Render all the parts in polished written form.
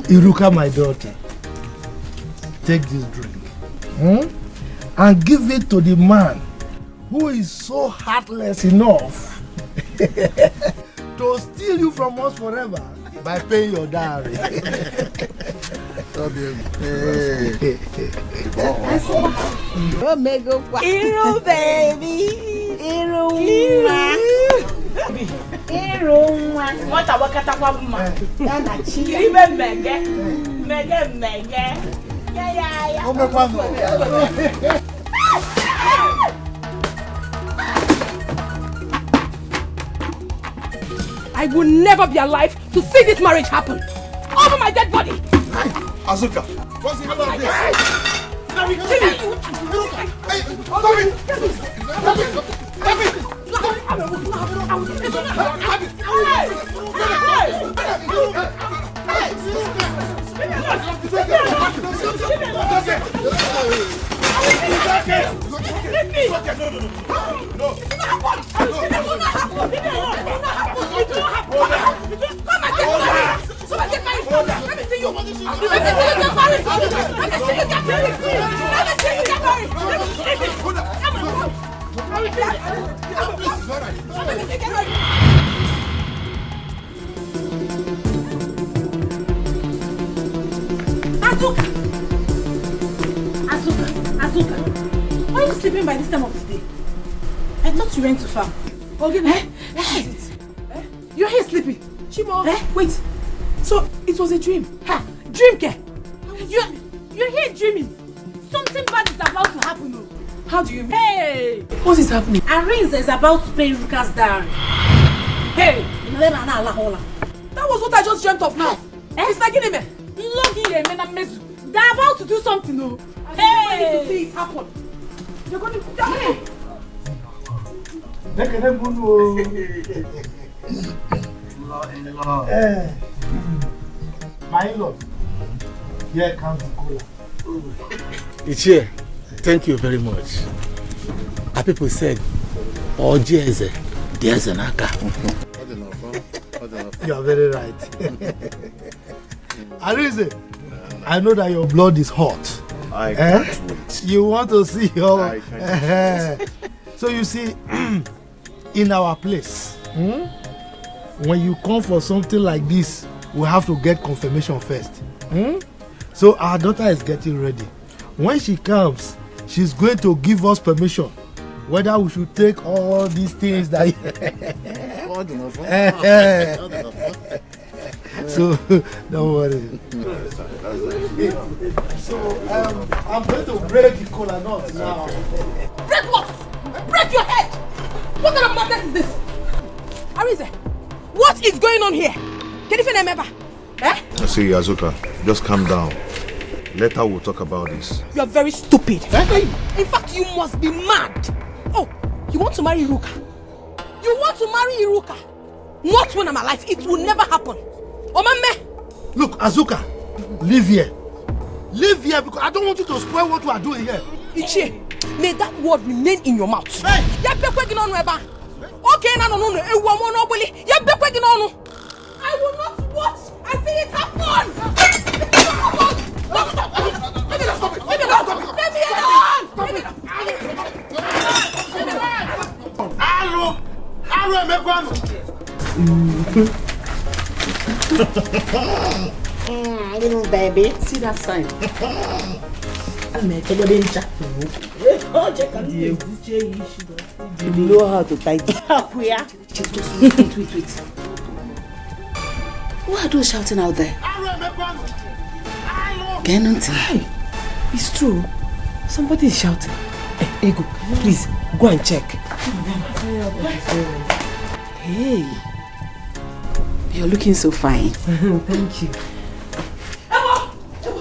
Iruka, my daughter, take this drink and give it to the man who is so heartless enough to steal you from us forever by paying your dowry. Hero baby, hero. What a wakata wabuma. Yana chi. Ibe mege. Yeah. I will never be alive to see this marriage happen. Over my dead body. Azuka, what's the matter with this? Stop it! Azuka, why are you sleeping by this time of the day? I thought you went to farm. Okay, what is it? You're here sleeping. Chimo, wait. So it was a dream? Dream care? You're here dreaming. Something bad is about to happen. No? How do you mean? Hey! What is happening? Arinze is about to pay Ruka's dowry. Hey! That was what I just dreamt of now. Mr. Gineme, they're about to do something. No? Hey! To see it happen. You're going to die. My lord, here comes the cola. It's here. Thank you very much. Our people said, "Oh, there's an aka." You are very right. Arinze, I know that your blood is hot. I can't wait. You want to see your... I can't So you see, in our place, when you come for something like this, we have to get confirmation first. So our daughter is getting ready. When she comes, she's going to give us permission whether we should take all these things that so don't worry. So I'm going to break the cola nut now. Break what? Break your head! What kind of madness is this? Arinze, what is going on here? Can you remember? See, Azuka, just calm down. Later we'll talk about this. You are very stupid. In fact, you must be mad. Oh, you want to marry Iruka? You want to marry Iruka? Not when I'm alive. It will never happen. Omame! Look, Azuka, live here. Live here because I don't want you to spoil what we are doing here. Ichie, may that word remain in your mouth. Hey! Okay, no. I will not watch and see it happen. Little baby, see that sign? You know how to tie this. Wait. Who are those shouting out there? Hey, it's true. Somebody is shouting. Hey, Ego, please go and check. Hey, you're looking so fine. Thank you.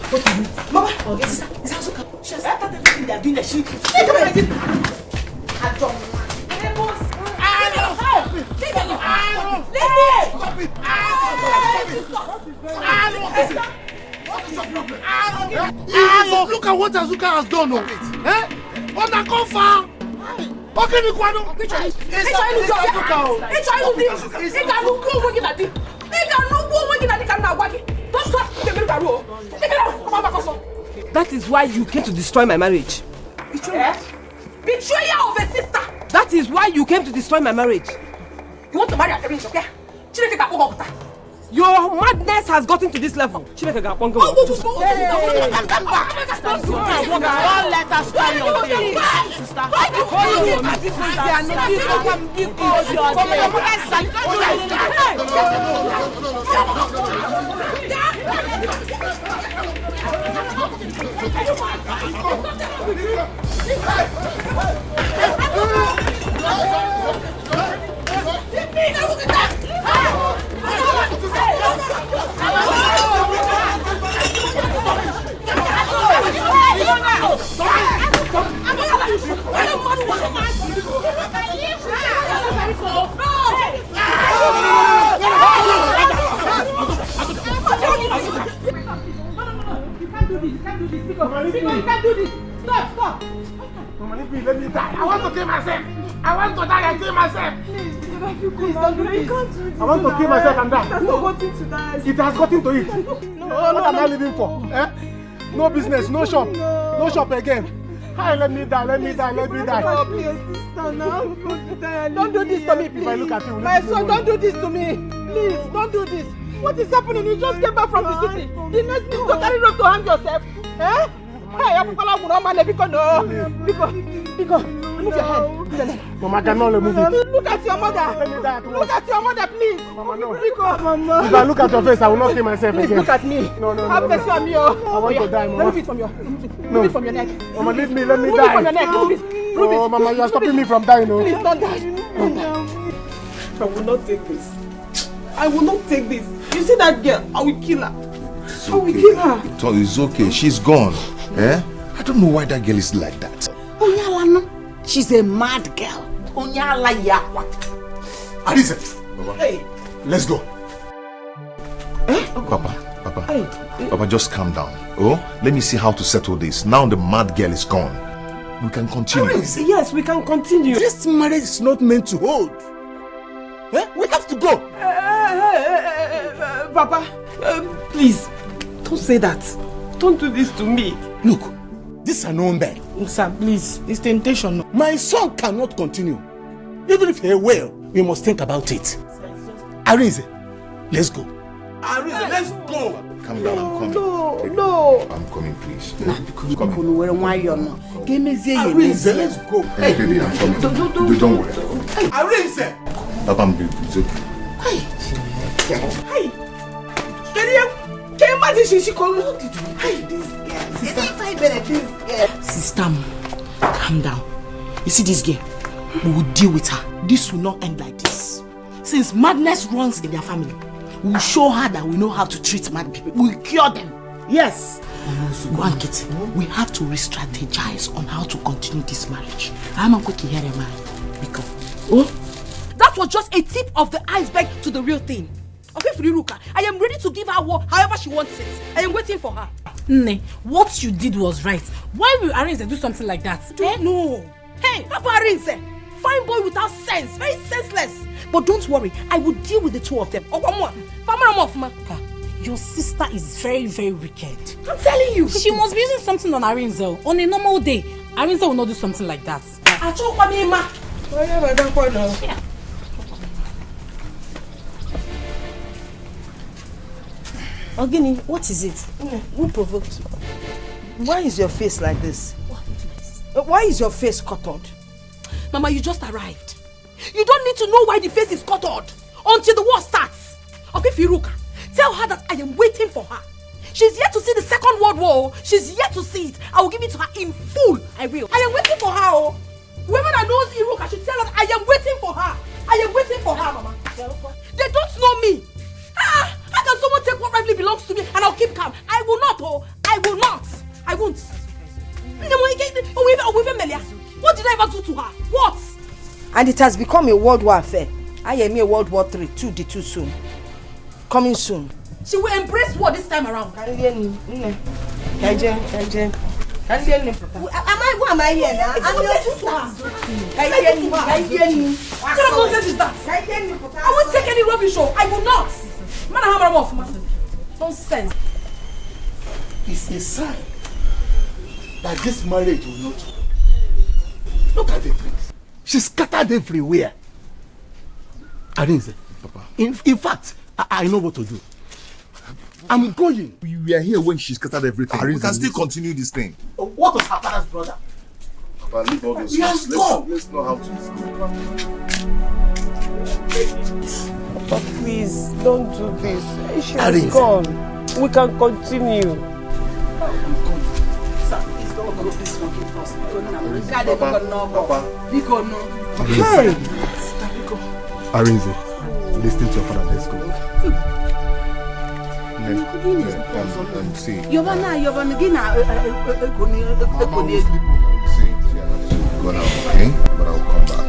What is it? Mama, it's Azuka. She has started everything they are doing. She Look at what Azuka has done. On the cover. Okay, Nikwano. That is why you came to destroy my marriage. Betrayal? Betrayal of a sister! That is why you came to destroy my marriage. You want to marry a prince, okay? Your madness has gotten to this level. Don't let us carry on things, sister. Stop! Mama, let me die. I want to kill myself. I want to die and kill myself. Please don't do this. I want to kill myself and die. It has not gotten to die. It has gotten to it. What am I living for? No business, no shop. No shop again. Hi, let me die. Oh, please, sister, now. Don't do this to me, please. If I look at you, my son, don't do this to me. Please, don't do this. What is happening? You just came back from the city. The next thing is to carry rope to hang yourself. Hey, I'm going to because remove your head. Mama, I cannot remove it. Look at your mother. Look at your mother, please. Mama, no. Mama. If I look at your face, I will not kill myself again. Please look at me. No. Have mercy on me. I want to die, Mama. Remove it from your neck. Mama, leave me. Let me die. Remove it from your neck. Remove it. Oh, Mama, you are stopping me from dying. No. Please don't die. I will not take this. I will not take this. You see that girl? I will kill her. It's I will kill her. It's okay. She's gone. I don't know why that girl is like that. She's a mad girl. Alice, hey, let's go. Papa, Papa, just calm down. Let me see how to settle this. Now the mad girl is gone. We can continue. Yes, we can continue. This marriage is not meant to hold. We have to go. Papa, please, don't say that. Don't do this to me. Look, this is an own bed. Sir, please, it's temptation. My son cannot continue. Even if he will, we must think about it. Arinze, let's go. Arinze, let's go. Calm down, I'm coming. No. I'm coming, please. Arinze, let's go. Hey, baby, I'm coming. Don't worry. Arinze! Papa, it's okay. Hey! Can you imagine she called me? Sister, calm down. You see this girl? We will deal with her. This will not end like this. Since madness runs in their family, we will show her that we know how to treat mad people. We will cure them. Yes. One kid, we have to re-strategize on how to continue this marriage. I'm not going to hear a man. Because that was just a tip of the iceberg to the real thing. Okay, Friruka, I am ready to give her however she wants it. I am waiting for her. Nne, what you did was right. Why will Arinze do something like that? Don't know. Hey, Papa Arinze, fine boy without sense, very senseless. But don't worry, I will deal with the two of them. Your sister is very, very wicked. I'm telling you. She must be using something on Arinze. On a normal day, Arinze will not do something like that. Yeah. Ogini, what is it? Who provoked you? Why is your face like this? Why is your face cuttered? Mama, you just arrived. You don't need to know why the face is cuttered until the war starts. Okay, Firuka, tell her that I am waiting for her. She's yet to see the Second World War. She's yet to see it. I will give it to her in full. I will. I am waiting for her. Whoever that knows Iruka should tell her I am waiting for her. I am waiting for her, Mama. They don't know me. How can someone take what rightly belongs to me and I'll keep calm? I will not, I will not. I won't. What did I ever do to her? What? And it has become a World War affair. I am a World War III, too soon. Coming soon. She will embrace war this time around. Am I? Who am I here now? I'm your sister. What kind of nonsense is that? I won't take any rubbish. I will not. Man, I hammer off. Nonsense. It's a sign that this marriage will not. Look at the things. She's scattered everywhere. Arinze, Papa. in fact, I know what to do. I'm going. We were here when she scattered everything. We can still listen. continue this thing. What was her father's brother? Papa, leave all those He has things. gone. Let's know how to Papa, please, don't do this. She has Arinze. gone. We can continue. Papa. Hey! Arinze, listen to your father. Let's go. See. Yovana, gina, See, go now, okay? But I'll come back.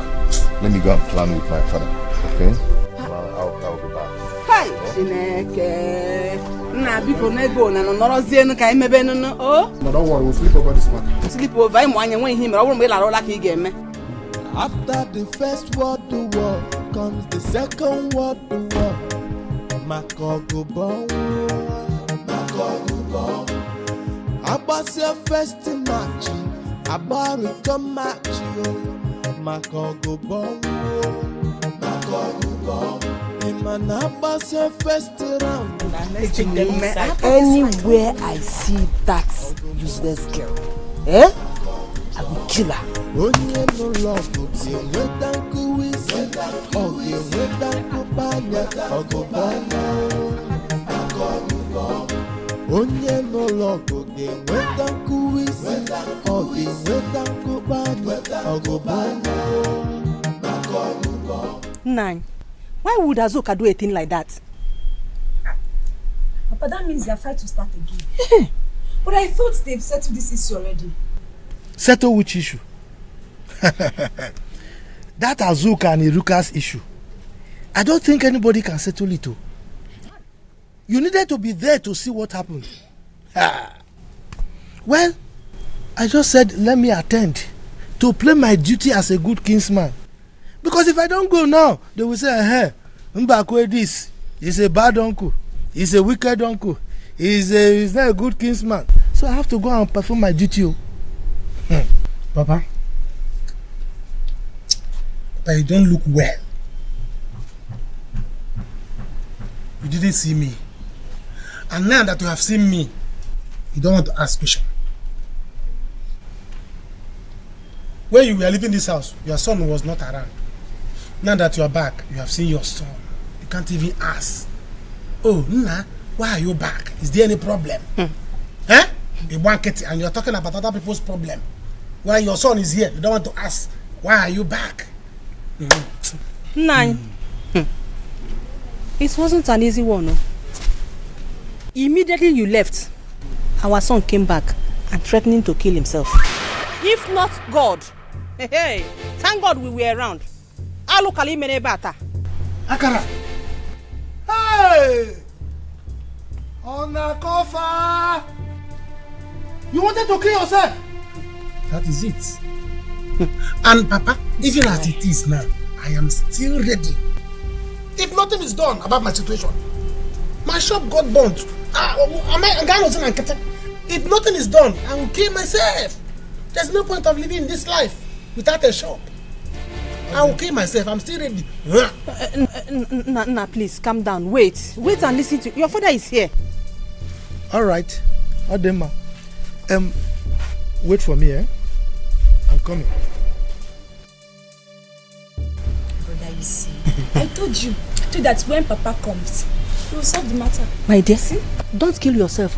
Let me go and plan with my father, okay? I'll be back. Hi, Chineke. Na biko na ego na nọrọzie nu ka imebe nu o. But don't worry, we'll sleep over this matter. Sleep over ịmụ anya nwe ihe mere ọ bụrụ mgbe ị lara ụla ka ị ga-eme. After the first world war comes the second world war. Makogubo. About your first match, about return match, Makogubo. Iman about your first round. Anywhere I see that useless girl, I will kill her. Onye no love go be weta kuwisi, oge weta kubanya, ogobanya. Onye no love go be weta kuwisi, oge weta kubanya, ogobanya. Nine. Why would Azuka do a thing like that? But that means their fight will start again. But I thought they've settled this issue already. Settle which issue? That Azuka and Iruka's issue. I don't think anybody can settle it. You needed to be there to see what happened. Well, I just said let me attend to play my duty as a good kinsman. Because if I don't go now, they will say, hey, Mbakwe this. He's a bad uncle. He's a wicked uncle. He's not a good kinsman. So I have to go and perform my duty. Papa, you don't look well. You didn't see me. And now that you have seen me, you don't want to ask question. When you were leaving this house, your son was not around. Now that you are back, you have seen your son. You can't even ask. Oh, Nna, why are you back? Is there any problem? Huh? You blanket and you're talking about other people's problem. When your son is here, you don't want to ask, why are you back? Nine. It wasn't an easy one. No? Immediately you left, our son came back and threatening to kill himself. If not God, hey, thank God we were around. Alukali mene bata. Akara. Hey! Onakofa! You wanted to kill yourself? That is it. And Papa, even as it is now, I am still ready. If nothing is done about my situation, my shop got burnt. If nothing is done, I will kill myself. There's no point of living this life without a shop. I will kill myself. I'm still ready. Nah, please, calm down. Wait and listen to your father is here. All right. Adema. Wait for me, eh? I'm coming. Brother, you see, I told you that when Papa comes, he will solve the matter. My dear, don't kill yourself.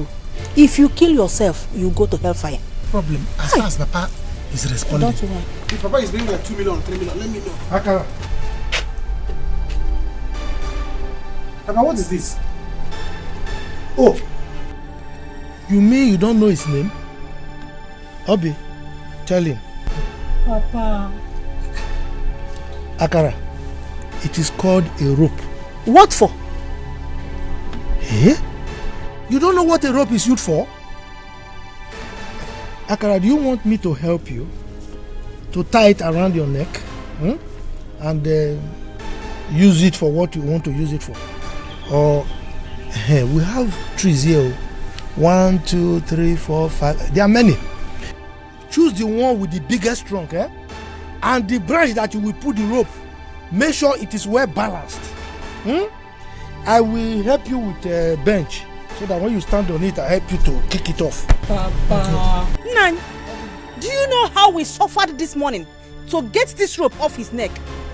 If you kill yourself, you go to hellfire. Problem. As far as Papa is responding. Don't worry. If Papa is bringing like 2 million, 3 million, let me know. Akara. Papa, what is this? Oh. You mean you don't know his name? Obi, tell him. Papa. Akara, it is called a rope. What for? Eh? You don't know what a rope is used for? Akara, do you want me to help you to tie it around your neck and use it for what you want to use it for? Or we have trees here. 1, 2, 3, 4, 5. There are many. Choose the one with the biggest trunk, and the branch that you will put the rope. Make sure it is well balanced. I will help you with a bench so that when you stand on it, I help you to kick it off. Papa. Nan, do you know how we suffered this morning to get this rope off his neck?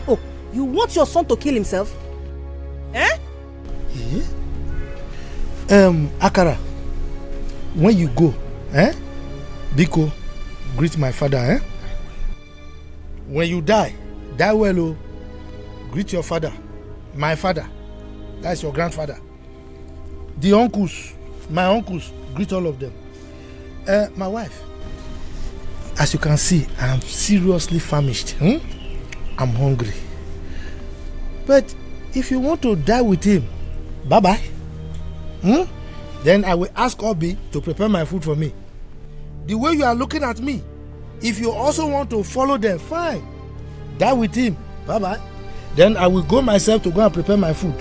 Oh, you want your son to kill himself? Akara, when you go, Biko, greet my father, When you die well, oh, greet your father, my father, that's your grandfather. The uncles, my uncles, greet all of them. My wife, as you can see, I am seriously famished. I'm hungry. But if you want to die with him, bye-bye. Then I will ask Obi to prepare my food for me. The way you are looking at me, if you also want to follow them, fine. Die with him, bye-bye. Then I will go myself to go and prepare my food.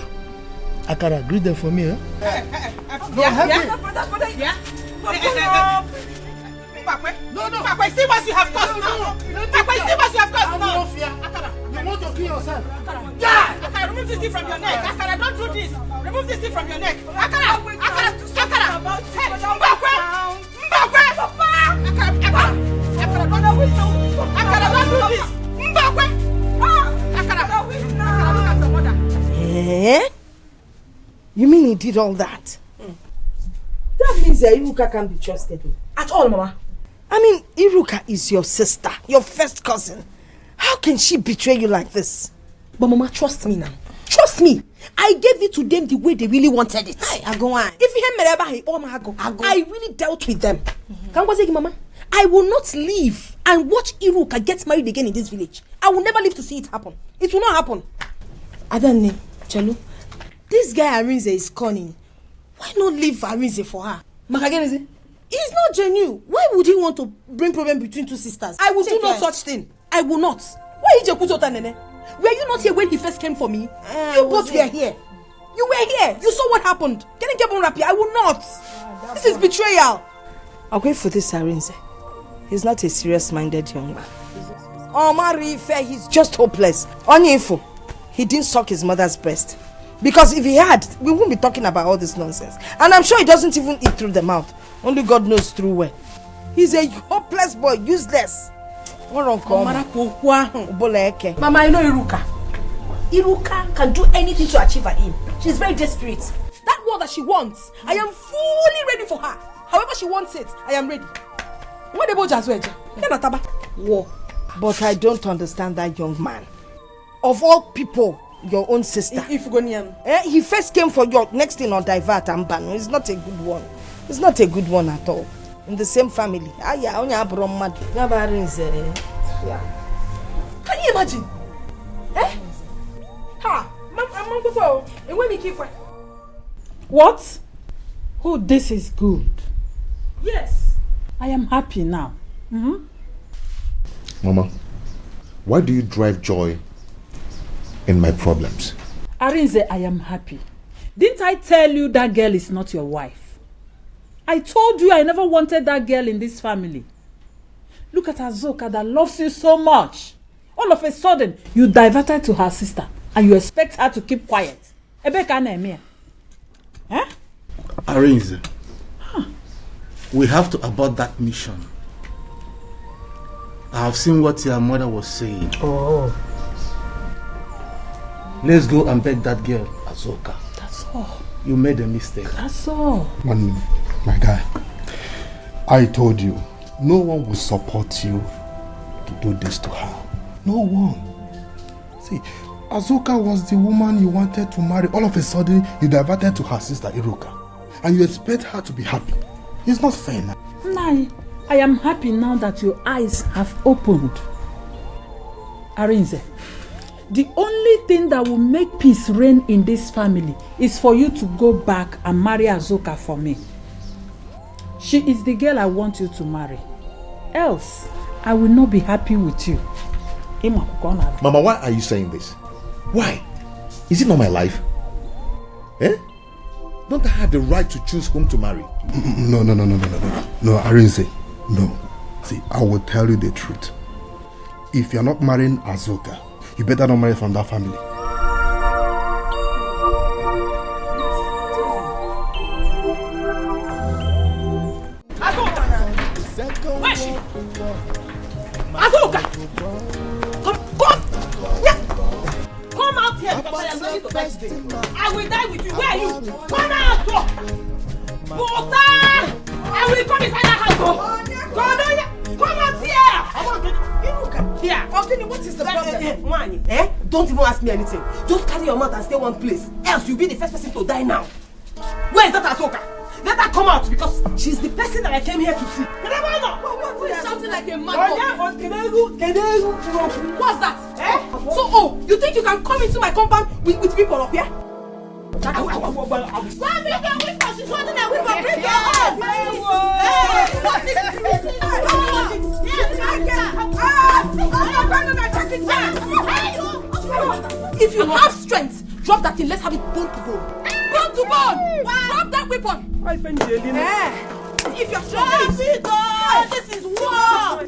Akara, greet them for me, No, help me. No, Papa, see what you have caused now. Papa, see what you have caused now. Akara, you want to kill yourself? Yeah! Akara, remove this thing from your neck. Akara, don't do this. Remove this thing from your neck. Akara! Akara! Akara, don't do this. You mean he did all that? That means that Iruka can't be trusted. At all, Mama. I mean, Iruka is your sister, your first cousin. How can she betray you like this? But Mama, trust me now. Trust me. I gave it to them the way they really wanted it. I go on. If you I really dealt with them. Can I say, Mama? I will not leave and watch Iruka get married again in this village. I will never live to see it happen. It will not happen. Adani, Chelu, this guy Arinze is cunning. Why not leave Arinze for her? Makageneze? He's not genuine. Why would he want to bring problem between two sisters? I will do no such thing. I will not. Why is Jekutota Nene? Were you not here when he first came for me? You both were here. You were here. You saw what happened. Can I get on Rapi? I will not. This is betrayal. I'll wait for this Arinze. He's not a serious-minded young man. Omar Ife, he's just hopeless. Onyefo, he didn't suck his mother's breast. Because if he had, we wouldn't be talking about all this nonsense. And I'm sure he doesn't even eat through the mouth. Only God knows through where. He's a hopeless boy, useless. Mama, I know Iruka. Iruka can do anything to achieve her aim. She's very desperate. That word that she wants, I am fully ready for her. However she wants it, I am ready. What about Jazweja? War. But I don't understand that young man. Of all people, your own sister. He first came for your next thing on divert and ban. It's not a good one. It's not a good one at all. In the same family. Can you imagine? What? Oh, this is good. Yes. I am happy now. Mama, why do you drive joy in my problems? Arinze, I am happy. Didn't I tell you that girl is not your wife? I told you I never wanted that girl in this family. Look at Azoka that loves you so much. All of a sudden, you diverted to her sister and you expect her to keep quiet. Arinze, we have to abort that mission. I have seen what your mother was saying. Oh. Let's go and beg that girl, Azoka. That's all. You made a mistake. That's all. My guy, I told you, no one will support you to do this to her. No one. See, Azoka was the woman you wanted to marry. All of a sudden, you diverted to her sister, Iruka. And you expect her to be happy. It's not fair now. Nai, I am happy now that your eyes have opened. Arinze, The only thing that will make peace reign in this family is for you to go back and marry Azuka for me. She is the girl I want you to marry. Else, I will not be happy with you. Mama, why are you saying this? Why? Is it not my life? Eh? Don't I have the right to choose whom to marry? No, Arinze. No. See, I will tell you the truth. If you're not marrying Azuka, you better not marry from that family. Where is she? Azuka! Come! Yeah. Come out here because I am ready to fight today. I will die with you. Where are you? Come out! Buta! I will come inside that house. Come out here! Here. Okay, what is the problem? Man, don't even ask me anything. Just carry your mouth and stay one place. Else you'll be the first person to die now. Where is that Azuka? Let her come out because she's the person that I came here to see. Who is shouting like a mad What's that? So, you think you can come into my compound with people up here? If you have strength, drop that thing. Let's have it bone to bone. Bone to bone. Drop that weapon. If you're strong, this is war.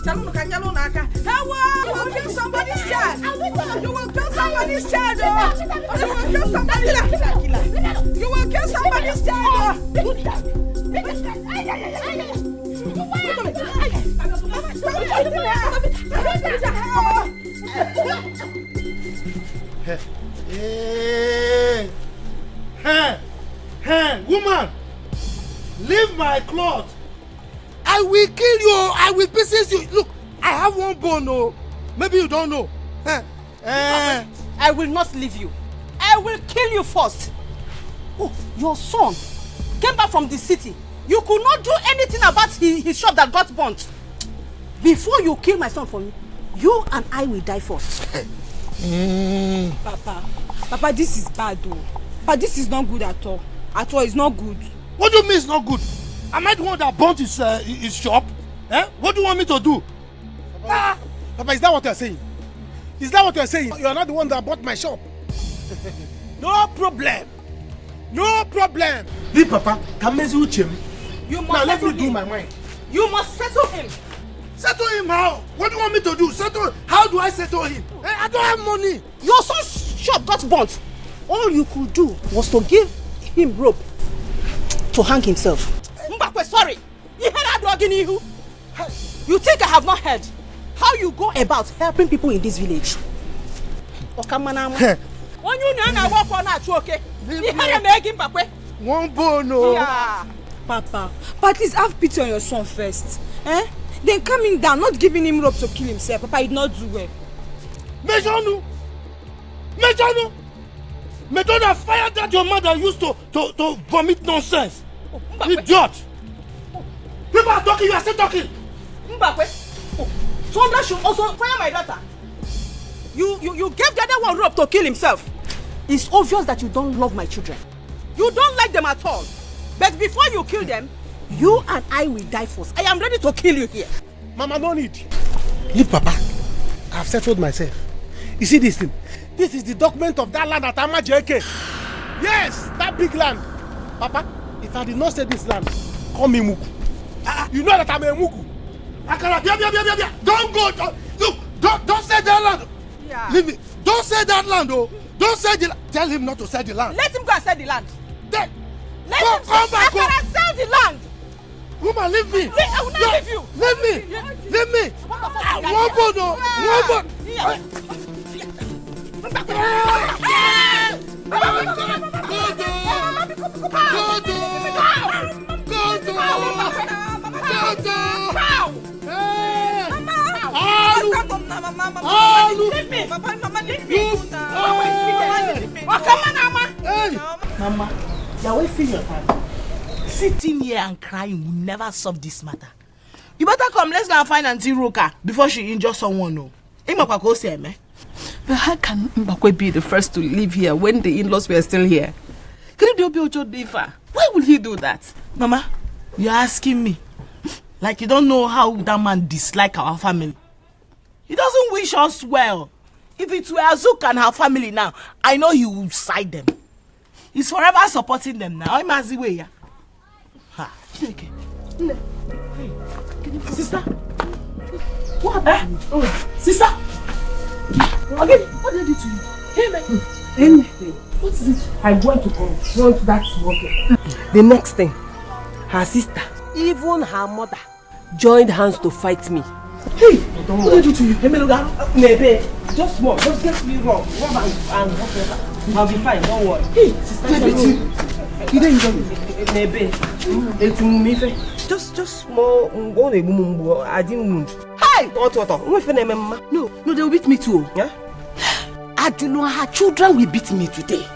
Don't kill her! You will kill somebody's child! You will kill somebody's child! You will kill somebody's child! You will kill somebody's child! Hey, woman! Leave my cloth! I will kill you! I will pieces you! Look, I have one bone, oh. Maybe you don't know. I will not leave you. I will kill you first. Oh, your son came back from the city. You could not do anything about his shop that got burnt. Before you kill my son for me, you and I will die first. Papa, this is bad though. But this is not good at all. At all, it's not good. What do you mean it's not good? Am I the one that burnt his shop? What do you want me to do? Papa, is that what you're saying? Is that what you're saying? You're not the one that bought my shop. No problem. No problem. Leave Papa. You must now let me settle do him. my mind. You must settle him. Settle him how? What do you want me to do? How do I settle him? I don't have money. Your son's shop got burnt. All you could do was to give him rope to hang himself. Mbakwe, sorry. You heard that dog in you? You think I have not heard how you go about helping people in this village? When you know walk on that, okay? You heard him Mbakwe. One bone, no. Yeah. Papa, but at least have pity on your son first. Then coming down, not giving him rope to kill himself. Papa, he did not do well. Mejanu! Method fire that your mother used to vomit nonsense. Idiot! People are talking, you are still talking. Mbakwe, Sondra should also fire my daughter. You gave the other one rope to kill himself. It's obvious that you don't love my children. You don't like them at all. But before you kill them, you and I will die first. I am ready to kill you here. Mama, no need. Leave Papa. I've settled myself. You see this thing? This is the document of that land at Amajeke. Yes, that big land. Papa, if I did not say this land, call me Muku. You know that I'm a Muku. Don't go. Look, don't say that land. Yeah. Leave me. Don't say that land, oh. Don't say the land. Tell him not to sell the land. Let him go and sell the land. Then, Let him come back. I cannot sell the land. Woman, leave me. I will not leave you. Leave me. Leave me. One bone, no. One bone. Go. Leave me. Mama, leave me. Oh, come on, Mama. Hey. Mama, you're wasting your time. Sitting here and crying will never solve this matter. You better come, let's go and find Auntie Roka before she injures someone. No. But how can Mbakwe be the first to leave here when the in-laws were still here? Why will he do that? Mama, you're asking me. Like you don't know how that man dislikes our family. He doesn't wish us well. If it were Azuka and her family now, I know he would side them. He's forever supporting them now. I'm as way. Okay. Sister? What happened? Oh, sister? Okay, what did I do to you? Hey, man. Anything. What is it? I'm going to confront that smoker. The next thing, her sister, even her mother, joined hands to fight me. Hey, what did I do to you? Hey, Maybe. Just small. Just get me wrong. And whatever. I'll be fine. Don't worry. Hey, sister. You didn't enjoy me. Maybe. Just small. I didn't wound. Hey! What? No, they will beat me too. Yeah? I do know her children will beat me today.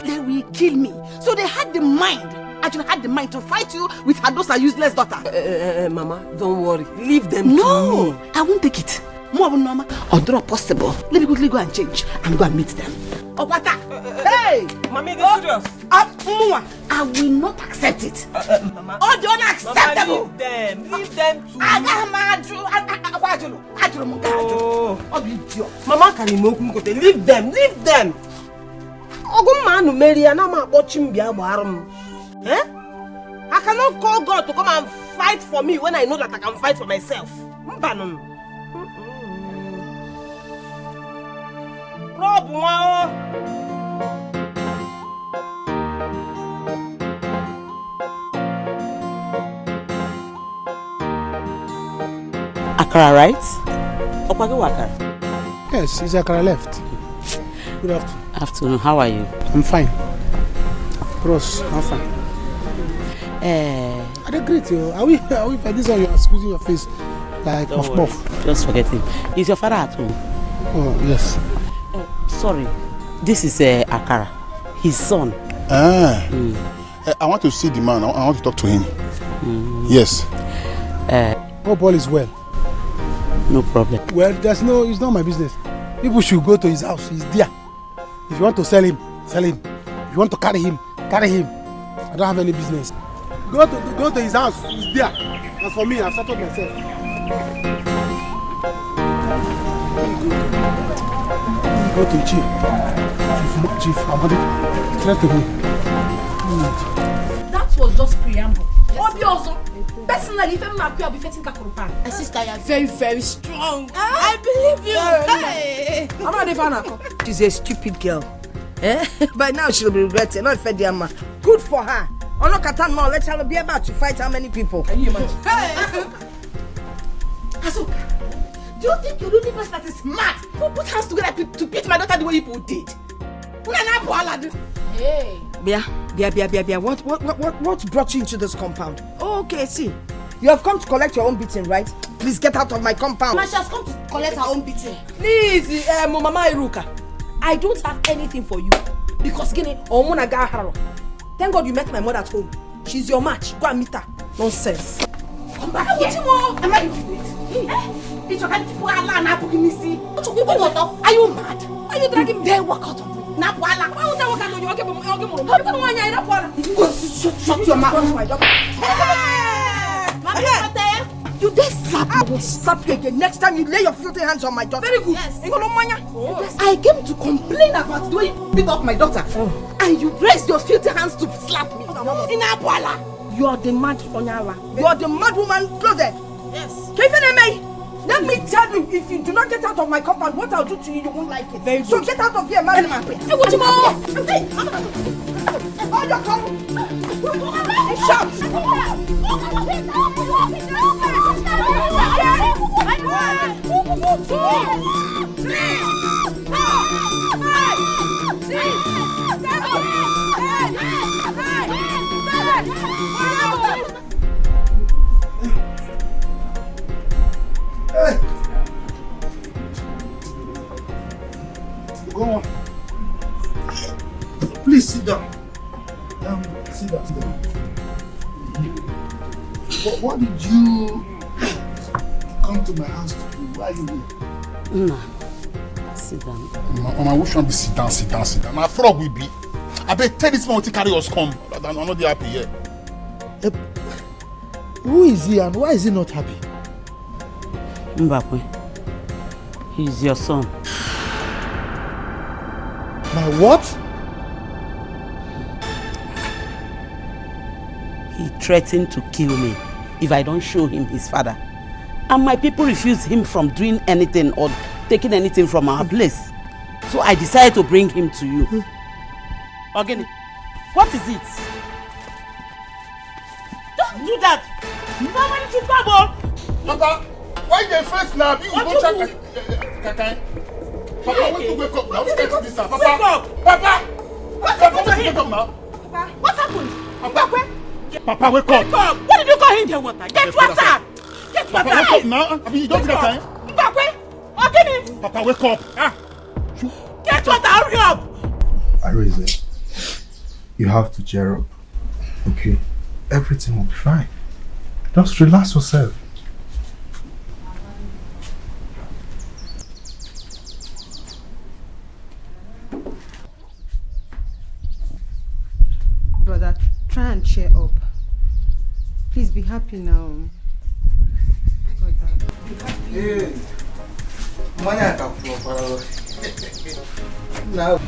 They will kill me. So they had the mind. Actually had the mind to fight you with her daughter useless daughter. Mama, don't worry. Leave them to me. No, I won't take it. More than normal. Or draw possible. Let me quickly go and change and go and meet them. Hey! Mommy, this serious. I will not accept it. Mama. Oh, they're unacceptable. Mama, leave them to me. Mama, can you leave them. Ogumanu Mary and I'm watching Biabarum. Eh? I cannot call God to come and fight for me when I know that I can fight for myself. Akara, right? Akara. Yes, it's Akara left. Good afternoon. Afternoon, how are you? I'm fine. Bros, I'm fine. I don't greet you. Are we for this one you are squeezing your face like puff? Just forget him. Is your father at home? Oh, yes. Sorry. This is Akara, his son. I want to see the man. I want to talk to him. Yes. Oh, Paul is well. No problem. Well, it's not my business. People should go to his house. He's there. If you want to sell him, sell him. If you want to carry him, carry him. I don't have any business. Go to his house. He's there. As for me, I've settled myself. Go to Chief Amadi. Try to me. That was just preamble. Obviously, personally, if I'll be fighting Kakurupan. Sister, you're very, very strong. I believe you. Hey. I'm not a fan. She's a stupid girl. By now she'll be regretting. Not Fediama. Good for her. Onokatan now, let her be about to fight how many people? Can you imagine? Asuka, do you think you're the only person that is mad who put hands together to beat my daughter the way you did? Hey. Bia. What brought you into this compound? Oh, okay, see. You have come to collect your own beating, right? Please get out of my compound. She has come to collect her own beating. Please, Mama Iruka. I don't have anything for you. Because thank God you met my mother at home. She's your match. Go and meet her. Nonsense. Come back here. Am I Are you mad? Are you dragging me? Then walk out of me. Shut your mouth. You dare slap me? I will slap you again. Next time you lay your filthy hands on my daughter. Very good. Yes. I came to complain about the way you beat up my daughter. And you raised your filthy hands to slap me. You are the mad Onyala. You are the mad woman clothed. Yes. Let me tell you, if you do not get out of my compound, what I'll do to you, you won't like it. Very good. So get out of here, man. Oh, you're coming. Shout. Sit down. What did you come to my house to do? Why are you here? Nah. Sit down. Mama, which one be sit down? My frog will be. I bet tell this man to carry us come. I'm not happy here. Who is he and why is he not happy? Mbakwe, he's your son. My what? He threatened to kill me if I don't show him his father. And my people refused him from doing anything or taking anything from our place. So I decided to bring him to you. Ogini, what is it? Don't do that! Nobody should come. Papa, why they face now? You go check. Papa, want to wake up now? What's this? Papa, wake up! Papa, What happened to him? Wake up now. Papa, what happened? Papa, Papa, wake up! wake up! What did you call him the water? Get water! Get water! Papa, wake up now! I mean, you don't get time. Mbakwe, Ogini! Papa, wake up! Get water! Hurry up! Arise, you have to cheer up. Okay? Everything will be fine. Just relax yourself. Brother, try and cheer up. Please be happy now. Hey, now,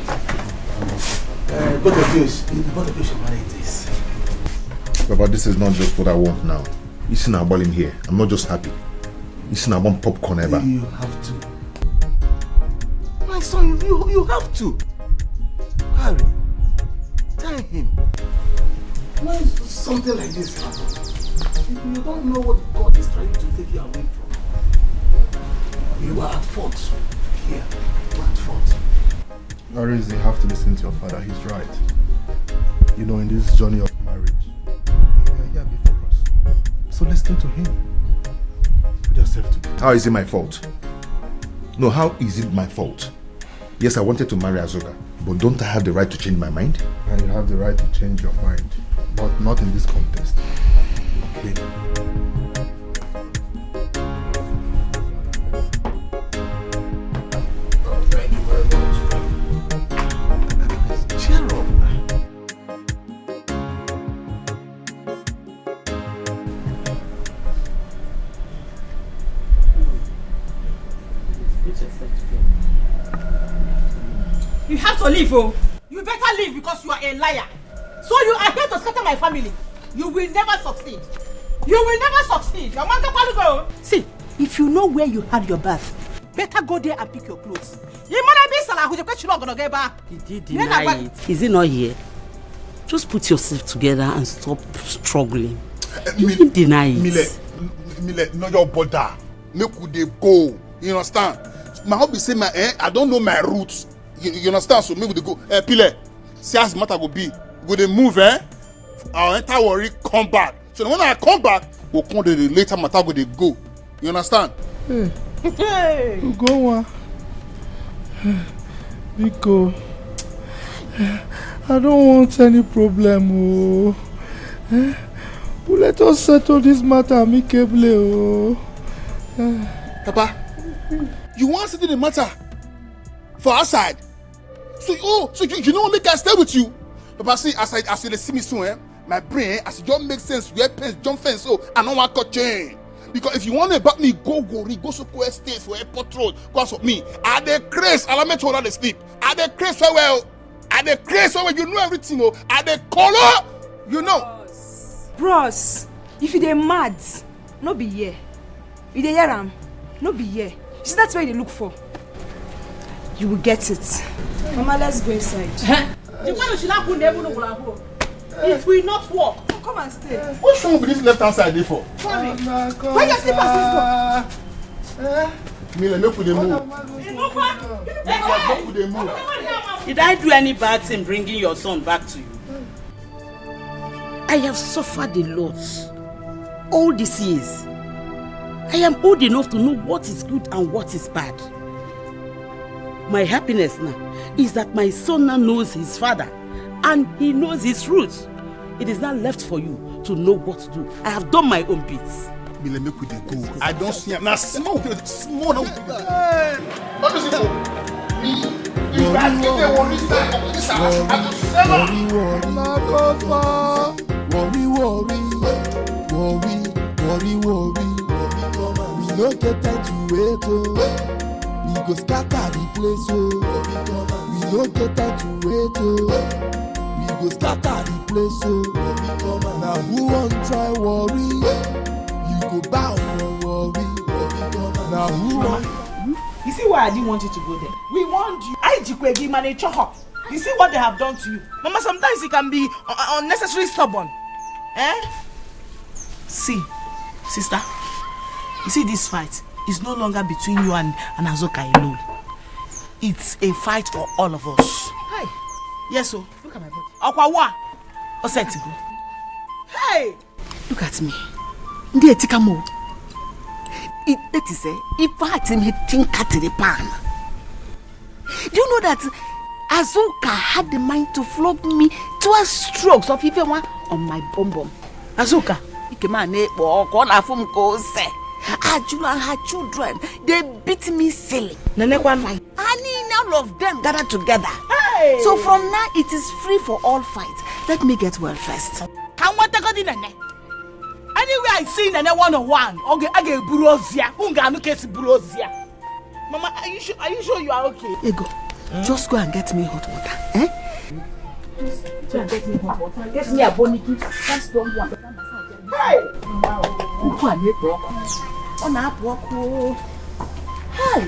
both of you should manage this. But this is not just what I want now. You see now balling here. I'm not just happy. You see now I want popcorn ever. You have to. My son, you have to. Harry, tell him. Why is something like this happen? You don't know what God is trying to take you away from. You are at fault. Here, you are at fault. Arise, you have to listen to your father. He's right. You know, in this journey of marriage, you are here before us. So listen to him. Put yourself together. How is it my fault? No, how is it my fault? Yes, I wanted to marry Azuka, but don't I have the right to change my mind? And you have the right to change your mind, but not in this contest. Okay? Thank you very much. Cheer up. You have to leave, oh. You better leave because you are a liar. So you are here to scatter my family. You will never succeed. You will never succeed. Your man can go. See, if you know where you had your bath, better go there and pick your clothes. He did deny it. Is he not here? Just put yourself together and stop struggling. You didn't deny it. Mile, no your bother. Make we dey go. You understand? My hobby say I don't know my roots. You understand? So make we dey go. Pile, see as matter go be. Go dey move, I'll enter worry, come back. So when I come back, we'll come to the later matter go dey go. You understand? Hey. Go on. Biko, I don't want any problem. Oh. Let us settle this matter amicably. Oh. Papa, you want to settle the matter for outside? So you know what make I stay with you? Papa, see, as you see me soon, my brain, as it don't make sense, we have pens, jump fence, so I don't want to change. Because if you want to back me, go so go estate for airport road, because of me. I the craze, I'll make sure they sleep. I the craze so well. I the craze so well, you know everything, oh. I the color, you know. Bros, if you dey mad, no be here. If they hear am, no be here. See, that's what they look for. You will get it. Mama, let's go inside. It will not work. Oh, come and stay. What's wrong with this left hand side there for? Where your slippers is go? Mila, make we dey move. Did I do any bad thing bringing your son back to you? I have suffered a lot all these years. I am old enough to know what is good and what is bad. My happiness now is that my son now knows his father and he knows his roots. It is now left for you to know what to do. I have done my own bits. Let me quit the go. I don't see him. Now small. What is it? Me. If I get a worry, we no get time to wait, oh. We go scatter the place, oh. We no get time to wait, oh. We go scatter the place, oh. Now who won't try worry? You go bow for worry. Now who won't? You see why I didn't want you to go there? We warned you. You see what they have done to you? Mama, sometimes it can be unnecessarily stubborn. See, sister, you see this fight is no longer between you and Azoka alone. It's a fight for all of us. Hi. Yes, so look at my body. Okwawa. Osetigo. Hey! Look at me. That is if I think at the pan. Do you know that Azoka had the mind to flog me 12 strokes of even one on my bum bum? Azoka, Ajula and her children, they beat me silly. And all of them gathered together. Hey. So from now it is free for all fights. Let me get well first. Anyway, I see Nene 101. Okay, I get Burozia. Unganu kesi Burozia. Mama, are you sure you are okay? Ego, just go and get me hot water. Just get me hot water. Get me a boniki. Just don't want. Hey! Hey!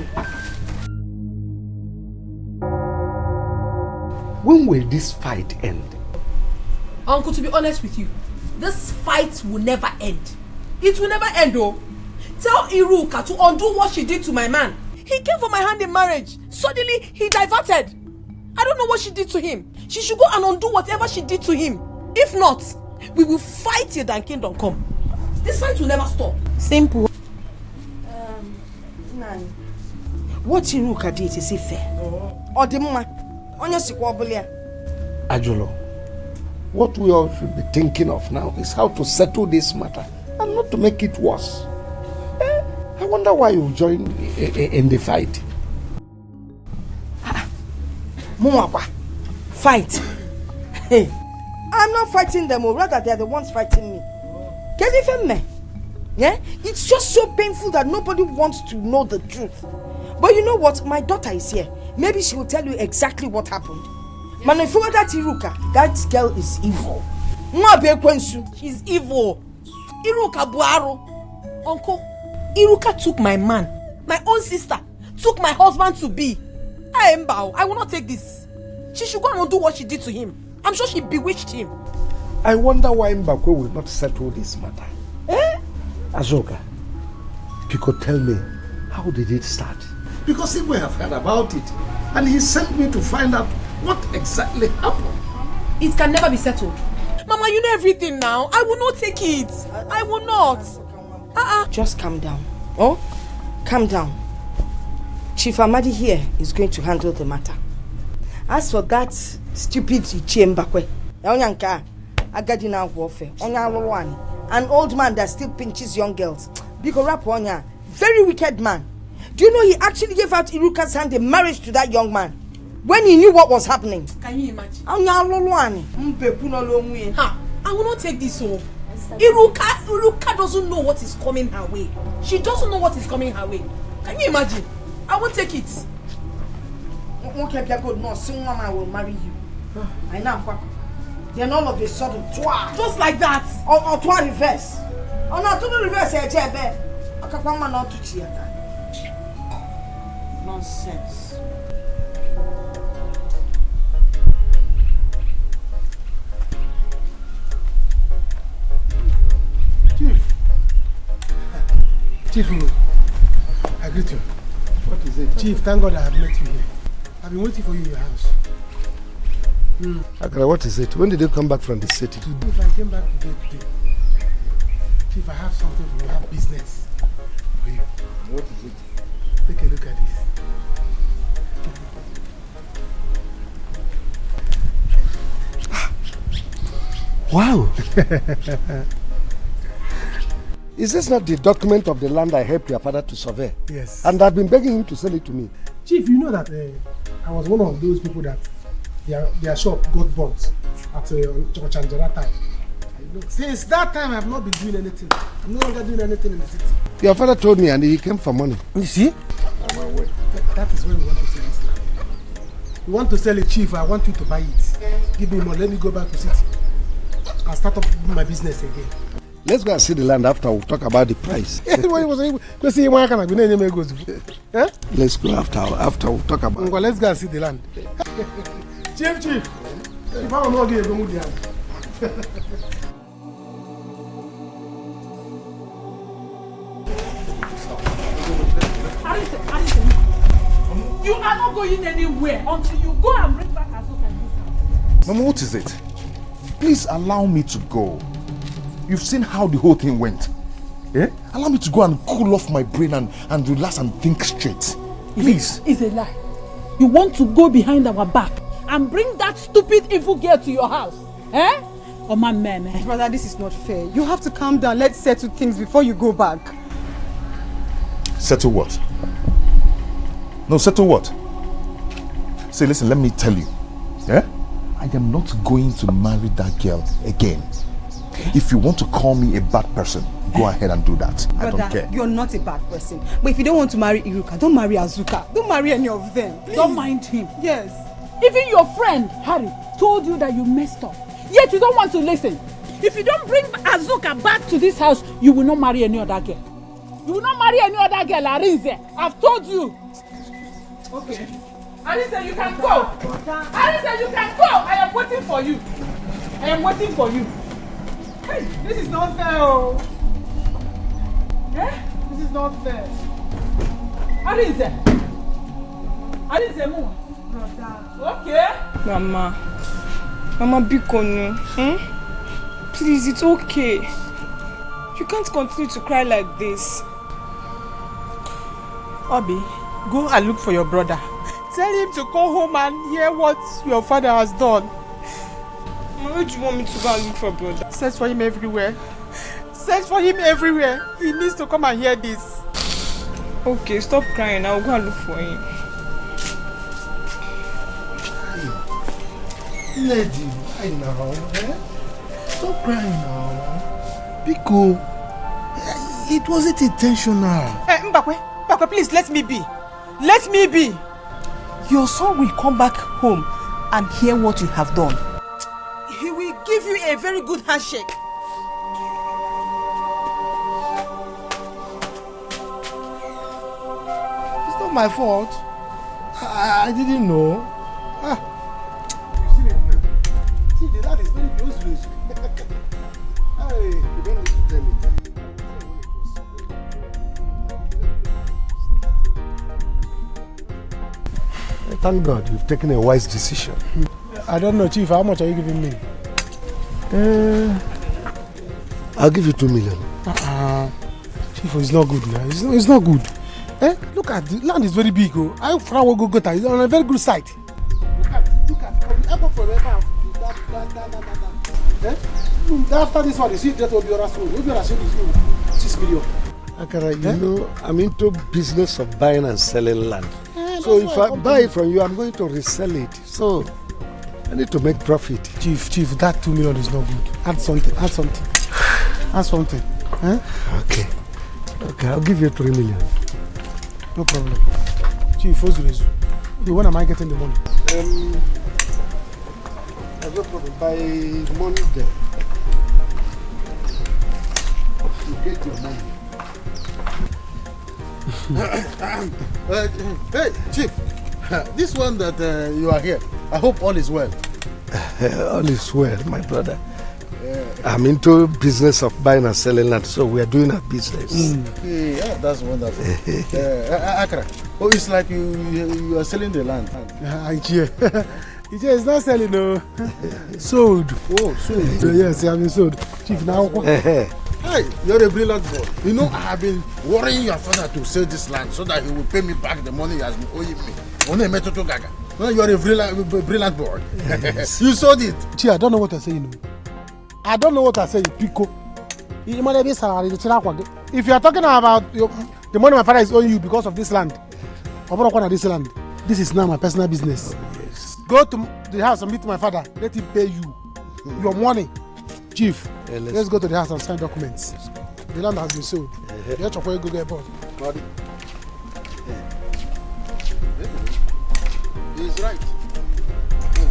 When will this fight end? Uncle, to be honest with you, this fight will never end. It will never end, though. Tell Iruka to undo what she did to my man. He came for my hand in marriage. Suddenly, he diverted. I don't know what she did to him. She should go and undo whatever she did to him. If not, we will fight till thy kingdom come. This fight will never stop. Simple. Nani, what Iruka did is it fair? Or the mama? Ajolo, what we all should be thinking of now is how to settle this matter and not to make it worse. I wonder why you joined in the fight. Mumapa, fight. Hey, I'm not fighting them, or rather they're the ones fighting me. Can you feel me? Yeah? It's just so painful that nobody wants to know the truth. But you know what? My daughter is here. Maybe she will tell you exactly what happened. Man, if you want that Iruka, that girl is evil. She's evil. Iruka Buaro. Uncle, Iruka took my man, my own sister, took my husband to be. I will not take this. She should go and undo what she did to him. I'm sure she bewitched him. I wonder why Mbakwe will not settle this matter. Azoka, if you could tell me, how did it start? Because he will have heard about it, and he sent me to find out what exactly happened. It can never be settled. Mama, you know everything now. I will not take it. I will not. Just calm down. Oh, calm down. Chief Amadi here is going to handle the matter. As for that stupid Ichiembakwe, warfare, an old man that still pinches young girls. Very wicked man. Do you know he actually gave out Iruka's hand in marriage to that young man when he knew what was happening? Can you imagine? I will not take this home. Iruka doesn't know what is coming her way. She doesn't know what is coming her way. Can you imagine? I won't take it. No, someone I will marry you. I know. Then all of a sudden, just like that. Or twa reverse. Oh no, to the reverse, not to cheer. Nonsense. Chief, I greet you. What is it? Chief, thank God I have met you here. I've been waiting for you in your house. Akara, what is it? When did you come back from the city? If I came back today. Chief, I have something for you. I have business for you. What is it? Take a look at this. Wow. Is this not the document of the land I helped your father to survey? Yes. And I've been begging him to sell it to me. Chief, you know that I was one of those people that their shop got burnt at Chochanjara time. Since that time, I have not been doing anything. I'm no longer doing anything in the city. Your father told me and he came for money. You see? That is when we want to sell this land. We want to sell it, Chief. I want you to buy it. Give me money. Let me go back to city. I'll start up my business again. Let's go and see the land after we talk about the price. Let's go after we talk about it. Let's go and see the land. Chief. If I don't know, go move the hand. You are not going anywhere until you go and bring back Azuka in this house. Mama, what is it? Please allow me to go. You've seen how the whole thing went. Eh? Allow me to go and cool off my brain and relax and think straight. Please. It's a lie. You want to go behind our back and bring that stupid evil girl to your house. Eh? Oh my man. Brother, this is not fair. You have to calm down. Let's settle things before you go back. Settle what? No, settle what? Say, listen, let me tell you. Yeah? I am not going to marry that girl again. If you want to call me a bad person, go ahead and do that. Brother, I don't care. You're not a bad person. But if you don't want to marry Iruka, don't marry Azuka. Don't marry any of them. Please. Don't mind him. Yes. Even your friend, Harry, told you that you messed up. Yet you don't want to listen. If you don't bring Azuka back to this house, you will not marry any other girl. You will not marry any other girl, Arinze. I've told you. Okay. Arinze, you can go. Arinze, you can go. I am waiting for you. I am waiting for you. Hey, this is not fair. Oh. Eh? This is not fair. Arinze. Arinze, move. Okay. Mama, Bikonu. Please, it's okay. You can't continue to cry like this. Obi, go and look for your brother. Tell him to go home and hear what your father has done. Where do you want me to go and look for brother? Search for him everywhere. Search for him everywhere. He needs to come and hear this. Okay, stop crying. I'll go and look for him. Lady, I know. Stop crying now. Biko, it wasn't intentional. Hey, Mbakwe, please let me be. Let me be. Your son will come back home and hear what you have done. He will give you a very good handshake. It's not my fault. I didn't know. You see it now? See, the dad is very close to you. Hey, you don't need to tell me. Thank God you've taken a wise decision. I don't know, Chief. How much are you giving me? I'll give you 2 million. Chief, it's not good now. It's not good. Look at the land is very big. I will go get it on a very good site. Look at after this one, you see that will be your Rasul. Will be Rasul is 6 million. Akara, you know, I'm into business of buying and selling land. So if I buy it from you, I'm going to resell it. So I need to make profit. Chief, that 2 million is not good. Add something. Okay, I'll give you 3 million. No problem. Chief, when am I getting the money? I no problem. By money there. You get your money. Hey, Chief, this one that you are here, I hope all is well. All is well, my brother. I'm into business of buying and selling land, so we are doing our business. Yeah, that's wonderful. Akra, it's like you are selling the land. It's not selling, no. Sold. Oh, sold. Yes, I have been sold. Chief, now. Hey, you're a brilliant boy. You know, I have been worrying your father to sell this land so that he will pay me back the money he has been owing me. No, you're a brilliant boy. Yes. You sold it. Chief, I don't know what you're saying. I don't know what I say, Pico. If you are talking about the money my father is owing you because of this land, this is now my personal business. Yes. Go to the house and meet my father. Let him pay you your money. Chief, let's go to the house and sign documents. The land has been sold. He's right.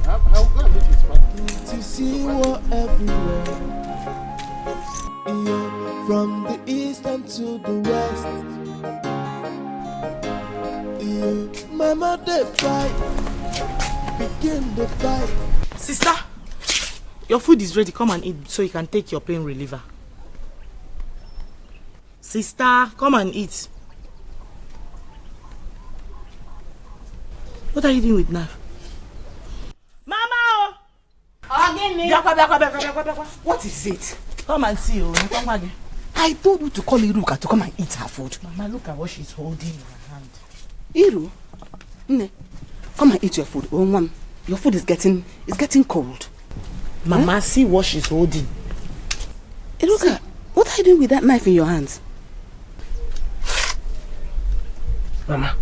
How can I meet his father? To see war everywhere. Yeah, from the east and to the west. Yeah, mama they fight. Begin the fight. Sister, your food is ready. Come and eat so you can take your pain reliever. Sister, come and eat. What are you doing with knife? Mama! What is it? Come and see. I told you to call Iruka to come and eat her food. Mama, look at what she's holding in her hand. Iru, come and eat your food. Your food is getting cold. Mama, see what she's holding. Iruka, what are you doing with that knife in your hands? Mama,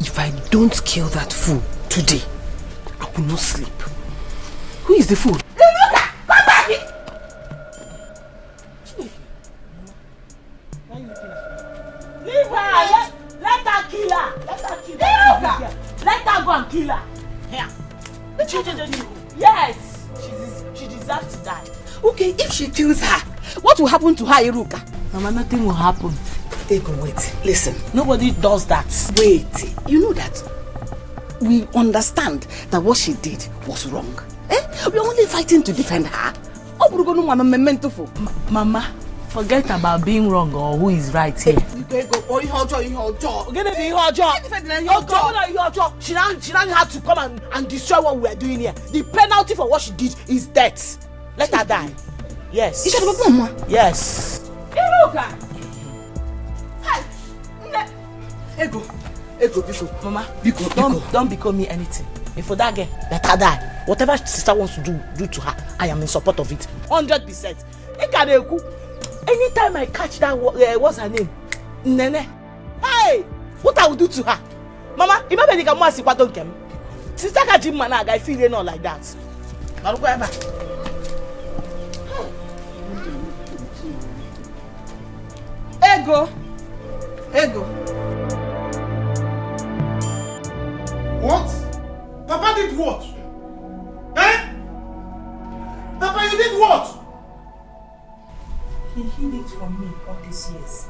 if I don't kill that fool today, I will not sleep. Who is the fool? Iruka, come back here! Leave her! Let her kill her! Let her kill her! Let her go and kill her! Here! Yes! She deserves to die. Okay, if she kills her, what will happen to her, Iruka? Mama, nothing will happen. Ego, wait. Listen. Nobody does that. Wait. You know that we understand that what she did was wrong. We're only fighting to defend her. Mama, forget about being wrong or who is right here. She now had to come and destroy what we are doing here. The penalty for what she did is death. Let her die. Yes. Yes. Ego, Mama, don't become me anything. If for that girl, let her die. Whatever sister wants to do to her, I am in support of it. 100%. Anytime I catch that, what's her name? Nene. Hey, what I will do to her? Mama, imagine you can more see what don't come. Sister Kajim Manag, I feel not like that. Ego. What? Papa did what? Eh? Papa, you did what? He hid it from me all these years.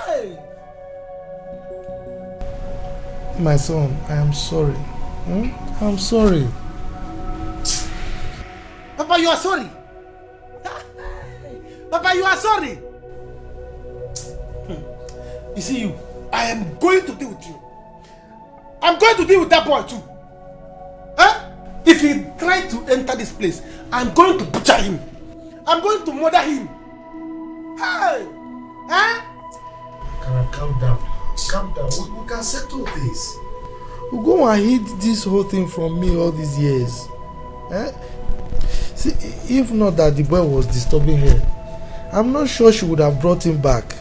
Hey! My son, I am sorry. I'm sorry. Papa, you are sorry. Papa, you are sorry. You see you, I am going to deal with you. I'm going to deal with that boy too. Huh? If he tries to enter this place, I'm going to butcher him. I'm going to murder him. Hey! Huh? Calm down. Calm down. We can settle this. You go and hid this whole thing from me all these years. See, if not that the boy was disturbing her, I'm not sure she would have brought him back.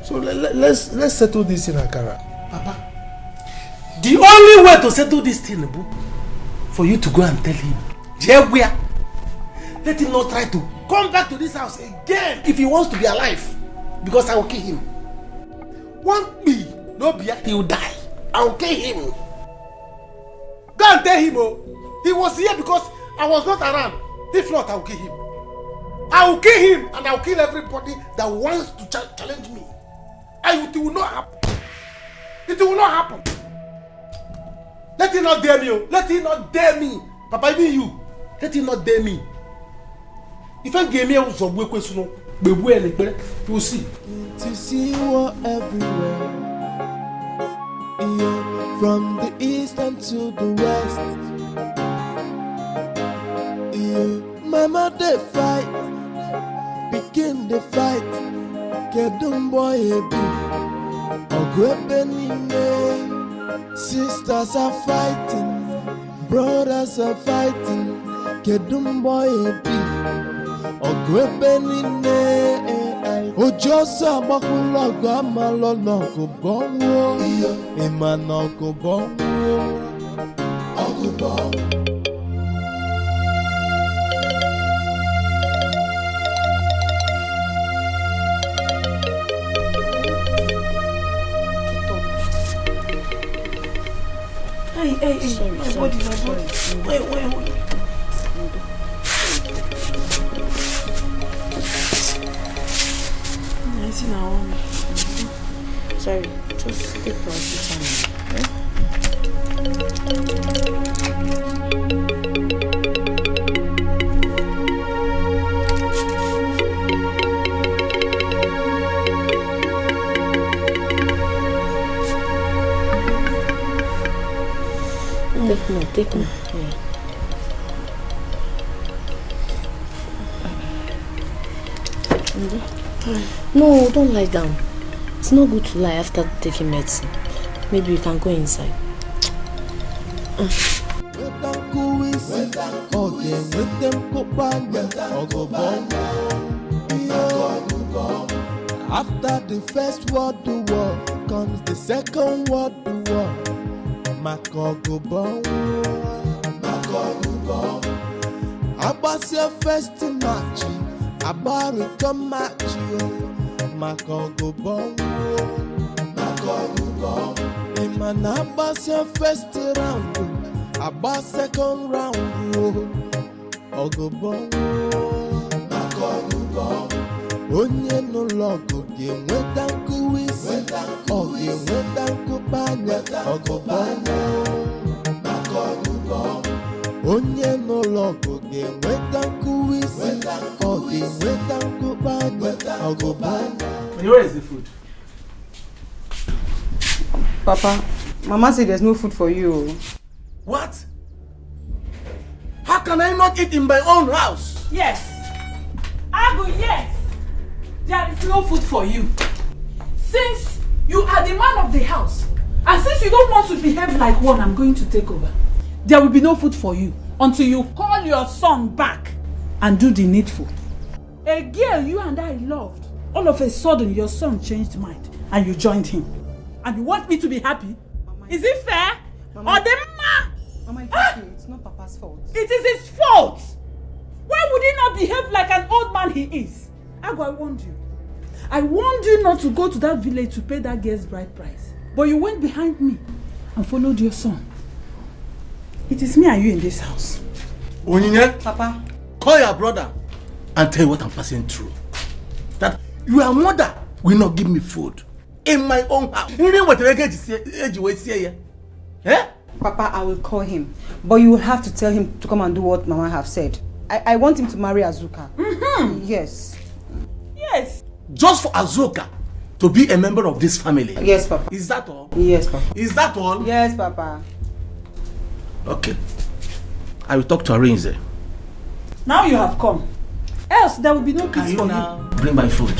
So let's settle this in Akara. Papa, the only way to settle this thing, for you to go and tell him, let him not try to come back to this house again if he wants to be alive, because I will kill him. One me, no be, he will die. I will kill him. Go and tell him, he was here because I was not around. If not, I will kill him. I will kill him and I will kill everybody that wants to challenge me. It will not happen. It will not happen. Let him not dare me. Let him not dare me. Papa, even you. Let him not dare me. If I give me a question, you will see. To see war everywhere. Yeah, from the east and to the west. Yeah, mama they fight. Begin the fight. Get them boy sisters are fighting, brothers are fighting, kedumbo ebi ogwebe nine ojo sa bakulo gama lo no ko bonwo ima no ko bonwo ogubo. Hey, sorry. Wait. Sorry, just take paracetamol. Take me. Yeah. No, don't lie down. It's not good to lie after taking medicine. Maybe you can go inside. After the first world war comes the second world war. Makogubo. About your first match, about return match. Makogubo. Iman about your first round, about second round. Ogubo. Onye no logo ge weta kuwisi oge weta kubanya ogobanya onye no logo ge weta kuwisi oge weta kubanya ogobanya. Where is the food? Papa, Mama said there's no food for you. What? How can I not eat in my own house? Yes. Agu, yes. There is no food for you. Since you are the man of the house, and since you don't want to behave like one, I'm going to take over. There will be no food for you until you call your son back and do the needful. A girl you and I loved, all of a sudden your son changed mind and you joined him. And you want me to be happy? Mama, is it fair? Mama, or the ma? Mama, it's not Papa's fault. It is his fault. Why would he not behave like an old man he is? Agu, I warned you. I warned you not to go to that village to pay that girl's bride price. But you went behind me and followed your son. It is me and you in this house. Onyinye, Papa, call your brother and tell you what I'm passing through. That your mother will not give me food in my own house. Eh? Papa, I will call him. But you will have to tell him to come and do what Mama have said. I want him to marry Azuka. Mm-hmm. Yes. Yes. Just for Azuka to be a member of this family. Yes, Papa. Is that all? Yes, Papa. Is that all? Yes, Papa. Okay. I will talk to Arinze. Now you have come. Else there will be no peace for you. Bring my food.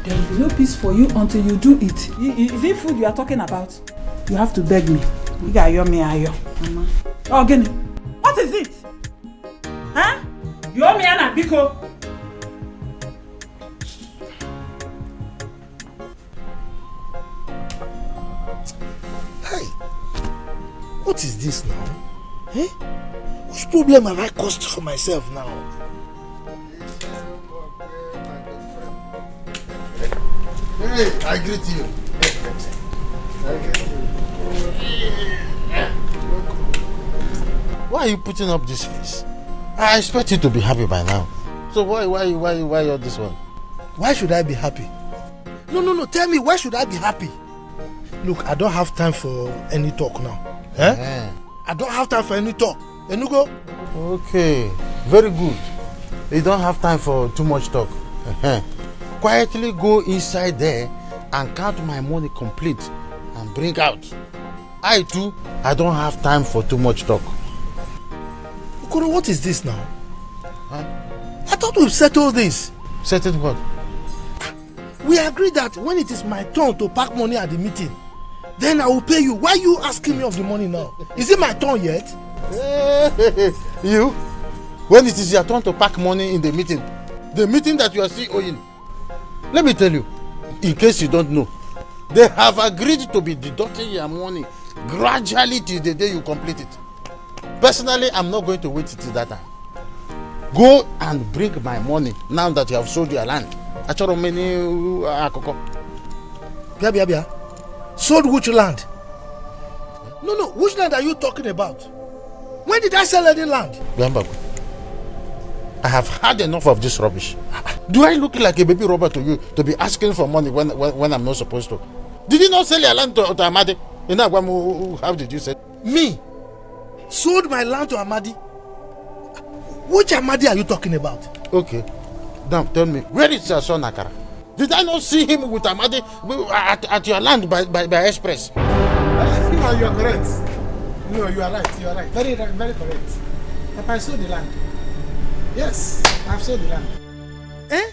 There will be no peace for you until you do it. Is it food you are talking about? You have to beg me. You got your me ayo. Mama. Oh, Gini. What is it? Huh? You owe me Anna Biko. Hey, what is this now? Eh? Which problem have I caused for myself now? Hey, I greet you. Why are you putting up this face? I expect you to be happy by now. So why all this one? Why should I be happy? No, tell me, why should I be happy? Look, I don't have time for any talk now. Eh? I don't have time for any talk. Enugo? Okay, very good. You don't have time for too much talk. Quietly go inside there and count my money complete and bring out. I too, I don't have time for too much talk. Okoro, what is this now? Huh? I thought we've settled this. Settled what? We agreed that when it is my turn to pack money at the meeting, then I will pay you. Why are you asking me of the money now? Is it my turn yet? You? when it is your turn to pack money in the meeting that you are still owing. Let me tell you, in case you don't know, they have agreed to be deducting your money gradually till the day you complete it. Personally, I'm not going to wait till that time. Go and bring my money now that you have sold your land. Achoro many akoko. Bia. Sold which land? No, which land are you talking about? When did I sell any land? Biambaku, I have had enough of this rubbish. Do I look like a baby robber to you to be asking for money when I'm not supposed to? Did you not sell your land to Amadi? How did you say? Me? Sold my land to Amadi? Which Amadi are you talking about? Okay. Now tell me, where is your son Akara? Did I not see him with Amadi at your land by express? No, you are correct. No, you are right. Very correct. Papa, I sold the land. Yes, I have sold the land. Eh?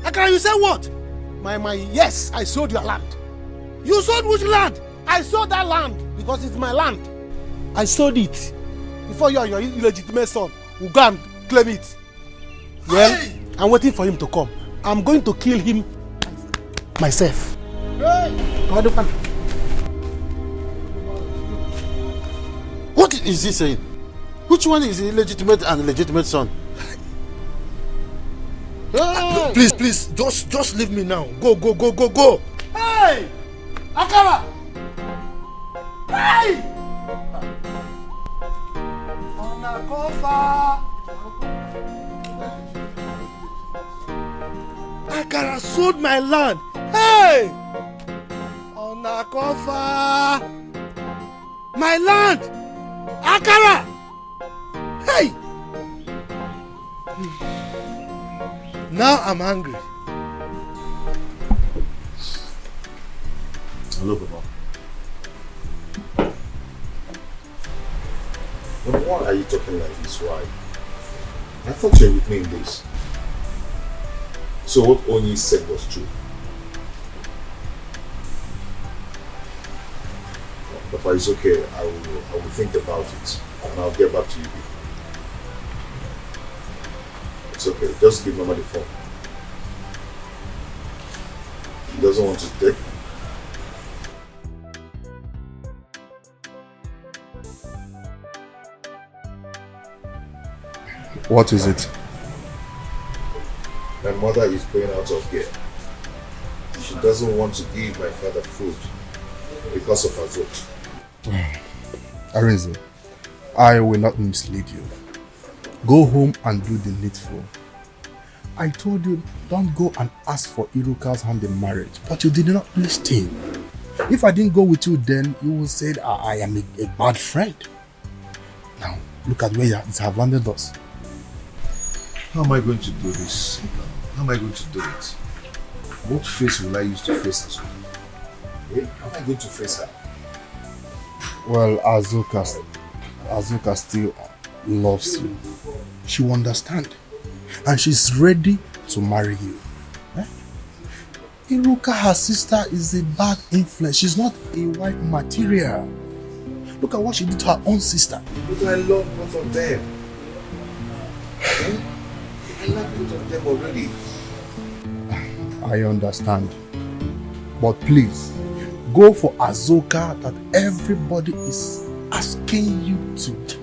Akara, you said what? Yes, I sold your land. You sold which land? I sold that land because it's my land. I sold it before you and your illegitimate son will go and claim it. Well, hey! I'm waiting for him to come. I'm going to kill him myself. Hey! What is he saying? Which one is the illegitimate and legitimate son? Hey! Please, just leave me now. Go. Hey! Akara! Hey! Akara sold my land. Hey! Onakofa! My land! Akara! Hey! Now I'm angry. Hello, Papa. Why are you talking like this? Why? I thought you were with me in this. So what Oni said was true. Papa, it's okay. I will think about it and I'll get back to you. It's okay. Just give Mama the phone. He doesn't want to take. What is it? My mother is going out of here. She doesn't want to give my father food because of Azot. Arinze, I will not mislead you. Go home and do the needful. I told you, don't go and ask for Iruka's hand in marriage, but you did not listen. If I didn't go with you then, you would say I am a bad friend. Now, look at where it has landed us. How am I going to do this? How am I going to do it? What face will I use to face Azuka? How am I going to face her? Well, Azuka still loves you. She will understand. And she's ready to marry you. Iruka, her sister, is a bad influence. She's not a wife material. Look at what she did to her own sister. But I love both of them. I love both of them already. I understand. But please, go for Azuka that everybody is asking you to do.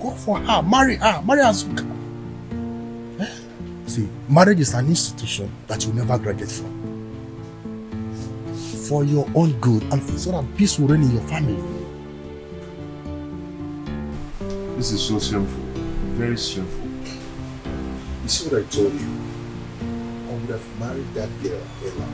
Go for her. Marry Azuka. See, marriage is an institution that you never graduate from. For your own good and so that peace will reign in your family. This is so shameful. Very shameful. You see what I told you? I would have married that girl, Ella.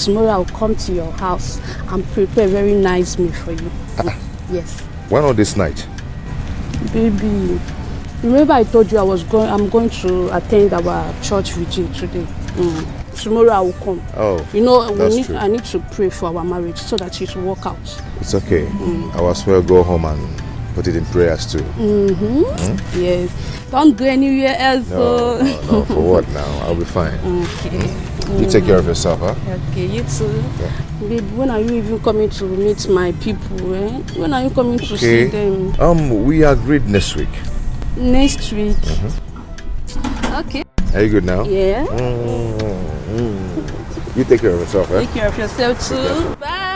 Tomorrow I'll come to your house and prepare a very nice meal for you. Yes. Why not this night? Baby, remember I told you I'm going to attend our church vigil today. tomorrow I will come. Oh, you know, true. I need to pray for our marriage so that it will work out. It's okay. I will as well go home and put it in prayers too. Yes. Don't go anywhere else. No, for what now? I'll be fine. Okay. You take care of yourself, huh? Okay, you too. Okay. Babe, when are you even coming to meet my people? When are you coming to see them? We agreed next week. Next week. Okay. Are you good now? Yeah. You take care of yourself, huh? Take care of yourself too. Bye.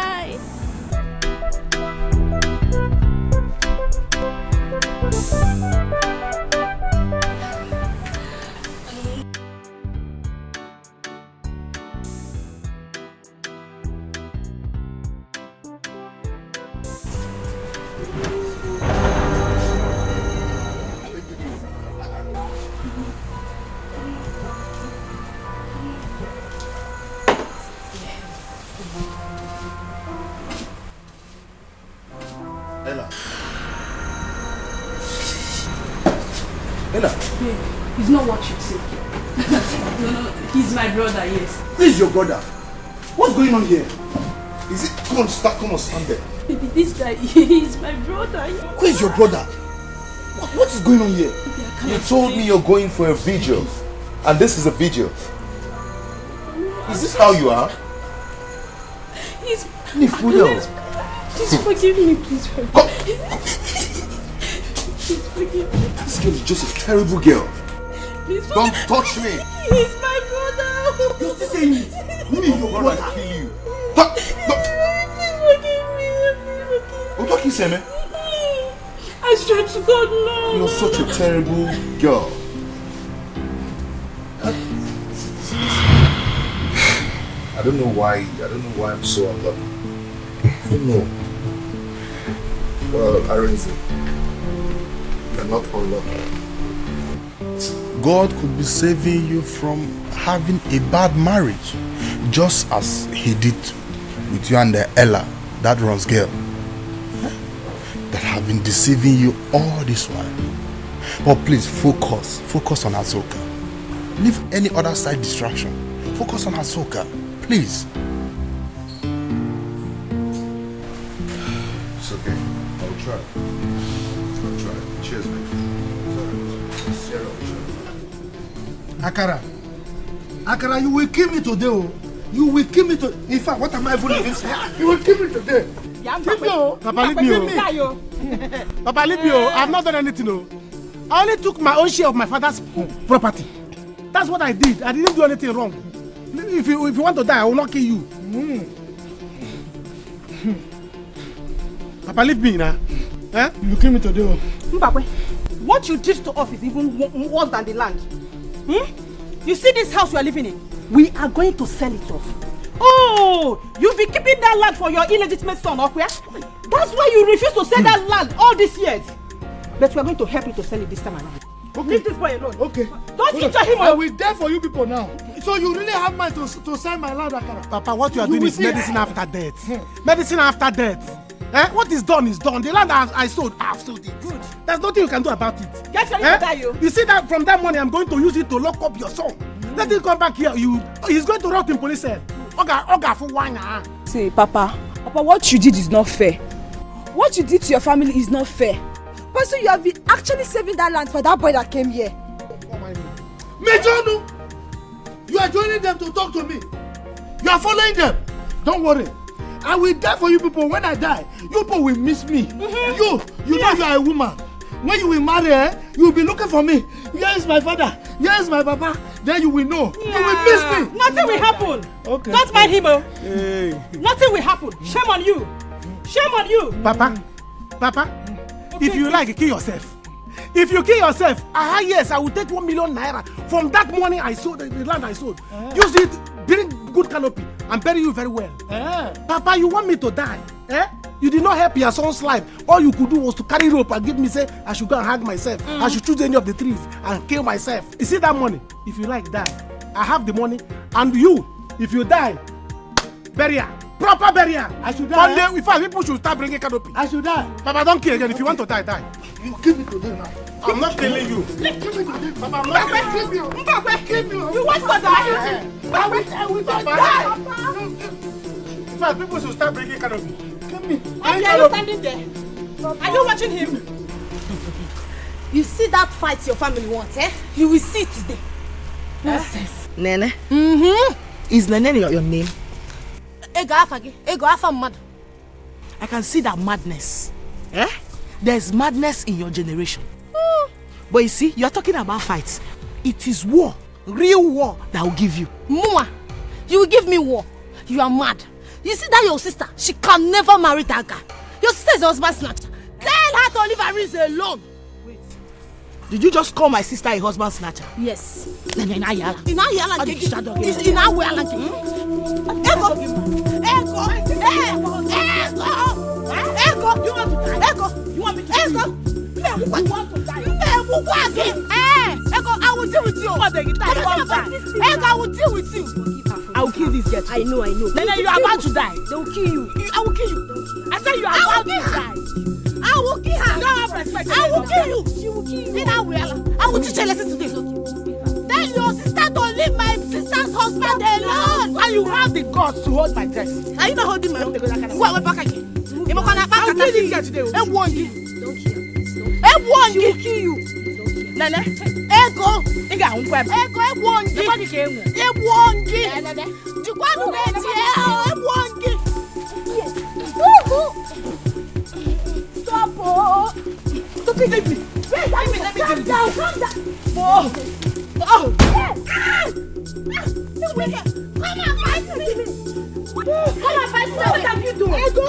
Ella. He's not what you think. No, he's my brother, yes. Who is your brother? What's going on here? Is it? Come on, stand there. Baby, this guy, he's my brother. Who is your brother? What is going on here? You told me you're going for a vigil, and this is a vigil. Is this how you are? He's... Please forgive me, please forgive me. Please forgive me. This girl is just a terrible girl. Please don't touch me. He's my brother. You're still saying it. Me, your brother. I'll kill you. Please forgive me. What are you saying, man? I swear to God, no. You're such a terrible girl. I don't know why I'm so unlucky. I don't know. Well, Arinze, you're not unlucky. God could be saving you from having a bad marriage, just as he did with you and Ella, that runs girl, that have been deceiving you all this while. But please focus on Azoka. Leave any other side distraction. Focus on Azoka, please. It's okay. I'll try. Cheers, man. Akara, you will kill me today, oh. You will kill me today. In fact, what am I even living for? You will kill me today. Keep me, oh. Papa, leave me, oh. Papa, leave me, oh. I have not done anything, oh. I only took my own share of my father's property. That's what I did. I didn't do anything wrong. If you want to die, I will not kill you. Papa, leave me now. Eh? You will kill me today, oh. Mbakwe, what you did to us is even worse than the land. You see this house you are living in? We are going to sell it off. Oh, you've been keeping that land for your illegitimate son, Okwe. That's why you refuse to sell that land all these years. But we are going to help you to sell it this time around. Okay. Leave this boy alone. Okay. Don't injure him. I will die for you people now. So you really have mind to sell my land, Akara? Papa, what you are doing is medicine after death. Medicine after death. What is done is done. The land I sold, I have sold it. Good. There's nothing you can do about it. Get ready to die, you. You see that from that money, I'm going to use it to lock up your son. Let him come back here. He's going to rot in police cell. Oga for one. See, Papa, what you did is not fair. What you did to your family is not fair. But so you have been actually saving that land for that boy that came here. Mejonu, you are joining them to talk to me. You are following them. Don't worry. I will die for you people. When I die, you people will miss me. You know you are a woman. When you will marry, you will be looking for me. Here is my father. Here is my papa. Then you will know. You will miss me. Nothing will happen. Okay. Don't mind him. Hey. Nothing will happen. Shame on you. Shame on you. Papa, if you like, kill yourself. If you kill yourself, yes, I will take 1 million naira from that money I sold, the land I sold. Use it, bring good canopy, and bury you very well. Papa, you want me to die? You did not help your son's life. All you could do was to carry rope and give me, say, I should go and hang myself. I should choose any of the trees and kill myself. You see that money? If you like, die. I have the money. And you, if you die, burial. Proper burial. I should die. One day, in fact, people should start bringing canopy. I should die. Papa, don't kill again. If you want to die, die. You kill me today now. I'm not killing you. Papa, I'm not killing you. You want to die? I will die. In fact, people should start breaking canopy. Are you standing there? Are you watching him? You see that fight your family wants, eh? You will see it today. Nonsense. Nene? Is Nene your name? I can see that madness. Eh? There's madness in your generation. But you see, you're talking about fights. It is war, real war, that will give you. Mama, you will give me war. You are mad. You see that your sister, she can never marry that guy. Your sister is a husband snatcher. Tell her to leave Arinze alone. Wait. Did you just call my sister a husband snatcher? Yes. You want me to kill you? I will deal with you. I will deal with you. I will kill this girl. I know. Then you are about to die. They will kill you. I will kill you. I said you are about to die. I will kill her. You don't have respect. I will kill you. She will kill you. I will teach her a lesson today. Tell your sister to leave my sister's husband alone. Why you have the guts to hold my dress? Are you not holding my own? Go back again. I will kill this girl today. Don't kill her. She will kill you. Nene. Ego. Nigga, Ego. Stop. Stop it. Let me calm down. Oh. Come and fight me. What have you done? Ego,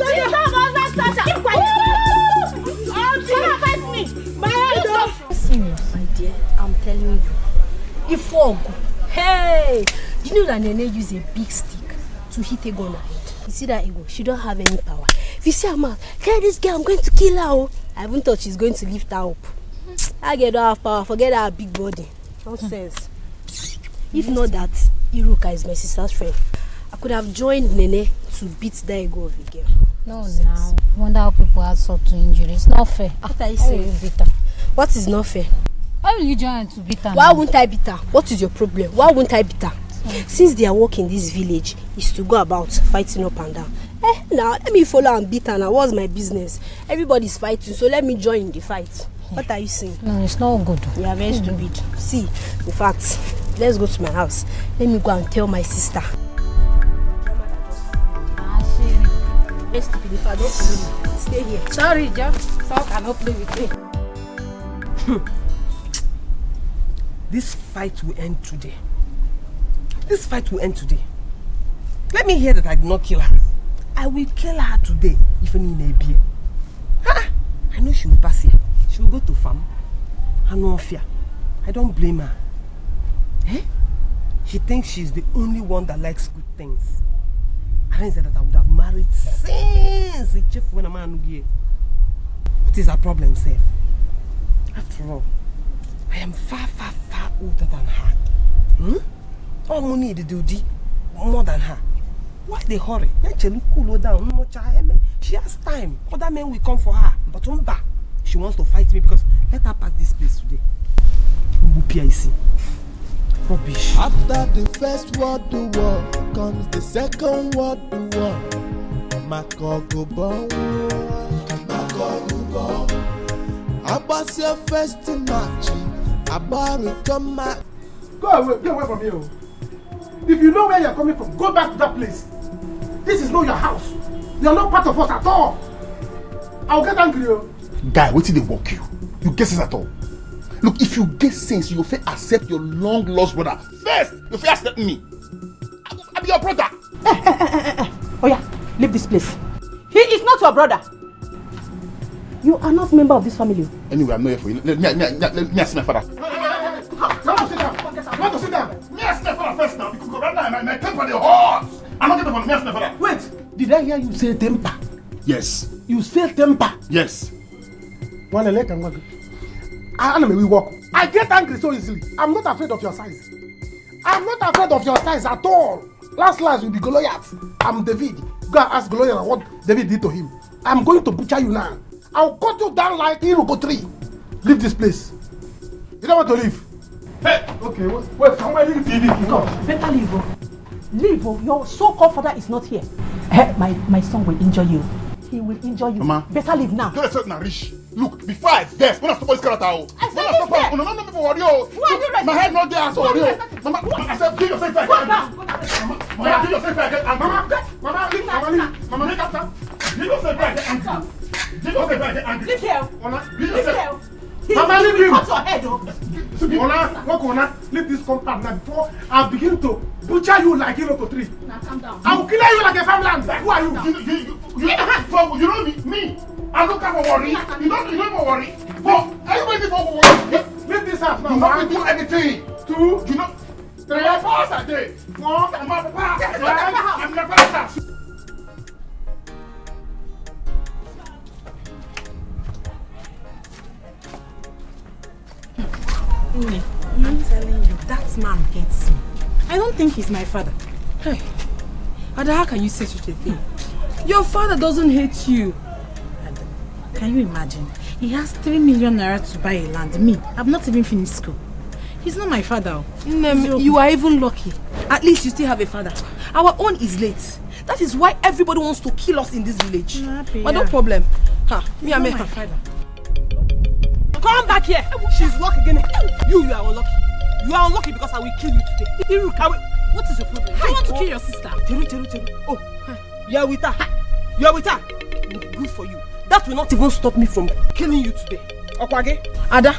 you don't understand. Keep quiet. Come and fight me. Serious, my dear. I'm telling you. If hey, you know that Nene use a big stick to hit Ego on her head. You see that Ego? She don't have any power. If you see her mouth, tell this girl I'm going to kill her. Oh. I haven't thought she's going to lift her up. I get don't have power. Forget her big body. Nonsense. If not that Iruka is my sister's friend, I could have joined Nene to beat that Ego of a girl. No, now. I wonder how people are so to injury. It's not fair. What are you saying? What is not fair? Why will you join to beat her? Why won't I beat her? What is your problem? Why won't I beat her? Since their work in this village is to go about fighting up and down. Now let me follow and beat her now. What's my business? Everybody's fighting, so let me join in the fight. What are you saying? No, it's not good. You are very stupid. See, in fact, let's go to my house. Let me go and tell my sister. Very stupid. If I don't follow me, stay here. Sorry, Jeff. So I cannot play with you. This fight will end today. Let me hear that I did not kill her. I will kill her today, if any maybe. I know she will pass here. She will go to farm. I no fear. I don't blame her. She thinks she's the only one that likes good things. I didn't say that I would have married since the chief when a man here. What is her problem, Seth? After all, I am far older than her. All money the duty more than her. Why they hurry? Cool down. She has time. Other men will come for her. But she wants to fight me because let her pass this place today. Rubbish. After the first world war comes the second world war. Makogo bon. About your first match. About it come match. Go away from here. If you know where you're coming from, go back to that place. This is not your house. You're not part of us at all. I'll get angry. Guy, what did they walk you? You get sense at all? Look, if you get sense, you will accept your long lost brother. First, you will accept me. I'm your brother. Oh yeah, leave this place. He is not your brother. You are not a member of this family. Anyway, I'm not here for you. Let me ask my father. Sit down. May I ask my father first now? Because right now my temper is hot. I'm not getting for me. Ask my father. Wait, did I hear you say temper? Yes. You say temper? Yes. I get angry so easily. I'm not afraid of your size. I'm not afraid of your size at all. Last will be Goliath. I'm David. Go and ask Goliath what David did to him. I'm going to butcher you now. I'll cut you down like Iruko tree. Leave this place. You don't want to leave. Hey! Okay, wait, come on, leave TV. Come, better leave. Leave. Your so-called father is not here. Hey, my son will injure you. He will injure you. Mama. Better leave now. Don't expect na rich. Look, before I vex, when I stop this character, I said this no, me for worry. My head not there, so worry. Mama, I said, give yourself back. Mama, give yourself back. Mama, leave. Mama, make up. Give yourself back. Give yourself back. Leave here. Leave yourself. Mama, leave him. Cut your head, Ona, leave this compound now before I begin to butcher you like 0 to 3. Now calm down. I will kill you like a farmland. Who are you? You know me. I don't come for worry. You don't worry. But everybody for worry. Leave this house now. You not do anything. 2, you know. 3, 4 a day. 4, I'm not I'm telling you, that man hates me. I don't think he's my father. Hey, Ada, how can you say such a thing? Your father doesn't hate you. Ada, can you imagine? He has 3 million naira to buy a land. Me, I've not even finished school. He's not my father. You are even lucky. At least you still have a father. Our own is late. That is why everybody wants to kill us in this village. But no problem. Me and my father. Come back here. She's lucky again. You are unlucky. You are unlucky because I will kill you today. What is your problem? I want to kill your sister. Teru. Oh, you are with her. You are with her. Good for you. That will not even stop me from killing you today. Okay? Ada.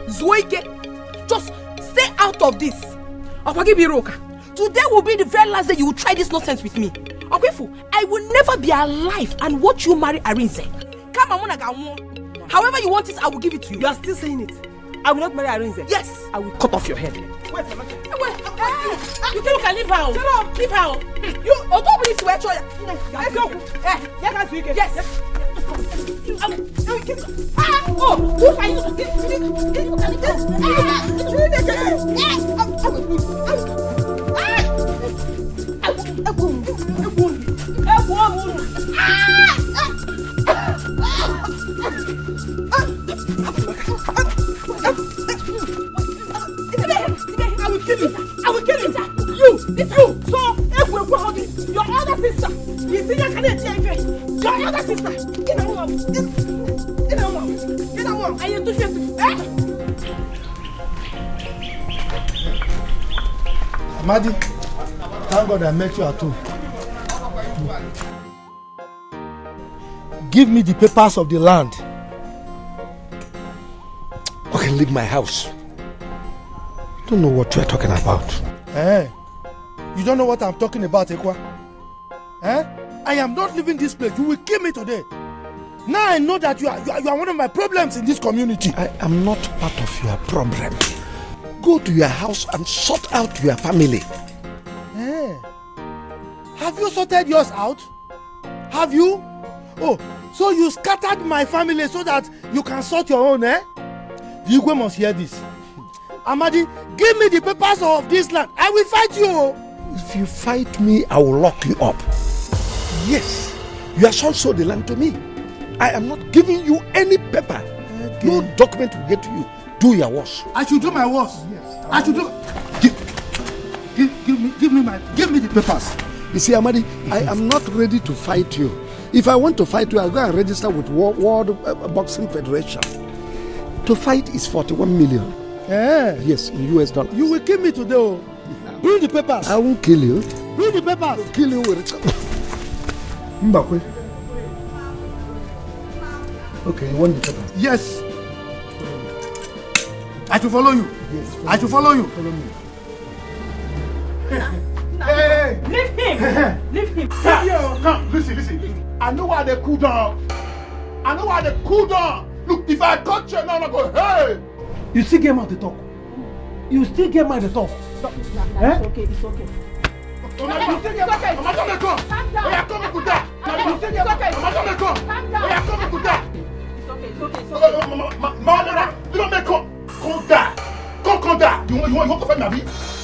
Zoike. Just stay out of this. Okay, Biroka. Today will be the very last day you will try this nonsense with me. Okay, fool. I will never be alive and watch you marry Arinze. Come on, however you want it, I will give it to you. You are still saying it. I will not marry Arinze. Yes. I will cut off your head. Wait. You can leave her. Shut up. Leave her. You don't believe swear to let's go. Yes. Oh, who are you? I will kill you. You. So, your other sister. You see your other sister. I am too sure. Amadi, thank God I met you at home. Give me the papers of the land. Okay, leave my house. Don't know what you are talking about. You don't know what I'm talking about, Ekwa? I am not leaving this place. You will kill me today. Now I know that you are one of my problems in this community. I am not part of your problem. Go to your house and sort out your family. Have you sorted yours out? Have you? Oh, so you scattered my family so that you can sort your own, The Igwe must hear this. Amadi, give me the papers of this land. I will fight you. If you fight me, I will lock you up. Yes, you have sold the land to me. I am not giving you any paper. Okay. No document will get to you. Do your worst. I should do my worst. Yes. I should do. Give me the papers. You see, Amadi, I am not ready to fight you. If I want to fight you, I'll go and register with World Boxing Federation. To fight is 41 million. Yes, in US dollars. You will kill me today. Bring the papers. I won't kill you. Bring the papers. I'll kill you with it. Mbakwe. Okay, you want the papers? Yes. I should follow you. Yes. I should follow you. Follow me. Hey! Leave him! Leave him! Come, listen. I know why they cool down. Look, if I touch you now, I go, hey! You still get mad to talk. It's okay. It's okay. You want to fight me?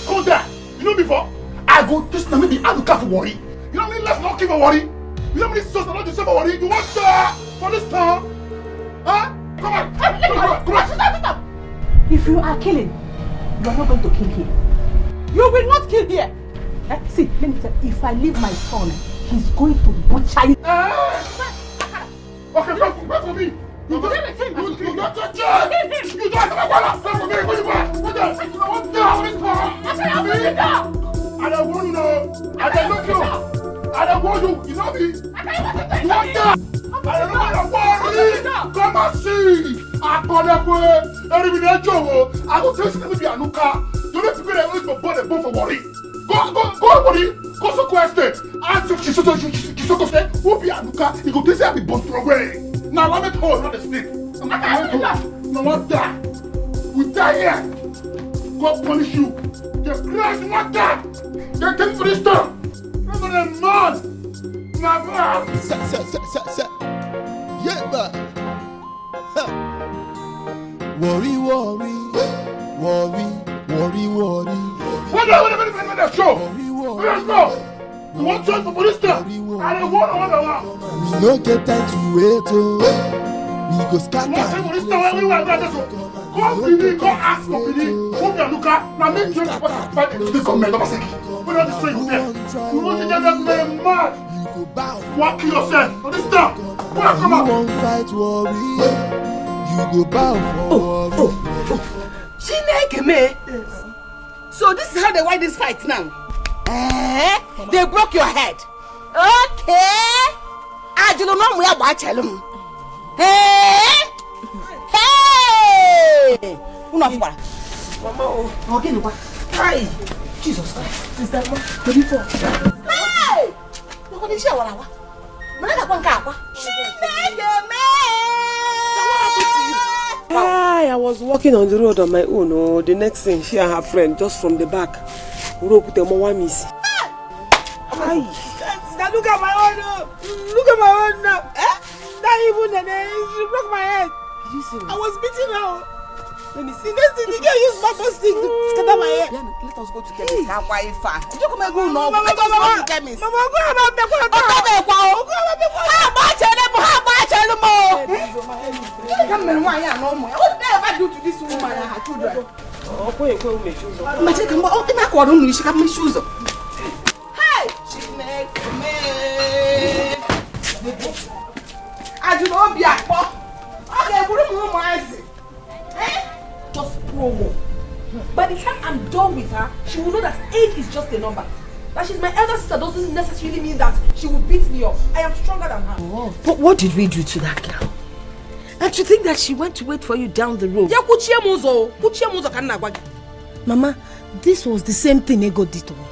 Come there. You know before? I go just now maybe I look out for worry. You know what I mean? Let's not keep for worry. You know what I mean? So not to say for worry. You want for this time? Huh? If you are killing, you are not going to kill here. You will not kill here. See, let me tell you, if I leave my son, he's going to butcher you. Okay, wait for me. You don't touch him. You don't touch him. You don't touch him. I don't want you know. I don't know you. I don't want you. You know me. You want that? I don't know. Come and see. I call up with every job. I will tell you to be a nuka. You need to be able to burn a bomb for worry. Go, buddy. Go so question. Ask if she's so state. Who be a nuka? You go to say I be born away. Now let me hold not the snake. No what that? We die here. God punish you. The Christ what that? They came for this stuff. I'm a man. Never. Yeah, but worry. What the show? Let's go. You want to for this stuff? I don't want. We no get time to wait, oh. We go scatter. Go ask for Billy. Go be a looker. Now make sure that fight the government. Don't say. We don't destroy you there. You want to get that man mad? You go bow. Walk yourself for this stuff. Come on. You won't fight worry. You go bow for worry. So this is how they win this fight now. They broke your head. Okay. I don't know where I tell them. Hey. Mama, okay, look. Hi. Jesus Christ. Sister, before. Hey. Look at this show. I was walking on the road on my own. Oh, the next thing, she and her friend, just from the back, look at my own. Look at my own. Look at my own now. Not even she broke my head. I was beating her. Let me see. Next thing, the girl used my stick to scatter my head. Let us go to chemist. How far? You come and go now. Let us go to chemist. Mama, go about the Come and why no more. What did I do to this woman and her children? Oh, go and make shoes. My chicken, oh, in my quarter, she got my shoes. Hey, she make me. I do not be a pop. Okay, put him on my eyes. Just promo. By the time I'm done with her, she will know that age is just a number. That she's my elder sister doesn't necessarily mean that she will beat me up. I am stronger than her. Oh. But what did we do to that girl? And to think that she went to wait for you down the road. Mama, this was the same thing Ego did to me.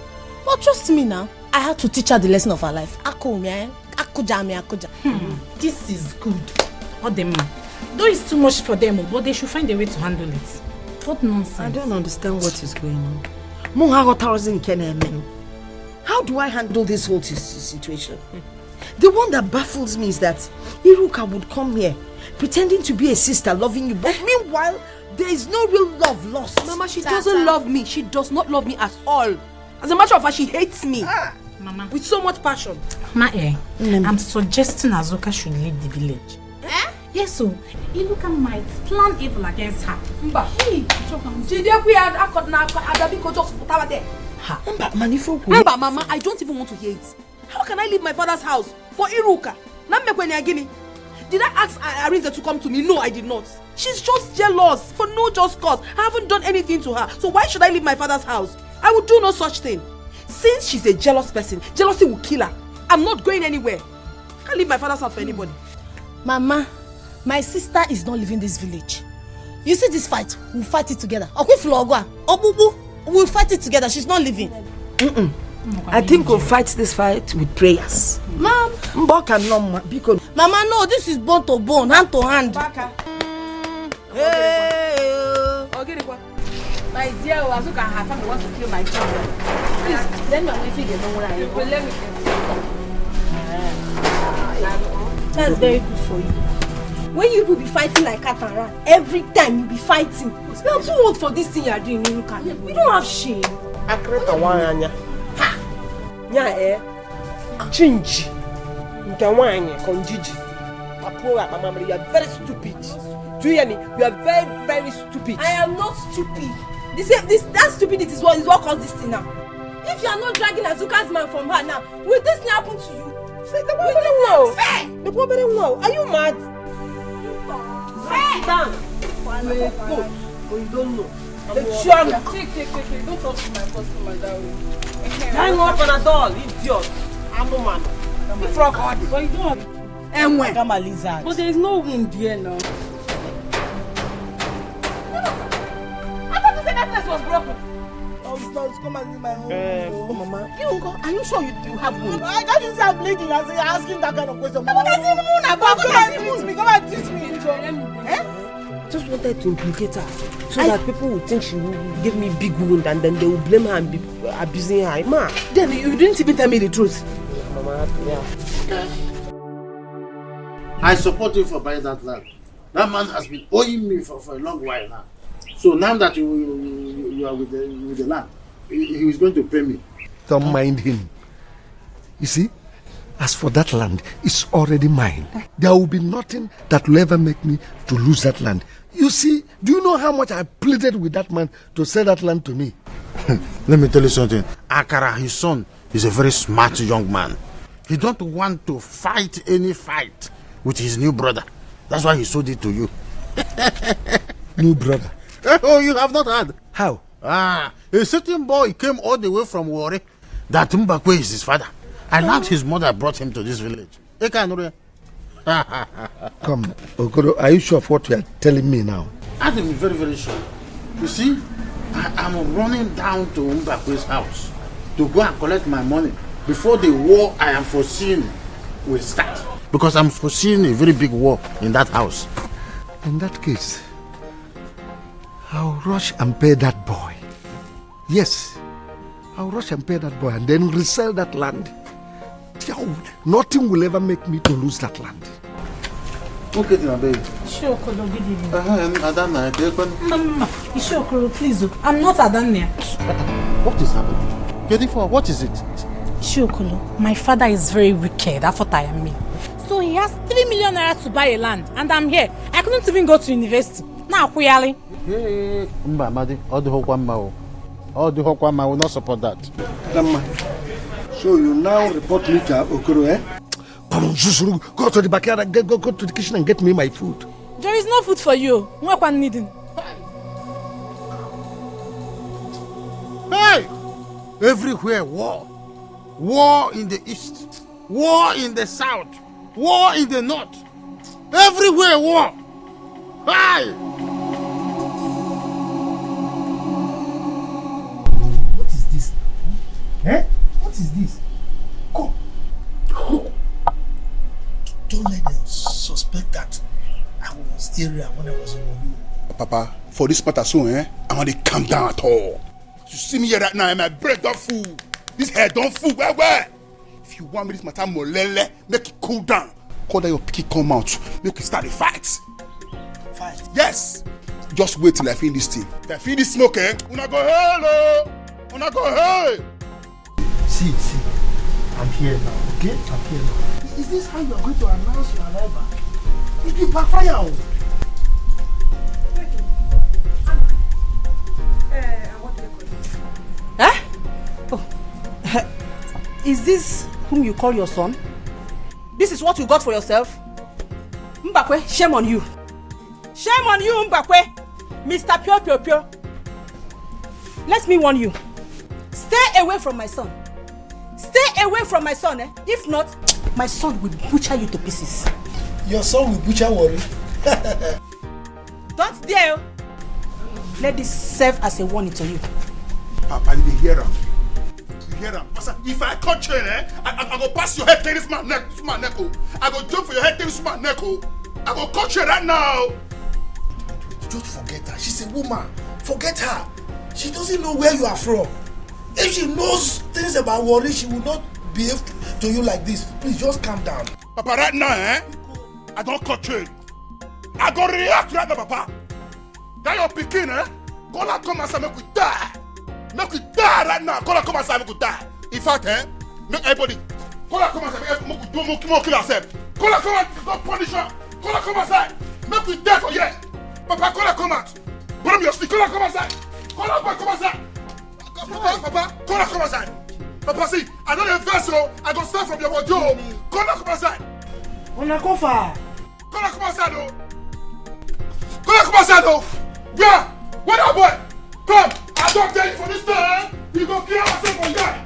But trust me now, I had to teach her the lesson of her life. This is good. Though it's too much for them, but they should find a way to handle it. What nonsense. I don't understand what is going on. How do I handle this whole situation? The one that baffles me is that Iruka would come here pretending to be a sister loving you, but meanwhile there is no real love lost. Mama, she doesn't love me. She does not love me at all. As a matter of fact, she hates me. Mama, with so much passion. I'm suggesting Azuka should leave the village. Yes, so Iruka might plan evil against her. Mama, I don't even want to hear it. How can I leave my father's house for Iruka? Did I ask Arinze to come to me? No, I did not. She's just jealous for no just cause. I haven't done anything to her. So why should I leave my father's house? I would do no such thing. Since she's a jealous person, jealousy will kill her. I'm not going anywhere. I can't leave my father's house for anybody. Mama, my sister is not leaving this village. You see this fight? We'll fight it together. We'll fight it together. She's not leaving. I think we'll fight this fight with prayers. Mom. Mama, no, this is bone to bone, hand to hand. My dear, Azuka and her family wants to kill my children. Please, let me only figure know what I am. Let me. That's very good for you. When you will be fighting like cat and rat, every time you'll be fighting. You are too old for this thing you are doing, Iruka. You don't have shame. Chinji. You are very stupid. Do you hear me? You are very, very stupid. I am not stupid. That stupidity is what caused this thing now. If you are not dragging Azuka's man from her now, will this thing happen to you? Say, the woman, are you mad? Sit down. Wait, go. Oh, you don't know. Take. Don't talk to my customer that way. Hang up on a doll, idiot. I'm a man. You frog hard. But you don't. And when? I'm a lizard. But there is no wound here now. I thought you said that place was broken. Oh, it's not. Come and see my home. Oh, Mama. Are you sure you have wound? I can't see I'm bleeding as you're asking that kind of question. Mama, come and teach me. Just wanted to implicate her so that people would think she will give me big wound and then they will blame her and be abusing her. Ma, then you didn't even tell me the truth. Mama, yeah. I support you for buying that land. That man has been owing me for a long while now. So now that you are with the land, he is going to pay me. Don't mind him. You see, as for that land, it's already mine. There will be nothing that will ever make me to lose that land. You see, do you know how much I pleaded with that man to sell that land to me? Let me tell you something. Akara, his son, is a very smart young man. He don't want to fight any fight with his new brother. That's why he sold it to you. New brother? Oh, you have not heard. How? A certain boy came all the way from Warri. That Mbakwe is his father. And now his mother brought him to this village. Come, Okoro, are you sure of what you are telling me now? I'm very, very sure. You see, I'm running down to Mbakwe's house to go and collect my money before the war I am foreseeing will start. Because I'm foreseeing a very big war in that house. In that case, I'll rush and pay that boy. Yes, I'll rush and pay that boy and then resell that land. Nothing will ever make me to lose that land. Okay, my baby. Sure, Kolo, good evening. Mama, sure, Kolo, please. I'm not Adania. What is happening? Getting for what is it? Sure, Kolo, my father is very wicked. That's what I am mean. So he has 3 million naira to buy a land, and I'm here. I couldn't even go to university. Now, Kuyali. Hey, Madi, all the Hokwama will not support that. So you now report me to Okoro, eh? Go to the backyard and go to the kitchen and get me my food. There is no food for you. What one needing? Hey! Everywhere war. War in the east. War in the south. War in the north. Everywhere war. Hey! What is this? Eh? What is this? Come. Don't let them suspect that I was area when I was in you. Papa, for this matter soon, I want to calm down at all. You see me here right now, and my bread don't fool. This head don't fool. Where? If you want me this matter molele, make it cool down. Call that your picky come out. Make it start a fight. Fight? Yes. Just wait till I finish this thing. If I finish this smoke, una go hello. Una go hey. See, I'm here now, okay? I'm here now. Is this how you are going to announce your arrival? It will backfire. Is this whom you call your son? This is what you got for yourself? Mbakwe, shame on you. Shame on you, Mbakwe. Mr. Pure. Let me warn you. Stay away from my son. Stay away from my son, eh? If not, my son will butcher you to pieces. Your son will butcher Warri? Don't dare. Let this serve as a warning to you. Papa, you hear him? You hear him? If I catch you, I go pass your head to this man neck. I go jump for your head to this man neck. I go catch you right now. Just forget her. She's a woman. Forget her. She doesn't know where you are from. If she knows things about Warri, she will not behave to you like this. Please just calm down. Papa, right now, I don't catch you. I go react right now, Papa. That your picking, Go and come and say make we die. Make we die right now. Go and come and say make we die. In fact, make everybody. Go and come and say make we do more kill ourselves. Go and come and go punish her. Go and come and say make we die for yes. Papa, call her, come out. Put up your stick, call her, come outside. Call her, come outside. Papa, call her, come outside. Papa, see, I don't have vessel. I go start from your wardrobe. Call her, come outside. On a cover. Call her, come outside, though. Call her, come outside, though. Yeah, what up, boy? Come, I don't tell you for this time. We go kill ourselves for guy.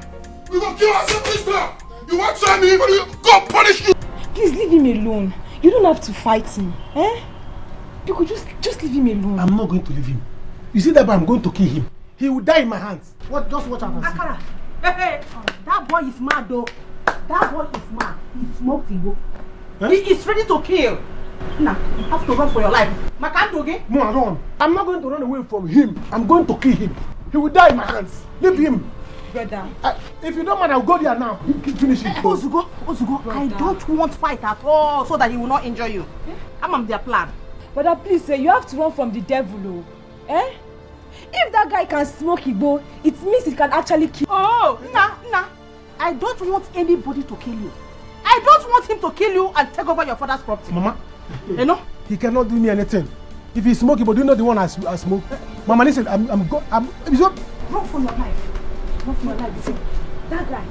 We go kill ourselves for this time. You want to try me, but you go punish you. Please leave him alone. You don't have to fight him. Eh? You could just leave him alone. I'm not going to leave him. You see that boy, I'm going to kill him. He will die in my hands. What? Just watch out and see. Akara, hey, that boy is mad though. That boy is mad. He smoked Igbo. Huh? He is ready to kill. Now, you have to run for your life. Makandoge? No, I don't. I'm not going to run away from him. I'm going to kill him. He will die in my hands. Leave him. Brother. If you don't mind, I'll go there now. Finish it. Ozugo, I don't want fight at all so that he will not injure you. I'm on their plan. Brother, please, you have to run from the devil, oh. Eh? If that guy can smoke Igbo, it means he can actually kill. Oh, nah. I don't want anybody to kill you. I don't want him to kill you and take over your father's property. Mama, you know? He cannot do me anything. If he's smoking, but do you know the one I smoke? Mama, listen, I'm run for your life. Run for your life. See, that guy,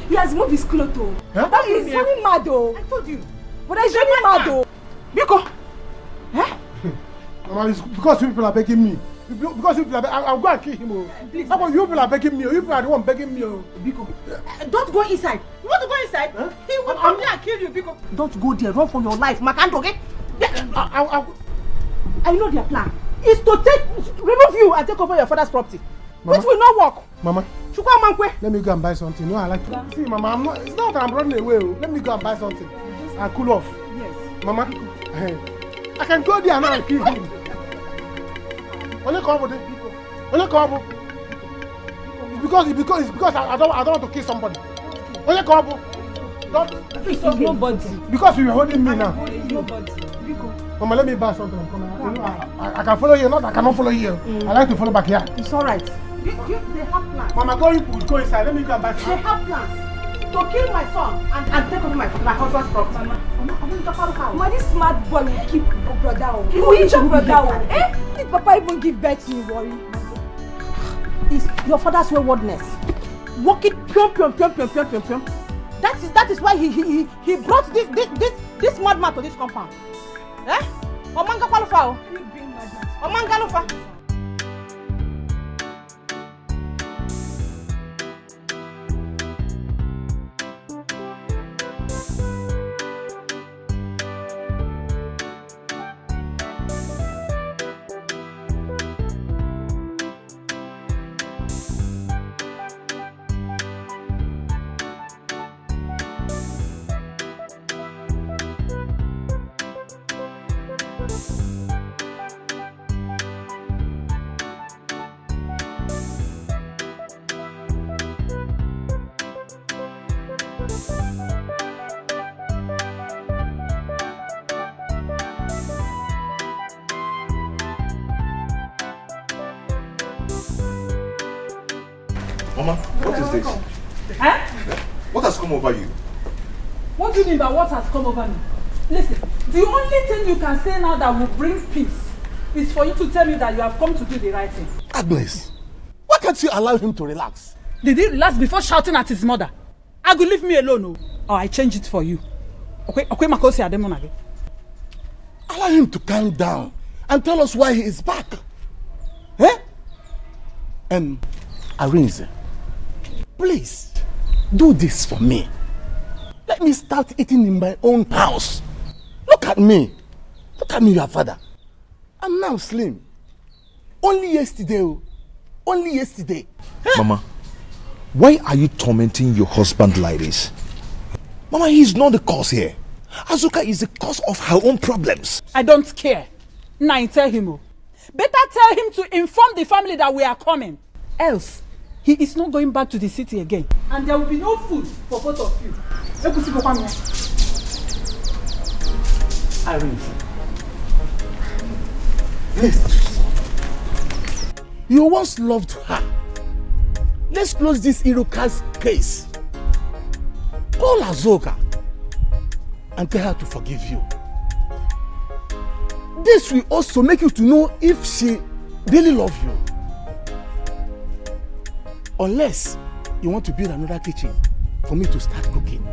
he has moved his clothes, oh. Huh? That is very mad, oh. I told you. But he's very mad, oh. Biko. Eh? Mama, it's because people are begging me. Because you people are begging, I'll go and kill him. Oh. Please. How about you people are begging me? You people are the one begging me. Oh. Biko, don't go inside. You want to go inside? Huh? He will come here and kill you, Biko. Don't go there. Run for your life. Makandoge. I know their plan. Is to remove you and take over your father's property. Mama? Which will not work. Mama, let me go and buy something. No, I like to. See, Mama, it's not that I'm running away. Let me go and buy something. I'll cool off. Yes. Mama, I can go there now and kill him. Only come with it. Only come. It's because I don't want to kill somebody. Only come. Please, nobody. Because you are holding me now. Nobody. Mama, let me buy something. I can follow you, not I cannot follow you. I like to follow back here. It's alright. They have plans. Mama, go inside. Let me go and buy something. They have plans to kill my son and take over my husband's property. Mama, this smart boy will keep your brother. He will eat your brother. Eh? Did Papa even give birth to you, worry? It's your father's waywardness. Walk it pium. That is why he brought this madman to this compound. Eh? Omanga qualify. Omanga lufa. Mama, what is this? Huh? What has come over you? What do you mean by what has come over me? Listen, the only thing you can say now that will bring peace is for you to tell me that you have come to do the right thing. Agnes, why can't you allow him to relax? Did he relax before shouting at his mother? I could leave me alone, oh. Or I change it for you. Okay, Makosi Ademon again. Allow him to calm down and tell us why he is back. Eh? Arinze, please, do this for me. Let me start eating in my own house. Look at me, your father. I'm now slim. Only yesterday. Mama, why are you tormenting your husband like this? Mama, he's not the cause here. Azuka is the cause of her own problems. I don't care. Now tell him. Oh. Better tell him to inform the family that we are coming. Else, he is not going back to the city again. And there will be no food for both of you. Irene, listen. You once loved her. Let's close this Iruka's case. Call Azuka and tell her to forgive you. This will also make you to know if she really loves you. Unless you want to build another kitchen for me to start cooking.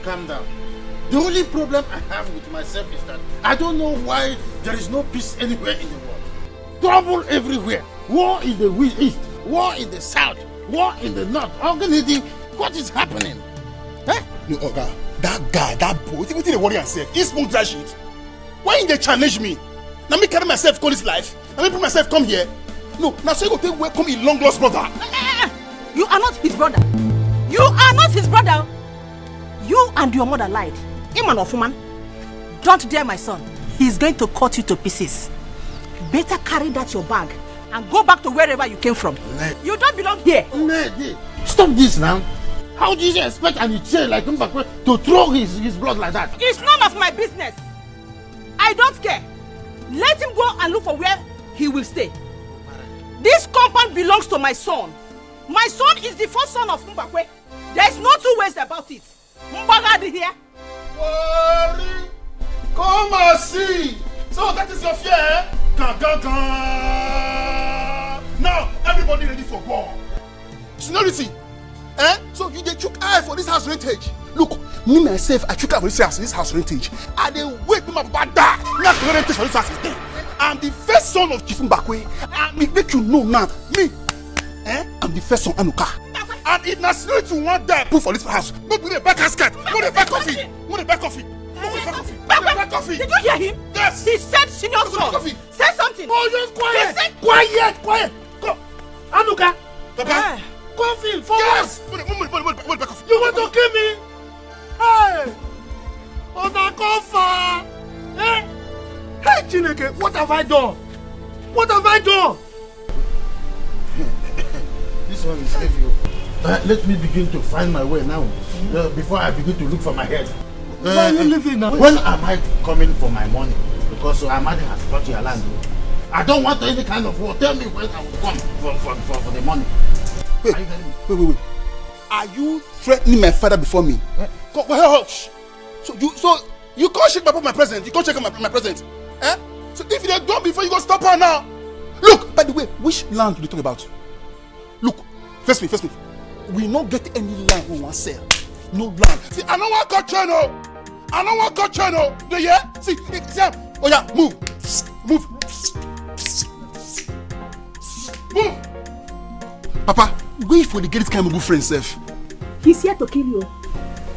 Calm down. The only problem I have with myself is that I don't know why there is no peace anywhere in the world. Trouble everywhere. War in the east, war in the south, war in the north. What is happening? Eh? No, Oga, that guy, that boy, what did they worry yourself? He smoke that shit. Why they challenge me? Now me carry myself call this life. Now me put myself come here. No, now so you go take welcome a long lost brother. You are not his brother. You are not his brother. You and your mother lied. Him and woman. Don't dare my son. He's going to cut you to pieces. Better carry that your bag and go back to wherever you came from. You don't belong here. Stop this now. How do you expect an Ichie like Mbakwe to throw his blood like that? It's none of my business. I don't care. Let him go and look for where he will stay. This compound belongs to my son. My son is the first son of Mbakwe. There's no two ways about it. Mbagadi here. Worry. Come and see. So that is your fear, eh? Now everybody ready for war. Seniority. Eh? So you dey chook eye for this house rentage. Look, me myself, I chook eye for this house rentage. I dey wait for my papa die. Now the rentage for this house is there. I'm the first son of Chief Mbakwe. And me make you know now, me, I'm the first son Anuka. And if na seniority want die, put for this house. No do the back casket. No the back coffee. No the back coffee. Back coffee. Did you hear him? Yes. He said senior son. Say something. Oh, just quiet. Quiet. Go. Anuka. Papa. Coffee, forward. Yes. You want to kill me? Hey. Onakofa. Eh? Hey, Chineke, what have I done? This one is heavy. Let me begin to find my way now. Before I begin to look for my head. Where are you living now? When am I coming for my money? Because Amadi has brought your land. I don't want any kind of war. Tell me when I will come for the money. Wait. Are you threatening my father before me? So you can't shake my present. You can't check my present. Eh? So if you're done before you go stop her now. Look, by the way, which land do you talk about? Look, face me. We not get any land we want to sell. No land. See, I don't want to cut channel. Do you hear? See, oh yeah, move. Papa, wait for the get this kind of good friend, self. He's here to kill you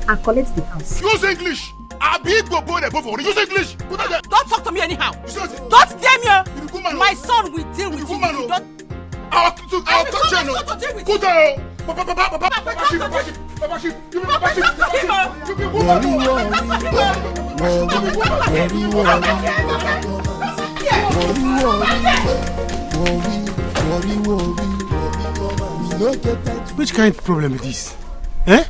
and collect the house. Use English. I big boy there before. Use English. Put that there. Don't talk to me anyhow. Don't dare me. My son will deal with you. I'll touch channel. Put that. Papa. Which kind of problem is this? Eh?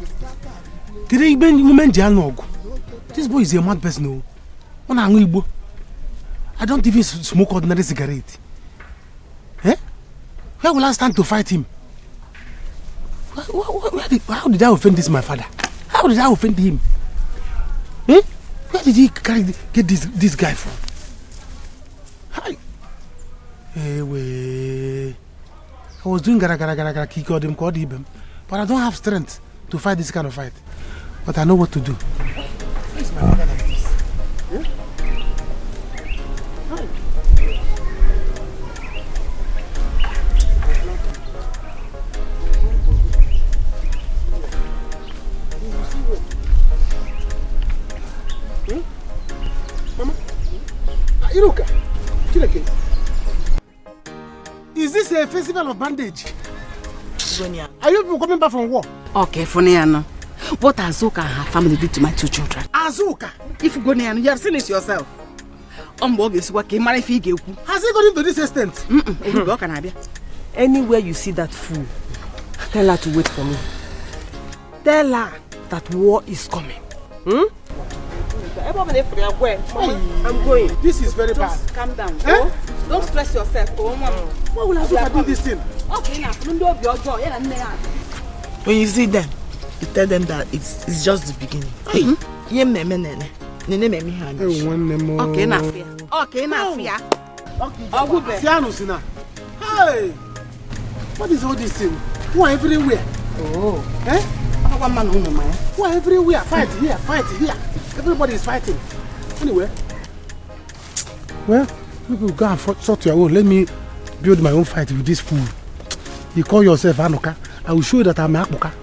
Today women this boy is a mad person. I don't even smoke ordinary cigarette. Eh? Where will I stand to fight him? How did I offend this my father? How did I offend him? Eh? Where did he get this guy from? Hi. Hey, I was doing gara kick him, but I don't have strength to fight this kind of fight. But I know what to do. Where is my father like this? Eh? Hi. Mama? Iruka, Chineke. Is this a festival of bandage? Are you people coming back from war? Okay, Funiano. What Azuka and her family did to my two children? Azuka? If Goniano, you have seen it yourself. Is working. Has he got into this extent? Anywhere you see that fool, tell her to wait for me. Tell her that war is coming. I'm going. This is very bad. Just calm down. Eh? Don't stress yourself. Why will Azuka do this thing? Okay, now. When you see them, you tell them that it's just the beginning. Okay, now fear. Okay, now fear. Hey! What is all this thing? Who are everywhere? Oh. Eh? Who are everywhere? Fight here, fight here. Everybody is fighting. Anyway. Well, people go and sort your own. Let me build my own fight with this fool. You call yourself Anoka. I will show you that I'm Apoka.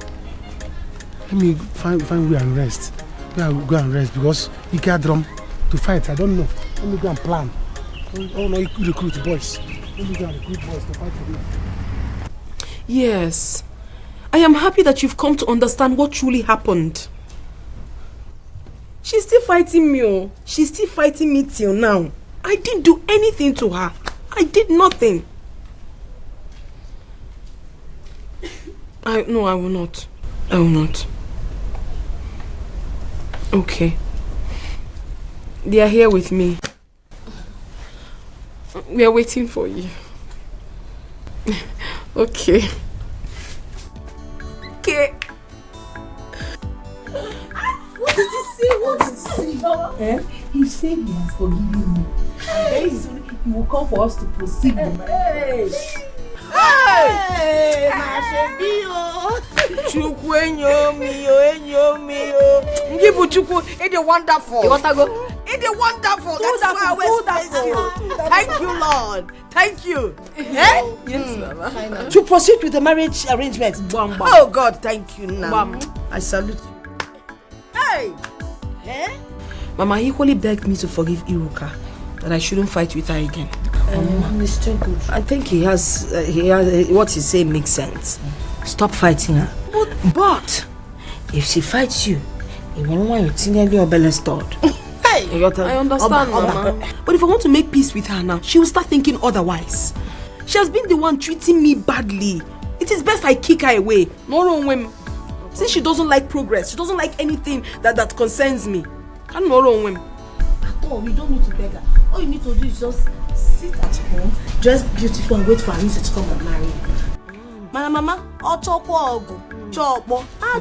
Let me find way and rest. Go and rest because you can't drum to fight. I don't know. Let me go and plan. Oh no, you could recruit boys. Let me go and recruit boys to fight for you. Yes. I am happy that you've come to understand what truly happened. She's still fighting me. Oh. She's still fighting me till now. I didn't do anything to her. I did nothing. No, I will not. I will not. Okay. They are here with me. We are waiting for you. Okay. Okay. What did he say? What did he say? He said he has forgiven me. Very soon he will come for us to proceed. Hey! Chukwu enyo mi o. Ngibu Chukwu, it is wonderful. You want to go? It is wonderful. That's why I always praise you. Thank you, Lord. Thank you. Yes, Mama. To proceed with the marriage arrangements. Oh God, thank you now. I salute you. Hey! Mama, he equally begged me to forgive Iruka, that I shouldn't fight with her again. Mr. Good. I think he has what he say makes sense. Stop fighting her. But if she fights you, you won't want you to nearly obelistored. I understand, Mama. But if I want to make peace with her now, she will start thinking otherwise. She has been the one treating me badly. It is best I kick her away. No wrong with me. Since she doesn't like progress, she doesn't like anything that concerns me. I'm not wrong with me. At all, we don't need to beg her. All you need to do is just sit at home, dress beautiful and wait for Anissa to come and marry you. Mama,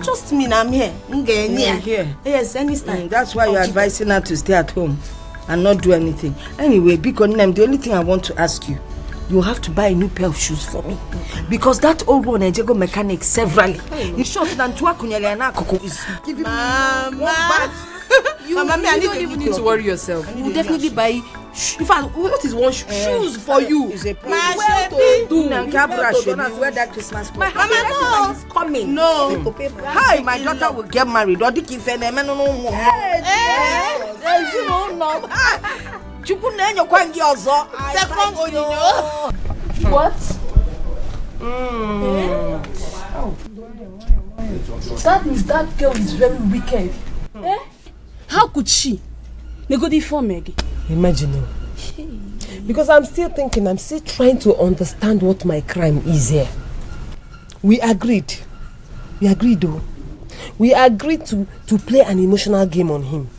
trust me, I'm here. Here. Yes, anytime. That's why you're advising her to stay at home and not do anything. Anyway, because the only thing I want to ask you, you have to buy a new pair of shoes for me. Because that old one, I go mechanic severally. In short, than to is giving me bad. Mama, I don't even need to worry yourself. We'll definitely buy. In fact, what is one shoes for you? Is a plan. Wear that Christmas. My Mama, is coming. No. Hi, my daughter will get married. What? That means that girl is very wicked. How could she? Imagine. Because I'm still thinking, I'm still trying to understand what my crime is here. We agreed though. We agreed to play an emotional game on him.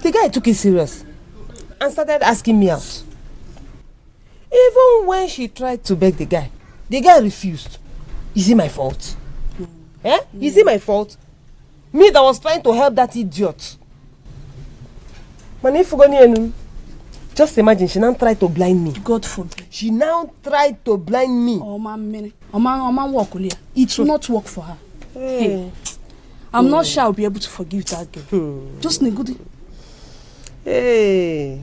The guy took it serious and started asking me out. Even when she tried to beg the guy refused. Is it my fault? Is it my fault? Me that was trying to help that idiot. Just imagine, she now tried to blind me. God forbid. She now tried to blind me. It will not work for her. Hey. I'm not sure I'll be able to forgive that girl. Just negudi. Hey.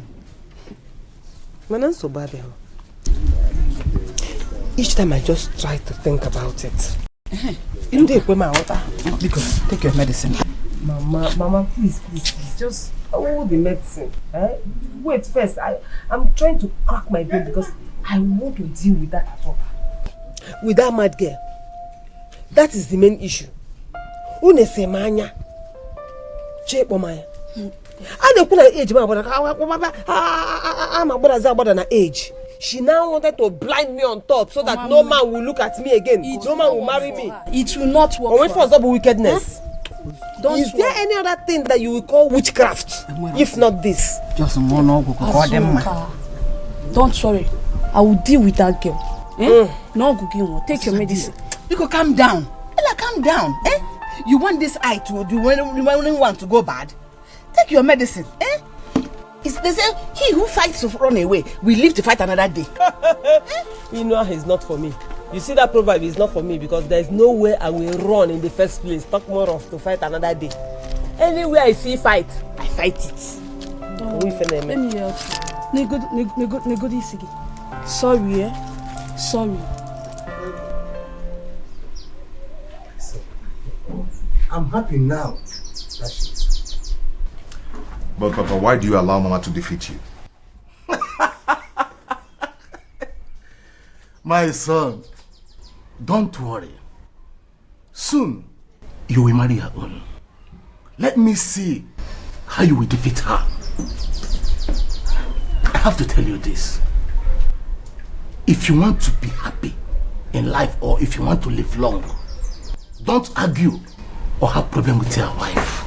So bad. Each time I just try to think about it. Because take your medicine. Mama, please, just hold the medicine. Wait first. I'm trying to crack my brain because I want to deal with that as well. With that mad girl. That is the main issue. Unesemanya. Chepomaya. I don't put an age, I'm age. She now wanted to blind me on top so that no man will look at me again. No man will marry me. It will not work. But when for double wickedness. Don't Is there any other thing that you will call witchcraft? If not this? Just don't worry. I will deal with that girl. No cooking. Take your medicine. You could calm down. Ella, calm down. You want this eye to do when you want to go bad? Take your medicine. They say he who fights to run away will live to fight another day. You know it's not for me. You see that proverb is not for me because there is no way I will run in the first place. Talk more of to fight another day. Anywhere I see fight, I fight it. Let me help you. Sorry, Sorry. I'm happy now that she is. But Papa, why do you allow Mama to defeat you? My son, don't worry. Soon, you will marry her own. Let me see how you will defeat her. I have to tell you this. If you want to be happy in life or if you want to live long, don't argue or have problem with your wife.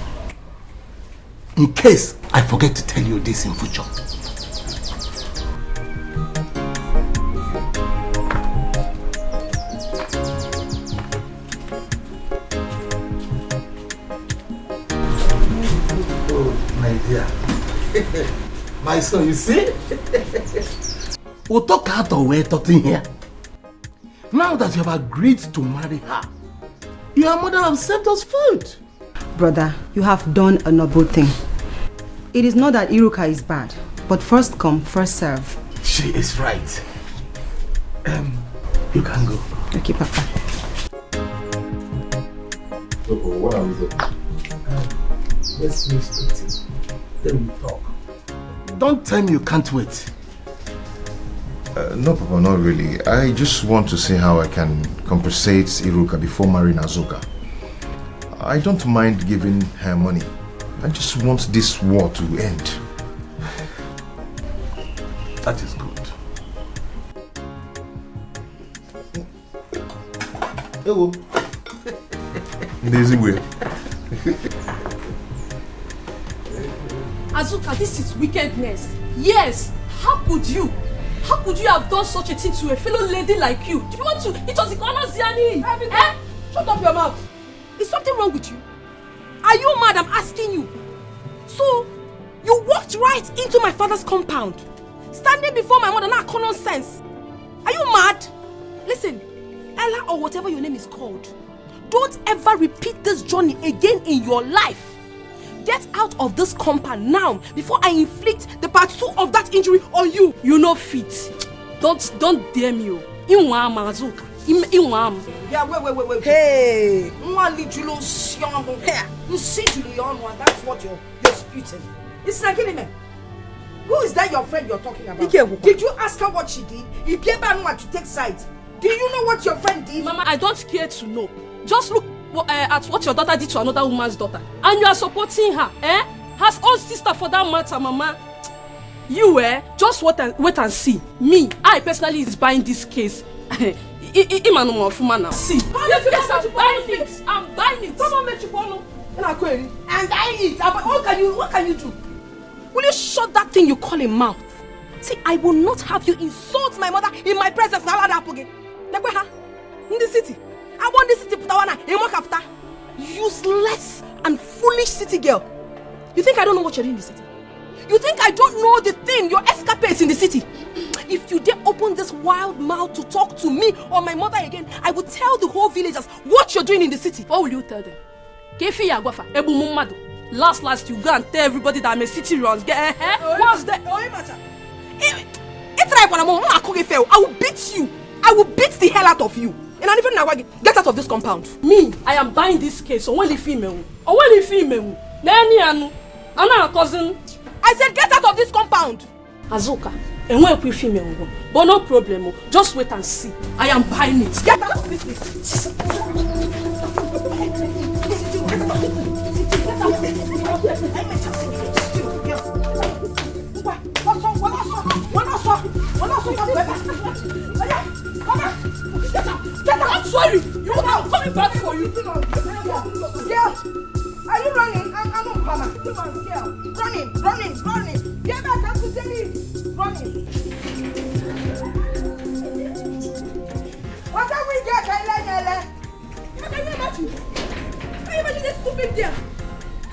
In case I forget to tell you this in future. Oh, my dear. My son, you see? We'll talk out of way talking here. Now that you have agreed to marry her, your mother has served us food. Brother, you have done a noble thing. It is not that Iruka is bad, but first come, first serve. She is right. You can go. Okay, Papa. Papa, what are we doing? Let's finish eating. Then we talk. Don't tell me you can't wait. No, Papa, not really. I just want to see how I can compensate Iruka before marrying Azuka. I don't mind giving her money. I just want this war to end. That is good. Hello. Lazy way. Azuka, this is wickedness. Yes, how could you? How could you have done such a thing to a fellow lady like you? Do you want to? It was the corner Ziani. Shut up your mouth. Is something wrong with you? Are you mad? I'm asking you. So, you walked right into my father's compound, standing before my mother, not common sense. Are you mad? Listen, Ella or whatever your name is called, don't ever repeat this journey again in your life. Get out of this compound now before I inflict the part 2 of that injury on you. You know fit. Don't dare me. Yeah, wait. Hey, you see Julian one, that's what you're disputing. It's like man. Who is that your friend you're talking about? Did you ask her what she did? You gave her no to take sides. Do you know what your friend did? Mama, I don't care to know. Just look at what your daughter did to another woman's daughter. And you are supporting her, Her own sister for that matter, Mama. You, just wait and see. Me, I personally is buying this case. See, yes, I'm buying it. I'm buying it. Come on, Mechipono. And I'm buying it. What can you do? Will you shut that thing you call a mouth? See, I will not have you insult my mother in my presence. Now that again. In the city. I want this city putawana in Mokapta. Useless and foolish city girl. You think I don't know what you're doing in the city? You think I don't know the thing, your escapades in the city? If you dare open this wild mouth to talk to me or my mother again, I will tell the whole villagers what you're doing in the city. What will you tell them? Kefi Yagwafa, Ebu Mumadu. Last, you go and tell everybody that I'm a city runs. What's that? I will beat you. I will beat the hell out of you. And I even now get out of this compound. Me, I am buying this case. So when the female, then I'm not a cousin. I said get out of this compound. Azuka, and when we female, but no problem. Just wait and see. I am buying it. Get out of this place. I'm sorry. You know I'm coming back for you. Girl, are you running? I'm not coming. Come on, girl. Running. Get back, I'm to tell you. Running. What are we get? Can you imagine? Can you imagine this stupid girl?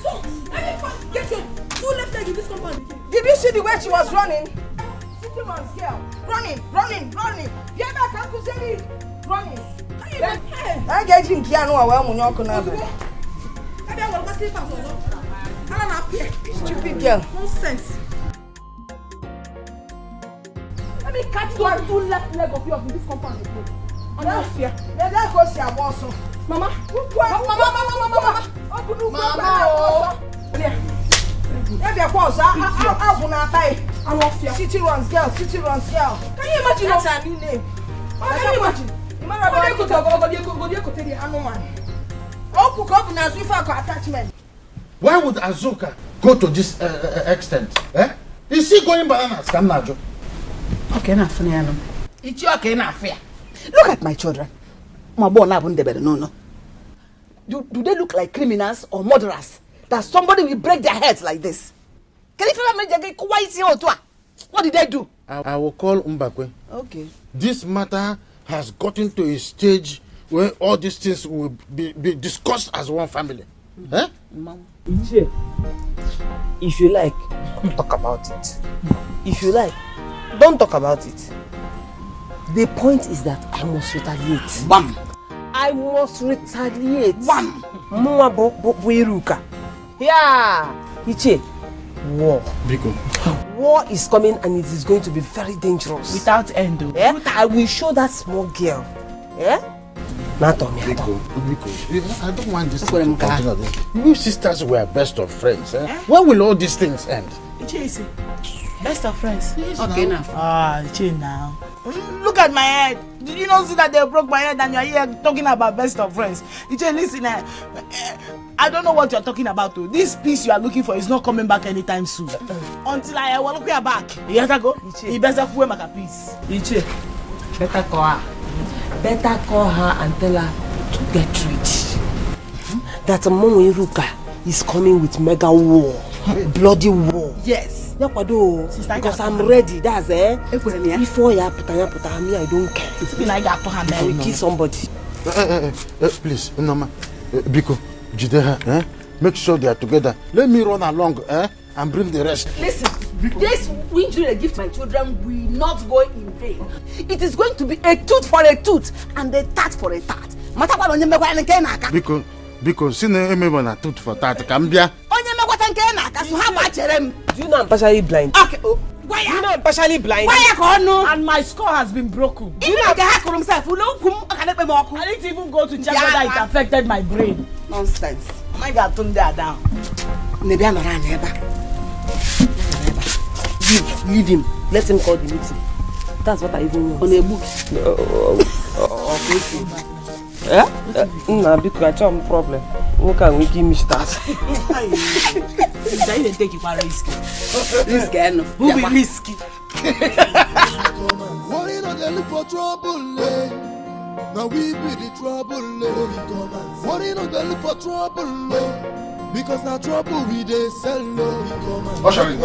So, let me first get your two left leg in this compound again. Did you see the way she was running? City man's girl. Running. Get back, I'm to tell you. Running. Can you imagine? I get you in Kiano while I'm on your stupid girl. Nonsense. Let me catch those two left leg of yours in this compound again. I'm not fear. Let's go see a boss. Mama. City runs girl. Can you imagine? That's her new name. Can you imagine? Why would Azuka go to this extent? Eh? Is she going bananas? Come now, Joe. Okay, now, funny. It's okay, now, fair. Look at my children. My boy, no. Do they look like criminals or murderers? That somebody will break their heads like this? Can you feel what did they do? I will call Mbakwe. Okay. This matter has gotten to a stage where all these things will be discussed as one family. Eh? If you like, talk about it. If you like, don't talk about it. The point is that I must retaliate. Bam! I must retaliate. Bam! Yeah! Iche, war. Biko. War is coming and it is going to be very dangerous. Without end. Yeah? I will show that small girl. Yeah? Biko, I don't want this thing to continue. You sisters were best of friends. Eh? When will all these things end? Iche, best of friends. Okay, now. Iche now. Look at my head. Did you not see that they broke my head and you're here talking about best of friends? Iche, listen, I don't know what you're talking about. Though. This peace you are looking for is not coming back anytime soon. Until I will look you back. You have to go. You better go make a peace. Iche, better call her. Better call her and tell her to get rich. That Momo Iruka is coming with mega war. Bloody war. Yes. Because I'm ready. That's before you put me, I don't care. It's been like I will kill somebody. Please, Noma, Biko, Jideha, make sure they are together. Let me run along and bring the rest. Listen, this injury I give to my children will not go in vain. It is going to be a tooth for a tooth and a tat for a tat. Biko, see no na tooth for tat. Cambia. Do you know I'm partially blind? Okay. Do you know I'm partially blind? And my skull has been broken. Do you know I didn't even go to check whether it affected my brain. Nonsense. My God, turn that down. Leave him. Let him call the meeting. That's what I even want. On a book. Because I have a problem. Who can we give me start? That you take it for risky. Risky, no. Who be risky? Worry not they look for trouble, now we be the trouble, Worry not they look for trouble, because now trouble we they sell, What shall it?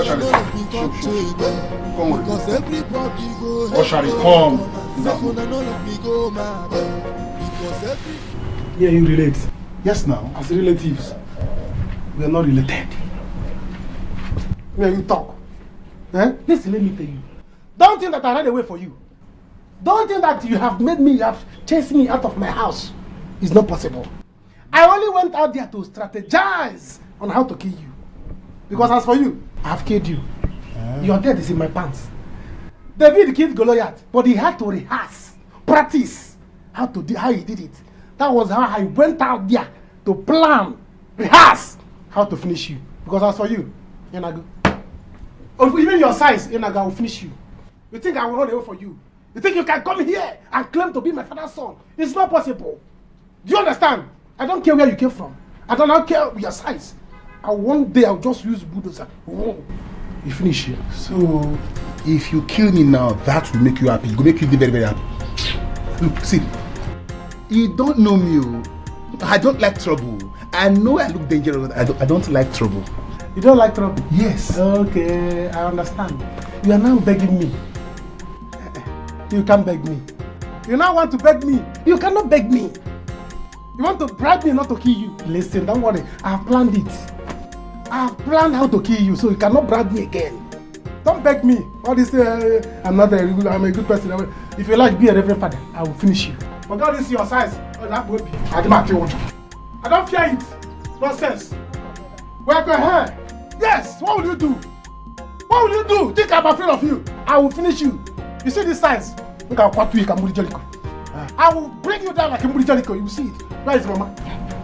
Come on. Because everybody go. What shall it? Come. Because every. Yeah, you relate. Yes, now, as relatives, we are not related. When you talk, listen, let me tell you. Don't think that I ran away for you. Don't think that you have chased me out of my house. It's not possible. I only went out there to strategize on how to kill you. Because as for you, I have killed you. Your death is in my pants. David killed Goliath, but he had to rehearse, practice how he did it. That was how I went out there to plan, rehearse how to finish you. Because as for you, Yenago, even your size, Yenago will finish you. You think I will run away for you? You think you can come here and claim to be my father's son? It's not possible. Do you understand? I don't care where you came from. I don't care your size. And one day I'll just use bulldozer. You finish here. So, if you kill me now, that will make you happy. It will make you very, very happy. Look, see. You don't know me. I don't like trouble. I know I look dangerous. I don't like trouble. You don't like trouble? Yes. Okay, I understand. You are now begging me. You can't beg me. You now want to beg me. You cannot beg me. You want to bribe me not to kill you. Listen, don't worry. I have planned it. I have planned how to kill you, so you cannot bribe me again. Don't beg me. All this, I'm a good person. If you like, be a reverend father. I will finish you. But God is your size. I don't fear it. Nonsense. Where go ahead? Yes. What will you do? What will you do? Think I'm afraid of you. I will finish you. You see this size? Look at what you can do. I will bring you down like a Jericho. You will see it. Where is Mama?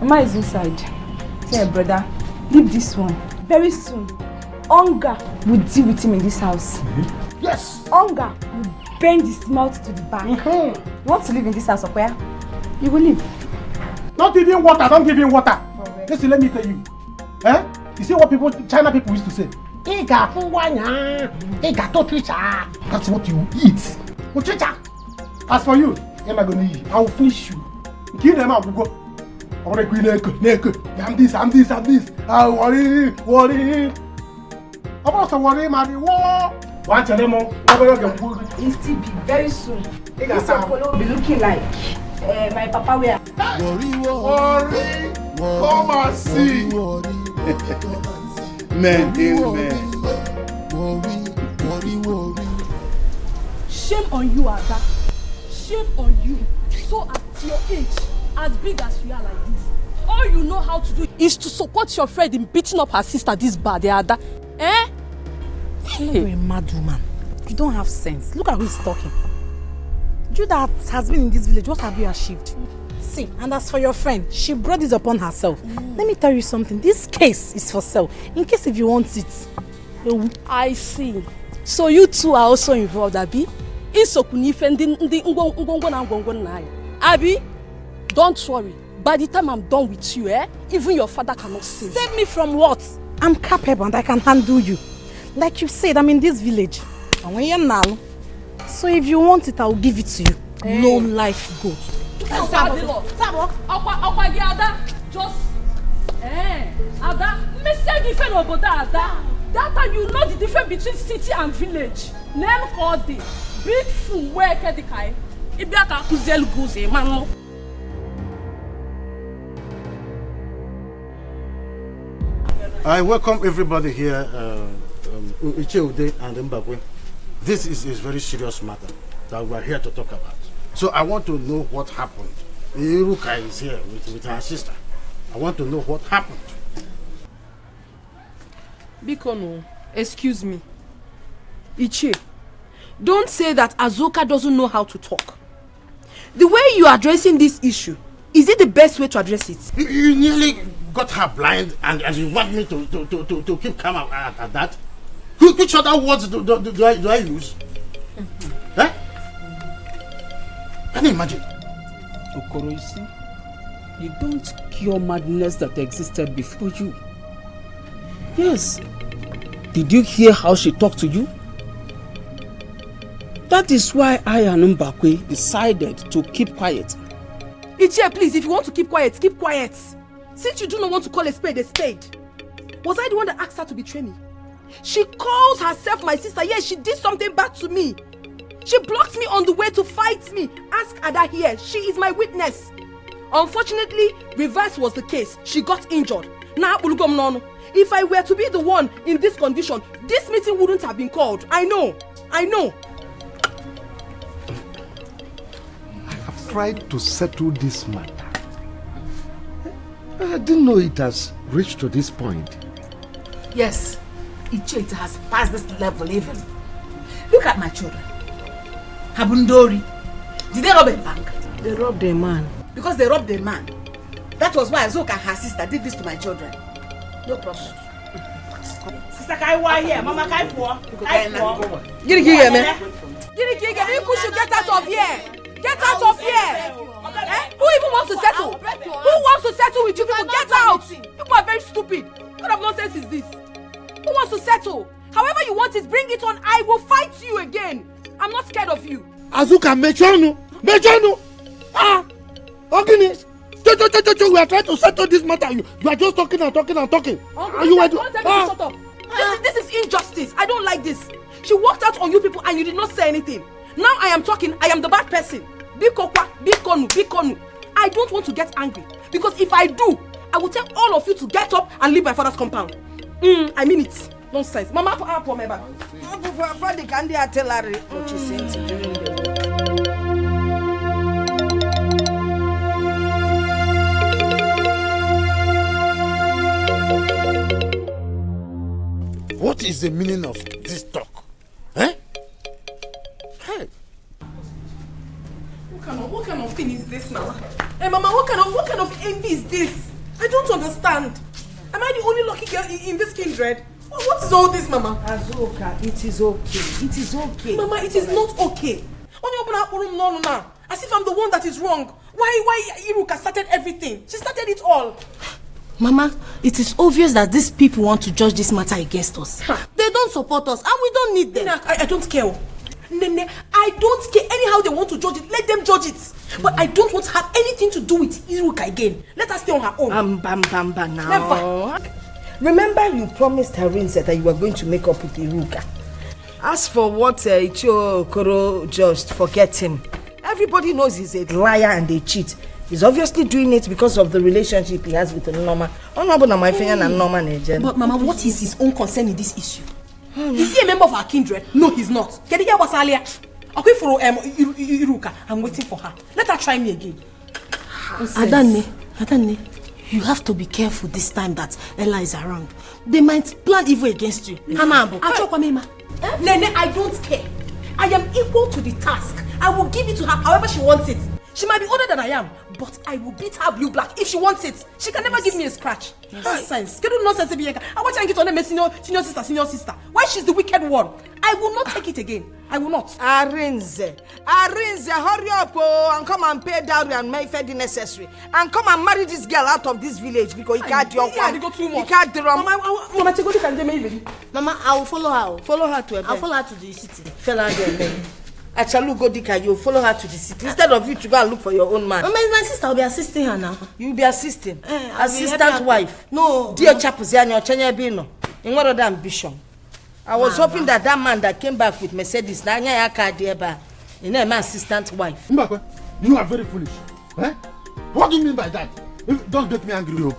Mama is inside. Say, brother, leave this one. Very soon, hunger will deal with him in this house. Yes. Hunger will bend his mouth to the back. You want to live in this house, or where? You will live. Not even water. Don't give him water. Listen, let me tell you. You see what China people used to say? That's what you eat. As for you, I will finish you. Kill them out. Go. I'm this. I worry. I'm also worry, man. Watch them all. He'll still be very soon. This Okolo will be looking like my papa where. Worry. Come and see. Man. Worry. Shame on you, Ada. Shame on you. So at your age, as big as you are like this, all you know how to do is to support your friend in beating up her sister this bad, Ada. You're a mad woman. You don't have sense. Look at who is talking. You that has been in this village, what have you achieved? See, and as for your friend, she brought this upon herself. Let me tell you something. This case is for sale. In case if you want it. I see. So you two are also involved, Abi? Abi, don't worry. By the time I'm done with you, even your father cannot save. Save me from what? I'm capable and I can handle you. Like you said, I'm in this village. And when you're now, so if you want it, I'll give it to you. No life goes. Just Ada, message different about Ada. That time you know the difference between city and village. Name called the big fool where the kai. Ibiaka kuzel goze man. I welcome everybody here, Icheude and Mbakwe. This is a very serious matter that we are here to talk about. So I want to know what happened. Iruka is here with her sister. I want to know what happened. Bikono, excuse me. Ichie, don't say that Azuka doesn't know how to talk. The way you are addressing this issue, is it the best way to address it? You nearly got her blind and you want me to keep calm at that? Which other words do I use? Can you imagine? Okoroisi, you don't cure madness that existed before you. Yes. Did you hear how she talked to you? That is why I and Mbakwe decided to keep quiet. Ichie, please, if you want to keep quiet, keep quiet. Since you do not want to call a spade, was I the one that asked her to betray me? She calls herself my sister. Yes, she did something bad to me. She blocked me on the way to fight me. Ask Ada here. She is my witness. Unfortunately, reverse was the case. She got injured. Now, if I were to be the one in this condition, this meeting wouldn't have been called. I know. I have tried to settle this matter. I didn't know it has reached to this point. Yes, it has passed this level even. Look at my children. Habundori. Did they rob a bank? They robbed a man. Because they robbed a man. That was why Azoka and her sister did this to my children. No problem. Sister Kaiwa here, Mama Kaiwa. Giri, you should get out of here. Get out of here. Who even wants to settle? Who wants to settle with you people? Get out. People are very stupid. What kind of nonsense is this? Who wants to settle? However you want it, bring it on. I will fight you again. I'm not scared of you. Azuka, mechonu. Ogini, we are trying to settle this matter. You are just talking and talking and talking. Are you ready? Shut up. This is injustice. I don't like this. She walked out on you people and you did not say anything. Now I am talking. I am the bad person. Bikokwa, bikonu. I don't want to get angry because if I do, I will tell all of you to get up and leave my father's compound. I mean it. Nonsense. Mama, pour my bag. Father, can they tell her what she said during the What is the meaning of this talk? Eh? Hey. What kind of thing is this, Mama? Hey, Mama, what kind of envy is this? I don't understand. Am I the only lucky girl in this kindred? What is all this, Mama? Azuka, it is okay. It is okay. Mama, it is not okay. No. As if I'm the one that is wrong. Why Iruka started everything? She started it all. Mama, it is obvious that these people want to judge this matter against us. They don't support us and we don't need them. I don't care. Nene, I don't care. Anyhow they want to judge it, let them judge it. But I don't want to have anything to do with Iruka again. Let her stay on her own. Bamba now. Never. Remember you promised Harinze that you were going to make up with Iruka. As for what Ichio Okoro judged, forget him. Everybody knows he's a liar and a cheat. He's obviously doing it because of the relationship he has with Noma. But Mama, what is his own concern in this issue? Is he a member of our kindred? No, he's not. Kediga was earlier. Okay, for Iruka. I'm waiting for her. Let her try me again. Adanne, you have to be careful this time that Ella is around. They might plan evil against you. Nene, I don't care. I am equal to the task. I will give it to her however she wants it. She might be older than I am, but I will beat her blue black if she wants it. She can never give me a scratch. Nonsense. Get no nonsense. I want to get on the senior sister. Why she's the wicked one? I will not take it again. I will not. Arinze, hurry up and come and pay dowry and make the necessary. And come and marry this girl out of this village because he can't do one. He can't do wrong. Mama, I will follow her. Follow her to I'll follow her to the city. Follow her. Achalu Godika, you follow her to the city instead of you to go and look for your own man. Mama, my sister will be assisting her now. You'll be assisting? Assistant wife? No. Dear Chapuziano, Chenya Bino. In what other ambition? I was hoping that man that came back with Mercedes, Nanya Yaka, in my assistant wife. Mbakwe, you are very foolish. Eh? What do you mean by that? Don't get me angry.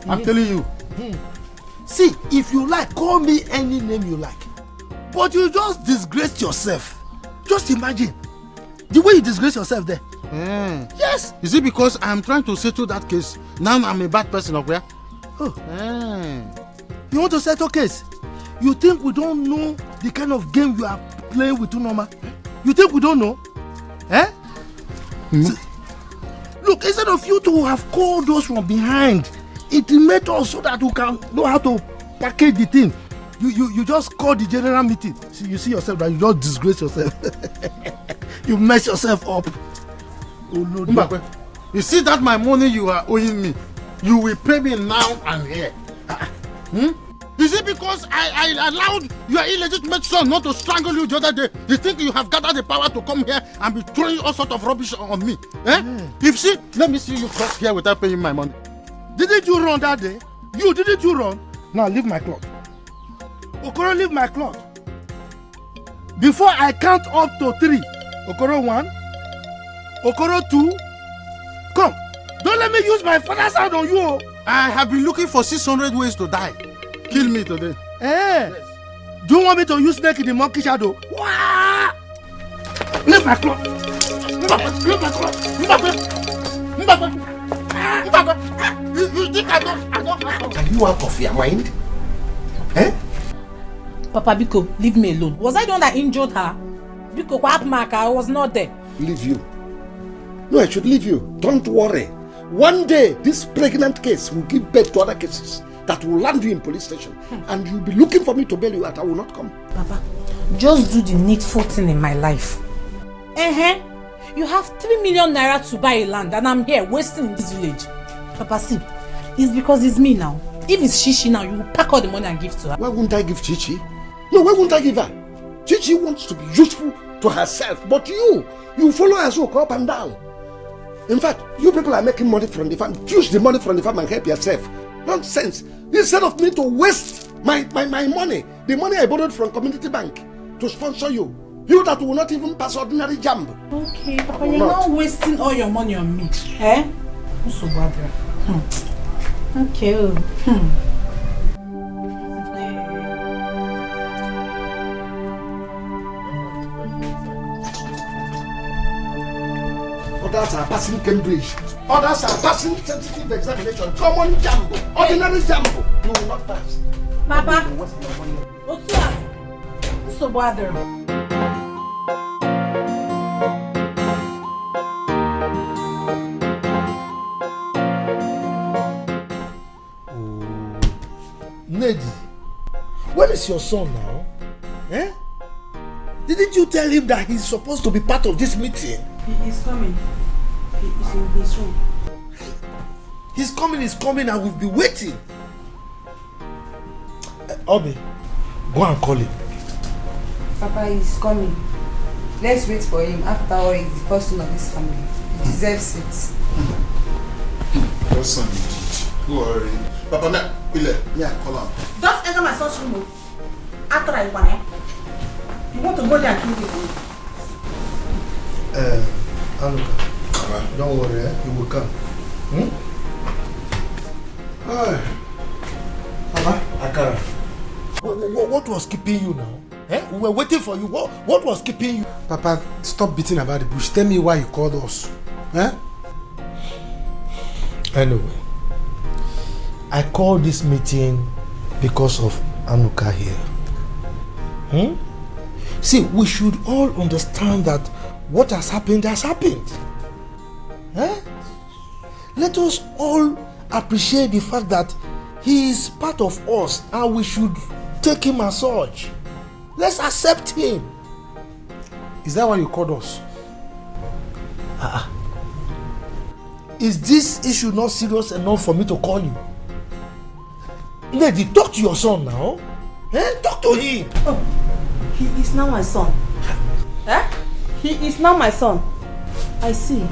I'm telling you. See, if you like, call me any name you like. But you just disgraced yourself. Just imagine the way you disgrace yourself there. Yes. Is it because I'm trying to settle that case? Now I'm a bad person up there. You want to settle case? You think we don't know the kind of game you are playing with Unoma? You think we don't know? Eh? Look, instead of you to have called those from behind, intimate us so that we can know how to package the thing. You just call the general meeting. See, you see yourself that you just disgrace yourself. You mess yourself up. Oh no, Mbakwe, you see that my money you are owing me, you will pay me now and here. Is it because I allowed your illegitimate son not to strangle you the other day? You think you have gathered the power to come here and be throwing all sorts of rubbish on me? If see, let me see you cross here without paying my money. Didn't you run that day? Didn't you run? Now leave my cloth. Okoro, leave my cloth. Before I count up to 3. Okoro 1. Okoro 2. Come. Don't let me use my father's hand on you. I have been looking for 600 ways to die. Kill me today. Yes. Do you want me to use snake in the monkey shadow? Wah! Leave my cloth. Leave my cloth. You think I don't have... Are you out of your mind? Papa Biko, leave me alone. Was I the one that injured her? Biko, what happened? I was not there. Leave you. No, I should leave you. Don't worry. One day, this pregnant case will give birth to other cases that will land you in police station. And you'll be looking for me to bail you out. I will not come. Papa, just do the needful thing in my life. You have 3 million naira to buy a land and I'm here wasting in this village. Papa, see, it's because it's me now. If it's Chichi now, you will pack all the money and give to her. Why wouldn't I give Chichi? No, why won't I give her? Chichi wants to be useful to herself, but you follow Azuka up and down. In fact, you people are making money from the farm. Use the money from the farm and help yourself. Nonsense. Instead of me to waste my money, the money I borrowed from Community Bank to sponsor you, you that will not even pass ordinary jump. Okay, Papa, you're not wasting all your money on me. Eh? So bad. Okay. Others are passing Cambridge. Others are passing sensitive examination. Common jumbo. Ordinary jumbo. You will not pass. Papa. What's that? So bad. Nedi, where is your son now? Eh? Didn't you tell him that he's supposed to be part of this meeting? He's coming. He's in his room. He's coming, and we'll be waiting. Obi, go and call him. Papa is coming. Let's wait for him. After all, he's the first son of this family. He deserves it. What son you did? Who worry? Papa, call him. Just enter my son's room. After I want him. You want to go there and kill people? Anuka, don't worry, he will come. Papa, Akara, what was keeping you now? Eh? We were waiting for you. What was keeping you? Papa, stop beating about the bush. Tell me why you called us. Eh? Anyway, I called this meeting because of Anuka here. See, we should all understand that what has happened has happened. Eh? Let us all appreciate the fact that he is part of us and we should take him as such. Let's accept him. Is that why you called us? Is this issue not serious enough for me to call you? Lady, talk to your son now. Eh? Talk to him. Oh, he is now my son. Eh? He is now my son. I see.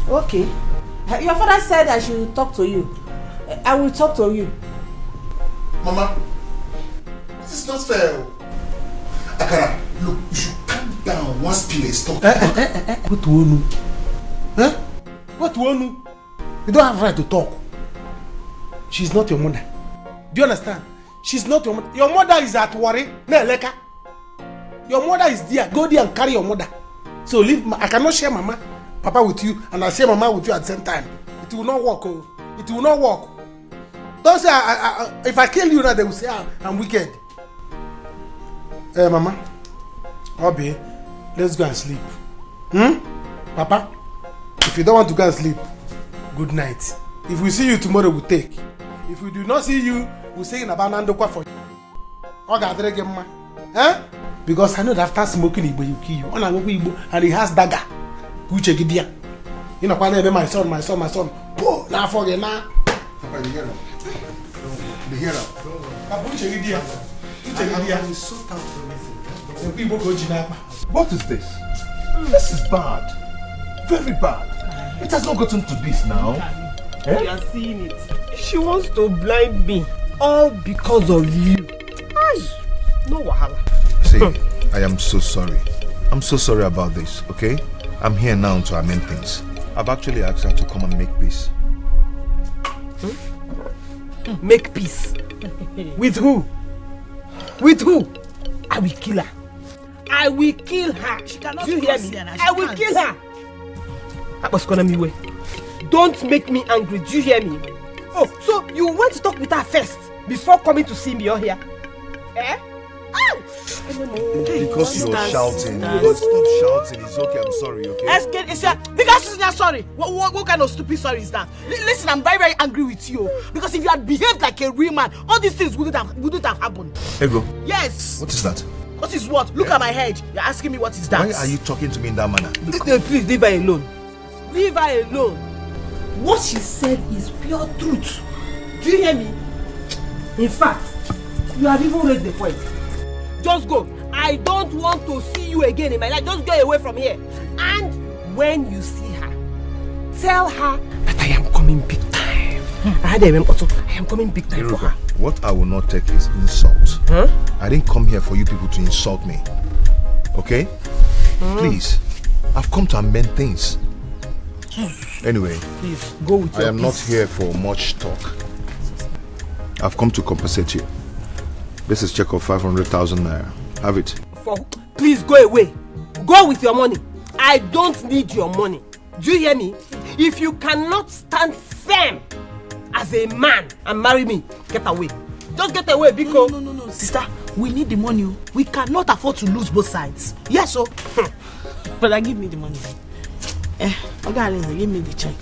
Okay. Your father said I should talk to you. I will talk to you. Mama, this is not fair. Akara, look, you should calm down once Pile is talking. What do you know? Eh? What do you know? You don't have right to talk. She's not your mother. Do you understand? She's not your mother. Your mother is at Wari, Neleka. Your mother is there. Go there and carry your mother. So leave. I cannot share Mama, Papa with you, and I share Mama with you at the same time. It will not work. Oh. It will not work. Don't say if I kill you now, they will say I'm wicked. Mama, Obi, let's go and sleep. Papa, if you don't want to go and sleep, good night. If we see you tomorrow, we'll take. If we do not see you, we'll say in Abanandokwa for you. Eh? Because I know that after smoking Igbo, you kill you. And he has dagger. You know, my son. Oh, now forget now. Papa, you hear him? You hear him? What is this? This is bad. Very bad. It has not gotten to this now. Eh? You are seeing it. She wants to blind me. All because of you. Ay, no wahala. See, I am so sorry. I'm so sorry about this, okay? I'm here now to amend things. I've actually asked her to come and make peace. Make peace? With who? With who? I will kill her. I will kill her. She cannot. Do you hear me? I will kill her. Don't make me angry. Do you hear me? Oh, so you went to talk with her first before coming to see me here? Eh? Because you're shouting. You stop shouting. It's okay. I'm sorry. Okay. Because you're sorry. What kind of stupid sorry is that? Listen, I'm very, very angry with you. Because if you had behaved like a real man, all these things wouldn't have happened. Ego. Yes. What is that? What is what? Look at my head. You're asking me what is that? Why are you talking to me in that manner? Please leave her alone. Leave her alone. What she said is pure truth. Do you hear me? In fact, you have even raised the point. Just go. I don't want to see you again in my life. Just go away from here. And when you see her, tell her that I am coming big time. I am coming big time for her. What I will not take is insult. I didn't come here for you people to insult me. Okay? Please. I've come to amend things. Anyway, please go with your I am not here for much talk. I've come to compensate you. This is check of 500,000 naira. Have it. Please go away. Go with your money. I don't need your money. Do you hear me? If you cannot stand firm as a man and marry me, get away. Just get away, because No, sister. We need the money. We cannot afford to lose both sides. Yes, so. Brother, give me the money. Okay, give me the check.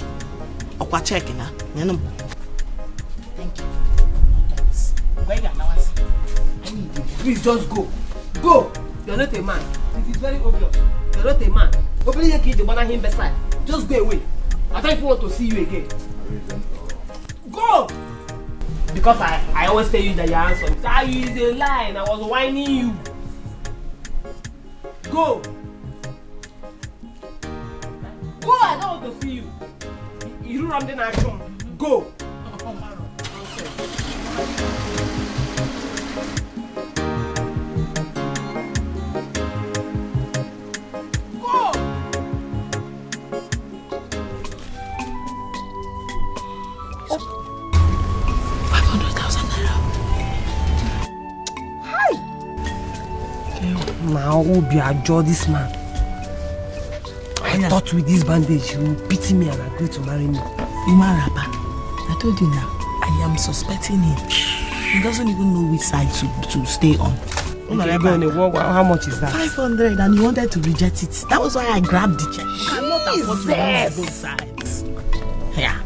Okwa check na. Thank you. Where you now? Please just go. Go. You're not a man. It is very obvious. You're not a man. Open your kid, you wanna him beside. Just go away. I don't even want to see you again. Go! Because I always tell you that you're handsome. You is a lie and I was whining you. Go! Go! I don't want to see you. You run the action. Go! Now who be adjure this man? I thought with this bandage he will pity me and agree to marry me. Imarapa, I told you now, I am suspecting him. He doesn't even know which side to stay on. How much is that? 500, and he wanted to reject it. That was why I grabbed the check. You cannot afford to lose both sides. Yeah.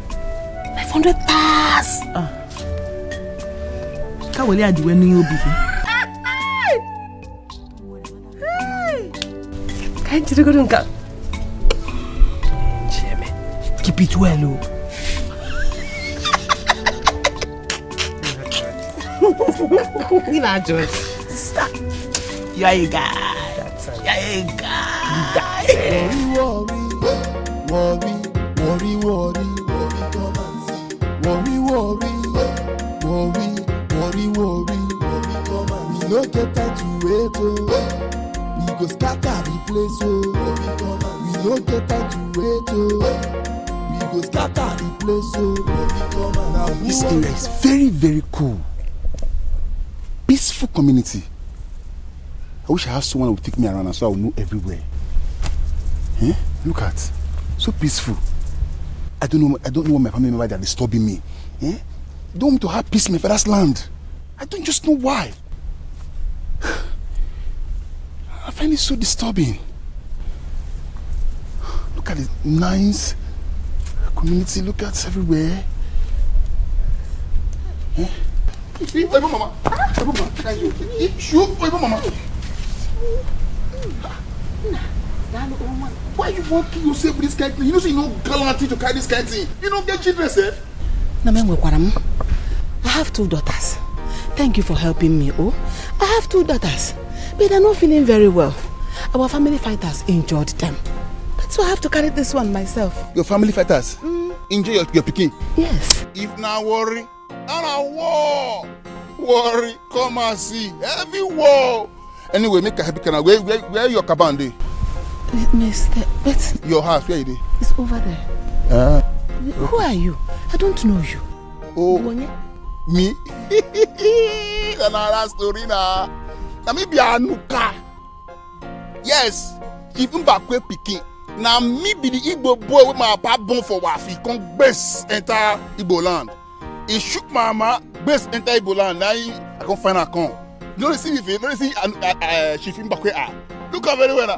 500 pass. Can't wait at the when you be. Keep it well, oh. Sister, you are a guy. You are a guy. Worry, we no get time to wait, oh. We go scatter the place, oh. We no get time to wait, oh. We go scatter the place, oh. This area is very, very cool. Peaceful community. I wish I had someone who would take me around and so I would know everywhere. Look at, so peaceful. I don't know what my family member that are disturbing me. Don't want me to have peace in my father's land. I don't just know why. I find it so disturbing. Look at the nice community. Look at everywhere. Mama. Why you want to yourself with this kind of thing? You know, so you know gallantry to carry this kind of thing. You don't get children, sir. I have 2 daughters. Thank you for helping me, oh. I have 2 daughters, but they're not feeling very well. Our family fighters injured them. That's why I have to carry this one myself. Your family fighters? Injure your pikin? Yes. If not worry, I'm a war. Worry, come and see. Heavy war. Anyway, make a happy canal. Where your cabin dey? Mister, but your house, where it is? It's over there. Who are you? I don't know you. Oh, me? Another story now. Na me be Anuka. Yes, even back where pikin. Now me be the Igbo boy with my papa born for Wafi. Come base enter Igbo land. He shook my mama, base enter Igbo land. Now I can't find a con. You don't see me, you don't see Shifim Bakwe. Look how very well.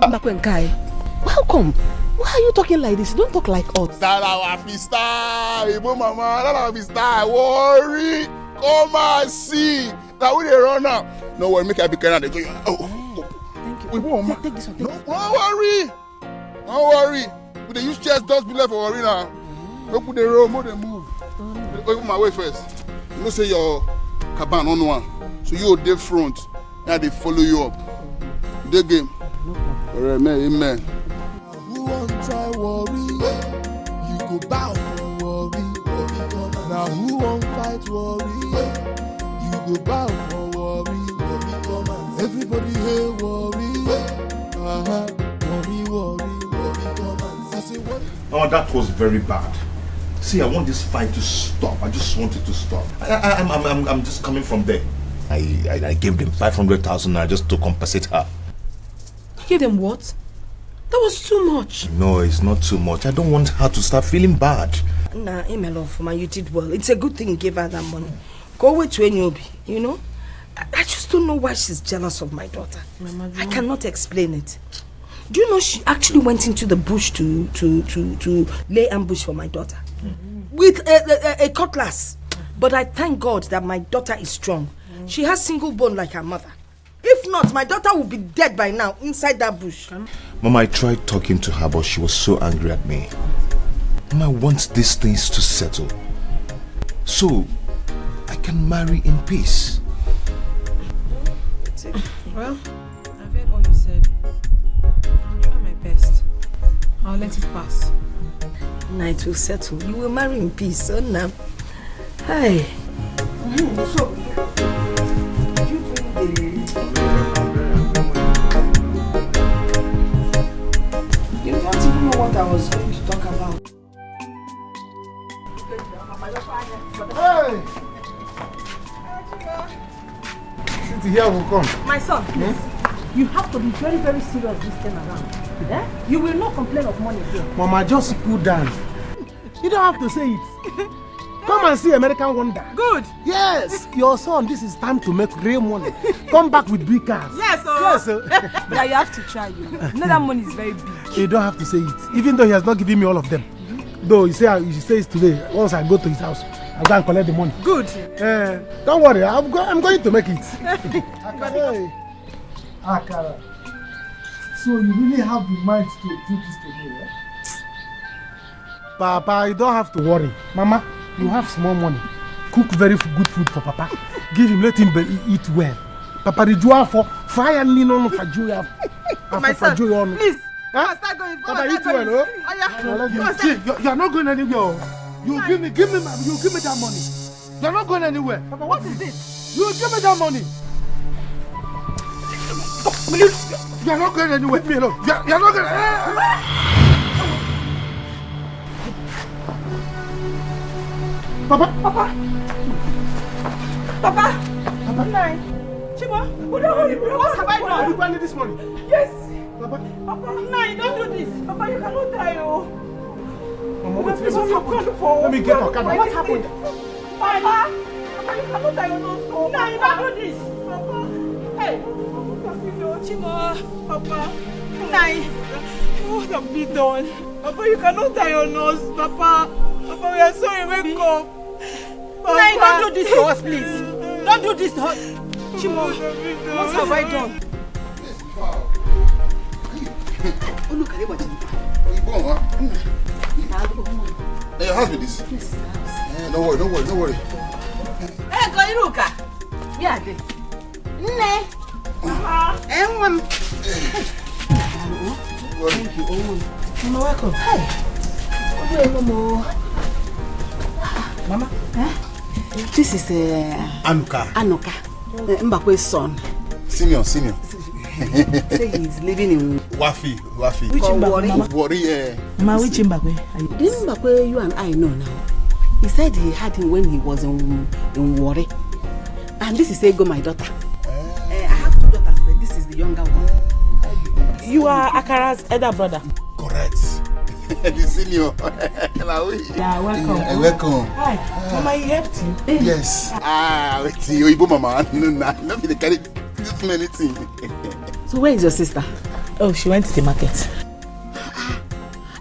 Welcome. Why are you talking like this? Don't talk like us. That our star, Igbo mama. That our star. Worry, come and see. Now we dey run now. No worry, make I be kind of go. Oh, thank you. Igbo mama. Take this one. Don't worry. Don't worry. We dey use chest dust below for worry now. Don't put the road, more than move. Open my way first. You know say your caban on one, so you dey front. Now they follow you up. The game. Alright, amen. Who won't try worry? You go Now who won't fight worry? You go bow for worry. Everybody here worry. Worry, worry. I say what? Oh, that was very bad. See, I want this fight to stop. I just want it to stop. I'm just coming from there. I gave them 500,000 naira just to compensate her. You gave them what? That was too much. No, it's not too much. I don't want her to start feeling bad. Nah, Emelon, you did well. It's a good thing you gave her that money. Go away to Enyobi, you know? I just don't know why she's jealous of my daughter. I cannot explain it. Do you know she actually went into the bush to lay ambush for my daughter? With a cutlass. But I thank God that my daughter is strong. She has single bone like her mother. If not, my daughter would be dead by now inside that bush. Mama, I tried talking to her, but she was so angry at me. Mama, I want these things to settle, so I can marry in peace. Well, I've heard all you said. I'll try my best. I'll let it pass. Night will settle. You will marry in peace, so now. Hi. So, you don't even know what I was going to talk about. Hey! Since here will come. My son, please. You have to be very, very serious this time around. Eh? You will not complain of money here. Mama, just cool down. You don't have to say it. Come and see American Wonder. Good. Yes, your son, this is time to make real money. Come back with big cars. Yes, sir. Yes, sir. But you have to try, you know. You know that money is very big. You don't have to say it, even though he has not given me all of them. Though you say it today. Once I go to his house, I'll go and collect the money. Good. Don't worry, I'm going to make it. Hey. Akara. So you really have the mind to do this to me, eh? Papa, you don't have to worry. Mama, you have small money. Cook very good food for Papa. Give him, let him eat well. Papa, the joy for fire no for joy. My son, please. Start going. Papa, eat well, oh? See, you're not going anywhere. You give me that money. You're not going anywhere. Papa, what is this? You give me that money. You're not going anywhere. Leave me alone. You're not going. Papa. Nine. Chiba, what have I done? Are you going this morning? Yes. Papa. Nine, don't do this. Papa, you cannot die, oh. Mama, wait, let me get Okada. What happened? Papa, you cannot die, oh, no. Nine, don't do this. Papa. Hey. Chiba. Papa. Nine. What have we done? Papa, you cannot die on us, Papa. Papa, we are sorry, wake up. Nine, don't do this to us, please. Don't do this to us. Chimo, what have I done? Oh, look at it. Hey, your house with this? Don't worry. Hey, go Iruka. Yeah, there. Ne. Everyone. Thank you. Mama, welcome. Hi. Mama? This is Anuka. Mbakwe's son. Senior. Say he's living in Wafi. Which Mbakwe? Worry, Ma, which Mbakwe? This Mbakwe you and I know now. He said he had him when he was in Warri. And this is Ego, my daughter. I have two daughters, but this is the younger one. You are Akara's elder brother. Correct. The senior. Yeah, welcome. Welcome. Hi. Mama, he helped you? Yes. Wait, you mama. No, they carry this many things. So where is your sister? Oh, she went to the market.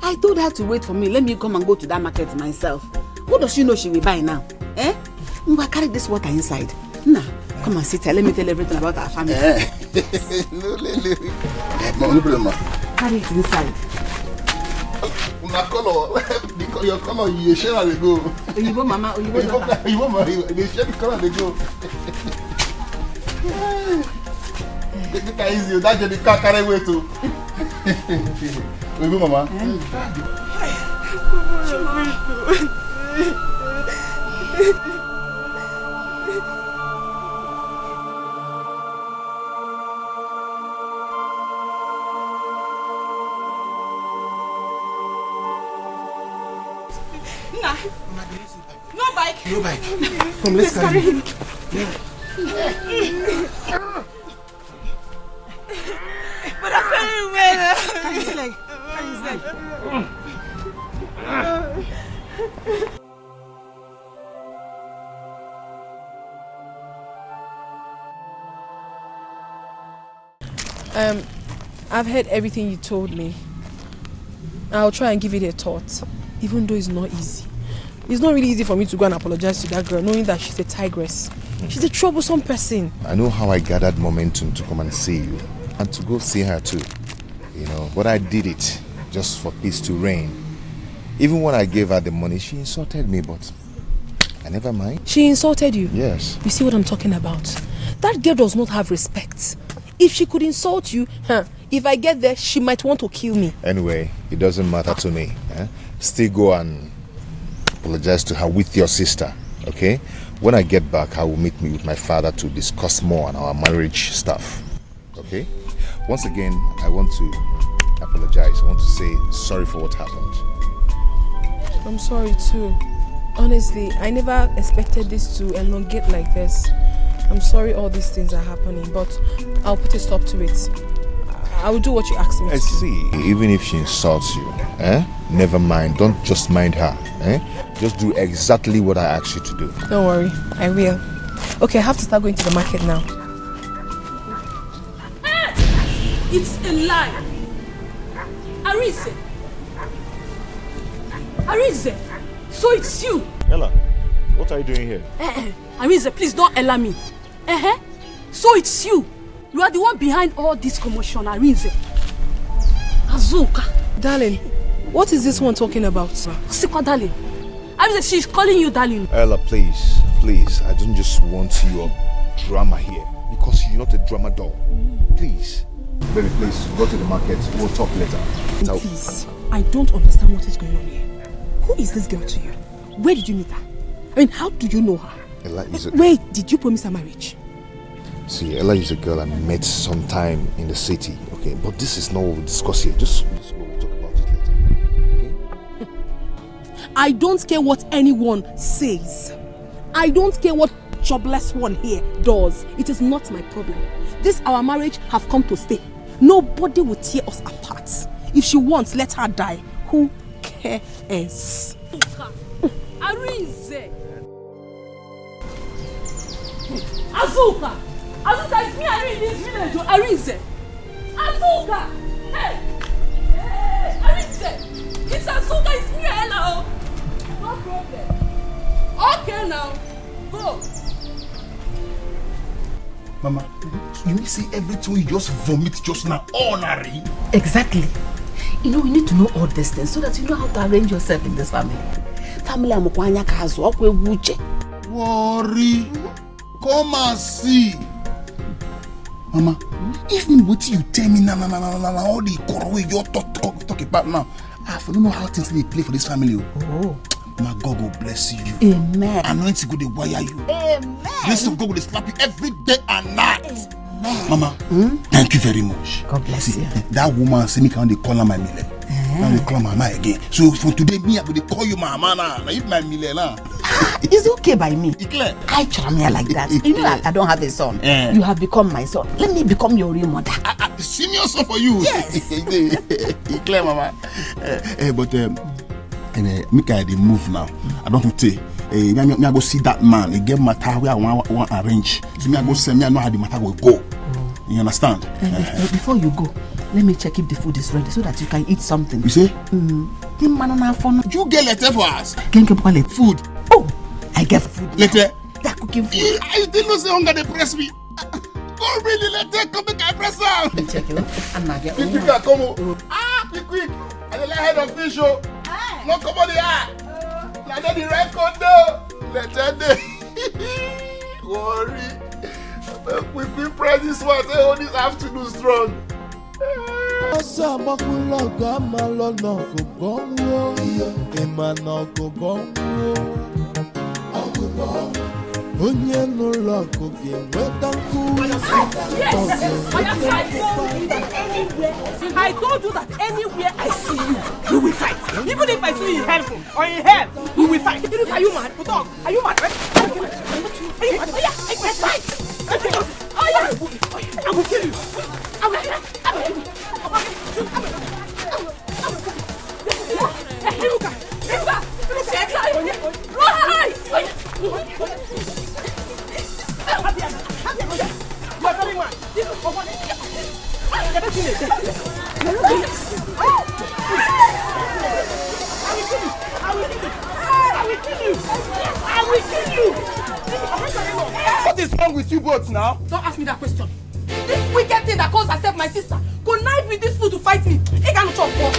I told her to wait for me. Let me come and go to that market myself. What does she know she will buy now? Eh? I carry this water inside. Nah, come and sit here. Let me tell everything about our family. No problem. Carry it inside. Una color, your color, you share the go. Oyibo mama, Oyibo daughter. Oyibo mama, they share the color they go. Take it easy, that just the car carry way too. Oyibo mama. No bike. No bike. Come, let's carry him. But I can't wait. Carry his leg. Carry his leg. I've heard everything you told me. I'll try and give it a thought, even though it's not easy. It's not really easy for me to go and apologize to that girl, knowing that she's a tigress. She's a troublesome person. I know how I gathered momentum to come and see you, and to go see her too. You know, but I did it just for peace to reign. Even when I gave her the money, she insulted me, but I never mind. She insulted you? Yes. You see what I'm talking about? That girl does not have respect. If she could insult you, if I get there, she might want to kill me. Anyway, it doesn't matter to me. Still go and apologize to her with your sister, okay? When I get back, I will meet me with my father to discuss more on our marriage stuff, okay? Once again, I want to apologize. I want to say sorry for what happened. I'm sorry too. Honestly, I never expected this to elongate like this. I'm sorry all these things are happening, but I'll put a stop to it. I will do what you asked me to do. I see. Even if she insults you, never mind. Don't just mind her. Just do exactly what I asked you to do. Don't worry, I will. Okay, I have to start going to the market now. It's a lie. Arise. Arise. So it's you. Ella, what are you doing here? Arise, please don't allow me. So it's you. You are the one behind all this commotion, Arise. Azuka. Darling, what is this one talking about? Sikwa, darling. Arise, she's calling you darling. Ella, please. I don't just want your drama here because you're not a drama doll. Please. Baby, please, go to the market. We'll talk later. Please, I don't understand what is going on here. Who is this girl to you? Where did you meet her? I mean, how do you know her? Ella is Wait, did you promise her marriage? See, Ella is a girl I met sometime in the city, okay? But this is not what we'll discuss here. Just go, we'll talk about it later, okay? I don't care what anyone says. I don't care what jobless one here does. It is not my problem. This our marriage have come to stay. Nobody will tear us apart. If she wants, let her die. Who cares? Arise. Azuka! Azuka, it's me, Arise, in this village. Arise! Azuka! Hey! Arise! It's Azuka, it's me, Ella. No problem. Okay now, go. Mama, you need to say everything you just vomit just now, honorary. Exactly. You know, you need to know all these things so that you know how to arrange yourself in this family. Family amukwanya kazo okwe wuche. Worry. Come and see. Mama, even what you tell me now, all the quarrel you talk about now, I don't know how things they play for this family. Oh. My God will bless you. Amen. Anointing go dey wire you. Amen. Grace of God will slap you every day and night. Amen. Mama, thank you very much. God bless you. That woman say me can they call her my mile. Now they call mama again. So for today, me I go dey call you mama now. Now if my mile now. It's okay by me. Declare. I charm you like that. You know I don't have a son. You have become my son. Let me become your real mother. Senior son for you. Yes. Declare, mama. But make I dey move now. I don't want to say. Me I go see that man. He get matter where I want arrange. So me I go say me I know how the matter will go. You understand? Before you go, let me check if the food is ready so that you can eat something. You say? You get letter for us. Food. Oh, I get food. Letter. That cooking food. I didn't know say hunger they press me. Go really letter come make I press out. Check it out. And Nadia. Quick, come. Quick. I dey like head of fish oh. No come on the eye. Now that the record though. Letter day. Worry. We press this one. Say all this afternoon strong. Ọ̀sán ọmọkùnlọ́gà máa lọ́nà kò bọ́ wó. Ìmọ̀nà kò bọ́ wó. onye n'ụlọ ọgụ ga-enweta nkwụsị. I told you that anywhere I see you, we will fight. Even if I see you in hell or in hell, we will fight. Are you mad? Are you mad? Are you mad? Let's fight. Oh yeah! I will kill you. I will kill you. What is wrong with you both now? Don't ask me that question. This wicked thing that calls herself my sister connive with this fool to fight me. He can't talk boss.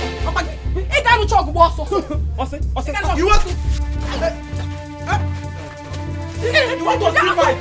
He can't talk boss. You want to? You want to fight?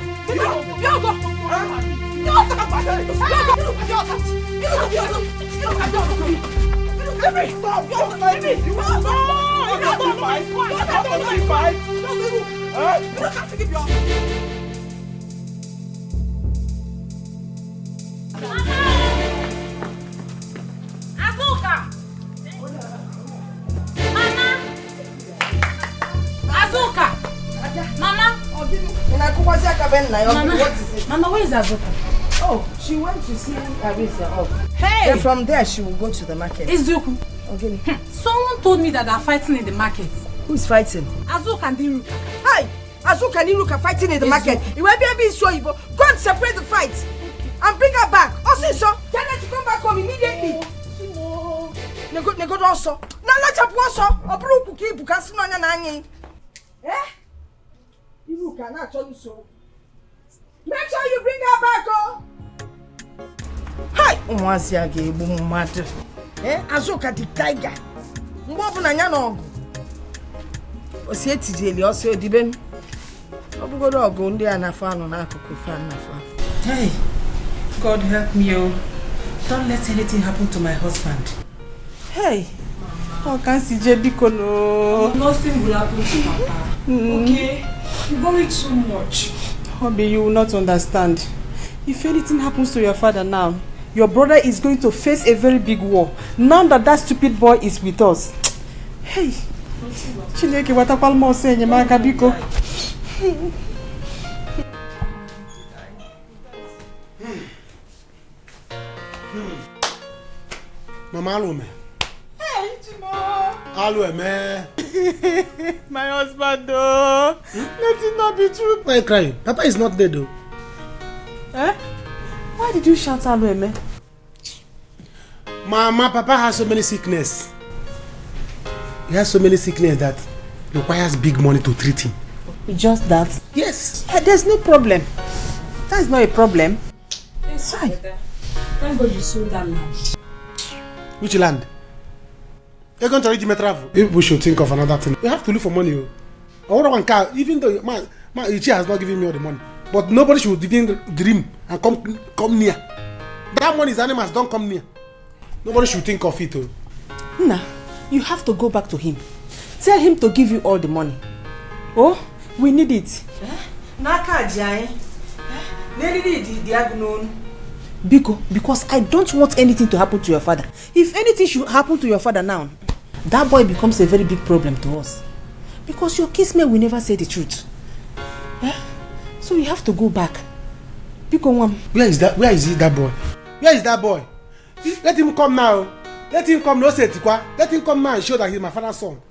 Mama, where is Azuka? Oh, she went to see Arisa off. Hey! Then from there, she will go to the market. Izuku. Okay. Someone told me that they're fighting in the market. Who's fighting? Azuka and Iruka. Hi! Azuka and Iruka fighting in the market. You will be so evil. Go and separate the fight. And bring her back. Also, so, tell her to come back home immediately. Nego also. Now let's have also. Obru kuki bukasi no nani. Eh? Iruka na tell so. Make sure you bring her back, oh. Hi, umwasi age ebu mmadụ. Azuka the tiger. Mgbe ọbụla nya na ọgụ. Osi etijeli ọsọ odibe. Obugodo ọgụ ndị a na-afọ anụ n'akụkụ fan na-afọ. Hey, God help me, oh. Don't let anything happen to my husband. Hey, how can CJ Biko no? Nothing will happen to Papa. Okay? You worry too much. Obi, you will not understand. If anything happens to your father now, your brother is going to face a very big war. Now that stupid boy is with us. Hey, Chineke watakwal mo se nyemaka biko. Mama Alume. Hey, Chimo. Alume. My husband, though. Let it not be true. Why are you crying? Papa is not dead, though. Eh? Why did you shout Alume? Mama, Papa has so many sickness. He has so many sickness that requires big money to treat him. Just that? Yes. There's no problem. That's not a problem. Yes, Thank God you sold that land. Which land? You're going to reach me travel. We should think of another thing. We have to look for money. I want one car, even though my Ichi has not given me all the money. But nobody should even dream and come near. That money is animals, don't come near. Nobody should think of it. Nah, you have to go back to him. Tell him to give you all the money. Oh, we need it. Biko, because I don't want anything to happen to your father. If anything should happen to your father now, that boy becomes a very big problem to us. Because your kinsmen will never say the truth. So you have to go back. Biko, Where is that boy? Where is that boy? Let him come now. Let him come. No say tikwa. Let him come now and show that he's my father's son.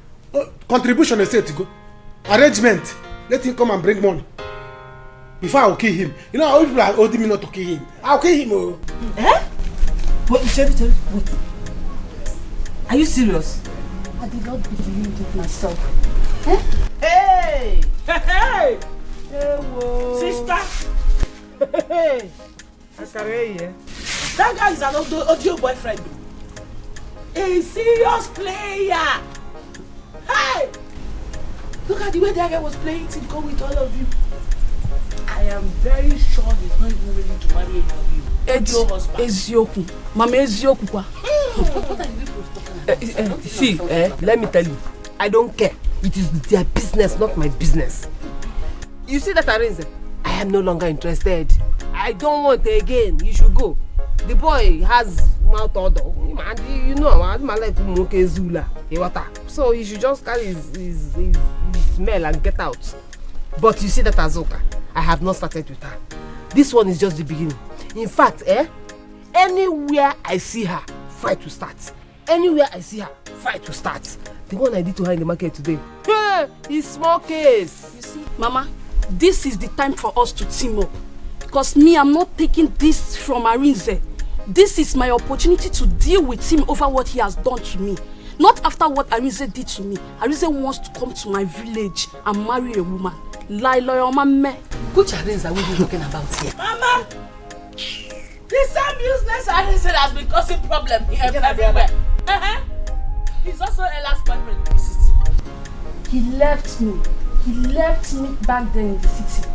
Contribution is say to go. Arrangement. Let him come and bring money. Before I will kill him. You know how people are holding me not to kill him. I'll kill him. Oh. Eh? Wait, Jerry, wait. Are you serious? I did not believe it myself. Eh? Hey! Hey! Hey, whoa. Sister! Hey! That guy is an audio boyfriend. A serious player! Hey! Look at the way that guy was playing to go with all of you. I am very sure he's not even willing to marry any of you. Your husband. Ezioku. Mama Ezioku kwa. What are you people talking about? See, let me tell you. I don't care. It is their business, not my business. You see that Arinze? am no longer interested. I don't want again. You should go. The boy has mouth odor. You know, my life is Zula. So you should just carry his smell and get out. But you see that Azoka, I have not started with her. This one is just the beginning. In fact, anywhere I see her, fight to start. Anywhere I see her, fight to start. The one I did to her in the market today. Hey, it's small case. You see, Mama, this is the time for us to team up. Because me, I'm not taking this from Arinze. This is my opportunity to deal with him over what he has done to me. Not after what Arinze did to me. Arinze wants to come to my village and marry a woman. Which Arinze are we talking about here? Mama! The same useless Arinze has been causing problem here everywhere. He's also Ella's boyfriend in the city. He left me. He left me back then in the city.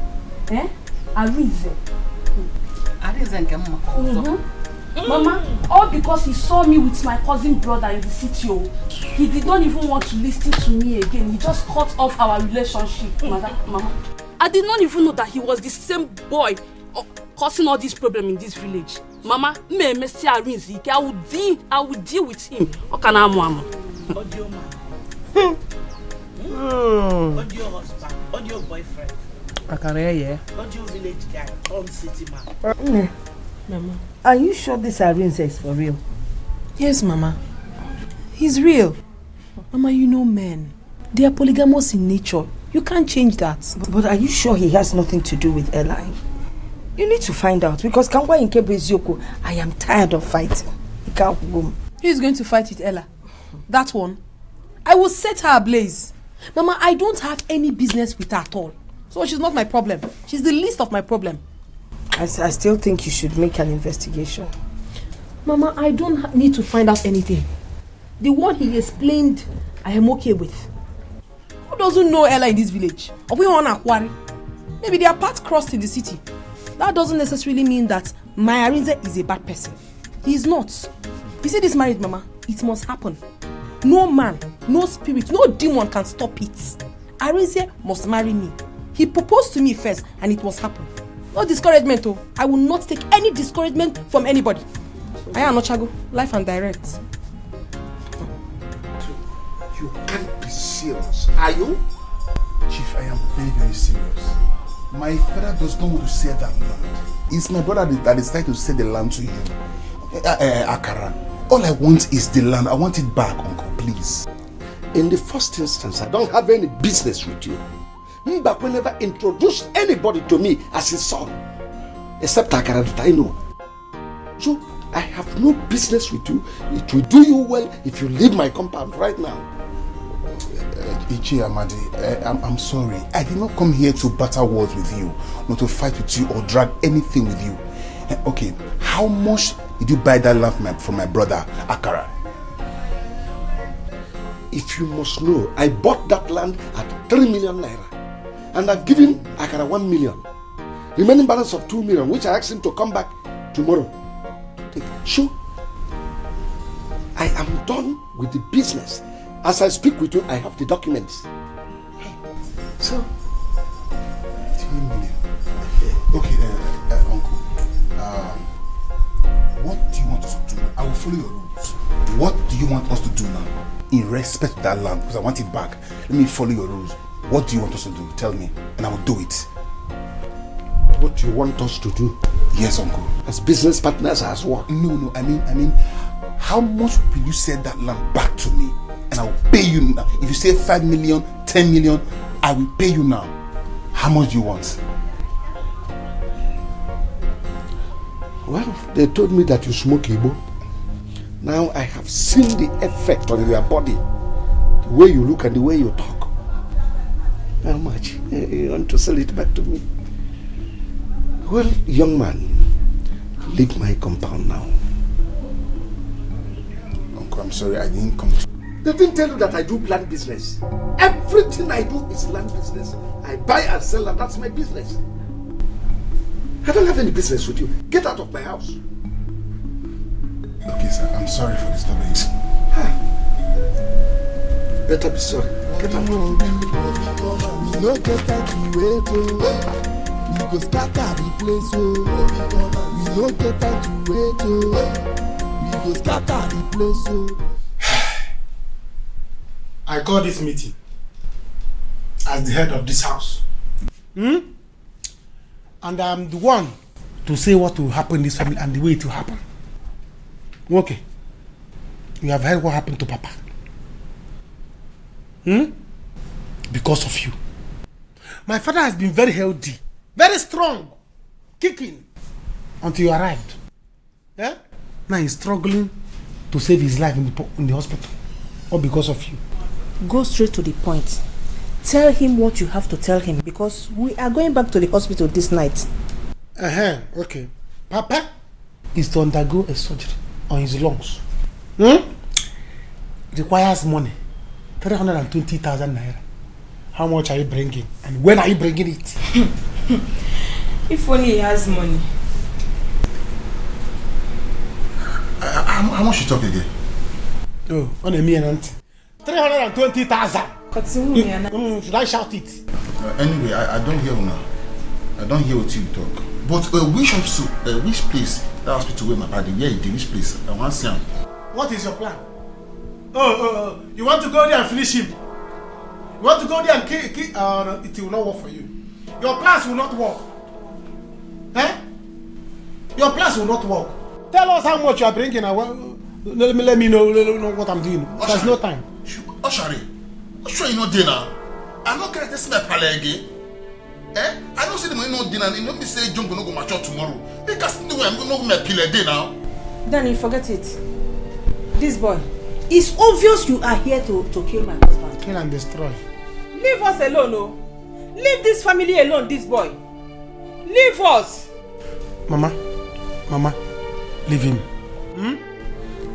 Arinze. Arinze and Mama. Mama, all because he saw me with my cousin brother in the city. He did not even want to listen to me again. He just cut off our relationship, Mama. I did not even know that he was the same boy causing all this problem in this village. Mama, I will deal with him. Audio man. Audio husband. Audio boyfriend. I can hear you. Audio village guy. On city man. Mama, are you sure this Arinze is for real? Yes, Mama. He's real. Mama, you know men. They are polygamous in nature. You can't change that. But are you sure he has nothing to do with Ella? You need to find out because Kangwa Inkebe Zioko, I am tired of fighting. He can't go. He's going to fight with Ella. That one. I will set her ablaze. Mama, I don't have any business with her at all. So she's not my problem. She's the least of my problem. I still think you should make an investigation. Mama, I don't need to find out anything. The one he explained, I am okay with. Who doesn't know Ella in this village? Or we on Aquari? Maybe their paths crossed in the city. That doesn't necessarily mean that my Arinze is a bad person. He is not. You see this marriage, Mama? It must happen. No man, no spirit, no demon can stop it. Arinze must marry me. He proposed to me first and it must happen. No discouragement, oh. I will not take any discouragement from anybody. I am not Chago. Life and direct. You can't be serious, are you? Chief, I am very, very serious. My father does not want to sell that land. It's my brother that decided to sell the land to him. Akara, all I want is the land. I want it back, uncle, please. In the first instance, I don't have any business with you. Mbakwe never introduced anybody to me as his son, except Akara that I know. So I have no business with you. It will do you well if you leave my compound right now. Ichi Amadi, I'm sorry. I did not come here to batter words with you, not to fight with you or drag anything with you. Okay, how much did you buy that land from my brother Akara? If you must know, I bought that land at 3 million naira. And I've given Akara 1 million. Remaining balance of 2 million, which I asked him to come back tomorrow. Sure. I am done with the business. As I speak with you, I have the documents. So, 2 million. Okay, uncle. What do you want us to do? I will follow your rules. What do you want us to do now? In respect to that land, because I want it back. Let me follow your rules. What do you want us to do? Tell me, and I will do it. What do you want us to do? Yes, uncle. As business partners, as what? No. I mean, how much will you sell that land back to me? And I will pay you now. If you say 5 million, 10 million, I will pay you now. How much do you want? Well, they told me that you smoke Igbo. Now I have seen the effect on your body. The way you look and the way you talk. How much? You want to sell it back to me? Well, young man, leave my compound now. Uncle, I'm sorry, I didn't come to... They didn't tell you that I do land business. Everything I do is land business. I buy and sell and that's my business. I don't have any business with you. Get out of my house. Okay, sir, I'm sorry for disturbing you. Better be sorry. Get out. We no get time to wait, oh. We go scatter the place, oh. We no get time to wait, oh. We go scatter the place, oh. I call this meeting as the head of this house. And I'm the one to say what will happen in this family and the way it will happen. Okay. You have heard what happened to Papa. Because of you. My father has been very healthy, very strong, kicking, until you arrived. Yeah? Now he's struggling to save his life in the hospital. All because of you. Go straight to the point. Tell him what you have to tell him, because we are going back to the hospital this night. Okay. Papa is to undergo a surgery on his lungs. It requires money. 320,000 naira. How much are you bringing? And when are you bringing it? If only he has money. How much you talk again? Oh, on a mere 320,000. Should I shout it? Anyway, I don't hear now. I don't hear what you talk. But which place? That hospital where my father? Yeah, which place? I want to see him. What is your plan? Oh, you want to go there and finish him? You want to go there and kill? No, it will not work for you. Your plans will not work. Your plans will not work. Tell us how much you are bringing. Let me know what I'm doing. There's no time. Oshari, I'm sure you know dinner. I'm not going to see my pale again. I don't see the money no dinner. You know me say John gonna go mature tomorrow. Because no way I'm going to my pile day now. Danny, forget it. This boy. It's obvious you are here to kill my husband. Kill and destroy. Leave us alone, oh. Leave this family alone, this boy. Leave us. Mama, leave him.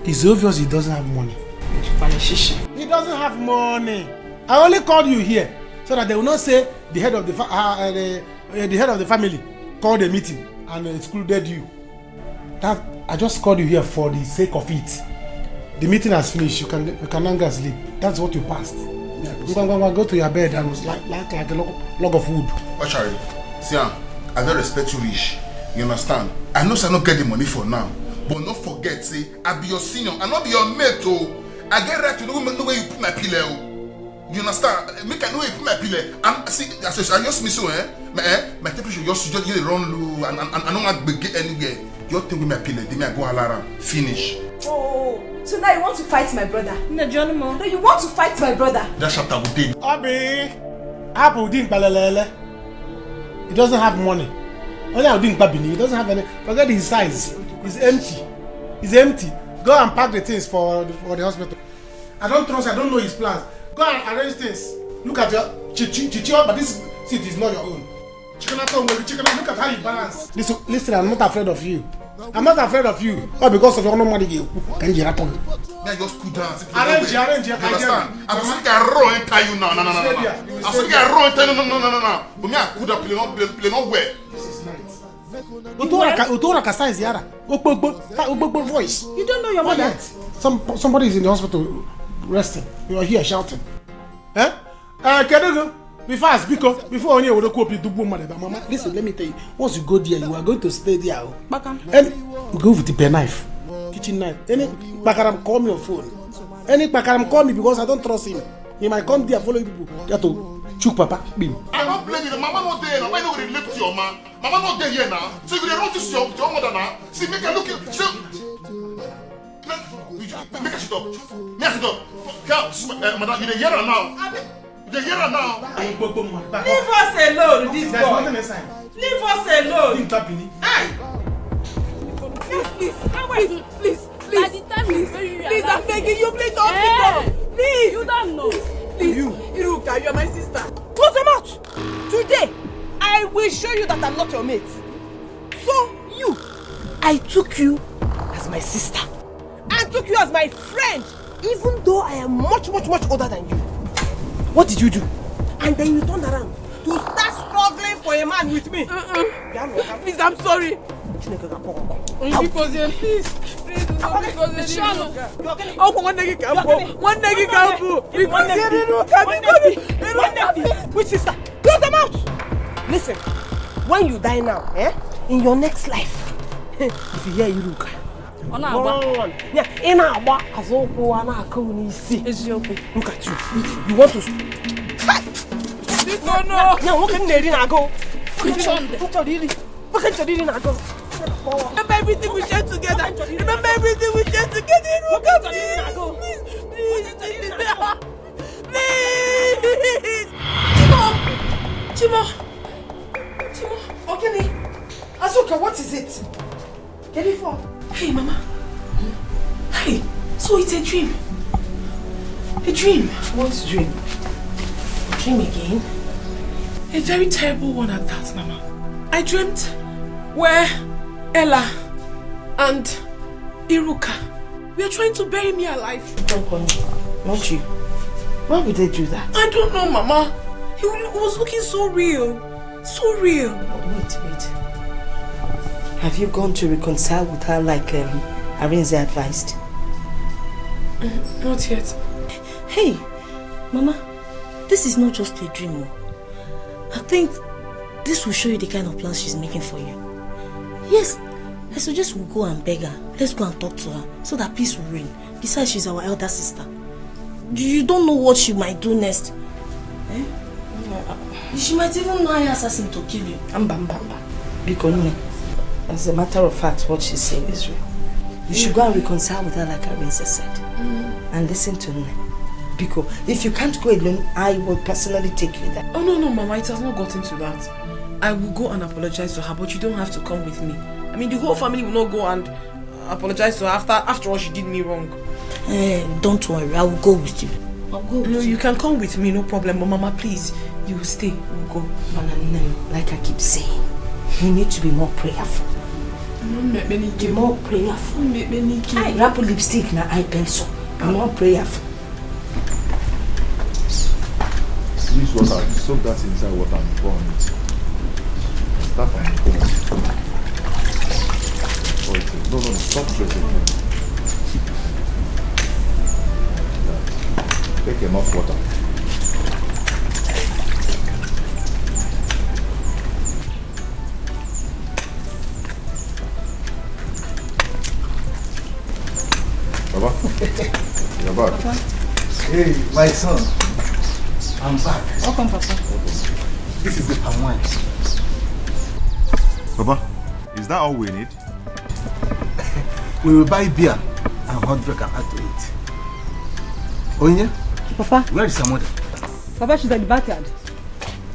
It's obvious he doesn't have money. He doesn't have money. I only called you here so that they will not say the head of the family called a meeting and excluded you. That I just called you here for the sake of it. The meeting has finished. You can now go sleep. That's what you passed. Go to your bed and was like a log of wood. Oshari, see, I don't respect you, Rich. You understand? I know I don't get the money for now. But don't forget, say, I be your senior, I not be your mate, oh. I get right to know where you put my pillow. You understand? Make I know where you put my pillow. And see, I just miss you, my temperature just run low and I don't get anywhere. You think with my pillow, then I go alarm. Finish. Oh, so now you want to fight my brother? No, you want to fight my brother? That chapter will take. Abu didn't balelele. He doesn't have money. Only I didn't babini. He doesn't have any. Forget his size. He's empty. He's empty. Go and pack the things for the hospital. I don't trust. I don't know his plans. Go and arrange things. Look at your chichi, but this seat is not your own. Look at how you balance. Listen, I'm not afraid of you. I'm not afraid of you. All because of your no money. Can you happen? Now just cool down. Arrange. You understand? I'm saying I run and tell you now. No. I'm saying I run and tell you no. But me I could have play no way. Utora kasa ziara. Ogbo voice. You don't know your mother. Somebody is in the hospital resting. You are here shouting. Kedugo, be fast because before only would copy double money. But mama, listen, let me tell you. Once you go there, you are going to stay there. And go with the pen knife, kitchen knife. Any bakaram call me on phone. Any bakaram call me because I don't trust him. He might come there follow people. You have to choke Papa. Bim. I don't blame you. Mama not there now. Why not relate to your man? Mama not there here now. So you don't to your mother now. See, make her look at you. Make her shut up. Madam, you hear her now. You hear her now. Leave us alone, this boy. There's nothing inside. Leave us alone. Please, I'm begging you, please don't pick up. Please. You don't know. Please, Iruka, you are my sister. Close your mouth. Today, I will show you that I'm not your mate. So, I took you as my sister. I took you as my friend, even though I am much older than you. What did you do? And then you turned around to start struggling for a man with me. Please, I'm sorry. Please, which sister? Close them out! Listen, when you die now, in your next life, if you hear Iruka, run. Yeah, in our back, as all go on our community. Look at you. You want to. No. What can they do? Go. What can you do? Remember everything we shared together. Remember everything we shared together. Please. Chimo. Okay, Azuka, what is it? Get it for? Hey, Mama. Hey, so it's a dream. A dream. What dream? A dream again? A very terrible one at that, Mama. I dreamt where Ella and Iruka were trying to bury me alive. Don't call me. Not you. Why would they do that? I don't know, Mama. He was looking so real. So real. Wait. Have you gone to reconcile with her like Arinze advised? Not yet. Hey, Mama, this is not just a dream. I think this will show you the kind of plans she's making for you. Yes, I suggest we go and beg her. Let's go and talk to her so that peace will reign. Besides, she's our elder sister. You don't know what she might do next. She might even hire assassin to kill you. Because as a matter of fact, what she's saying is real. You should go and reconcile with her like Arinze said. And listen to me. Because if you can't go alone, I will personally take you there. Oh, no, Mama, it has not gotten to that. I will go and apologize to her, but you don't have to come with me. I mean, the whole family will not go and apologize to her after all she did me wrong. Don't worry, I will go with you. I'll go with you. No, you can come with me, no problem. But Mama, please, you will stay. We'll go. Like I keep saying, you need to be more prayerful. Be more prayerful. I wrap lipstick na eye pencil. Be more prayerful. Use water, soak that inside water and pour on it. Start from the corner. No, stop pressing here. Take enough water. Baba, you're back. Hey, my son. I'm back. Welcome, Papa. This is the palm wine. Baba, is that all we need? We will buy beer and hot drink and add to it. Onya? Papa? Where is your mother? Papa, she's at the backyard.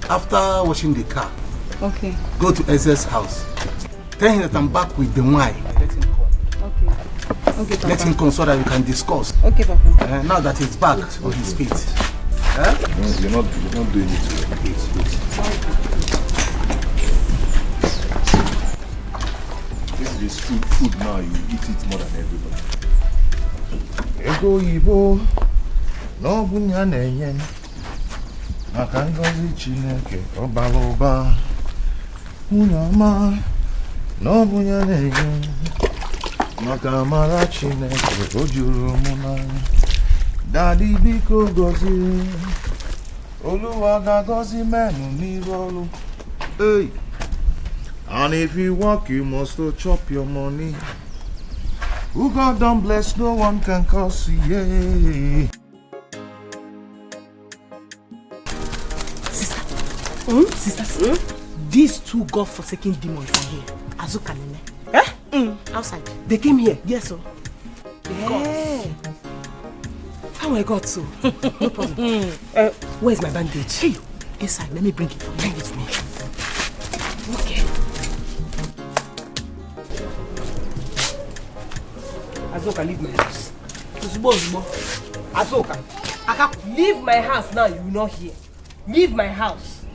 After washing the car, Okay. go to Eze's house. Tell him that I'm back with the wine. Let him come. Okay. Okay, Papa. Let him come so that we can discuss. Okay, Papa. Now that he's back on his feet. You're not doing it. This is food now, you eat it more than everybody. Ego Igbo n'ọbụ ya na-enye maka ngọzi Chineke ọbara ụba. Nwunye ọma n'ọbụ ya na-enye maka amara Chineke o juru mụ n'anya. Daddy biko gọzie Oluwa ga-agọzi menụ n'iru ọrụ. Hey. And if you work, you must chop your money. Who God don't bless, no one can curse. Yeah. Sister, these two God-forsaken demons are here. Azuka and outside. They came here? Yes, sir. Yeah. How I got so? No problem. Where's my bandage? Hey, inside. Let me bring it. Bring it for me. Okay. Azoka, leave my house. Azoka, leave my house now. You will not hear. Leave my house.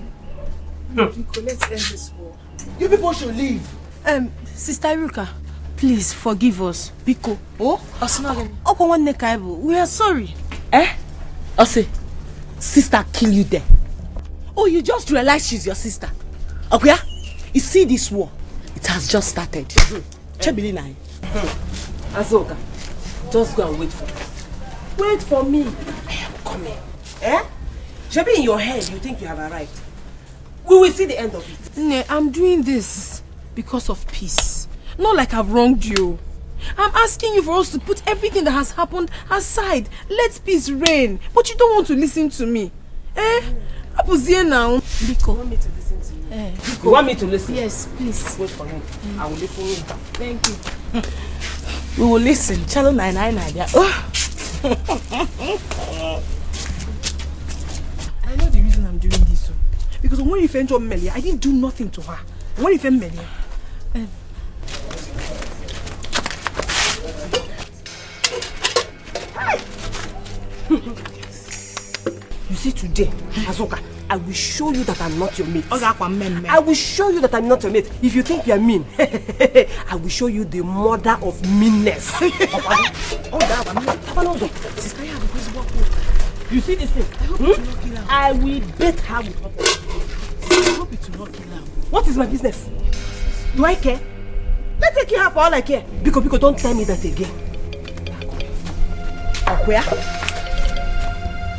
Let's end this war. You people should leave. Sister Iruka, please forgive us. Biko. We are sorry. Ose, sister kill you there. Oh, you just realized she's your sister. Okay? You see this war? It has just started. Azoka, just go and wait for me. Wait for me. I am coming. Maybe in your head you think you have arrived. We will see the end of it. Nne, I'm doing this because of peace. Not like I've wronged you. I'm asking you for us to put everything that has happened aside. Let peace reign. But you don't want to listen to me. Apuzie now. Biko. You want me to listen to you? You want me to listen? Yes, please. Wait for me. I will listen to you. Thank you. We will listen. Channel 999. I know the reason I'm doing this. Because when you found job Melia, I didn't do nothing to her. When you found Melia, you see today, Azoka, I will show you that I'm not your mate. I will show you that I'm not your mate. If you think you're mean, I will show you the mother of meanness. Sister, you see this thing? I will beat her with her. I hope it will not kill her. What is my business? Do I care? Let's take her for all I care. Biko, don't tell me that again. Where?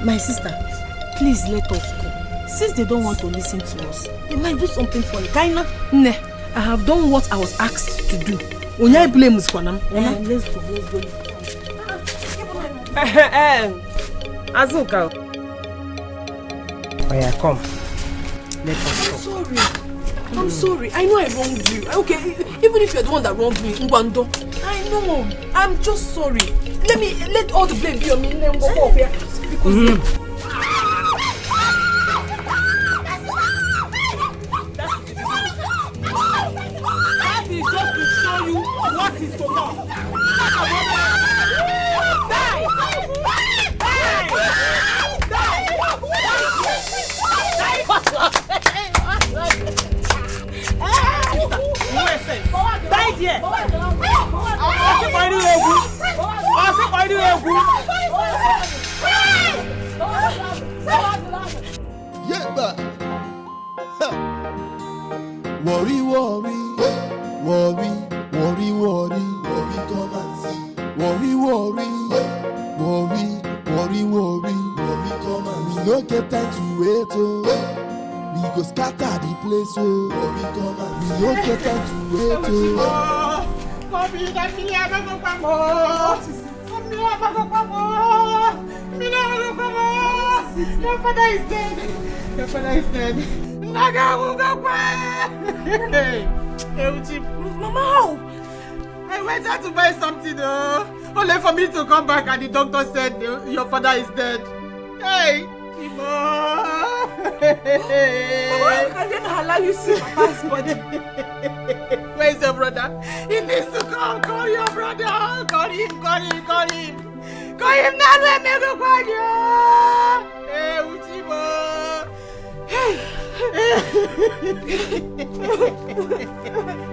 my sister, please let us go. Since they don't want to listen to us, they might do something for you. Kaina, ne, I have done what I was asked to do. When I blame Musquanam, let's go. Azuka. Oh yeah, come. Let us go. I'm sorry. I know I wronged you. Okay, even if you're the one that wronged me, Ngwando. I know. I'm just sorry. Let all the blame be on me. Let me go up here. Because that is just to show you what is to come. Worry, worry, worry, worry, worry, worry, come and see. Worry, worry, worry, worry, worry, worry, come and see. We no get time to wait, oh. We go scatter the place, oh. Worry, come and see. We no get time to wait, oh. Your father is dead. Your father is dead. Mama, how? I went out to buy something, only for me to come back and the doctor said your father is dead. Hey, Mama, I didn't allow you to see Papa's body. Where's your brother? He needs to come. Call your brother. Call him. Call him now. Let me go call you. Hey, Uchibo. Hey.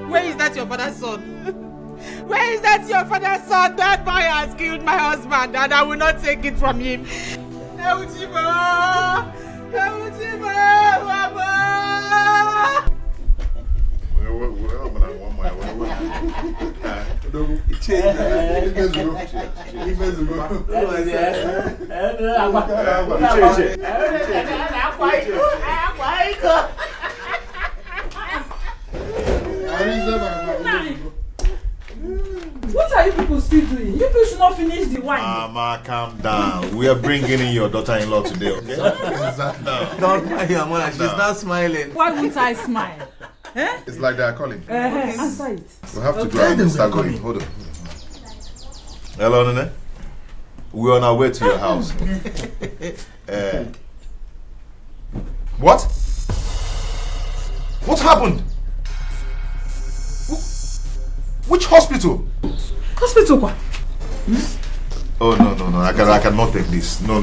Where is that your father's son? Where is that your father's son? That boy has killed my husband and I will not take it from him. Hey, Uchibo. Mama. What are you people still doing? You people should not finish the wine. Mama, calm down. We are bringing in your daughter-in-law today, okay? Don't mind your mother. She's not smiling. Why won't I smile? It's like they are calling. Answer it. We have to go and start going. Hold on. Hello, Nene. We're on our way to your house. What? What happened? Which hospital? Hospital what? Oh, no. I cannot take this. No.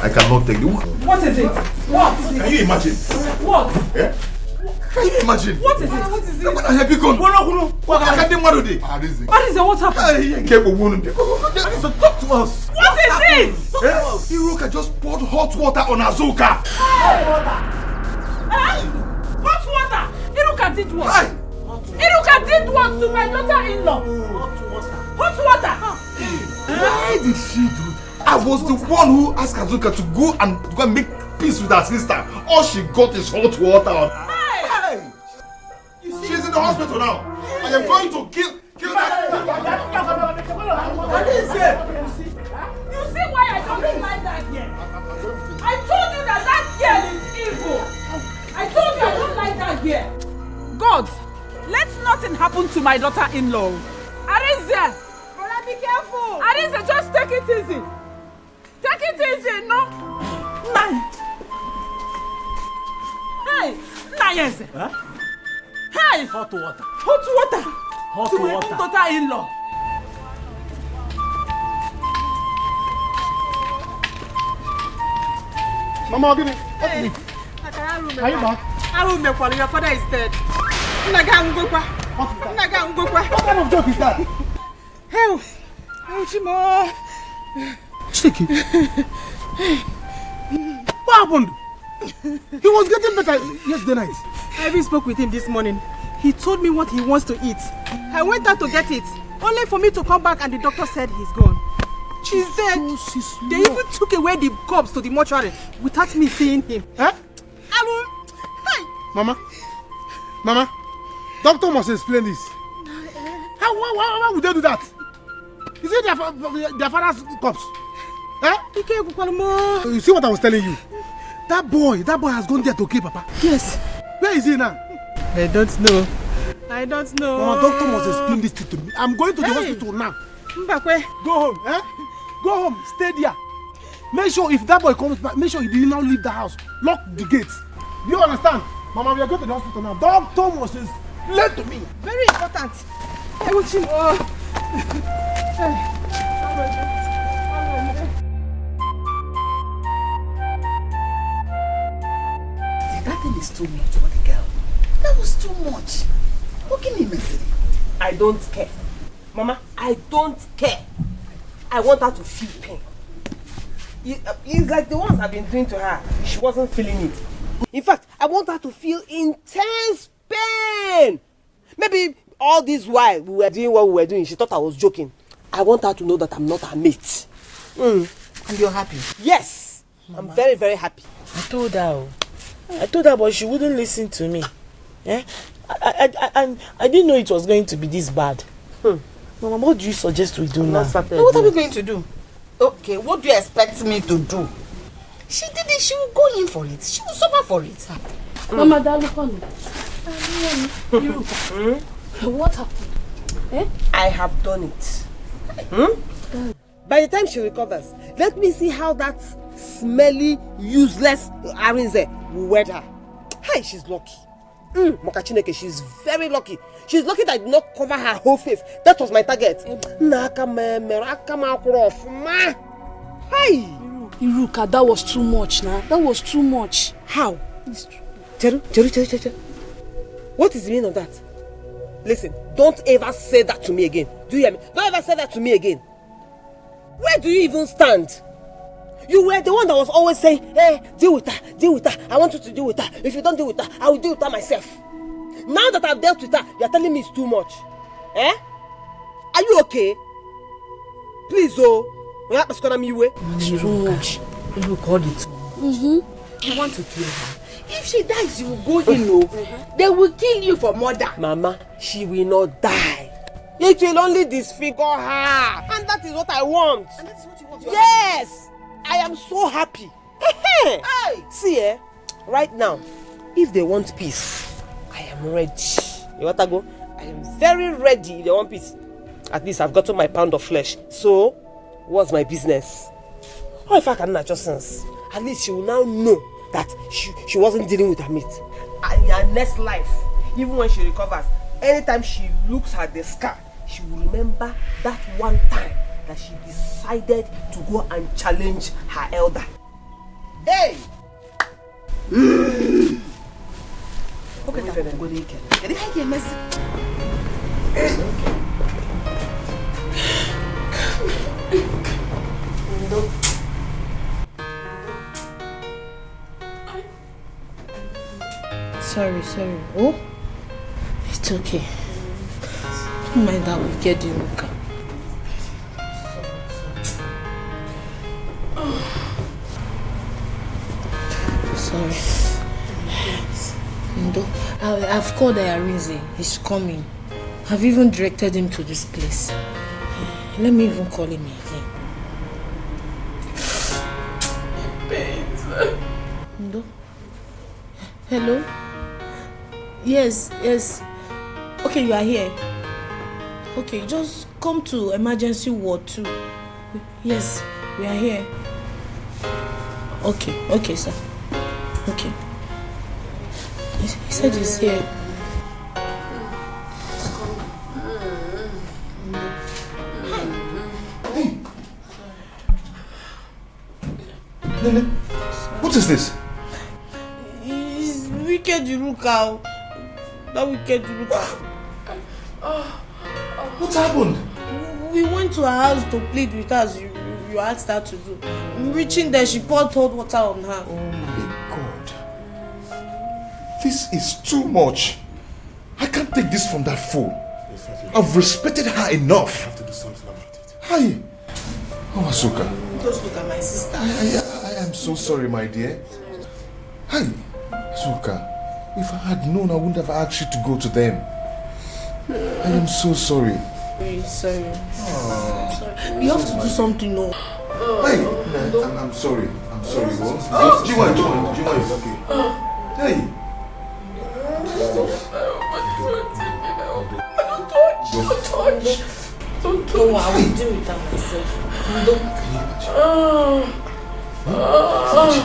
I cannot take this. What is it? What? Can you imagine? What? Yeah? Can you imagine? What is it? What is it? What is it? What happened? Talk to us. What is it? Iruka just poured hot water on Azuka. Hot water? Iruka did what? Iruka did what to my daughter-in-law? Hot water? Why did she do it? I was the one who asked Azuka to go and make peace with her sister. All she got is hot water. Hey! She's in the hospital now. I am going to kill that. You see why I don't like that girl? I told you that girl is evil. I told you I don't like that girl. God, let nothing happen to my daughter-in-law. Arinze! Brother, be careful! Arinze, just take it easy. Take it easy, no? Hey! Nayense! Huh? Hey! Hot water. Hot water! Hot to my water. own daughter-in-law. Mama, give me. Hey, Are you back? Your father is dead. What kind of joke is that? Hey, Chimo. Sticky. What happened? He was getting better yesterday night. I even spoke with him this morning. He told me what he wants to eat. I went out to get it, only for me to come back and the doctor said he's gone. She's dead. They even took away the corpse to the mortuary without me seeing him. Huh? Hello? Hey! Mama, doctor must explain this. Why would they do that? Is it their father's corpse? Eh? You see what I was telling you? That boy has gone there to kill Papa. Yes. Where is he now? I don't know. Mama, doctor must explain this to me. I'm going to the hospital now. Mbakwe. Go home, eh? Go home, stay there. Make sure if that boy comes back, make sure he did not leave the house. Lock the gates. You understand? Mama, we are going to the hospital now. Doctor must explain to me. Very important. I want him. That thing is too much for the girl. That was too much. What can you mess it? I don't care. Mama, I don't care. I want her to feel pain. It's like the ones I've been doing to her. She wasn't feeling it. In fact, I want her to feel intense pain. Maybe all this while we were doing what we were doing, she thought I was joking. I want her to know that I'm not her mate. And you're happy? Yes. Mama. I'm very, very happy. I told her, but she wouldn't listen to me. Eh? I didn't know it was going to be this bad. Mama, what do you suggest we do now? What are we going to do? Okay, what do you expect me to do? She did it, she will go in for it. She will suffer for it. Mama, what happened? Eh? I have done it. By the time she recovers, let me see how that smelly, useless Arinze will wed her. Hey, she's lucky. Mokachineke, she's very lucky. She's lucky that I did not cover her whole face. That was my target. Hey! Iruka, that was too much now. That was too much. How? Cheru. What is the meaning of that? Listen, don't ever say that to me again. Do you hear me? Don't ever say that to me again. Where do you even stand? You were the one that was always saying, hey, deal with her. I want you to deal with her. If you don't deal with her, I will deal with her myself. Now that I've dealt with her, you're telling me it's too much. Eh? Are you okay? Please, it's too much. You record it. You want to kill her. If she dies, you will go in. They will kill you for murder. Mama, she will not die. It will only disfigure her. And that is what I want. And that is what you want. Yes! I am so happy. Hey! See, right now, if they want peace, I am ready. You want to go? I am very ready if they want peace. At least I've gotten my pound of flesh. So, what's my business? Or if I can natural sense, at least she will now know that she wasn't dealing with her mate. And in her next life, even when she recovers, anytime she looks at the scar, she will remember that one time that she decided to go and challenge her elder. Hey! Okay, Sorry. Oh? It's okay. Don't mind that, we'll get you, Luca. sorry. Ndo, I've called Ayarinze. He's coming. I've even directed him to this place. Let me even call him again. Ndo? Hello? Yes. Okay, you are here. Okay, just come to emergency ward 2. Yes, we are here. Okay, sir. Okay. He said he's here. Nene, what is this? It's wicked Iruka. That wicked Iruka. What happened? We went to her house to plead with her as you asked her to do. Reaching there, she poured hot water on her. Oh my God. This is too much. I can't take this from that fool. I've respected her enough. I have to do something about it. Hi. Oh, Asuka. Just look at my sister. I am so sorry, my dear. Hi. Asuka. If I had known, I wouldn't have asked you to go to them. I am so sorry. Sorry. I'm sorry. You have to do something, no. Hey, I'm sorry. I'm sorry. Jiwa is okay. Hey. Don't touch. I will deal with that myself. Sorry.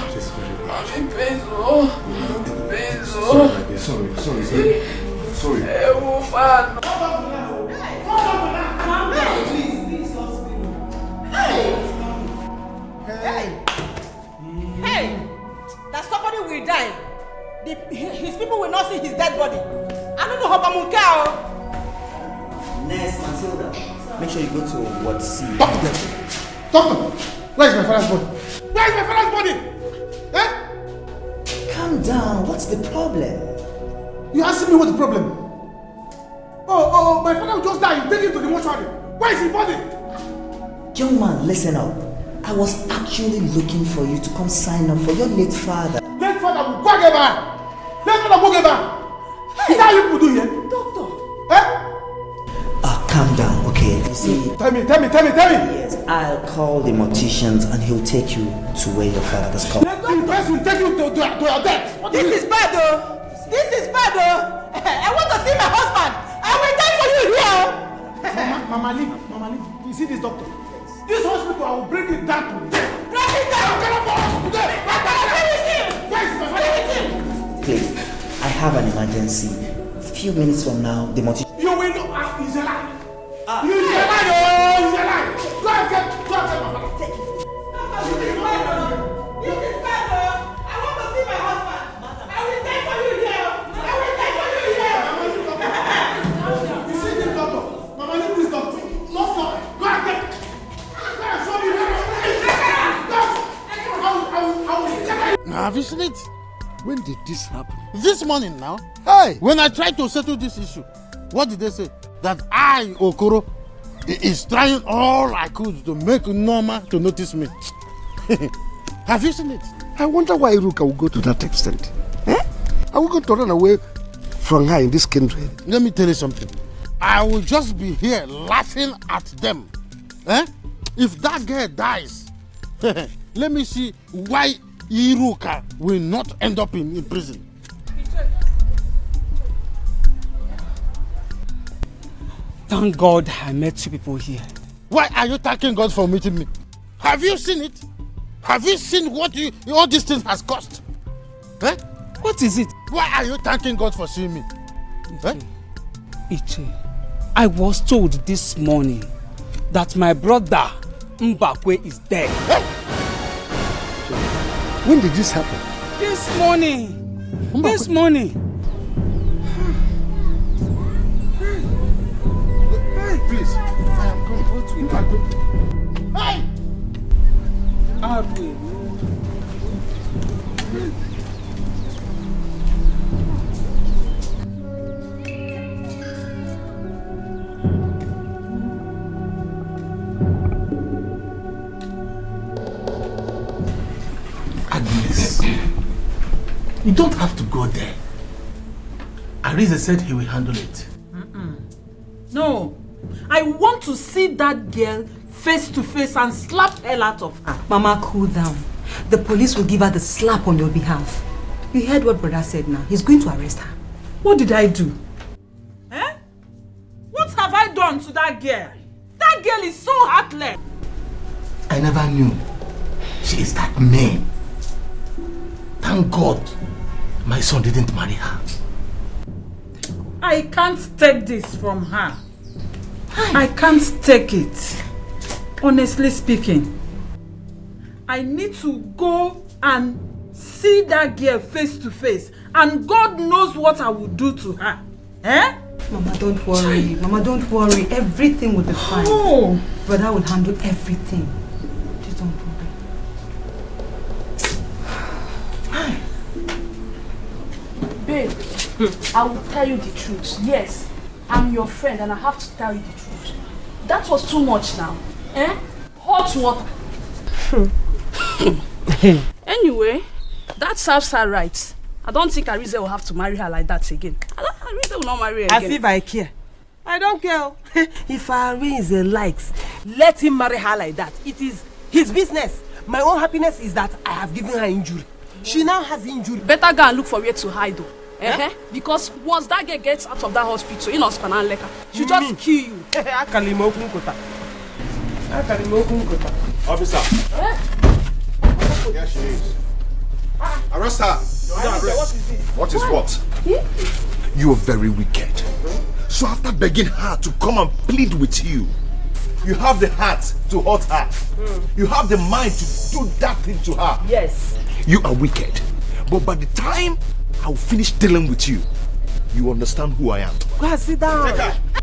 Hey! That somebody will die. His people will not see his dead body. I don't know how Bamuka. Nurse Matilda, make sure you go to Ward C. Doctor, where is my father's body? Where is my father's body? Eh? Calm down. What's the problem? You asking me what's the problem? Oh, my father just died. You take him to the mortuary. Where is his body? Young man, listen up. I was actually looking for you to come sign up for your late father. Late father will go get back. Late father will go get back. Is that how you people do here? Doctor. Eh? Calm down, okay? You see... Tell me. Yes, I'll call the morticians and he'll take you to where your father is called. Let the person take you to your death. This is bad, though. I want to see my husband. I will die for you here. Mama, leave. You see this doctor? This hospital, I will bring it down to death. Bring it down. I'm gonna for us today. Please, I have an emergency. A few minutes from now, the mortician... You will know he's alive. He's alive. Go and get my father. This is bad, though. I want to see my husband. I will die for you here. You see this doctor? Mama, leave this doctor. Lost her. Go and get. Now, have you seen it? When did this happen? This morning now. Hey! When I tried to settle this issue, what did they say? That I, Okoro, is trying all I could to make Norma to notice me. Have you seen it? I wonder why Iruka will go to that extent. Eh? Are we going to run away from her in this country? Let me tell you something. I will just be here laughing at them. Eh? If that girl dies, let me see why Iruka will not end up in prison. Thank God I met you people here. Why are you thanking God for meeting me? Have you seen it? Have you seen what all these things has cost? Eh? What is it? Why are you thanking God for seeing me? Iche, I was told this morning that my brother Mbakwe is dead. When did this happen? This morning. This morning. Please, I am coming. Hey! Agnes, don't have to go there. Arinze said he will handle it. No, I want to see that girl face to face and slap hell out of her. Mama, cool down. The police will give her the slap on your behalf. You heard what brother said now. He's going to arrest her. What did I do? What have I done to that girl? That girl is so heartless. I never knew she is that mean. Thank God my son didn't marry her. I can't take this from her. I can't take it. Honestly speaking, I need to go and see that girl face to face, and God knows what I will do to her. Mama, don't worry. Mama, don't worry. Everything will be fine. Oh. Brother will handle everything. Just don't worry. Babe, I will tell you the truth. Yes, I'm your friend and I have to tell you the truth. That was too much now. Hot water. Anyway, that serves her right. I don't think Arinze will have to marry her like that again. Arinze will not marry her again. As if I care. I don't care. If Arinze likes, let him marry her like that. It is his business. My own happiness is that I have given her injury. She now has injury. Better go and look for where to hide though. Because once that girl gets out of that hospital, in hospital and lekker, she'll just kill you. Officer. Here she is. Arrest her. What is what? You are very wicked. So after begging her to come and plead with you, you have the heart to hurt her. You have the mind to do that thing to her. Yes. You are wicked. But by the time I will finish dealing with you, you understand who I am. Go and sit down.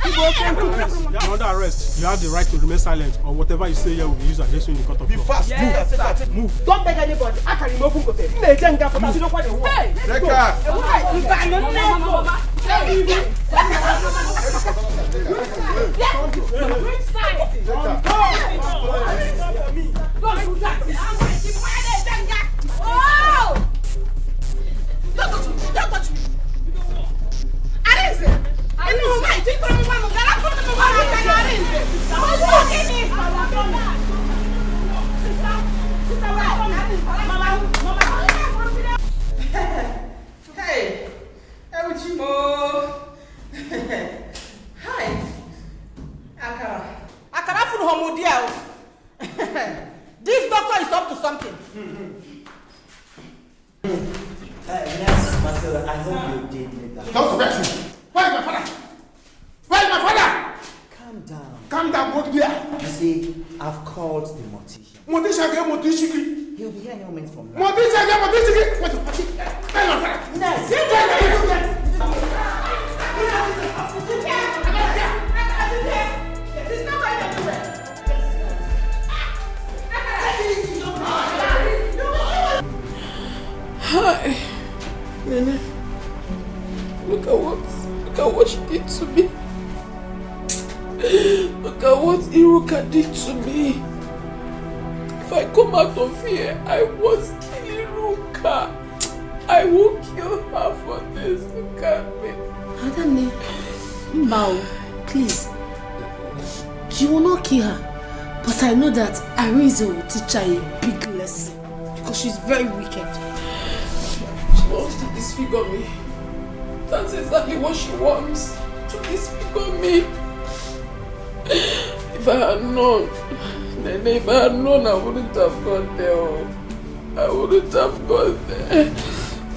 You're under arrest. You have the right to remain silent, or whatever you say here will be used against you in the court of law. Be fast. Yes, move. Don't beg anybody. I can remove him. Hey, take her. Don't touch me. Arinze! Hey, hi. Akara funu homodia. This doctor is up to something. Yes, Marcelo, I hope you did make that. Don't forget me. Where is my father? Where is my father? Calm down. Calm down, go there. You see, I've called the mortician. Mortician. He'll be here any moment from now. Mortician. Where's my father? Yes. Hi, Nene. Look at what she did to me. Look at what Iruka did to me. If I come out of here, I must kill Iruka. I will kill her for this. Look at me. Adane, Mbao, please. You will not kill her. But I know that Arinze will teach her a big lesson. Because she's very wicked. She wants to disfigure me. That's exactly what she wants. To disfigure me. If I had known, Nene, if I had known, I wouldn't have gone there. I wouldn't have gone there.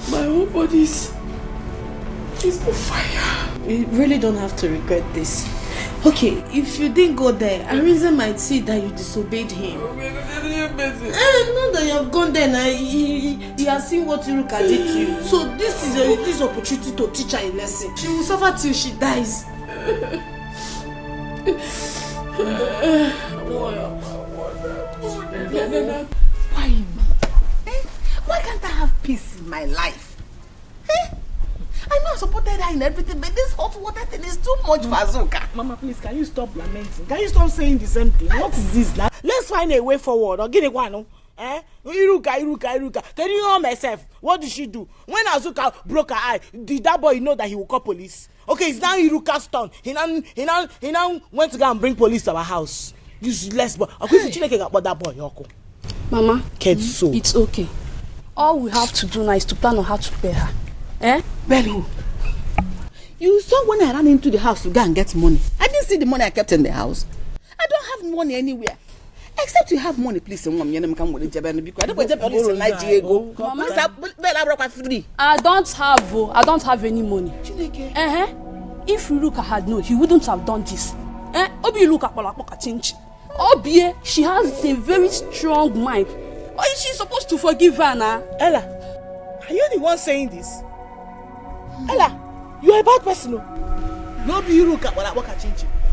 My whole body is on fire. You really don't have to regret this. Okay, if you didn't go there, Arinze might see that you disobeyed him. Not that you have gone there now, he has seen what Iruka did to you. So this is this opportunity to teach her a lesson. She will suffer till she dies. Why? Why can't I have peace in my life? I know I supported her in everything, but this hot water thing is too much for Azuka. Mama, please, can you stop lamenting? Can you stop saying the same thing? What is this now? Let's find a way forward. Or get it one. Iruka. Can you know myself? What did she do? When Azuka broke her eye, did that boy know that he will call police? Okay, it's now Iruka's turn. He now went to go and bring police to our house. Useless boy. About that boy, Yoko. Mama, so. It's okay. All we have to do now is to plan on how to pay her. Eh? Well, who? You saw when I ran into the house to go and get money. I didn't see the money I kept in the house. I don't have money anywhere. Except you have money, please. Mama, I don't have any money. If Iruka had known, he wouldn't have done this. Obi, she has a very strong mind. Why is she supposed to forgive her now? Ella, are you the one saying this? Ella, you are a bad person. No be Iruka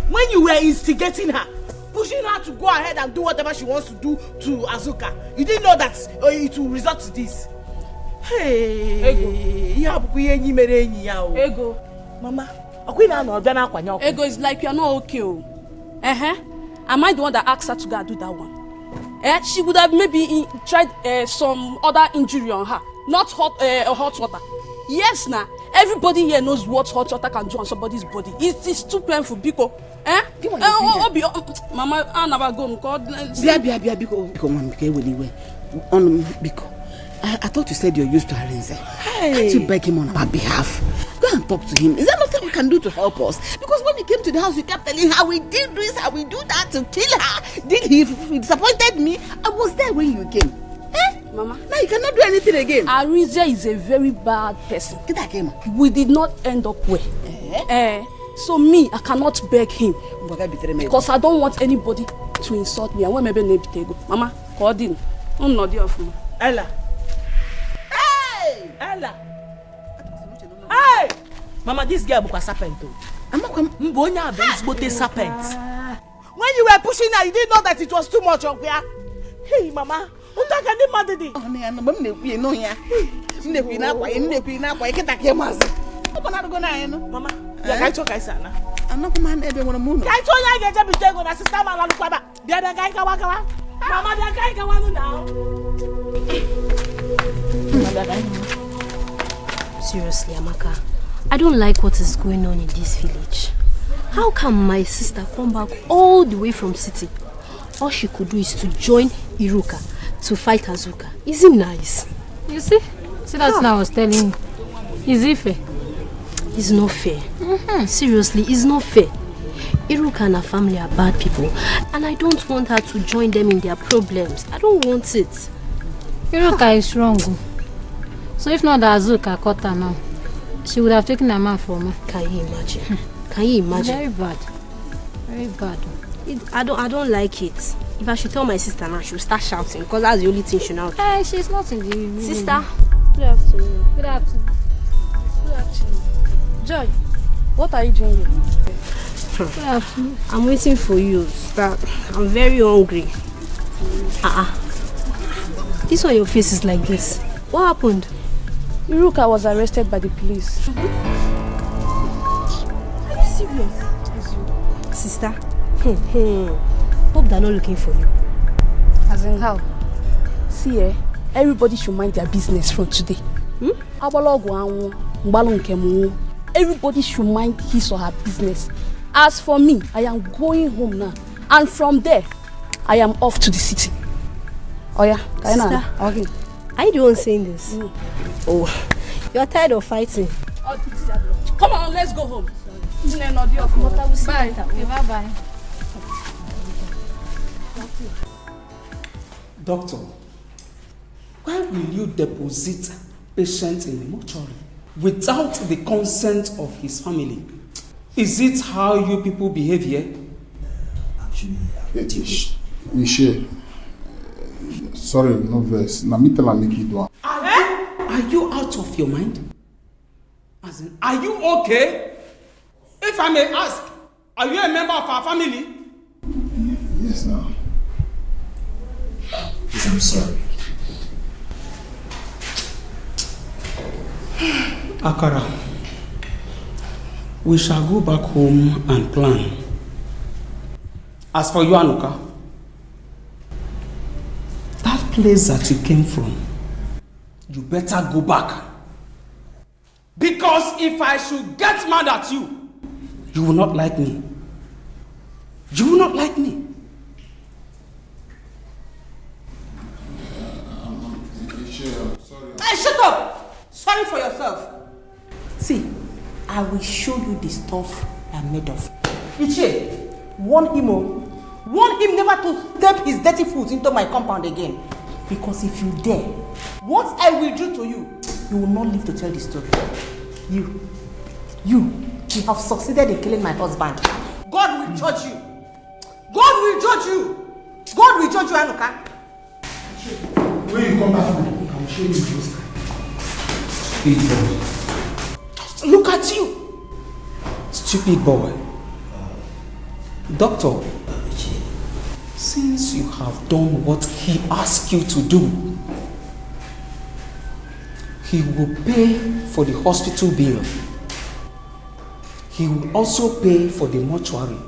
when you were instigating her, pushing her to go ahead and do whatever she wants to do to Azuka, you didn't know that it will result to this. Hey, Ego. Mama, Ego is like you're not okay. Am I the one that asked her to go and do that one? She would have maybe tried some other injury on her, not hot water. Yes, now everybody here knows what hot water can do on somebody's body. It is too painful, Biko. Mama, I never go. Biko. I thought you said you're used to Arinze. Can't you beg him on our behalf? Go and talk to him. Is there nothing we can do to help us? Because when he came to the house, we kept telling her we did this, how we do that to kill her. Did he disappointed me? I was there when you came. Mama, now you cannot do anything again. Arinze is a very bad person. We did not end up well. So me, I cannot beg him because I don't want anybody to insult me. I want maybe go. Mama, call in. I'm not there for me. Ella. Hey! Ella. Hey! Mama, this girl is a serpent. Serpent. When you were pushing her, you didn't know that it was too much. Hey, Mama. Mama, I'm not man ever want to move. I told you I get to take on a sister. The other guy can walk around. Mama, the guy can walk now. Seriously, Amaka, I don't like what is going on in this village. How can my sister come back all the way from city? All she could do is to join Iruka to fight Azuka. Is it nice? You see? See, that's what I was telling you. Is it fair? It's not fair. Seriously, it's not fair. Iruka and her family are bad people, and I don't want her to join them in their problems. I don't want it. Iruka is wrong. So if not that Azuka caught her now, she would have taken her man from her. Can you imagine? Can you imagine? Very bad. Very bad. I don't like it. If I should tell my sister now, she'll start shouting because that's the only thing she knows. Hey, she's not in the room. Sister, good afternoon. Good afternoon. Good afternoon. Joy, what are you doing here? Good afternoon. I'm waiting for you. I'm very hungry. This one your face is like this. What happened? Iruka was arrested by the police. Are you serious? Sister? Hope they're not looking for you. As in how? See, everybody should mind their business from today. Everybody should mind his or her business. As for me, I am going home now. And from there, I am off to the city. Oh yeah, sister, okay. Are you the one saying this? Oh, you're tired of fighting. Come on, let's go home. Bye. Okay, bye-bye. Doctor, why will you deposit patient in the mortuary without the consent of his family? Is it how you people behave here? Actually, Michelle, sorry, no verse. Now me tell her make you do. Are you out of your mind? As in, are you okay? If I may ask, are you a member of our family? Yes, now. Please, I'm sorry. Akara, we shall go back home and plan. As for you, Anuka, that place that you came from, you better go back. Because if I should get mad at you, you will not like me. You will not like me. Hey, shut up! Sorry for yourself. See, I will show you the stuff I'm made of. Ichie, warn him, warn him never to step his dirty foot into my compound again. Because if you dare, what I will do to you, you will not live to tell the story. You have succeeded in killing my husband. God will judge you. God will judge you. God will judge you, Anuka. When you come back, I will show you this time. Stupid boy. Look at you. Stupid boy. Doctor, since you have done what he asked you to do, he will pay for the hospital bill. He will also pay for the mortuary.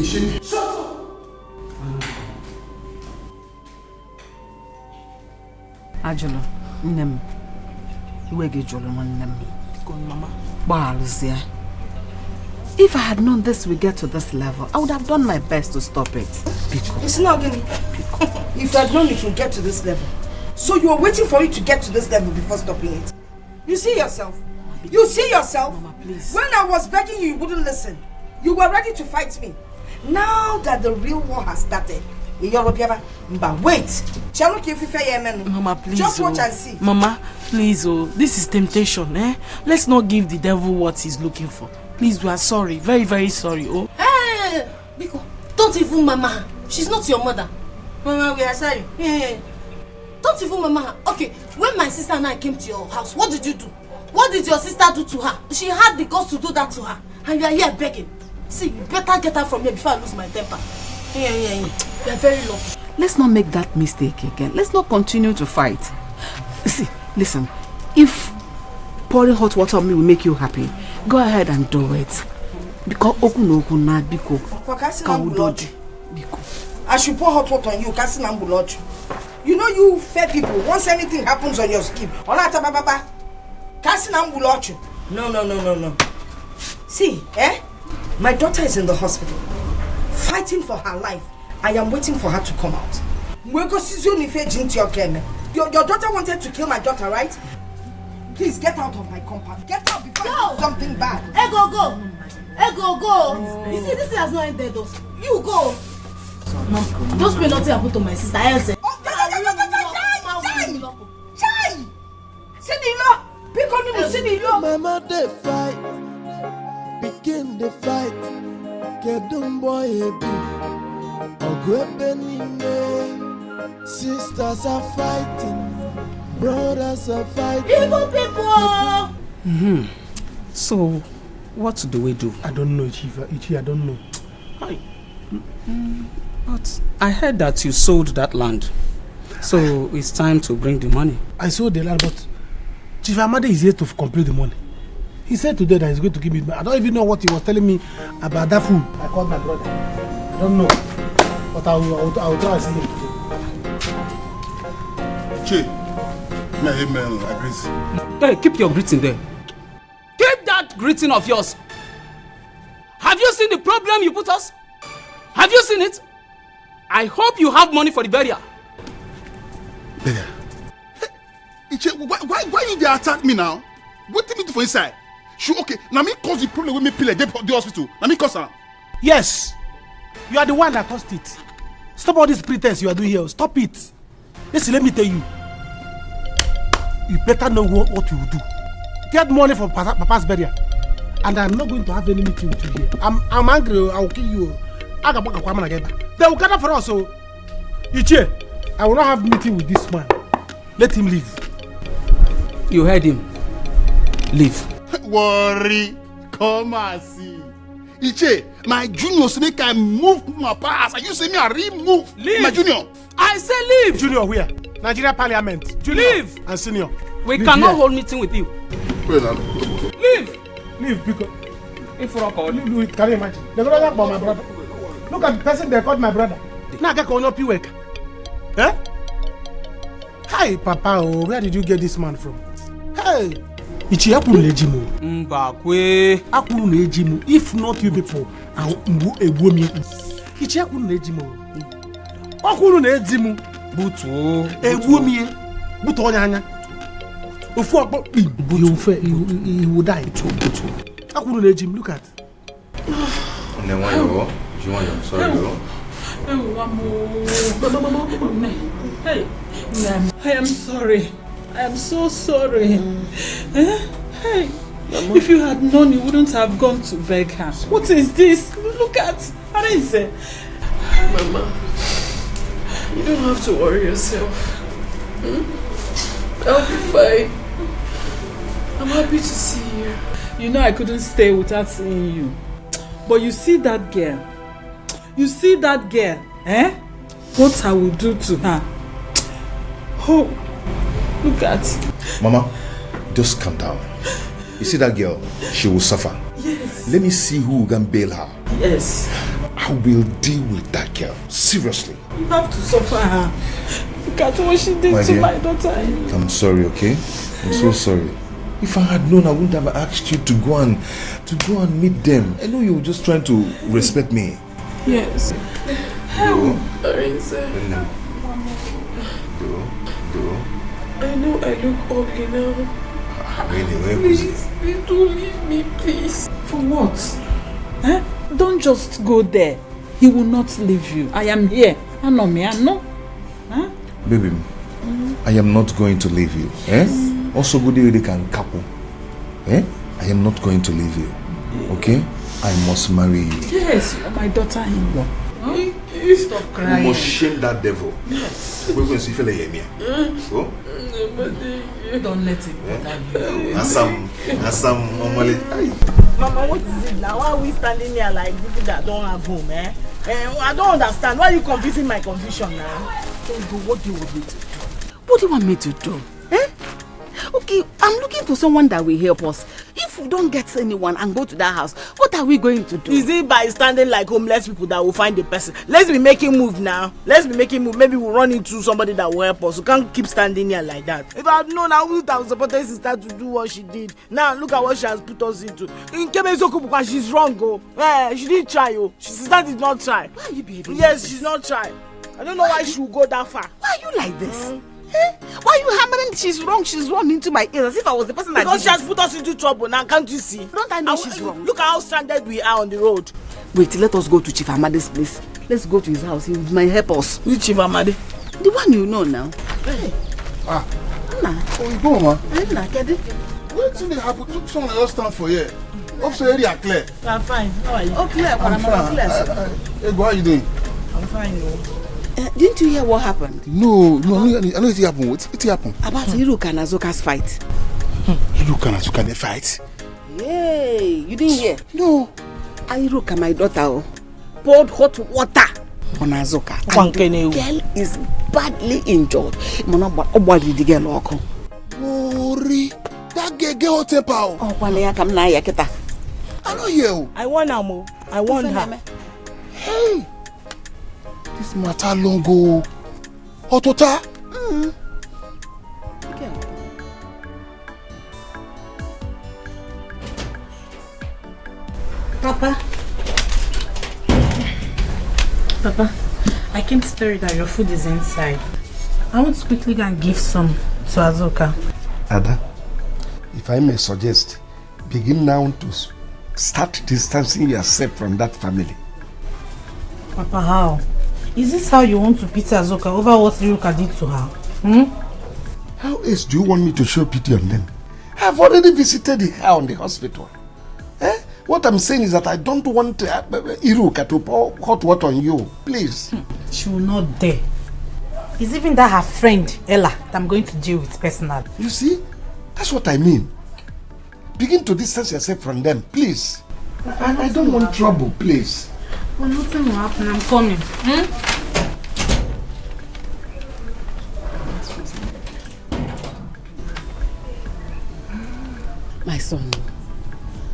Shut up! Ajolo, nnem. Iwe ge jolo nnem. Mama. Baluzia. If I had known this would get to this level, I would have done my best to stop it. It's not going if you had known it would get to this level, so you were waiting for it to get to this level before stopping it. You see yourself? You see yourself? Mama, please. When I was begging you, you wouldn't listen. You were ready to fight me. Now that the real war has started, wait. Mama, please. Just watch and see. Mama, please, this is temptation, eh? Let's not give the devil what he's looking for. Please, we are sorry. Very, very sorry, oh. Hey, Biko, don't even mama. She's not your mother. Mama, we are sorry. Hey. Don't even mama. Okay, when my sister and I came to your house, what did you do? What did your sister do to her? She had the guts to do that to her. And you are here begging. See, you better get her from here before I lose my temper. You are very lucky. Let's not make that mistake again. Let's not continue to fight. See, listen. If pouring hot water on me will make you happy, go ahead and do it. Because Biko. I should pour hot water on you, you know you fair people, once anything happens on your skin, no. See, my daughter is in the hospital, fighting for her life. I am waiting for her to come out. Your daughter wanted to kill my daughter, right? Please get out of my compound. Get out before I do something bad. Go. You see, this has not ended though. You go. Don't spray nothing happen to my sister. I say. Mama they fight, begin the fight. Kedum boy ebi, ogwebenime. Sisters are fighting, brothers are fighting. Evil people. So, what do we do? I don't know, Chief. I don't know. But I heard that you sold that land. So it's time to bring the money. I sold the land, but Chief Amade is here to complete the money. He said today that he's going to give me. I don't even know what he was telling me about that food. I called my brother. I don't know. But I will try and see him today. Che, may agrees. Hey, keep your greeting there. Keep that greeting of yours. Have you seen the problem you put us? Have you seen it? I hope you have money for the burial. Burial? Hey, Iche, why you dey attack me now? What do you do for inside? Sure, okay. Now me cause the problem with me pile the hospital. Now me cause her. Yes. You are the one that caused it. Stop all this pretense you are doing here. Stop it. Listen, let me tell you. You better know what you will do. Get money for Papa's burial. And I'm not going to have any meeting with you here. I'm angry. I will kill you. They will gather for us. So, Ichie, I will not have meeting with this man. Let him leave. You heard him. Leave. Worry. Come and see. Iche, my junior say make I move my past. And you say me I remove my junior. I say leave. Junior where? Nigeria Parliament. Junior leave. And senior. We cannot hold meeting with you. Leave. Leave because if you can you imagine? They're gonna talk about my brother. Look at the person they called my brother. Now I get on up work. Eh? Hi, Papa. Oh, where did you get this man from? Hey. Ichi akuru nejimu. Mbakwe. Akuru nejimu. If not you people, I will ego me. Ichi akuru nejimu. Akuru nejimu. Butu. Ego me. Butu onyanya. Ofu akpo he will die. Butu. Akuru nejimu. Look at. Sorry, Hey, I am sorry. I am so sorry. Hey, if you had known, you wouldn't have gone to beg her. What is this? Look at Arinze. Mama, you don't have to worry yourself. I'll be fine. I'm happy to see you. You know I couldn't stay without seeing you. But you see that girl? You see that girl? What I will do to her? Oh, look at. Mama, just calm down. You see that girl? She will suffer. Yes. Let me see who can bail her. Yes. I will deal with that girl. Seriously. You have to suffer her. Look at what she did to my daughter. I'm sorry, okay? I'm so sorry. If I had known, I wouldn't have asked you to go and meet them. I know you were just trying to respect me. Yes. Do. I know I look ugly now. Please don't leave me, please. For what? Don't just go there. He will not leave you. I am here. I know me. I know. Baby, I am not going to leave you. Also, good day can couple. I am not going to leave you. Okay? I must marry you. Yes, you are my daughter-in-law. Stop crying. You must shame that devil. Yes. We're going to see if you go. Don't let him bother you. Asam, Mama, what is it now? Why are we standing here like people that don't have home, I don't understand. Why are you confusing my confusion now? What do you want me to do? What do you want me to do? Okay, I'm looking for someone that will help us. If we don't get anyone and go to that house, what are we going to do? Is it by standing like homeless people that will find the person? Let's be making move now. Let's be making move. Maybe we'll run into somebody that will help us. We can't keep standing here like that. If I had known, I would have supported sister to do what she did. Now look at what she has put us into. In Kemezoku, because she's wrong, she didn't try, sister did not try. Why are you behaving? Yes, she's not try. I don't know why she will go that far. Why are you like this? Why are you hammering? She's wrong into my ears as if I was the person that because she has put us into trouble now, can't you see? Don't I know she's wrong? Look at how stranded we are on the road. Wait, let us go to Chief Amade's place. Let's go to his house. He might help us. Which Chief Amade? The one you know now. Hey. Anna. Oh, you go, man. Anna, get it? What's in the happen? Took someone else stand for here. Also, area clear. I'm fine. How are you? Oh, Claire. I'm fine. Hey, how are you doing? I'm fine, didn't you hear what happened? No, I know it happened. What happened? About Hiruka and Azoka's fight. Hiruka and Azoka, they fight? Yay! You didn't hear? No. Hiruka, my daughter, poured hot water on Azoka. And the girl is badly injured. Mori, that girl get hot temper. Oh, come now, Yaketa. I know you. I want her, I want her. Hey. This matter long go. Otota? Okay. Papa, I came to tell you that your food is inside. I want to quickly go and give some to Azoka. Ada, if I may suggest, begin now to start distancing yourself from that family. Papa, how? Is this how you want to pity Azoka over what Hiruka did to her? How else do you want me to show pity on them? I've already visited her on the hospital. What I'm saying is that I don't want Hiruka to pour hot water on you. Please. She will not dare. It's even that her friend, Ella, that I'm going to deal with personally. You see? That's what I mean. Begin to distance yourself from them, please. I don't want trouble, please. Well, nothing will happen. I'm coming. My son,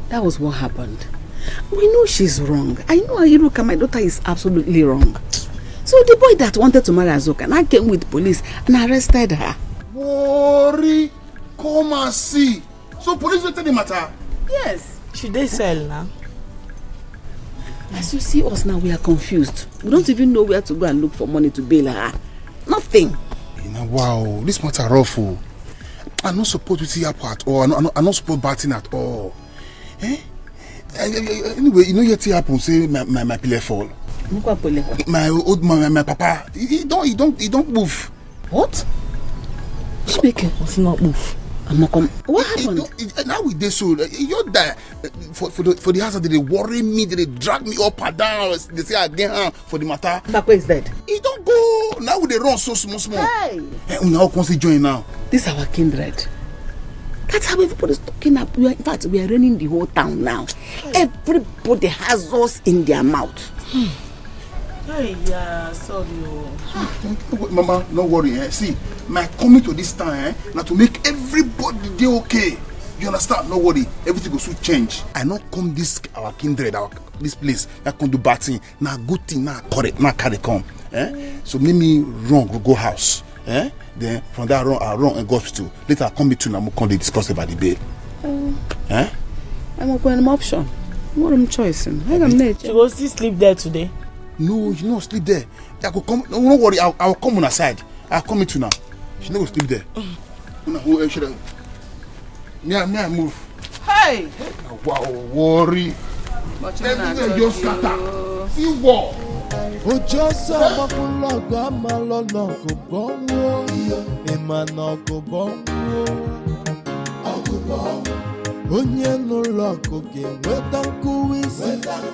that was what happened. We know she's wrong. I know Iruka, my daughter, is absolutely wrong. So the boy that wanted to marry Azuka now came with police and arrested her. Worry, come and see. So police will tell the matter? Yes. Should they sell now? As you see us now, we are confused. We don't even know where to go and look for money to bail her. Nothing. Wow, this matter rough. I'm not supposed to see her at all. I'm not supposed to batting at all. Anyway, you know what happen? Say my pillar fall. My papa, he don't move. What? Speaking, does not move. What happened? Now we did so. You die for the house. They worry me. They drag me up and down. They say again for the matter. Papa is dead. He don't go. Now they run so small. Hey, now can see join now. This is our kindred. That's how everybody's talking up. In fact, we are running the whole town now. Everybody has us in their mouth. Hey, yeah, sorry. Mama, no worry. See, my coming to this town now to make everybody dey okay. You understand? No worry. Everything will soon change. I not come this our kindred, this place. I come do bad thing. Now good thing. Now correct. Now carry come. So make me wrong. Go house. Then from that I run and go hospital. Later I come meet you. Now we come to discuss about the bail. I'm going to option. What am I choosing? I am late. You go still sleep there today? No, you no sleep there. I could come. No worry. I'll come on her side. I'll come meet you now. She no go sleep there. Me I move. Hey! Wow, worry. Everything just scatter. See what? Ojo sọ fún lọ́gbà máa lọ́nà kò bọ́ wó. Ìmọ̀nà kò bọ́ wó. Onye n'ụlọ kò ga-enweta nkwụwisi.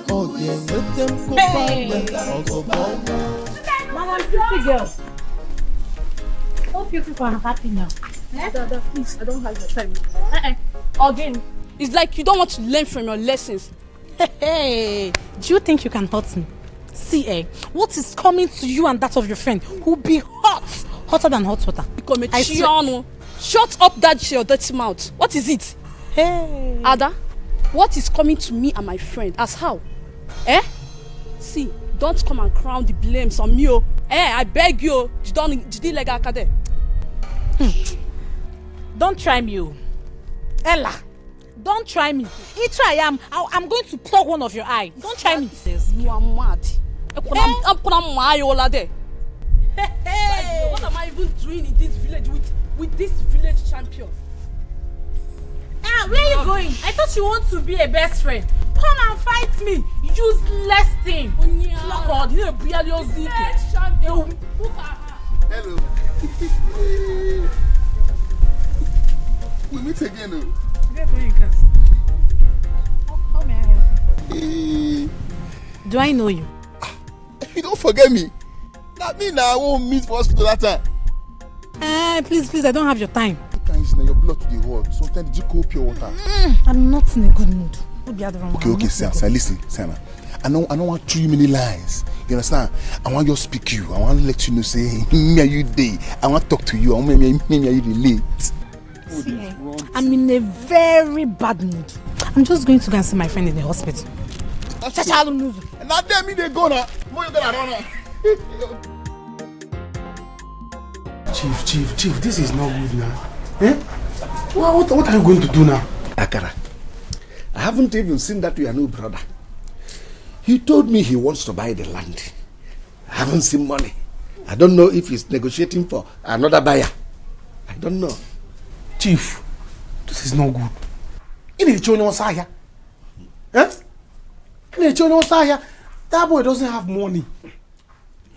Ọ ga-enweta mkpụkpanye. Ọ ga bọ́ wó. Madam, sissy girl. Hope you people are happy now. Dada, please, I don't have your time. Again, it's like you don't want to learn from your lessons. Hey, do you think you can hurt me? See, what is coming to you and that of your friend will be hotter than hot water. Shut up that your dirty mouth. What is it? Hey, Ada, what is coming to me and my friend? As how? See, don't come and crown the blames on me. I beg you. Don't try me, Ella. Don't try me. If I am, I'm going to plug one of your eye. Don't try me. You are mad. I'm there. Hey. What am I even doing in this village with this village champion? Where are you going? I thought you want to be a best friend. Come and fight me. Useless thing. Hello. We meet again. How may I help you? Do I know you? You don't forget me. That means I won't meet for hospital that time. Please, I don't have your time. Your blood to the world. Sometimes you go pure water. I'm not in a good mood. Okay, Sam, listen, Sam. I don't want to you many lies. You understand? I want to just speak you. I want to let you know, say, me are you day. I want to talk to you. I want me are you relate. See, I'm in a very bad mood. I'm just going to go and see my friend in the hospital. Now tell me they go now. Chief, this is not good now. What are you going to do now? Akara, I haven't even seen that your new brother. He told me he wants to buy the land. I haven't seen money. I don't know if he's negotiating for another buyer. I don't know. Chief, this is not good. That boy doesn't have money.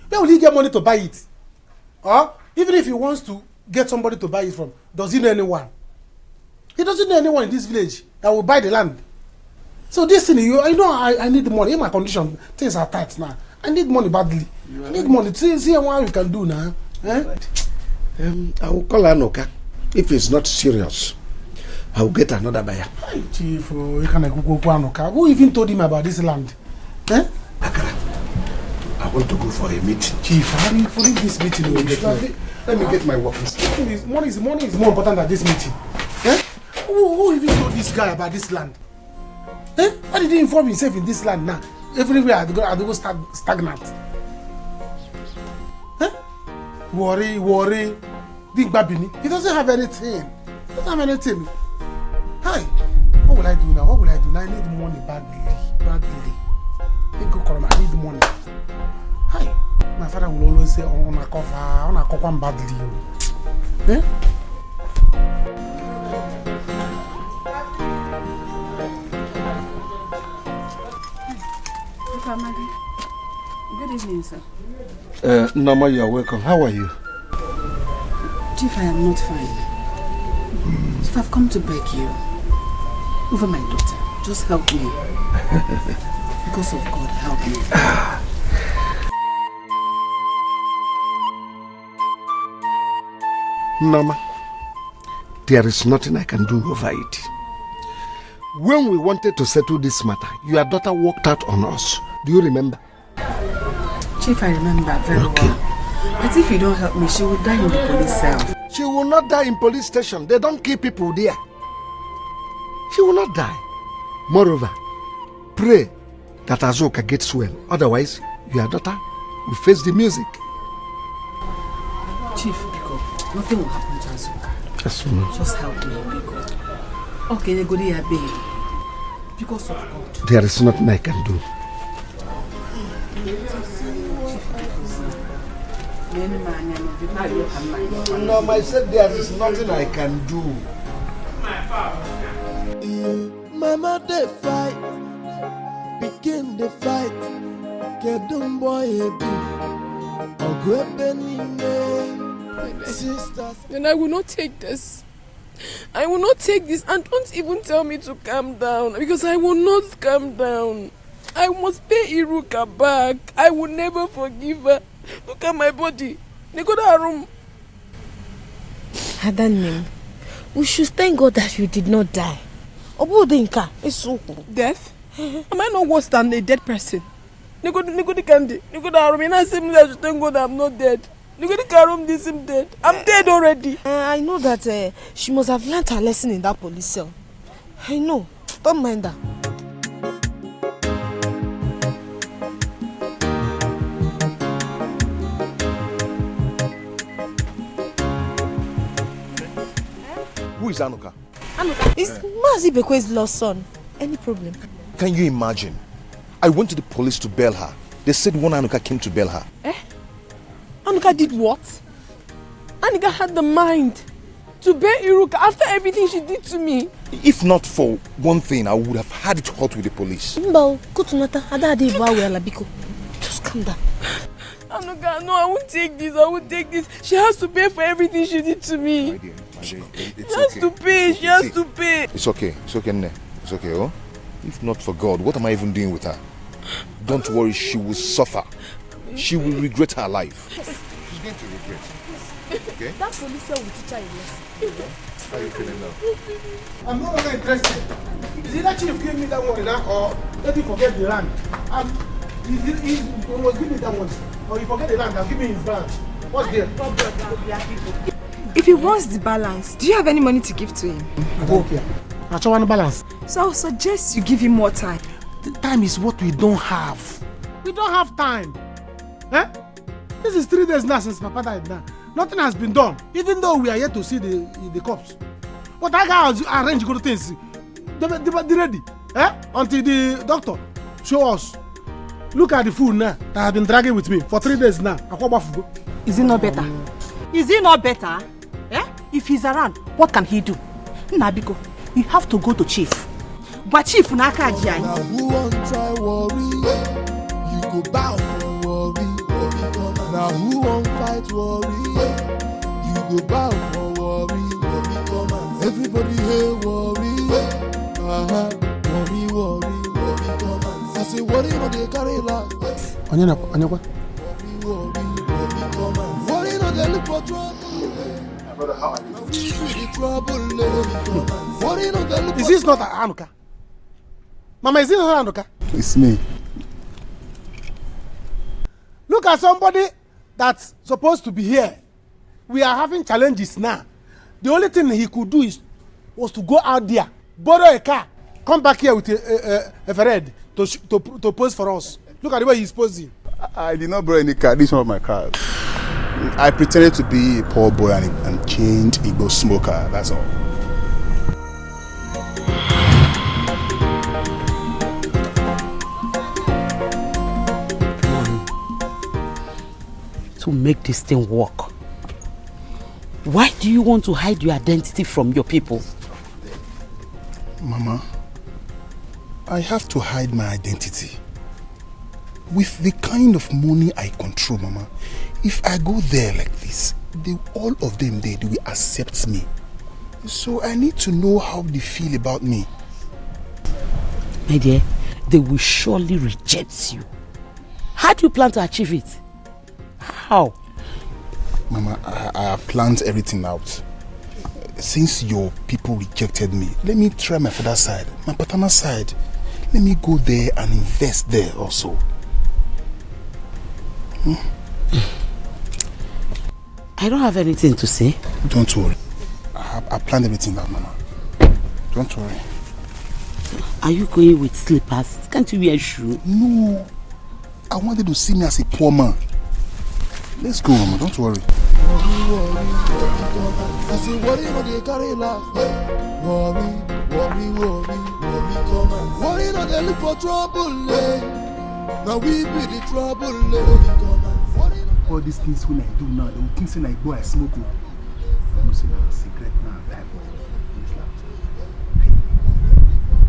Where will he get money to buy it? Even if he wants to get somebody to buy it from, does he know anyone? He doesn't know anyone in this village that will buy the land. So this thing, I need the money. In my condition, things are tight now. I need money badly. I need money. See what we can do now. I will call Anoka. If it's not serious, I will get another buyer. Hey, Chief, you can go Anoka. Who even told him about this land? Akara, I want to go for a meeting. Chief, I need for this meeting. Let me get my work. Money is more important than this meeting. Who even told this guy about this land? Eh? Why did he inform himself in this land now? Everywhere I go stagnant. Eh? Worry. Big Babini. He doesn't have anything. Hi. What will I do now? I need money badly. Hey, go call him. I need money. Hi. My father will always say, on a cover badly. Eh? Good evening, sir. Nama, you are welcome. How are you? Chief, I am not fine. Chief, I've come to beg you. Over my daughter. Just help me. Because of God, help me. Nama, there is nothing I can do over it. When we wanted to settle this matter, your daughter walked out on us. Do you remember? Chief, I remember very well. But if you don't help me, she will die in the police cell. She will not die in police station. They don't keep people there. She will not die. Moreover, pray that Azuka gets well. Otherwise, your daughter will face the music. Chief, Biko, nothing will happen to Azuka. Yes, ma'am. Just help me, Biko. Okay, they go there, babe. Because of God. There is nothing I can do. No, I said there is nothing I can do. Mama, they fight. Begin the fight. Get them boy sisters. And I will not take this. I will not take this, and don't even tell me to calm down, because I will not calm down. I must pay Iruka back. I will never forgive her. Look at my body. They go to her room. Adanim, we should thank God that you did not die. Death? Am I not worse than a dead person? They go to Candy. They go to her room. And I say I should thank God I'm not dead. They go to her room. This I'm dead. I'm dead already. I know that she must have learned her lesson in that police cell. I know. Don't mind her. Who is Anuka? Anuka? It's Mazi Bekwe's lost son. Any problem? Can you imagine? I went to the police to bail her. They said one Anuka came to bail her. Anuka did what? Anuka had the mind to bail Iruka after everything she did to me. If not for one thing, I would have had it hot with the police. Just calm down. Anuka, no, I won't take this. She has to pay for everything she did to me. My dear, She has to pay. It's okay, Nne. It's okay, oh? If not for God, what am I even doing with her? Don't worry, she will suffer. She will regret her life. She's going to regret. Okay? That police will teach her a lesson. How are you feeling now? I'm no longer interested. Is it that chief give me that one now, or let me forget the land? He must give me that one. Or you forget the land, I'll give me his balance. What's there? If he wants the balance, do you have any money to give to him? I don't care. I just want balance. So I would suggest you give him more time. The time is what we don't have. We don't have time. Eh? This is 3 days now since Papa died now. Nothing has been done, even though we are yet to see the corpse. But I got arrange good things. They ready. Eh? Until the doctor show us. Look at the food now that have been dragging with me for 3 days now. Is it not better? Is it not better? Yeah? If he's around, what can he do? Nabiko, you have to go to chief. But chief Naka Now who won't try worry? You go bow for worry. Now who won't fight worry? You go bow for worry. Everybody here worry. Worry. I say worry no dey carry last. Onyekwa. Worry no dey look for trouble. Is this not Anuka? Mama, is this not Anuka? It's me. Look at somebody that's supposed to be here. We are having challenges now. The only thing he could do was to go out there, borrow a car, come back here with a Fred to pose for us. Look at the way he's posing. I did not borrow any car. This is one of my cars. I pretended to be a poor boy and chained Igbo smoker. That's all. To make this thing work, why do you want to hide your identity from your people? Mama, I have to hide my identity. With the kind of money I control, Mama, if I go there like this, all of them there, they will accept me. So I need to know how they feel about me. My dear, they will surely reject you. How do you plan to achieve it? How? Mama, I have planned everything out. Since your people rejected me, let me try my father's side, my paternal side. Let me go there and invest there also. I don't have anything to say. Don't worry. I planned everything out, Mama. Don't worry. Are you going with slippers? Can't you wear shoes? No. I wanted to see me as a poor man. Let's go, Mama. Don't worry. I say, worry no dey carry last. Worry, come on. Worry no dey look for trouble. Now we be the trouble. All these things when I do now, they will think say I go I smoke. I don't say now cigarette now.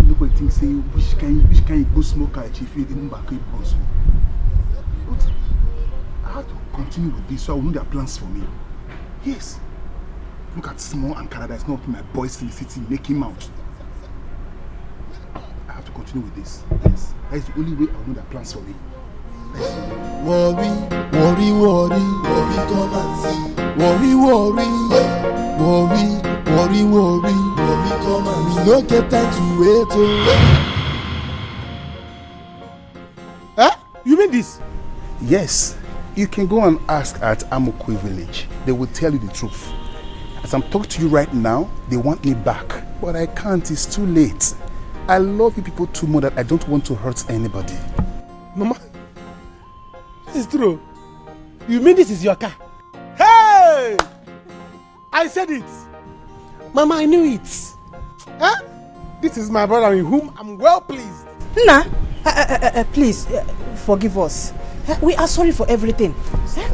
Nobody think say which can you go smoke if you didn't back up also. But I have to continue with this so I will know their plans for me. Yes. Look at Small and Canada. It's not my boys in the city making him out. I have to continue with this. Yes. That is the only way I will know their plans for me. Worry, come and see. Worry, come and see. We no get time to wait. Huh? You mean this? Yes. You can go and ask at Amokwe village. They will tell you the truth. As I'm talking to you right now, they want me back. But I can't, it's too late. I love you people too much that I don't want to hurt anybody. Mama, this is true. You mean this is your car? Hey! I said it. Mama, I knew it. Huh? This is my brother in whom I'm well pleased. Nah, please, forgive us. We are sorry for everything.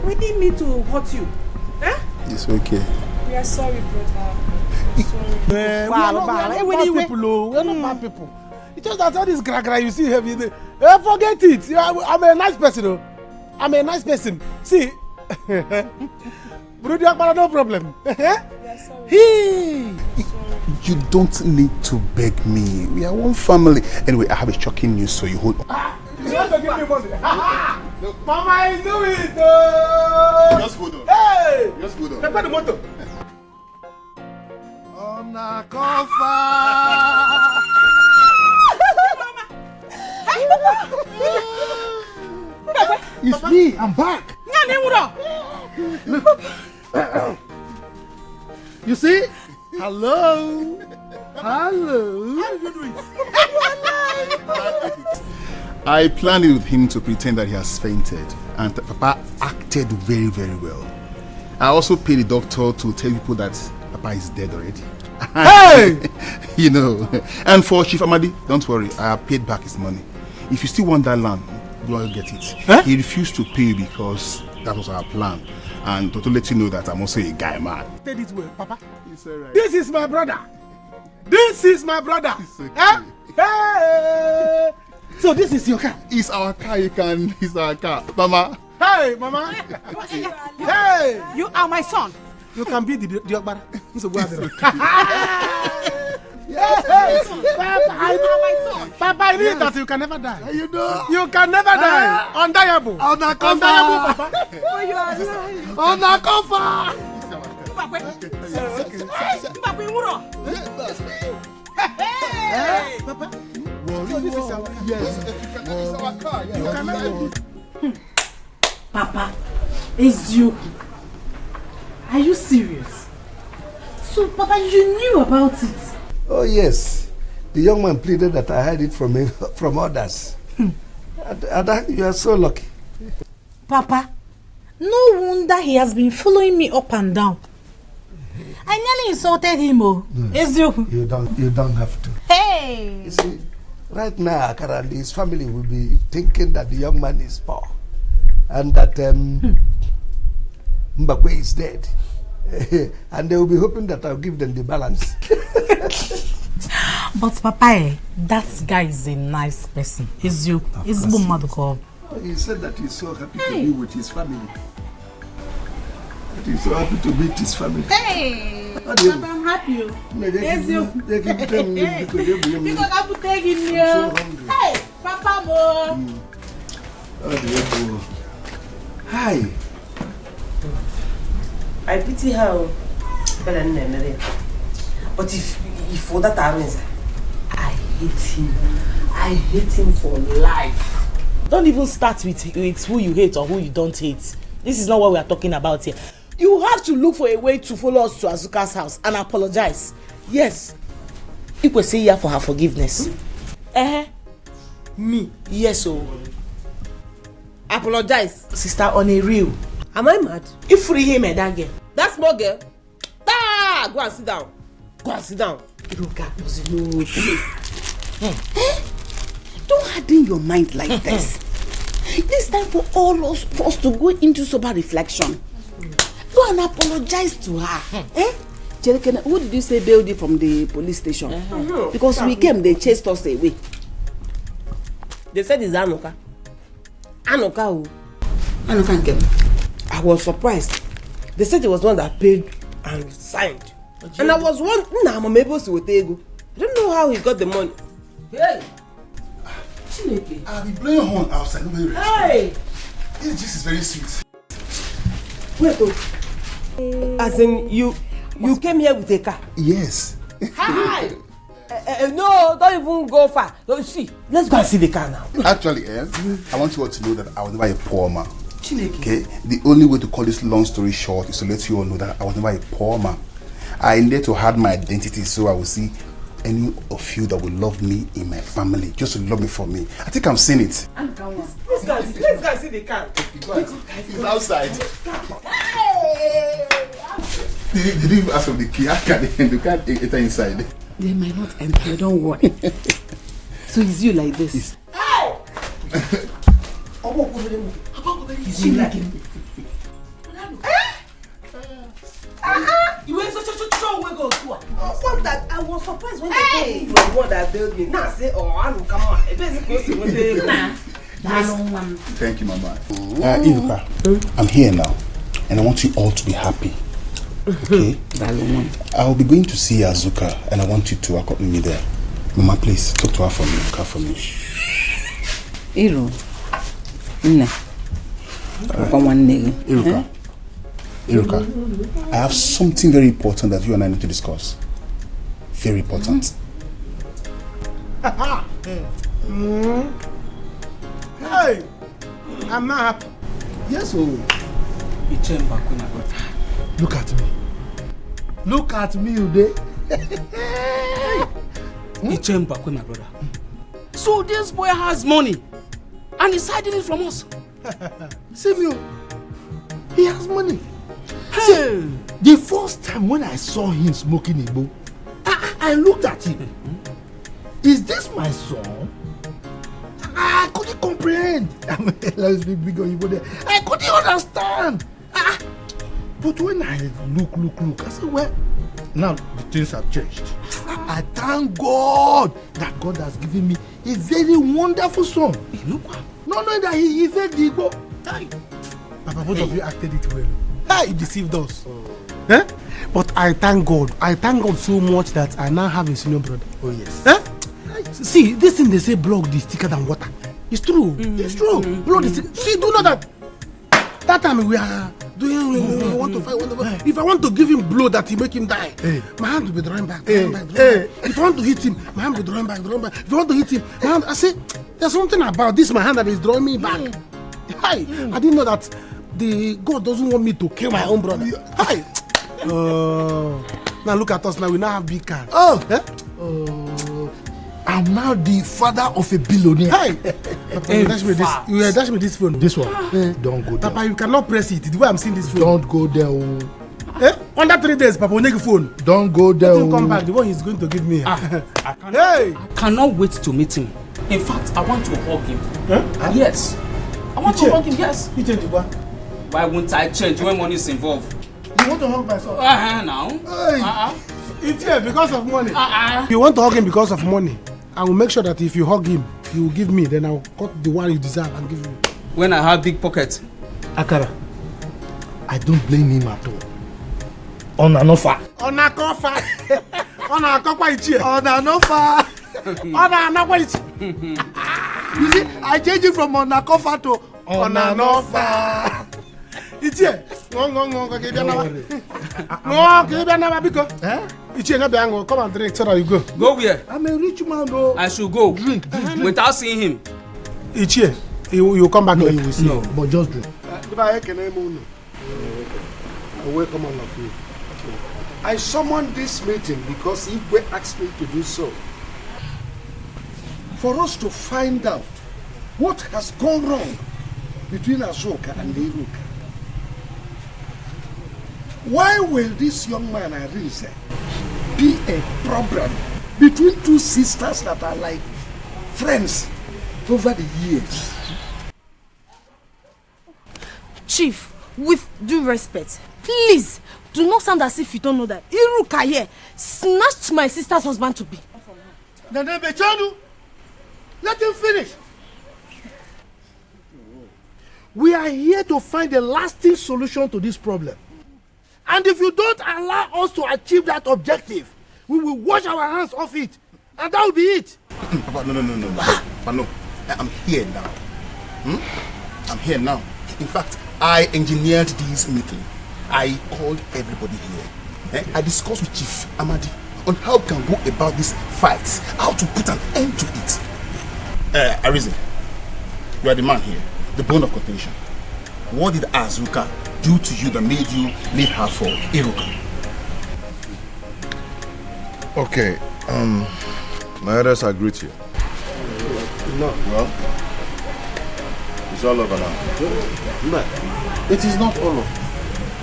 We didn't mean to hurt you. Huh? It's okay. We are sorry, brother. We are not bad people. We are not bad people. It's just that all this gra you see heavy. Forget it. I'm a nice person. Though. I'm a nice person. See, no problem. You don't need to beg me. We are one family. Anyway, I have a shocking news, so you hold on. You want to give me money? Mama, I do it. Just hold on. Hey! Just hold on. Prepare the motor. On a cover. It's me. I'm back. Look. You see? Hello. How did you do it? I planned it with him to pretend that he has fainted, and Papa acted very, very well. I also paid the doctor to tell people that Papa is dead already. Hey! You know. And for Chief Amadi, don't worry, I have paid back his money. If you still want that land, go and get it. Huh? He refused to pay because that was our plan. And to let you know that I'm also a guy man. Stay this way, Papa. It's alright. This is my brother. This is my brother. It's okay. Huh? Hey! So this is your car? It's our car, it's our car. Mama. Hey, Mama. Hey! You are my son. You can be the Okbara. Yes! Papa, I know that you can never die. You know? You can never die. Undeniable. Undeniable, Papa. Oh, you are alive. Undercover. Hey! Papa. So this is our It's our car. You can never do. Papa, it's you. Are you serious? So, Papa, you knew about it? Oh yes. The young man pleaded that I heard it from him, from others. Ada, you are so lucky. Papa, no wonder he has been following me up and down. I nearly insulted him, oh. You don't have to. Hey! You see, right now, Akara and his family will be thinking that the young man is poor. And that Mbakwe is dead. And they will be hoping that I'll give them the balance. But Papa, that guy is a nice person. He's you. He's Bumaduko. He said that he's so happy to be with his family. That he's so happy to meet his family. Hey! Papa, I'm happy. Yes, you. Because I'm taking you. Hey, Papa Mo. Hi. I pity her. But if for that happens, I hate him. I hate him for life. Don't even start with who you hate or who you don't hate. This is not what we are talking about here. You have to look for a way to follow us to Azuka's house and apologize. Yes. You could say here for her forgiveness. Me? Yes, oh. Apologize. Sister, on a real. Am I mad? You free him and that girl. That small girl? Ah, go and sit down. Go and sit down. Don't harden your mind like this. It's time for all of us to go into sober reflection. Go and apologize to her. Jerikene, who did you say bailed you from the police station? Because we came, they chased us away. They said it's Anoka. Anoka who? Anoka came. I was surprised. They said it was one that paid and signed. And I was one. Nah, I'm able to go. I don't know how he got the money. Hey! I'll be blowing horn outside. Nobody Hey! This juice is very sweet. Wait, as in you came here with a car? Yes. Hi! No, don't even go far. See, let's go and see the car now. Actually, I want you all to know that I was never a poor man. Okay? The only way to call this long story short is to let you all know that I was never a poor man. I needed to hide my identity so I will see any of you that will love me in my family, just to love me for me. I think I'm seeing it. Let's go and see the car. It's outside. Hey! They didn't even ask for the key. How can they can't enter inside? They might not enter, don't worry. So it's you like this. Hey! You went so where go to? That I was surprised when they told me you were the one that bailed me. Now say, oh, I don't come on. Thank you, Mama. Iruka, I'm here now, and I want you all to be happy. Okay? I will be going to see Azuka, and I want you to accompany me there. Mama, please talk to her for me. Talk for me. Iruka, I have something very important that you and I need to discuss. Very important. Hey, I'm not happy. Yes, oh. Look at me. Look at me, Ude. My brother. So this boy has money and he's hiding it from us. See me, he has money. Hey. See, the first time when I saw him smoking Igbo, I looked at him. Is this my son? I couldn't comprehend. Let's be big on Igbo there. I couldn't understand. But when I look, I said, well, now the things have changed. I thank God that God has given me a very wonderful son. No, that he said the Igbo. Papa, both of you acted it well. He deceived us. But I thank God. I thank God so much that I now have a senior brother. Oh yes. See, this thing they say blood is thicker than water. It's true. It's true. Blood is thicker. See, do you know that? That time we are doing we want to fight. If I want to give him blow that he make him die, my hand will be drawing back. If I want to hit him, my hand will be drawing back. If I want to hit him, my hand, I say, there's something about this my hand that is drawing me back. I didn't know that the God doesn't want me to kill my own brother. Now look at us now. We now have big car. I'm now the father of a billionaire. Hey! Papa, you dash me this phone. This one? Don't go there. Papa, you cannot press it. The way I'm seeing this phone. Don't go there. Under 3 days, Papa will take a phone. Don't go there. Let him come back. The one he's going to give me. I cannot wait to meet him. In fact, I want to hug him. Yes. I want to hug him, yes. You change what? Why won't I change when money is involved? You want to hug my son? Now. It's here because of money. If you want to hug him because of money, I will make sure that if you hug him, he will give me. Then I will cut the one you deserve and give you. When I have big pockets. Akara, I don't blame him at all. On an offer. On a cover. On a cover it's here. On an offer. On an offer it's You see, I changed it from on a cover to on an offer. It's here. No, give me another because. It's here. Come and drink so that you go. Go where? I'm a rich man though. I should go. Drink. Without seeing him. It's here. You come back. No, you will see. No, but just drink. I welcome all of you. I summoned this meeting because Igwe asked me to do so. For us to find out what has gone wrong between Azoka and Iruka. Why will this young man, Arise, be a problem between two sisters that are like friends over the years? Chief, with due respect, please do not sound as if you don't know that Iruka here snatched my sister's husband to be. Then Bechanu, let him finish. We are here to find a lasting solution to this problem. And if you don't allow us to achieve that objective, we will wash our hands off it. And that will be it. Papa, no. Papa, no. I'm here now. I'm here now. In fact, I engineered this meeting. I called everybody here. I discussed with Chief Amadi on how we can go about these fights, how to put an end to it. Arise, you are the man here, the bone of contention. What did Azuka do to you that made you leave her for Iruka? Okay, my elders agree to you. No. Well, it's all over now. But it is not all over.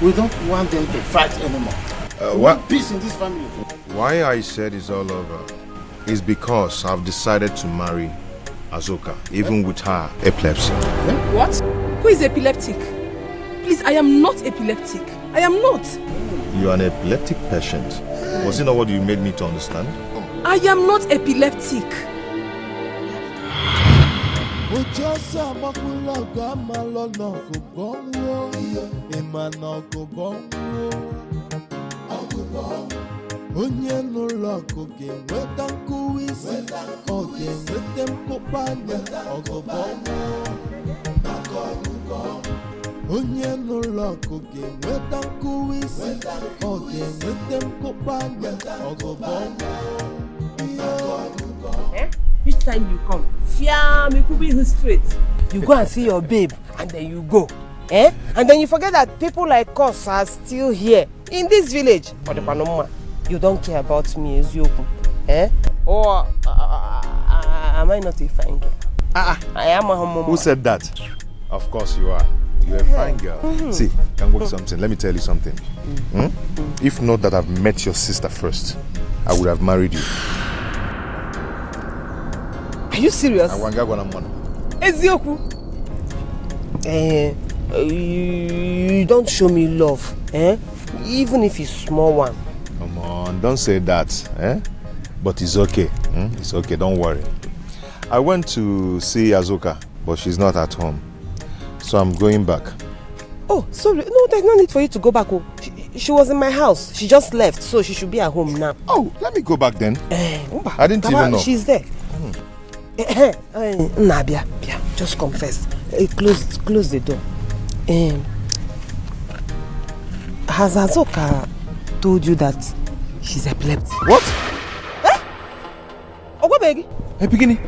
We don't want them to fight anymore. What? Peace in this family. Why I said it's all over is because I've decided to marry Azoka, even with her epilepsy. What? Who is epileptic? Please, I am not epileptic. I am not. You are an epileptic patient. Was it not what you made me to understand? I am not epileptic. Onye n'ụlọ ọkụ ga-enweta nkụwa isi, ọ ga-enweta mkpụkpanya ọgụgọ. Onye n'ụlọ ọkụ ga-enweta nkụwa isi, ọ ga-enweta mkpụkpanya ọgụgọ. Each time you come, me could be straight. You go and see your babe, and then you go. And then you forget that people like us are still here in this village. But the Panoma, you don't care about me, Ezioku. Or am I not a fine girl? I am a homo. Who said that? Of course you are. You're a fine girl. See, can work something. Let me tell you something. If not that I've met your sister first, I would have married you. Are you serious? Ezioku. You don't show me love, even if it's small one. Come on, don't say that, But it's okay, It's okay, don't worry. I went to see Azoka, but she's not at home. So I'm going back. Oh, sorry. No, there's no need for you to go back. She was in my house. She just left, so she should be at home now. Oh, let me go back then. I didn't even know. She's there. Nabia, just confess. Close the door. Has Azoka told you that she's epileptic? What? Ogwabegi? Epigini?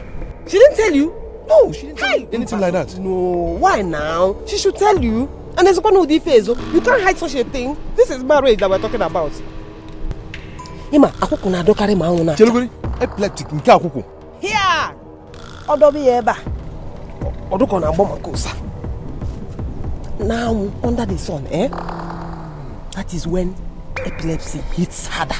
She didn't tell you? No, she didn't tell you anything like that. No, why now? She should tell you. And there's one who face. You can't hide such a thing. This is marriage that we're talking about. Ima, akuku na dokare ma una. Chelugori, epileptic nke akuku. Here! Odobi eba. Oduko na agba maka ụsa. Now, under the sun, that is when epilepsy hits harder.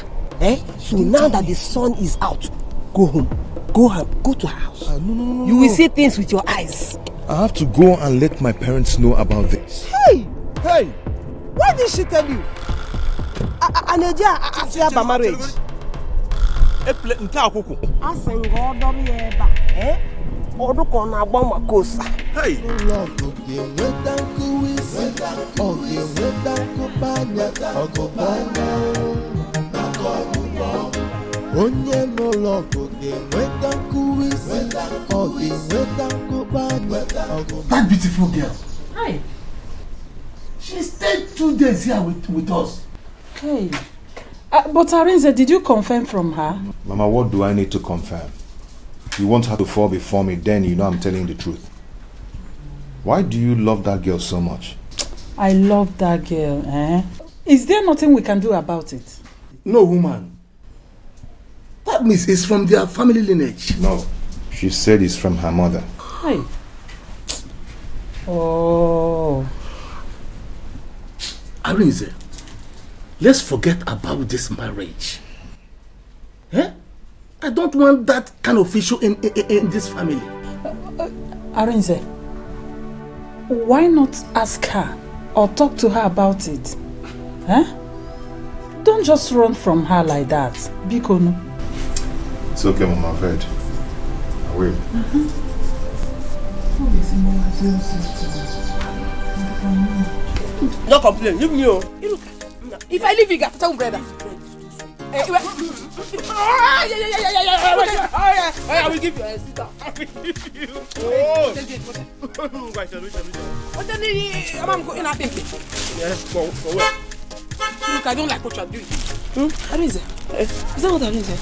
So now that the sun is out, go home. Go to her house. No. You will see things with your eyes. I have to go and let my parents know about this. Hey! Why did she tell you? Aneja asia ba marriage. Nke akụkụ. Asengo odobi eba. Oduko na agba maka ụsa. Hey! Onye n'ụlọ ga-enweta nkuwisi, ọ ga-enweta nkụbanya. That beautiful girl. Hi. She stayed 2 days here with us. Hey. But Arinze, did you confirm from her? Mama, what do I need to confirm? You want her to fall before me, then you know I'm telling the truth. Why do you love that girl so much? I love that girl, Is there nothing we can do about it? No, woman. That means it's from their family lineage. No. She said it's from her mother. Hey. Oh. Arinze, let's forget about this marriage. I don't want that kind of issue in this family. Arinze, why not ask her or talk to her about it? Don't just run from her like that. Bikono. It's okay, Mama, I've heard. I will. No complain, leave me. If I leave you, get some brother. I will give you a sister. I will give you. Oh. What the hell? I'm going to think. Yes, for where? Look, I don't like what you are doing. Arinze. Is that what Arinze?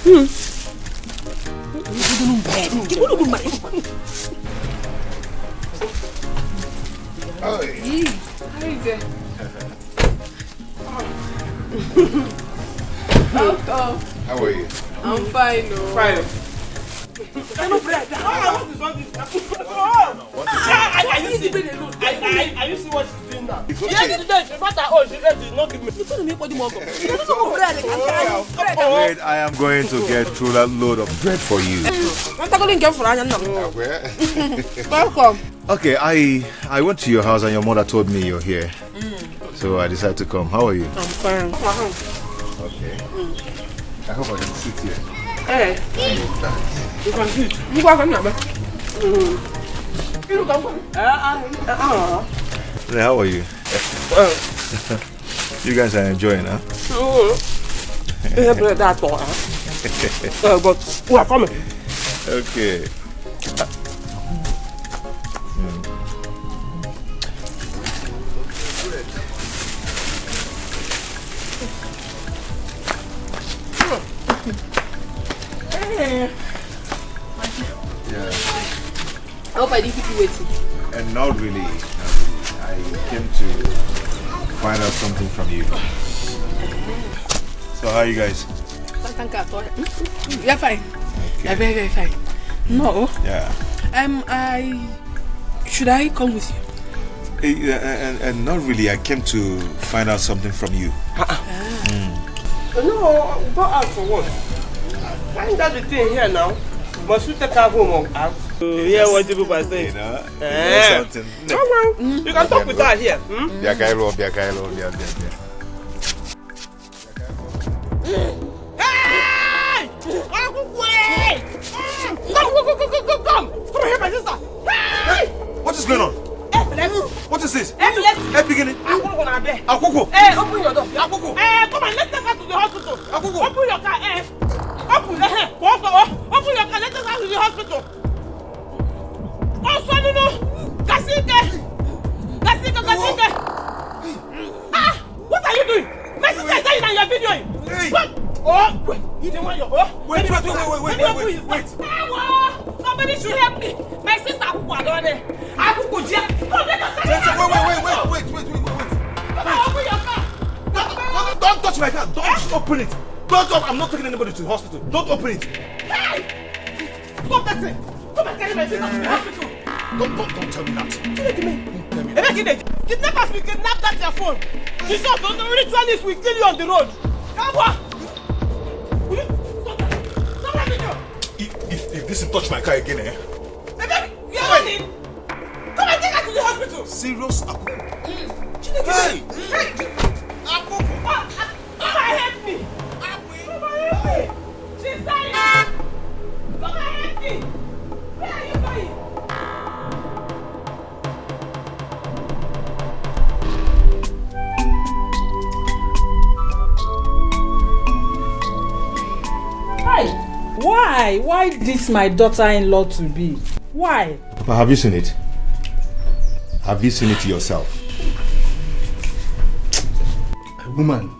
How are you? I'm fine, no. Fine. Are you see what she's doing now? It's okay. Yes, no matter all, she did not give me. Wait, I am going to get through that load of bread for you. Welcome. Okay, I went to your house and your mother told me you're here. So I decided to come. How are you? I'm fine. Okay. I hope I can sit here. Hey, you can sit. You go come now. You come. How are you? You guys are enjoying, huh? But we are coming. Okay. I hope I didn't keep you waiting. And not really. I came to find out something from you. So how are you guys? You're fine. Okay. You're very, very fine. No. Yeah. Should I come with you? And not really. I came to find out something from you. No, go out for what? Find out the thing here now. Must you take her home or out? Yeah, what do people say? You know something. Come on. You can talk with her here. Biakailo. Hey! Come! Come here, my sister! Hey! What is going on? What is this? Beginning. Akuku. Hey, open your door. Akuku. Hey, come on, let's take her to the hospital. Akuku. Open your car. Open your car. Let's take her to the hospital. Oh, son, no. Kasike. Ah, what are you doing? My sister is dying and you're videoing. Hey. What? Oh, you don't want your... Wait. Somebody should help me. My sister Akuku down there. Akuku, come let us... Wait. Come on, open your car. Don't touch my car. Don't open it. Don't. I'm not taking anybody to the hospital. Don't open it. Hey! Stop person. Come and carry my sister to the hospital. Don't tell me that. Kidnappers will kidnap that your phone. The shot on the ritualist will kill you on the road. Come on. Stop that video. If this touch my car again, eh? Baby, you are running. Come and take her to the hospital. Serious? Hey! Come and help me. She's dying. Come and help me. Where are you going? Hi. Why this my daughter-in-law to be? Why? But have you seen it? Have you seen it yourself? Woman,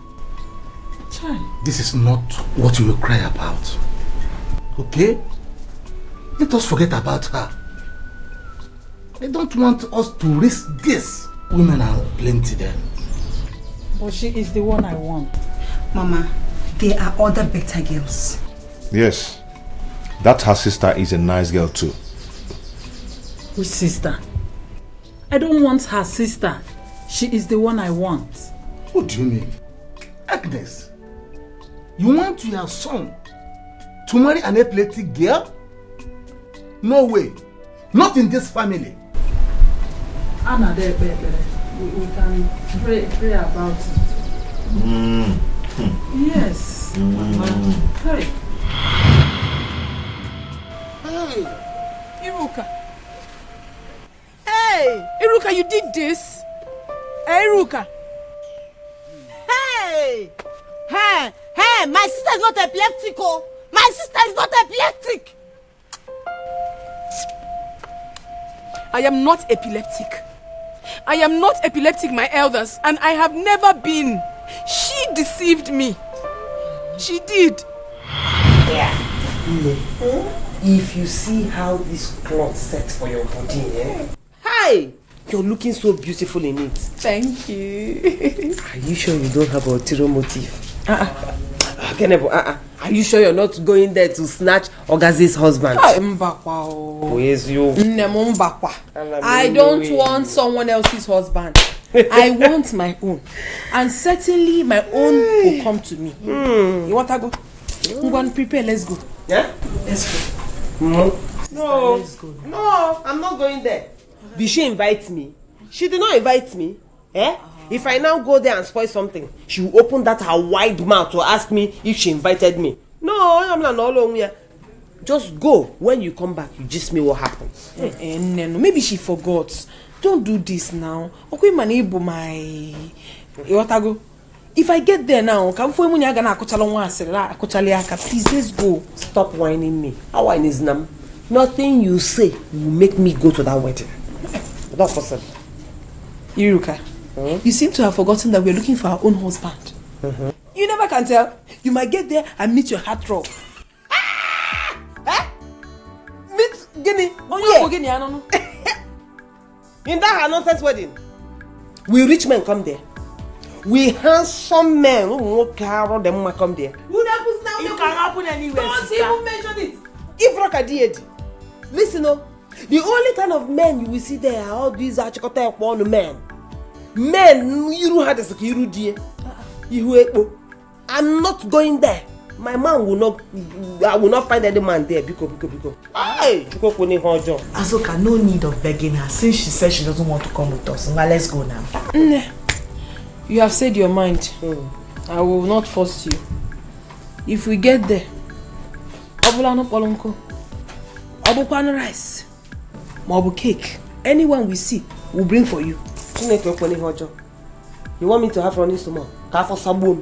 this is not what you will cry about. Okay? Let us forget about her. I don't want us to risk this. Women are plenty there. But she is the one I want. Mama, there are other better girls. Yes. That her sister is a nice girl too. Which sister? I don't want her sister. She is the one I want. What do you mean? Agnes, you want your son to marry an epileptic girl? No way. Not in this family. Anna, we can pray about it. Yes. Hey. Hey, Iruka. Hey, Iruka, you did this. Hey, Iruka. Hey! Hey! My sister is not epileptic, oh! My sister is not epileptic! I am not epileptic. I am not epileptic, my elders, and I have never been. She deceived me. She did. Yeah. If you see how this cloth sets for your body, eh? Hi! You're looking so beautiful in it. Thank you. Are you sure you don't have a ulterior motive? Are you sure you're not going there to snatch Ogazi's husband? I don't want someone else's husband. I want my own. And certainly my own will come to me. You want to go? I'm going to prepare. Let's go. Yeah? Let's go. No. Let's go. No, I'm not going there. Did she invite me? She did not invite me. Eh? If I now go there and spoil something, she will open that her wide mouth to ask me if she invited me. No, I'm not alone here. Just go. When you come back, you just me what happened. No, maybe she forgot. Don't do this now. Okay, manable my. If I get there now, please let's go. Stop whining me. How whine is nam? Nothing you say will make me go to that wedding. Not possible. Iruka, you seem to have forgotten that we're looking for our own husband. You never can tell. You might get there and meet your heartthrob. Meet Guinea. Oh yeah. Guinea, I don't know. In that her nonsense wedding, we rich men come there. We handsome men who come there. What happens now? It can happen anywhere. Don't even mention it. If Roka did, listen, the only kind of men you will see there are all these men. Men, you don't have the security. I'm not going there. My man will not. I will not find any man there. Because. Hey, Azoka, no need of begging her since she said she doesn't want to come with us. Now let's go now. You have said your mind. I will not force you. If we get there, Obulano Polonko, Obupan rice, Mobu cake, anyone we see, we'll bring for you. You want me to have running stomach? Kafo sabun.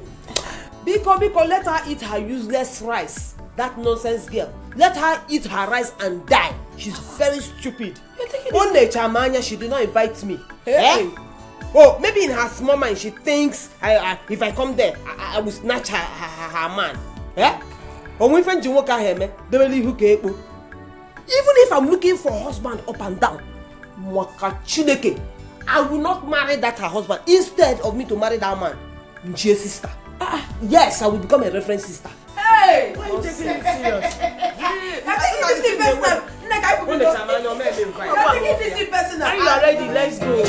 Because let her eat her useless rice. That nonsense girl. Let her eat her rice and die. She's very stupid. One day, Chamanya, she did not invite me. Hey. Oh, maybe in her small mind she thinks if I come there, I will snatch her man. Eh? Even if I'm looking for a husband up and down, I will not marry that her husband instead of me to marry that man. Nchie's sister. Yes, I will become a reference sister. Hey! Why are you taking it serious? I think this is the best time. this in person. Are you ready? Let's go.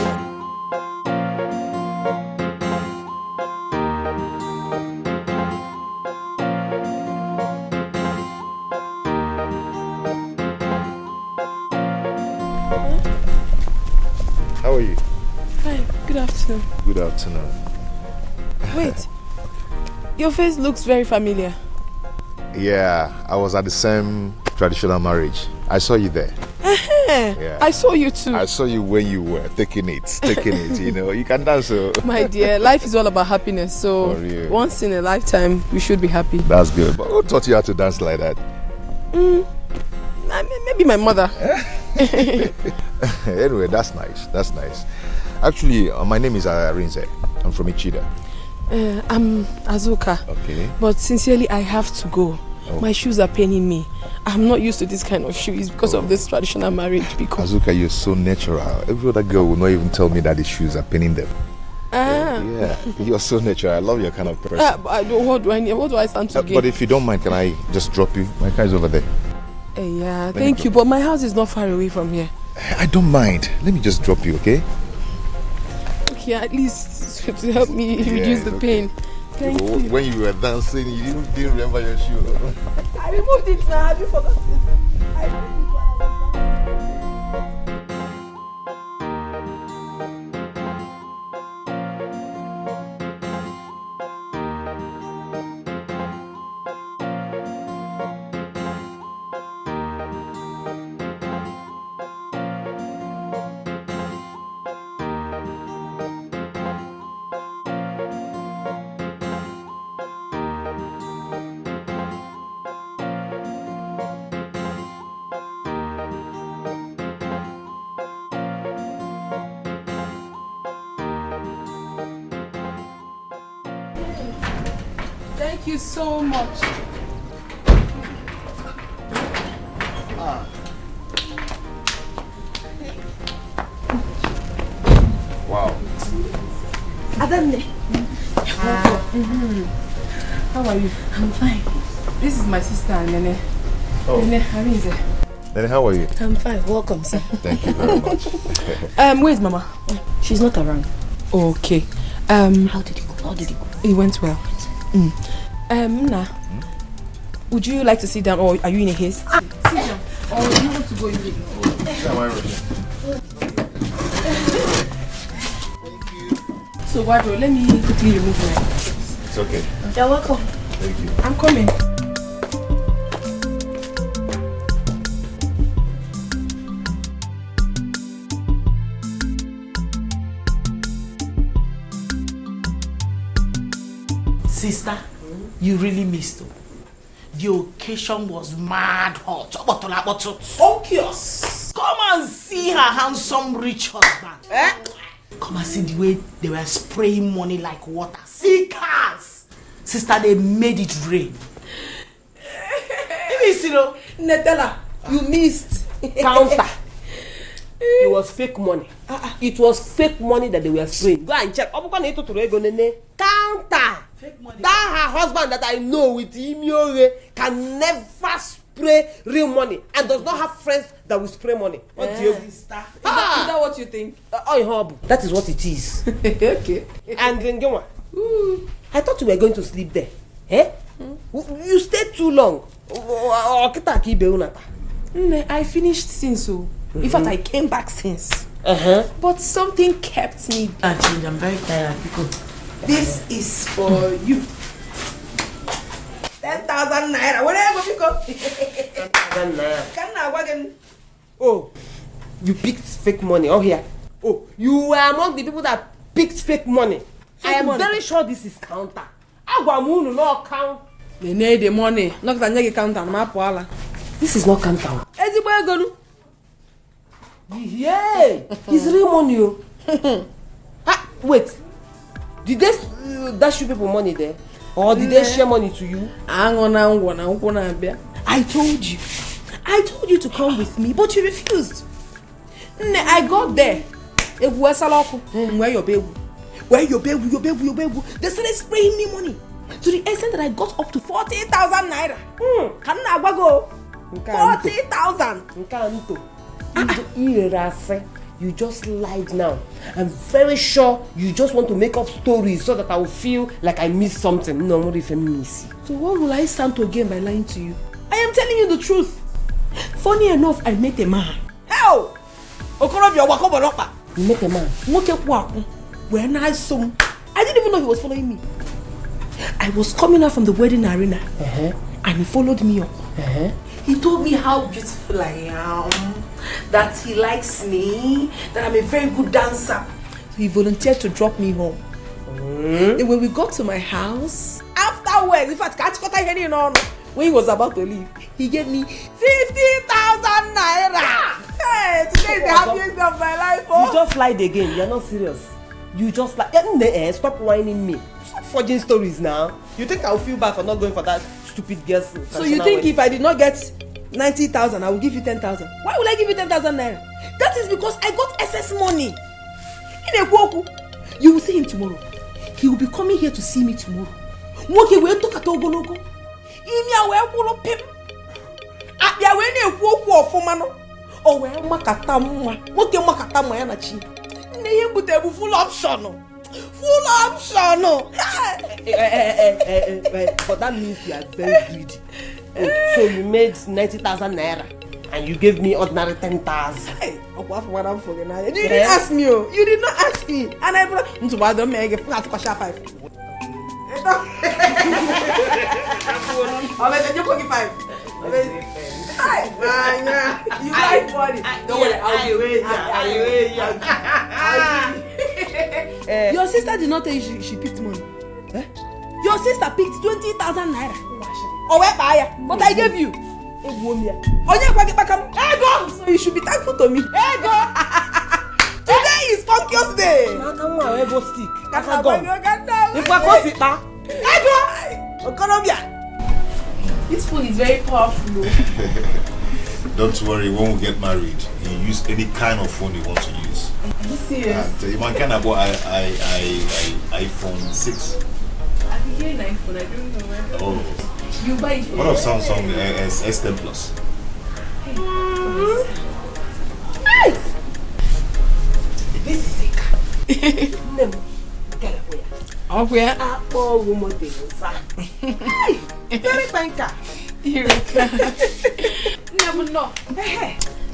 How are you? Hi, good afternoon. Good afternoon. Wait, your face looks very familiar. Yeah, I was at the same traditional marriage. I saw you there. Yeah. I saw you too. I saw you when you were taking it, you know. You can dance. My dear, life is all about happiness. So For real. once in a lifetime, we should be happy. That's good. But who taught you how to dance like that? Maybe my mother. Anyway, that's nice. That's nice. Actually, my name is Arinze. I'm from Ichida. I'm Azuka. Okay. But sincerely, I have to go. Oh. My shoes are paining me. I'm not used to this kind of shoes because of this traditional marriage. Because Azuka, you're so natural. Every other girl will not even tell me that the shoes are paining them. Yeah, you're so natural. I love your kind of person. What do I stand to gain? But if you don't mind, can I just drop you? My car is over there. Yeah, thank you. But my house is not far away from here. I don't mind. Let me just drop you, okay? Okay, at least to help me reduce the pain. Thank you. When you were dancing, you didn't remember your shoe. I removed it now. Have you forgotten? I removed it. Thank you so much. Wow. Adamne. How are you? I'm fine. This is my sister, Nene. Oh. Nene, Arinze. Then how are you? I'm fine. Welcome, sir. Thank you very much. Where's Mama? She's not around. Okay. How did it go? How did it go? It went well. Mna, would you like to sit down or are you in a haste? Sit down. Or do you want to go immediately? So, Wadro, let me quickly remove my... It's okay. You're welcome. Thank you. I'm coming. Sister, you really missed it. The occasion was mad hot. Focus. Come and see her handsome rich husband. Come and see the way they were spraying money like water. See cars. Sister, they made it rain. You missed it, Netella, you missed. Counter. It was fake money. It was fake money that they were spraying. Go and check. Counter. Fake money. That her husband that I know with Imiore can never spray real money and does not have friends that will spray money. What do you? Is that what you think? That is what it is. Okay. And then go on. I thought you were going to sleep there. Eh? You stayed too long. I finished since so. In fact, I came back since. But something kept me. I'm very tired. This is for you. 10,000 naira. Whatever you go. 10,000 naira. Oh, you picked fake money. Oh, here. Oh, you were among the people that picked fake money. I am very sure this is counter. No count. They need the money. Not that you count on my poala. This is not counter. Yeah, it's real money. Wait, did they dash you people money there? Or did they share money to you? I told you. I told you to come with me, but you refused. I got there. Where your baby? Where your baby? They started spraying me money to the extent that I got up to 40,000 naira. Can I go? 40,000. You just lied now. I'm very sure you just want to make up stories so that I will feel like I missed something. No, what if I miss? So what will I stand to gain by lying to you? I am telling you the truth. Funny enough, I met a man. Hell! You met a man? When I saw him, I didn't even know he was following me. I was coming out from the wedding arena, and he followed me up. He told me how beautiful I am, that he likes me, that I'm a very good dancer. So he volunteered to drop me home. And when we got to my house, afterwards, in fact, when he was about to leave, he gave me 50,000 naira. Hey, today is the happiest day of my life. You just lied again. You're not serious. You just lied. Stop whining me. Stop forging stories now. You think I'll feel bad for not going for that stupid girl's? So you think wedding? If I did not get 90,000, I will give you 10,000? Why would I give you 10,000 naira? That is because I got excess money. In a Kwoku, you will see him tomorrow. He will be coming here to see me tomorrow. Moke we talk at Ogologo. Imi awe kulo pim. Abia we na ekwu ofuma no. O we makata mma. Moke makata mma ya na chi. Ne ye butebu full option. Full option. But that means you are very greedy. So you made 90,000 naira and you gave me ordinary 10,000. Hey, you didn't ask me. You did not ask me. And I brought don't make it 5. You like money. Don't worry, I'll wait. Your sister did not tell you she picked money. Your sister picked 20,000 naira. Oh, where buy? What I gave you? So you should be thankful to me. Today is Funkiest Day. This phone is very powerful. Don't worry, when we get married, you use any kind of phone you want to use. Are you serious? And you can have iPhone 6. I've been hearing iPhone, I don't know where. Oh. You buy it. What of Samsung S10 Plus? This is it. Oh, where? Very fine car. Never know.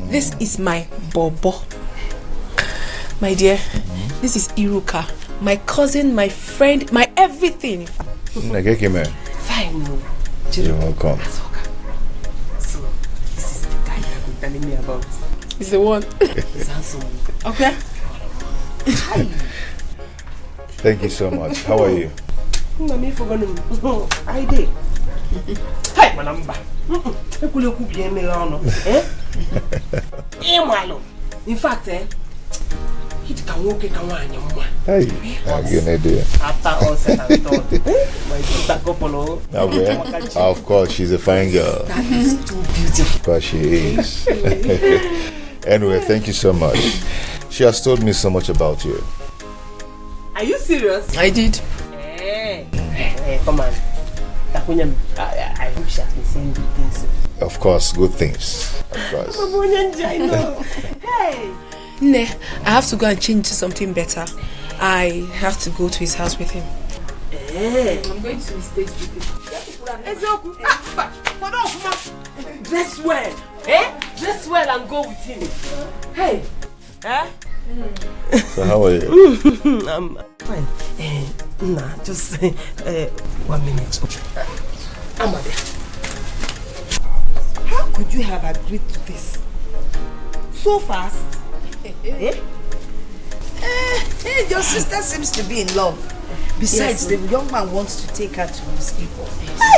This is my Bobo. My dear, this is Iruka. My cousin, my friend, my everything. Fine. You're welcome. So, this is the guy you have been telling me about. He's the one. He's handsome. Okay. Thank you so much. How are you? I did. Hey, Manamba. In fact, hey, good idea. After all said and done, my sister Kopolo. Of course, she's a fine girl. That is too beautiful. Of course, she is. Anyway, thank you so much. She has told me so much about you. Are you serious? I did. Hey, come on. I hope she has been saying good things. Of course, good things. Of course. I know. Hey. Ne, I have to go and change to something better. I have to go to his house with him. I'm going to his place with him. Dress well. Dress well and go with him. Hey. So how are you? I'm fine. Nah, just 1 minute. Amade, how could you have agreed to this so fast? Your sister seems to be in love. Besides, the young man wants to take her to his people.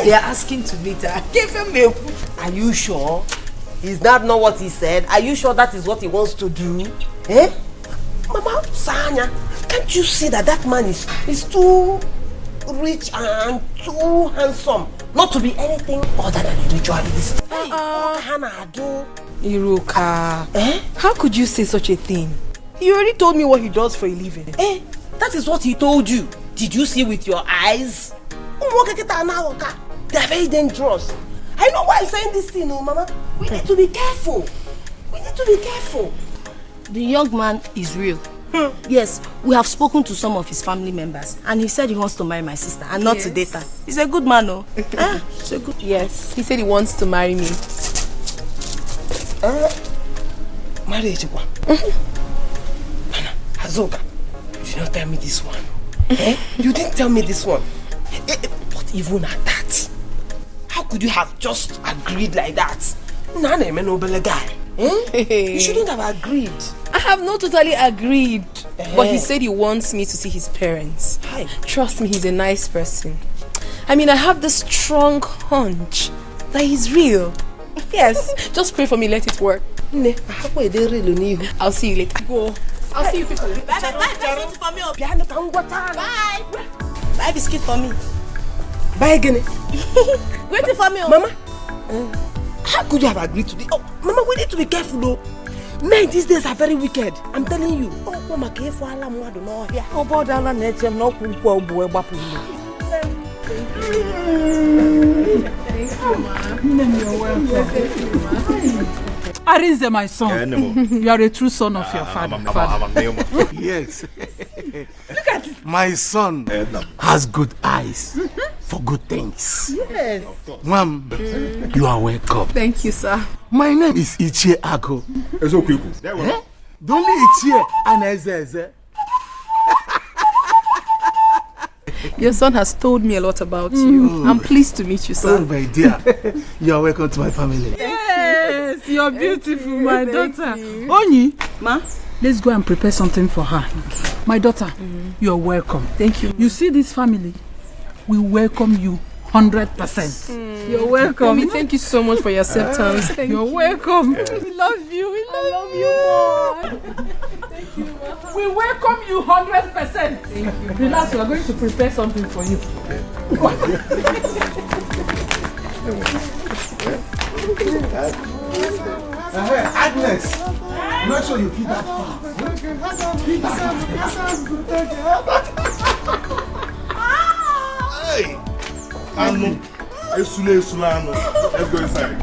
They are asking to meet her. Give him milk. Are you sure? Is that not what he said? Are you sure that is what he wants to do? Mama, Sanya, can't you see that that man is too rich and too handsome not to be anything other than a ritualist? Iruka, how could you say such a thing? He already told me what he does for a living. That is what he told you. Did you see with your eyes? They are very dangerous. I know why I'm saying this thing, Mama. We need to be careful. We need need to be careful. The young man is real. Yes, we have spoken to some of his family members and he said he wants to marry my sister and not to date her. He's a good man, oh. He's a good... Yes, he said he wants to marry me. Marriage, what? Anna, Azoka, you did not tell me this one. You didn't tell me this one. But even at that, how could you have just agreed like that? Nana, I'm a noble guy. You shouldn't have agreed. I have not totally agreed. But he said he wants me to see his parents. Hi. Trust me, he's a nice person. I mean, I have this strong hunch that he's real. Yes, just pray for me, let it work. I'll see you later. Go. I'll see you people. Bye. Buy biscuit for me. Buy again. Waiting for me, Mama. How could you have agreed to this? Oh, Mama, we need to be careful though. Men these days are very wicked. I'm telling you. Oh, Mama, careful. I don't know. Oh, boy, I'm not Arinze, my son. You are a true son of your father. Yes. Look at it. My son has good eyes for good things. Yes. Mom, you are welcome. Thank you, sir. My name is Ichie Ako. Don't Ichie and Ezeze. Your son has told me a lot about you. I'm pleased to meet you, sir. Oh, my dear. You are welcome to my family. Yes, you're beautiful, my daughter. Onyi, Ma, let's go and prepare something for her. My daughter, you're welcome. Thank you. You see this family? We welcome you 100%. You're welcome. Mommy, thank you so much for your acceptance. You're welcome. We love you. We love you. Thank you, Ma. We welcome you 100%. Thank you. Relax, we are going to prepare something for you. Agnes, make sure you keep that far. Hey! Anu, let's go inside.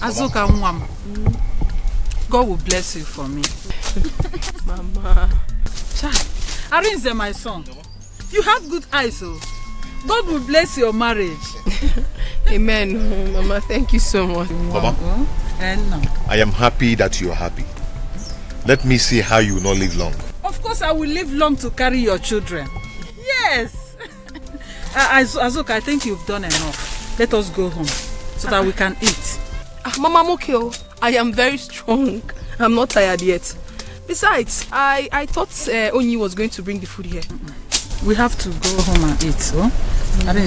Azuka Nwam, God will bless you for me. Mama. Arinze, my son, you have good eyes, so God will bless your marriage. Amen. Mama, thank you so much. Mama, I am happy that you are happy. Let me see how you will not live long. Of course, I will live long to carry your children. Yes. Azuka, I think you've done enough. Let us go home so that we can eat. Mama, I'm okay. I am very strong. I'm not tired yet. Besides, I thought Onyi was going to bring the food here. We have to go home and eat, so? Honey,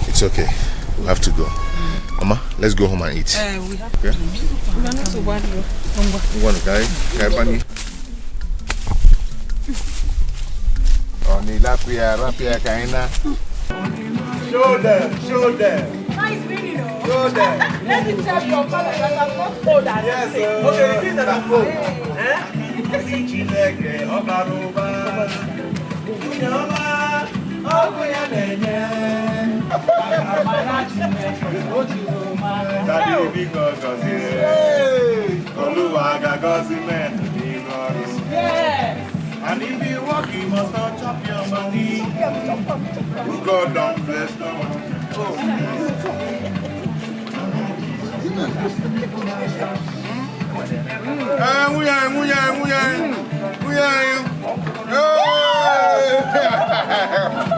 it's okay. We have to go. Mama, let's go home and eat. We have to. Show them. Nice video. Show them. Let me tell your father that I'm not old as yes, you say. Okay, you think that I'm old? Yes. And if you walk, you must not chop your money. God don't bless no one.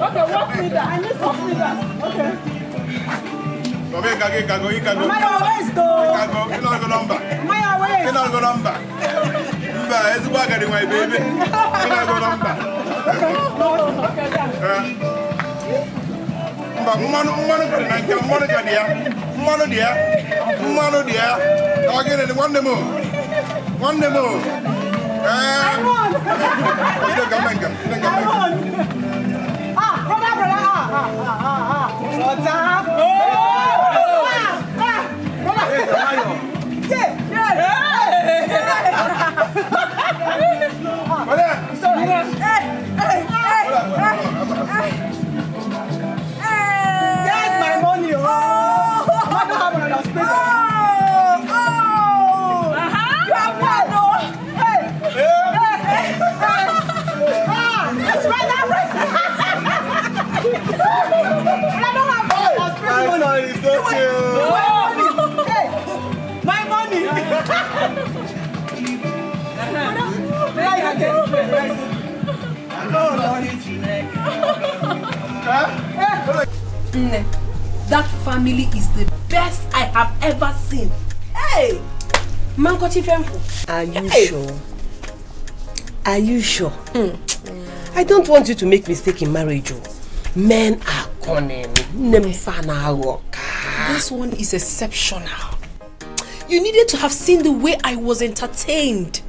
Okay, walk me down. I need to see that. Okay. Come here, Kago. Maya, let's go. You don't go number. Maya, wait. You don't go number. It's a bag of my baby. You don't go number. Okay, yeah. That family is the best I have ever seen. Hey! Mankochi Femfo. Are you sure? Are you sure? I don't want you to make mistake in marriage. Men are cunning. This one is exceptional. You needed to have seen the way I was entertained.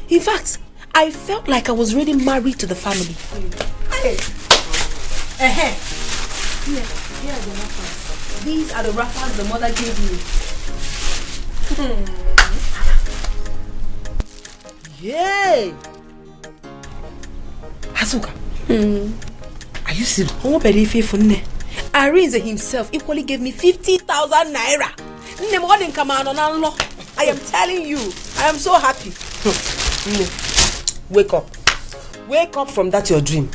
In fact, I felt like I was already married to the family. Hey. Here are the wrappers. These are the wrappers the mother gave me. Yay! Asuka. Are you serious? Arinze himself equally gave me 50,000 naira. I am telling you, I am so happy. Wake up. Wake up from that your dream.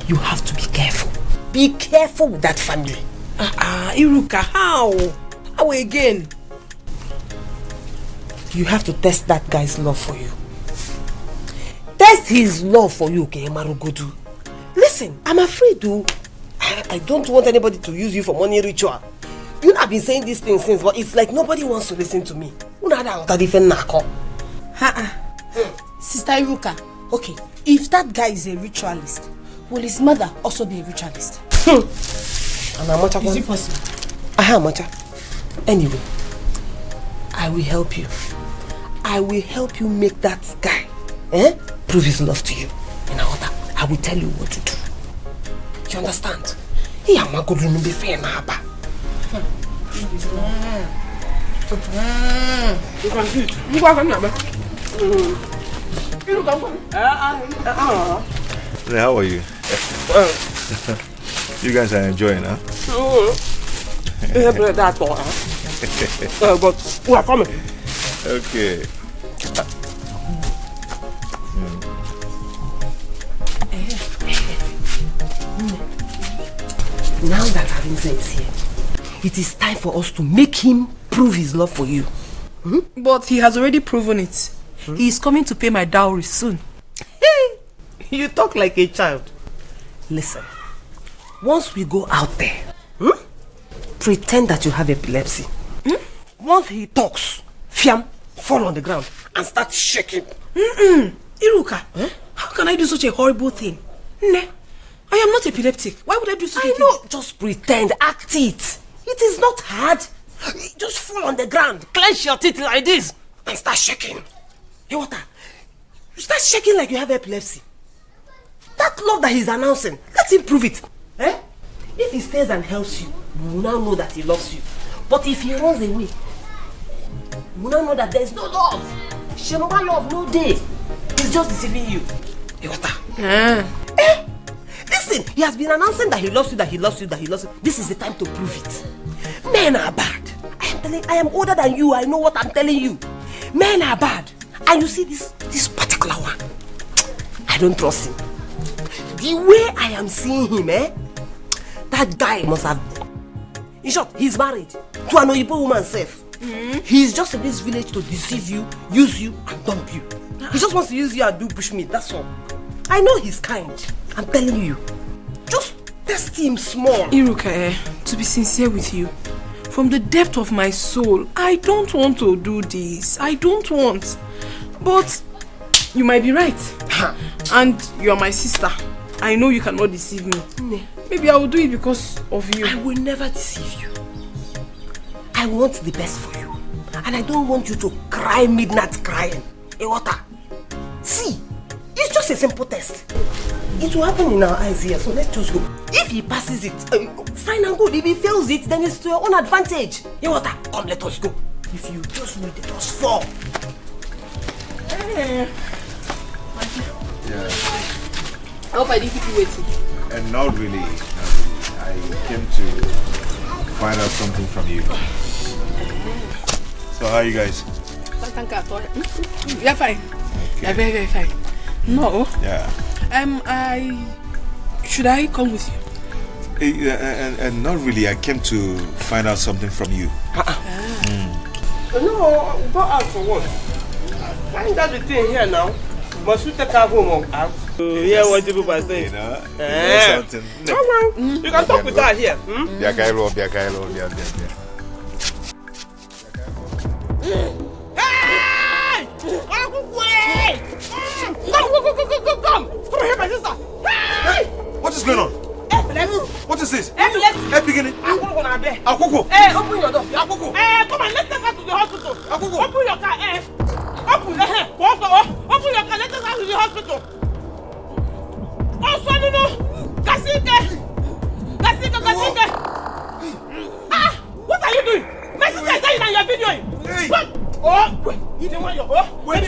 You have to be careful. Be careful with that family. Iruka, how? How again? You have to test that guy's love for you. Test his love for you, okay, Marugodu. Listen, I'm afraid, I don't want anybody to use you for money ritual. You know, I've been saying these things since, but it's like nobody wants to listen to me. Sister Iruka, okay, if that guy is a ritualist, will his mother also be a ritualist? Is it possible? Anyway, I will help you. I will help you make that guy prove his love to you. I will tell you what to do. You understand? You can eat. You how are you? You guys are enjoying, huh? But we are coming. Okay. Now that Arinze is here, it is time for us to make him prove his love for you. But he has already proven it. He is coming to pay my dowry soon. You talk like a child. Listen, once we go out there, pretend that you have epilepsy. Once he talks, fiam, fall on the ground and start shaking. Iruka, how can I do such a horrible thing? I am not epileptic. Why would I do such a thing? I know, just pretend, act it. It is not hard. Just fall on the ground, clench your teeth like this and start shaking. Hey, what? You start shaking like you have epilepsy. That love that he's announcing, let him prove it. If he stays and helps you, you will now know that he loves you. But if he runs away, you will now know that there is no love. Shenoba love, no day. He's just deceiving you. Hey, what? Listen, he has been announcing that he loves you, that he loves you, that he loves you. This is the time to prove it. Men are bad. I am older than you. I know what I'm telling you. Men are bad. And you see this particular one, I don't trust him. The way I am seeing him, that guy must have... In short, he's married to an Oyibo woman self. He's just in this village to deceive you, use you, and dump you. He just wants to use you and do bushmeat, that's all. I know he's kind. I'm telling you. Just test him small. Iruka, to be sincere with you, from the depth of my soul, I don't want to do this. I don't want. But you might be right. And you are my sister. I know you cannot deceive me. Maybe I will do it because of you. I will never deceive you. I want the best for you. And I don't want you to cry midnight crying. Water. See, it's just a simple test. It will happen in our eyes here, so let's just go. If he passes it, fine and good. If he fails it, then it's to your own advantage. Water, come, let us go. If you just read it, just fall. Yeah. I hope I didn't keep you waiting. And not really. I came to find out something from you. So how are you guys? You're fine. Okay. You're very, very fine. No. Yeah. Should I come with you? And not really. I came to find out something from you. No, go out for what? Find out the thing here now. Must you take her home or out? Yeah, what people are saying. You know something. Come on. You can talk with her here. Biakailo. Hey! Come! Come here, my sister. Hey! What is going on? What is this? Beginning. Akuku. Hey, open your door. Akuku. Hey, come on, let's take her to the hospital. Akuku. Open your car. Hey. Open your car. Let's take her to the hospital. Oh, son, no. Kasike. Ah, what are you doing? My sister is dying and you're videoing. Hey. Oh, wait. You don't want your... Wait.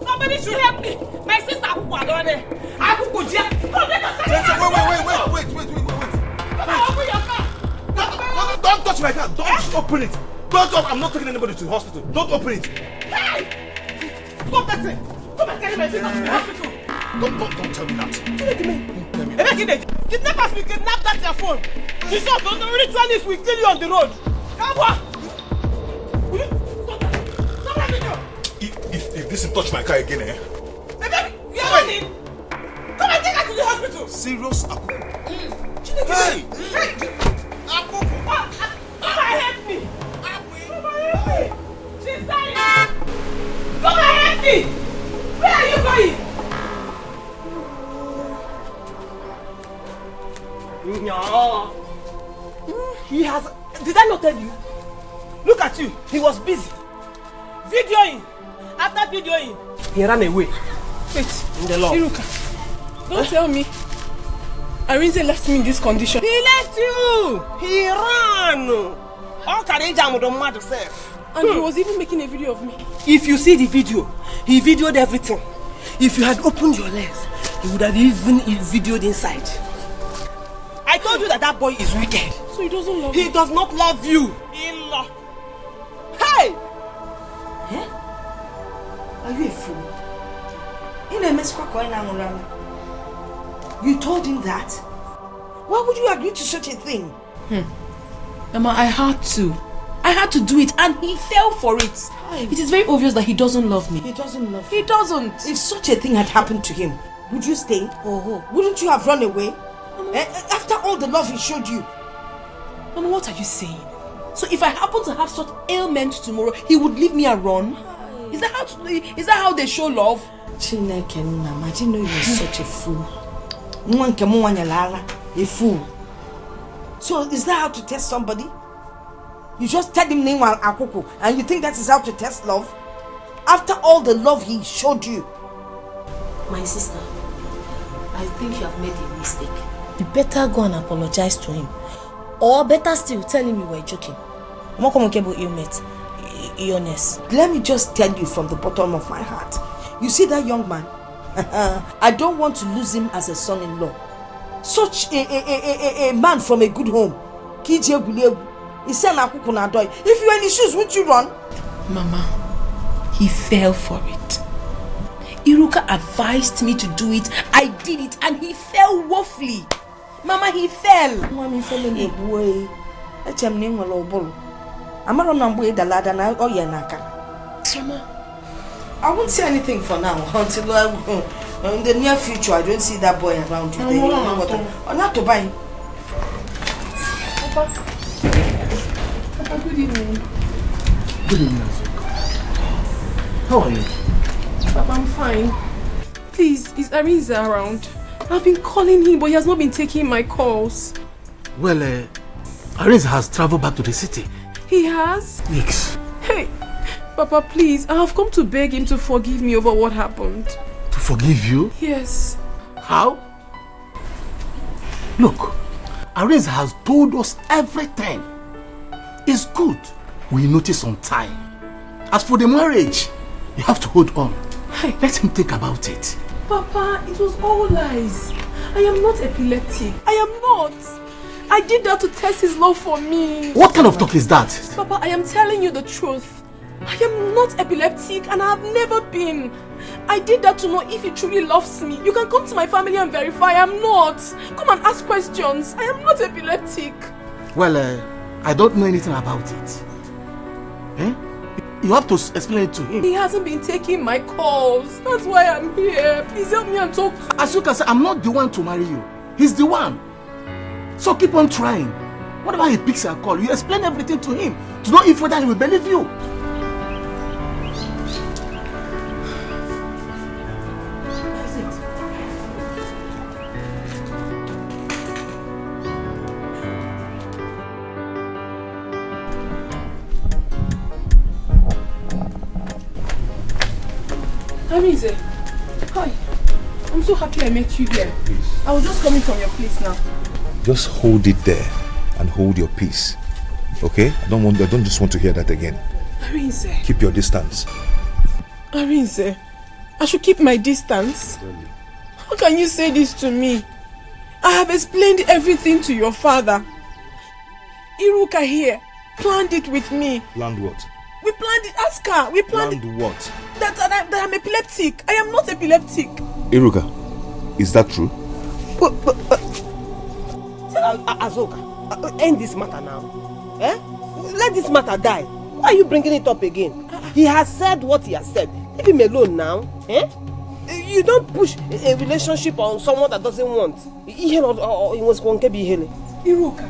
Somebody should help me. My sister Akuku are down there. Akuku, come, let us... Wait. Come on, open your car. Don't touch my car. Don't open it. I'm not taking anybody to the hospital. Don't open it. Hey! Stop that thing. Come and carry my sister to the hospital. Don't tell me that. Kidnappers will kidnap that your phone. The shot on the ritualist will kill you on the road. Come on. Stop that video. If this will touch my car again, eh? Baby, you're running. Come and take her to the hospital. Serious Akuku. Hey! Akuku. Come and help me. She's dying. Come and help me. Where are you going? No. He has... Did I not tell you? Look at you. He was busy. Videoing. After videoing, he ran away. Wait. In the law. Iruka, don't tell me. Arinze left me in this condition. He left you. He ran. All courage and with the mad self. And he was even making a video of me. If you see the video, he videoed everything. If you had opened your legs, he would have even videoed inside. I told you that boy is wicked. So he doesn't love you? He does not love you. In-law. Hey! Eh? Are you a fool? You told him that? Why would you agree to such a thing? Mama, I had to. I had to do it and he fell for it. It is very obvious that he doesn't love me. He doesn't love you. He doesn't. If such a thing had happened to him, would you stay? Wouldn't you have run away? After all the love he showed you. Mama, what are you saying? So if I happen to have such ailment tomorrow, he would leave me and run? Is that how they show love? Chineke, I didn't know you were such a fool. A fool. So is that how to test somebody? You just tell him name Akuku and you think that is how to test love? After all the love he showed you. My sister, I think you have made a mistake. You better go and apologize to him. Or better still, tell him you were joking. I'm not coming about illness. Let me just tell you from the bottom of my heart. You see that young man? I don't want to lose him as a son-in-law. Such a man from a good home. If you were in his shoes, wouldn't you run? Mama, he fell for it. Iruka advised me to do it. I did it and he fell woefully. Mama, he fell. Mama, he fell in the way. Mama, I won't say anything for now until in the near future I don't see that boy around you. I'm not to buy. Papa, good evening. Good evening. How are you? Papa, I'm fine. Please, is Arinze around? I've been calling him, but he has not been taking my calls. Well, Arinze has traveled back to the city. He has? Yes. Hey, Papa, please, I have come to beg him to forgive me over what happened. To forgive you? Yes. How? Look, Arinze has told us everything. It's good we notice on time. As for the marriage, you have to hold on. Hey, let him think about it. Papa, it was all lies. I am not epileptic. I am not. I did that to test his love for me. What kind of talk is that? Papa, I am telling you the truth. I am not epileptic and I have never been. I did that to know if he truly loves me. You can come to my family and verify I am not. Come and ask questions. I am not epileptic. Well, I don't know anything about it. Eh? You have to explain it to him. He hasn't been taking my calls. That's why I'm here. Please help me and talk to him. As you can say, I'm not the one to marry you. He's the one. So keep on trying. Whatever he picks a call, you explain everything to him to know if whether he will believe you. Arinze, hi. I'm so happy I met you here. Please. I was just coming from your place now. Just hold it there and hold your peace. Okay? I don't just want to hear that again. Arinze. Keep your distance. Arinze, I should keep my distance? How can you say this to me? I have explained everything to your father. Iruka here planned it with me. Planned what? We planned it, ask her. We planned what? That I'm epileptic. I am not epileptic. Iruka, is that true? Azoka, end this matter now. Eh? Let this matter die. Why are you bringing it up again? He has said what he has said. Leave him alone now. Eh? You don't push a relationship on someone that doesn't want. Iruka,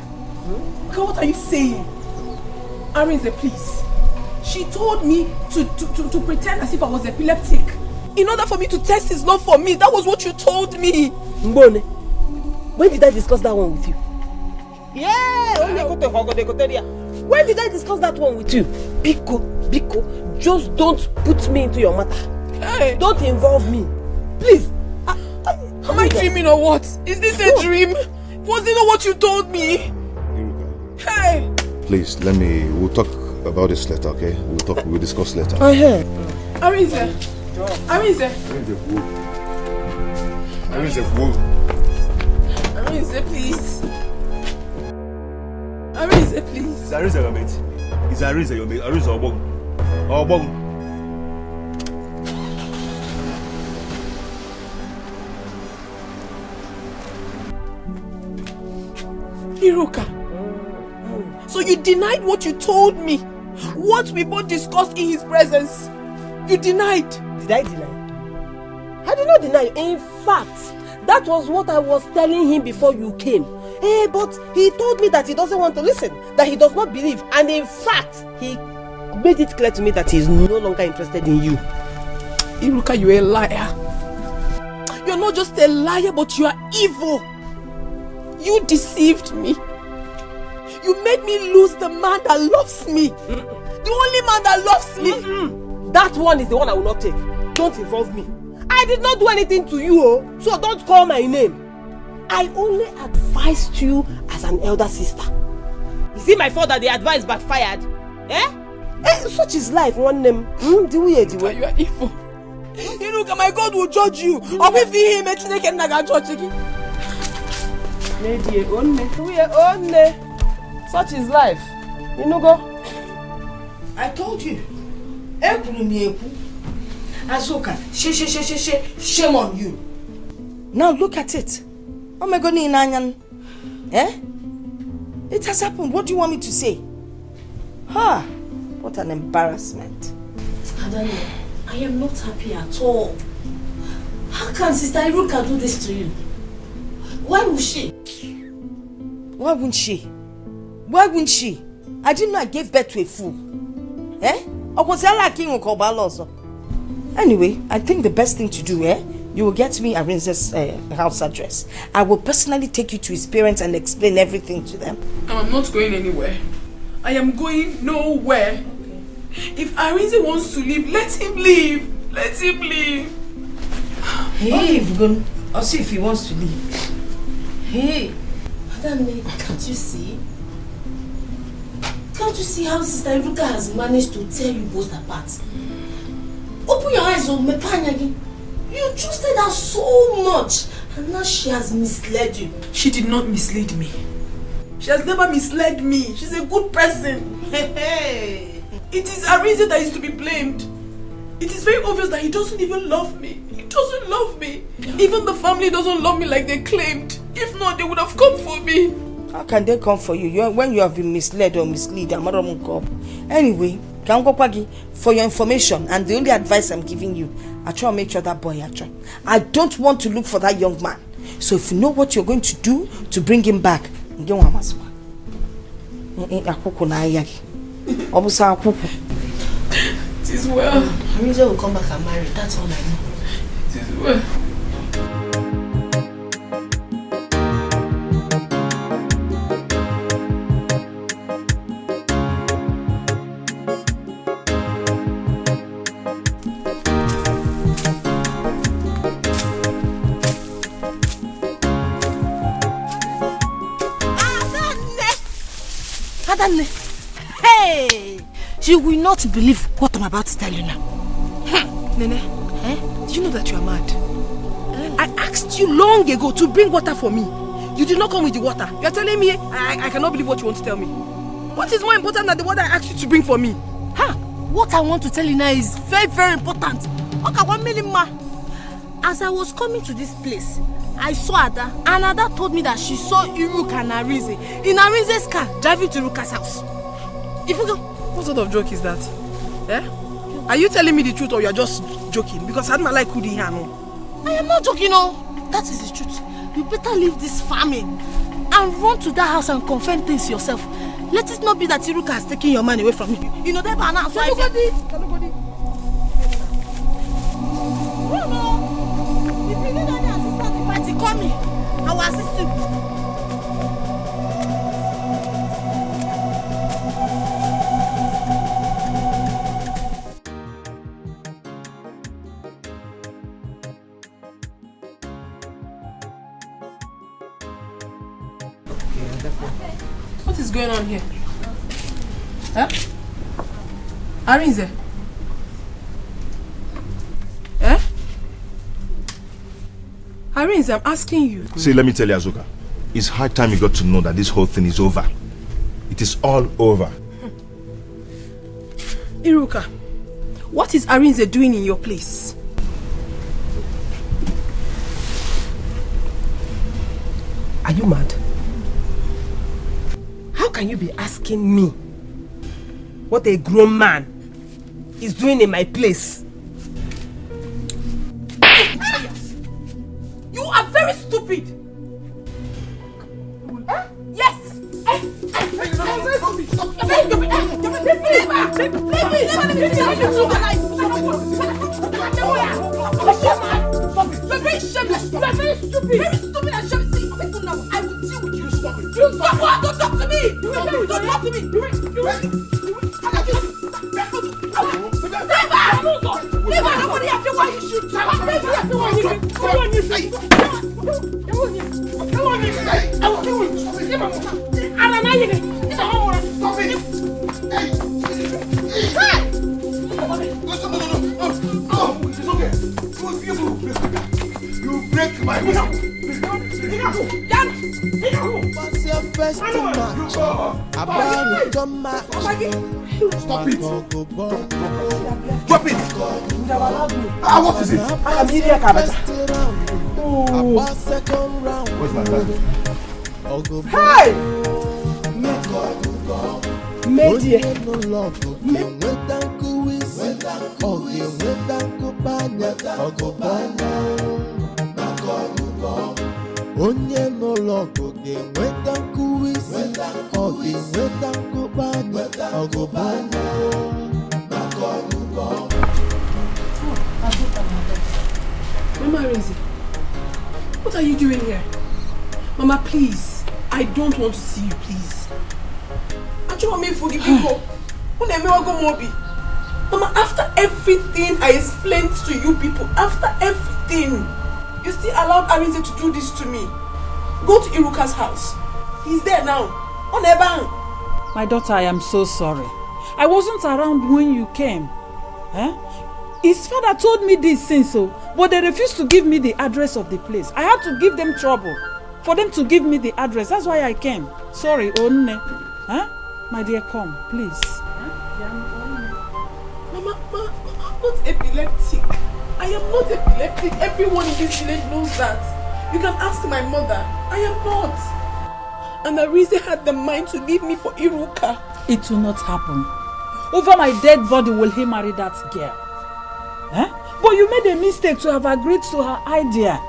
what are you saying? Arinze, please. She told me to pretend as if I was epileptic in order for me to test his love for me. That was what you told me. Mbone, when did I discuss that one with you? Yeah, when did I discuss that one with you? Biko, just don't put me into your matter. Hey. Don't involve me. Please. Am I dreaming or what? Is this a dream? Was it not what you told me? Hey. Please, we'll talk about this later, okay? We'll discuss later. Arinze, please. Arinze, please. Is Arinze your mate? Is Arinze your mate? Arinze Obong. Iruka, so you denied what you told me, what we both discussed in his presence. You denied. Did I deny? I did not deny. In fact, that was what I was telling him before you came. But he told me that he doesn't want to listen, that he does not believe, and in fact, he made it clear to me that he is no longer interested in you. Iruka, you're a liar. You're not just a liar, but you are evil. You deceived me. You made me lose the man that loves me. The only man that loves me. That one is the one I will not take. Don't involve me. I did not do anything to you, so don't call my name. I only advised you as an elder sister. Is it my fault that the advice backfired? Such is life, one name. You are evil. Iruka, my God will judge you. Or if him, such is life. You know, go. I told you. Azoka, shame on you. Now look at it. Oh my God, it has happened. What do you want me to say? What an embarrassment. Adani, I am not happy at all. How can Sister Iruka do this to you? Why would she? Why wouldn't she? Why wouldn't she? I didn't know I gave birth to a fool. Anyway, I think the best thing to do, You will get me Arinze's house address. I will personally take you to his parents and explain everything to them. I'm not going anywhere. I am going nowhere. If Arinze wants to leave, let him leave. Let him leave. Hey, I'll see if he wants to leave. Hey. Madam, can't you see? Can't you see how Sister Iruka has managed to tear you both apart? Open your eyes, Mepanyagi. You trusted her so much, and now she has misled you. She did not mislead me. She has never misled me. She's a good person. Hey. It is Arinze that is to be blamed. It is very obvious that he doesn't even love me. He doesn't love me. Even the family doesn't love me like they claimed. If not, they would have come for me. How can they come for you? When you have been misled or mislead? Anyway, for your information and the only advice I'm giving you, I try to make sure that boy I don't want to look for that young man. So if you know what you're going to do to bring him back, it is well. Arinze will come back and marry. That's all I know. It is well. Hey! You will not believe what I'm about to tell you now. Nene, do you know that you are mad? I asked you long ago to bring water for me. You did not come with the water. You are telling me I cannot believe what you want to tell me. What is more important than the water I asked you to bring for me? What I want to tell you now is very, very important. Okay, 1 million ma. As I was coming to this place, I saw Ada, and Ada told me that she saw Iruka and Arinze in Arinze's car driving to Iruka's house. If you go, what sort of joke is that? Are you telling me the truth or you are just joking? Because I don't like Kudi here, no. I am not joking, no. That is the truth. You better leave this farming and run to that house and confront things yourself. Let it not be that Iruka has taken your man away from you. You know that by now. Nobody. No. If you need any assistance in fighting, call me. I will assist you. What is going on here? Arinze? Arinze, I'm asking you. See, let me tell you, Azuka. It's high time you got to know that this whole thing is over. It is all over. Iruka, what is Arinze doing in your place? Are you mad? How can you be asking me what a grown man is doing in my place? You are very stupid. Yes. You're very shameless. You are very stupid. Very stupid and shameless. See, now I will deal with you. Stop it. Don't talk to me. Don't talk to me. Nobody has to why you shoot. You break my will. What's your first match? Stop it. Drop it. What is it? I am Where's my bag? Hey! Onye n'ụlọọgụ ga-enweta nkuwisi, ọ ga-enweta nkụpanya, ọgụbanya maka ọgụgọ. Mama Arinze, what are you doing here? Mama, please. I don't want to see you, please. I just want me to forgive people. Mama, after everything I explained to you people, after everything, you still allowed Arinze to do this to me. Go to Iruka's house. He's there now. On a bank. My daughter, I am so sorry. I wasn't around when you came. His father told me this since so, but they refused to give me the address of the place. I had to give them trouble for them to give me the address. That's why I came. Sorry, Onne. My dear, come, please. Mama, I'm not epileptic. I am not epileptic. Everyone in this village knows that. You can ask my mother. I am not. And Arinze had the mind to leave me for Iruka. It will not happen. Over my dead body will he marry that girl. But you made a mistake to have agreed to her idea.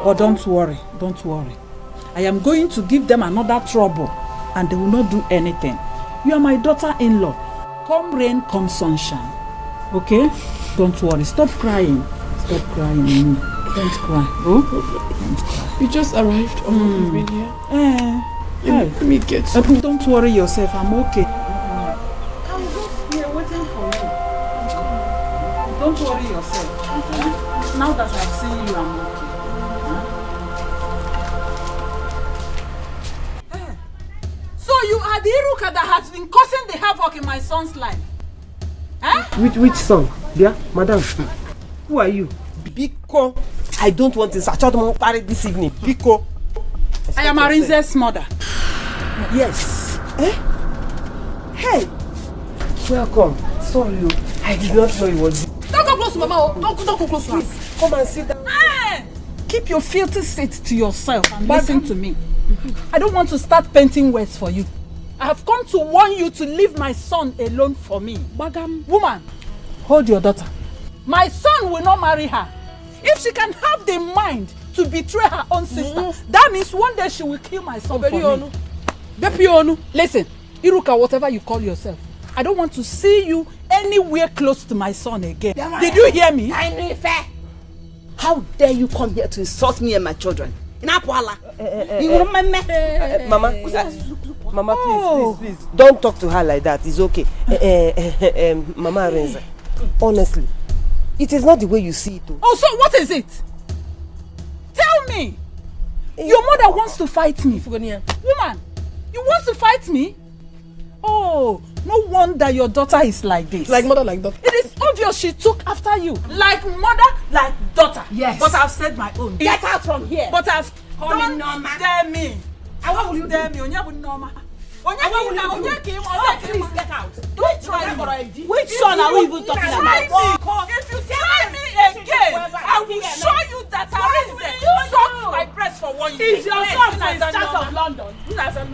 But don't worry. I am going to give them another trouble and they will not do anything. You are my daughter-in-law. Come rain, come sunshine. Okay? Don't worry. Stop crying. Don't cry. Oh? Don't cry. You just arrived or you've been here? Let me get some. Don't worry yourself. I'm okay. I'm just here waiting for you. Don't worry yourself. Now that I've seen you, I'm okay. So you are the Iruka that has been causing the havoc in my son's life? Which son? Dear, madam. Who are you? Biko. I don't want this. I tried to party this evening. Biko. I am Arinze's mother. Yes. Hey. Welcome. Sorry, I did not know you was. Don't go close to Mama. Don't go close to her. Come and sit down. Keep your filthy seat to yourself and listen to me. I don't want to start painting words for you. I have come to warn you to leave my son alone for me. Woman, hold your daughter. My son will not marry her. If she can have the mind to betray her own sister, that means one day she will kill my son for me. Listen, Iruka, whatever you call yourself, I don't want to see you anywhere close to my son again. Did you hear me? How dare you come here to insult me and my children? Mama, please. Don't talk to her like that. It's okay. Mama Arinze, honestly, it is not the way you see it. Oh, so what is it? Tell me. Your mother wants to fight me. Woman, you want to fight me? Oh, no wonder your daughter is like this. Like mother, like daughter. It is obvious she took after you. Like mother, like daughter. Yes. But I've said my own. Get out from here. But I've... Don't dare me. What will you dare me? Please get out. Don't try me. Which son are we even talking about? If you try me again, I will show you that Arinze sucked my breast for 1 year. Is your son Prince Charles of London?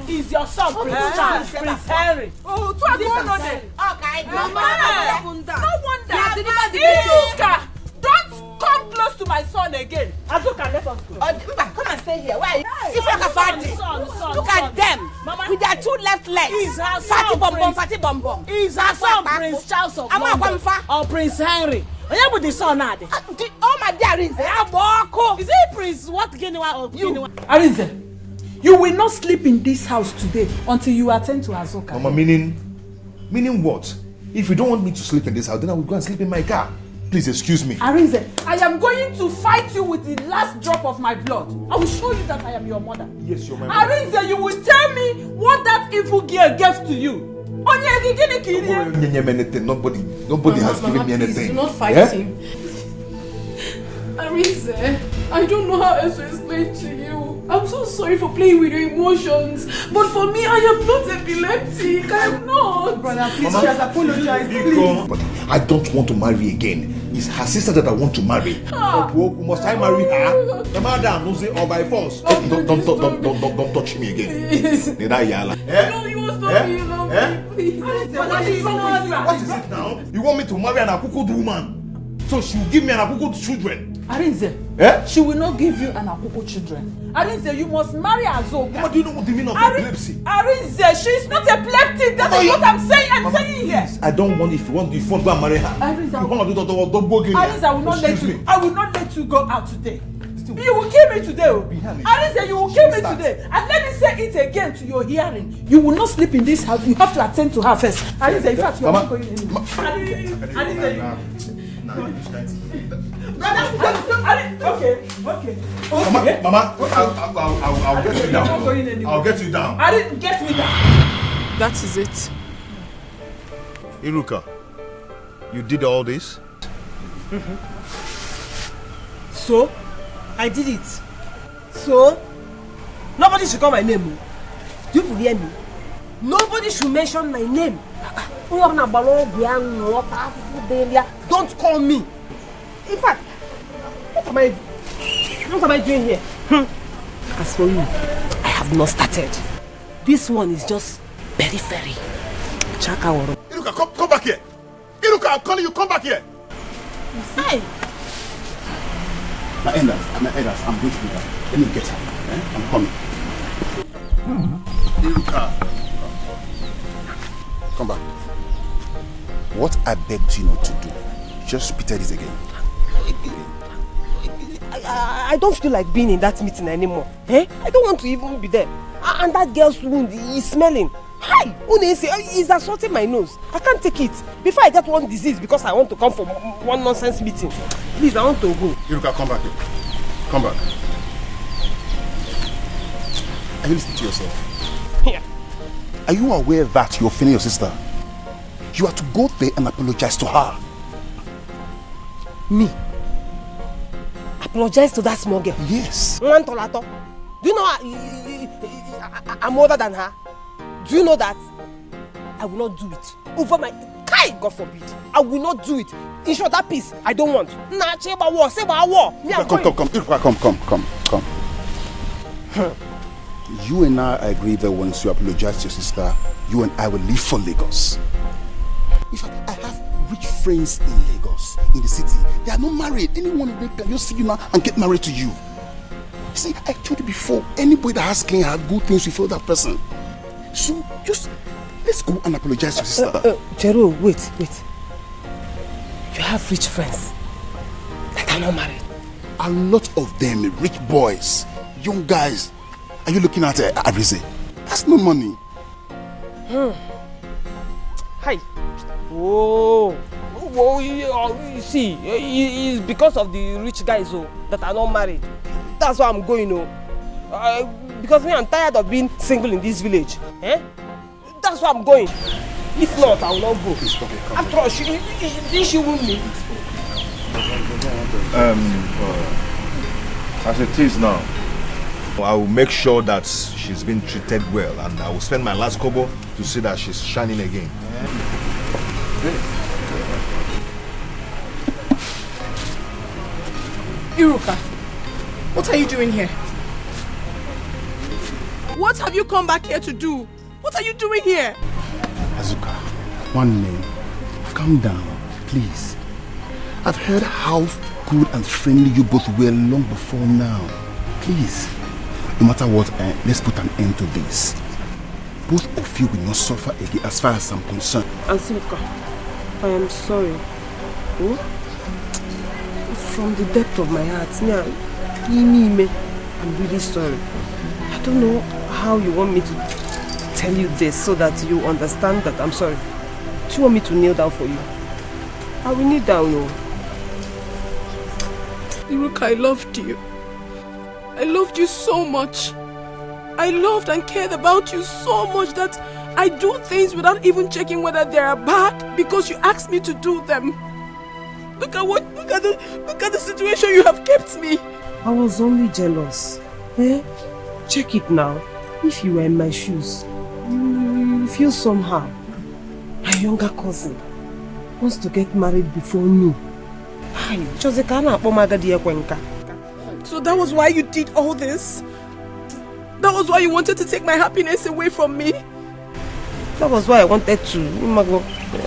Is your son Prince Charles? Prince Henry? Oh, to a go on there. Okay, no wonder. Iruka, don't come close to my son again. Azuka, let us go. Come and stay here. Why? If I can find it, look at them with their two left legs. Fatty bum bum. Is her son Prince Charles of London or Prince Henry? Oh my dear, is it Prince what Arinze, you will not sleep in this house today until you attend to Azuka. Mama, meaning what? If you don't want me to sleep in this house, then I will go and sleep in my car. Please excuse me. Arinze, I am going to fight you with the last drop of my blood. I will show you that I am your mother. Yes, you're my mother. Arinze, you will tell me what that evil girl gave to you. Nobody has given me anything. Do not fight him. Arinze, I don't know how else to explain to you. I'm so sorry for playing with your emotions. But for me, I am not epileptic. I am not. Brother, please, she has apologized, please. But I don't want to marry again. It's her sister that I want to marry. Must I marry her? The madam knows it all by force. Don't touch me again. No, you must not be alone. What is it now? You want me to marry an akukud woman? So she'll give me an akukud children? Arinze, she will not give you an Akoko children. Arinze, you must marry Azoka. What do you know what the meaning of epilepsy? Arinze, she is not epileptic. That is what I'm saying. I'm saying here. I don't want, if you want to go and marry her. Arinze, I will not let you. I will not let you go out today. You will kill me today. Arinze, you will kill me today. And let me say it again to your hearing. You will not sleep in this house. You have to attend to her first. Arinze, in fact, you are not going anywhere. Arinze, okay. Mama, I'll get you down. I'll get you down. I didn't get me down. That is it. Iruka, you did all this? So, I did it. So, nobody should call my name. Do you hear me? Nobody should mention my name. Don't call me. In fact, what am I doing here? As for you, I have not started. This one is just periphery. Chaka. Iruka, come back here. Iruka, I'm calling you, come back here. Hey. My elders, I'm going to do that. Let me get her. I'm coming. Iruka. Come back. What I begged you not to do, just repeat this again. I don't feel like being in that meeting anymore. I don't want to even be there. And that girl's wound is smelling. Hi! He's assaulting my nose. I can't take it. Before I get one disease because I want to come for one nonsense meeting. Please, I want to go. Iruka, come back here. Come back. Are you listening to yourself? Yeah. Are you aware that you're offending your sister? You are to go there and apologize to her. Me? Apologize to that small girl? Yes. Do you know I'm older than her? Do you know that? I will not do it. Over my... God forbid. I will not do it. In short, that peace, I don't want. Nah, say about war. Come. You and I agree that once you apologize to your sister, you and I will leave for Lagos. In fact, I have rich friends in Lagos, in the city. They are not married. Anyone of them can just see you now and get married to you. See, I told you before, anybody that has clean heart, good things, you feel that person. So, just, let's go and apologize to your sister. Jero, wait. You have rich friends that are not married. A lot of them, rich boys, young guys. Are you looking at Abrize? That's no money. Hi. Oh, you see, it's because of the rich guys that are not married. That's why I'm going. Because me, I'm tired of being single in this village. That's why I'm going. If not, I will not go. After all, she won't me. As it is now, I will make sure that she's been treated well, and I will spend my last kobo to see that she's shining again. Iruka, what are you doing here? What have you come back here to do? What are you doing here? Azuka, one name. Calm down, please. I've heard how good and friendly you both were long before now. Please, no matter what, let's put an end to this. Both of you will not suffer again as far as I'm concerned. Azuka, I am sorry. From the depth of my heart, I'm really sorry. I don't know how you want me to tell you this so that you understand that I'm sorry. Do you want me to kneel down for you? I will kneel down, Iruka, I loved you. I loved you so much. I loved and cared about you so much that I do things without even checking whether they are bad because you asked me to do them. Look at the situation you have kept me. I was only jealous. Check it now. If you were in my shoes, you feel somehow. My younger cousin wants to get married before me. So that was why you did all this? That was why you wanted to take my happiness away from me? That was why I wanted to.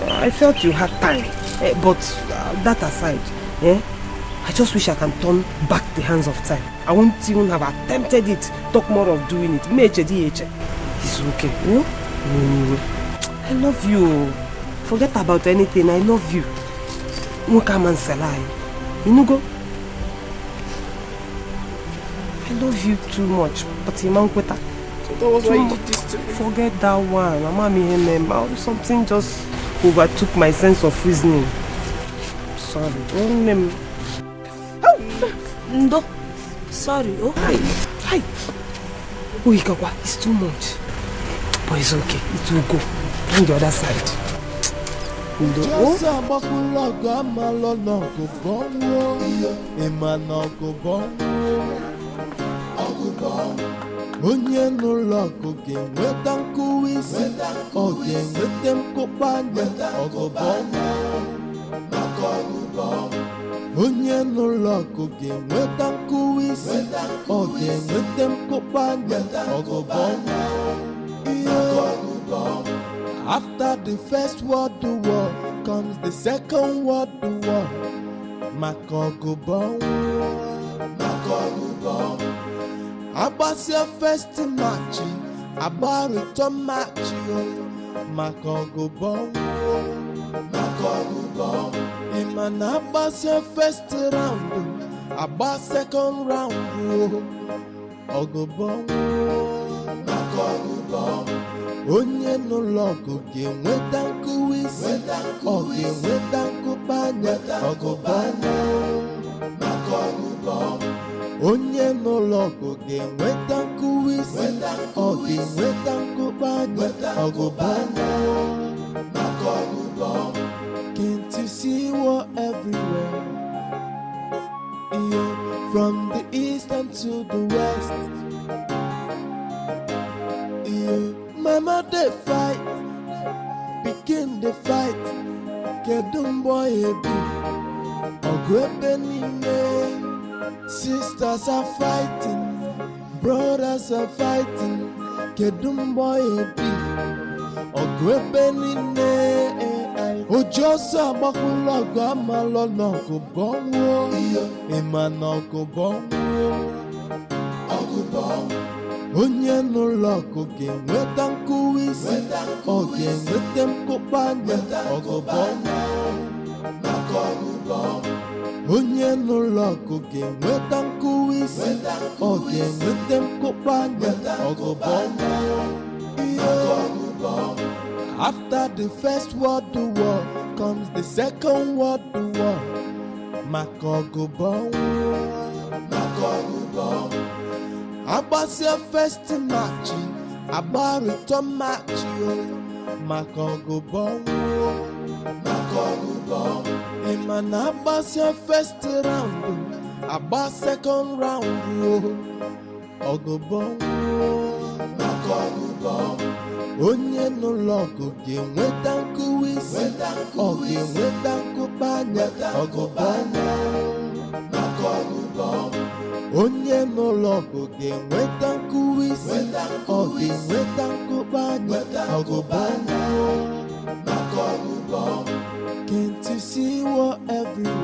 I felt you had time. But that aside, I just wish I can turn back the hands of time. I won't even have attempted it. Talk more of doing it. It's okay. No? I love you. Forget about anything. I love you. Mukaman Salai. Inugo. I love you too much. But Imankweta. So that was why you did this to me. Forget that one. Mama, something just overtook my sense of reasoning. Sorry. Ndo. Sorry. Oh. Hi. Uikawa, it's too much. But it's okay. It will go. On the other side. Onye n'ụlọ ọgụ ga-enweta nkụwa isi, ọ ga-enweta mkpụkpanya ọgụbọ. Onye n'ụlọ ọgụ ga-enweta nkụwa isi, ọ ga-enweta mkpụkpanya ọgụbọ. After the first world war comes the second world war. Maka ọgụbọ. Abasia first match, Aba return match, maka ọgụbọ. Iman Abasia first round, Aba second round, ọgụbọ. Onye n'ụlọ ọgụ ga-enweta nkụwa isi, ọ ga-enweta nkụpanya ọgụbọ. Onye n'ụlọ ọgụ ga-enweta nkụwa isi, ọ ga-enweta nkụpanya ọgụbọ. Can't you see war everywhere? Yeah, from the east and to the west. Yeah, mama they fight, begin the fight. Kedumbo ebi, ogwebe nime. Sisters are fighting, brothers are fighting. Kedumbo ebi, ogwebe nime. Ojosa bakula gama lona kubongo, imana kubongo. Onye n'ụlọ ọgụ ga-enweta nkụwa isi, ọ ga-enweta mkpụkpanya ọgụbọ. Onye n'ụlọ ọgụ ga-enweta nkụwa isi, ọ ga-enweta mkpụkpanya ọgụbọ. After the first world war comes the second world war. Maka ọgụbọ. Abasia first match, Aba return match, maka ọgụbọ. Iman Abasia first round, Aba second round, ọgụbọ. Onye n'ụlọ ọgụ ga-enweta nkụwa isi, ọ ga-enweta nkụpanya ọgụbọ. Onye n'ụlọ ọgụ ga-enweta nkụwa isi, ọ ga-enweta nkụpanya ọgụbọ. Can't you see war everywhere?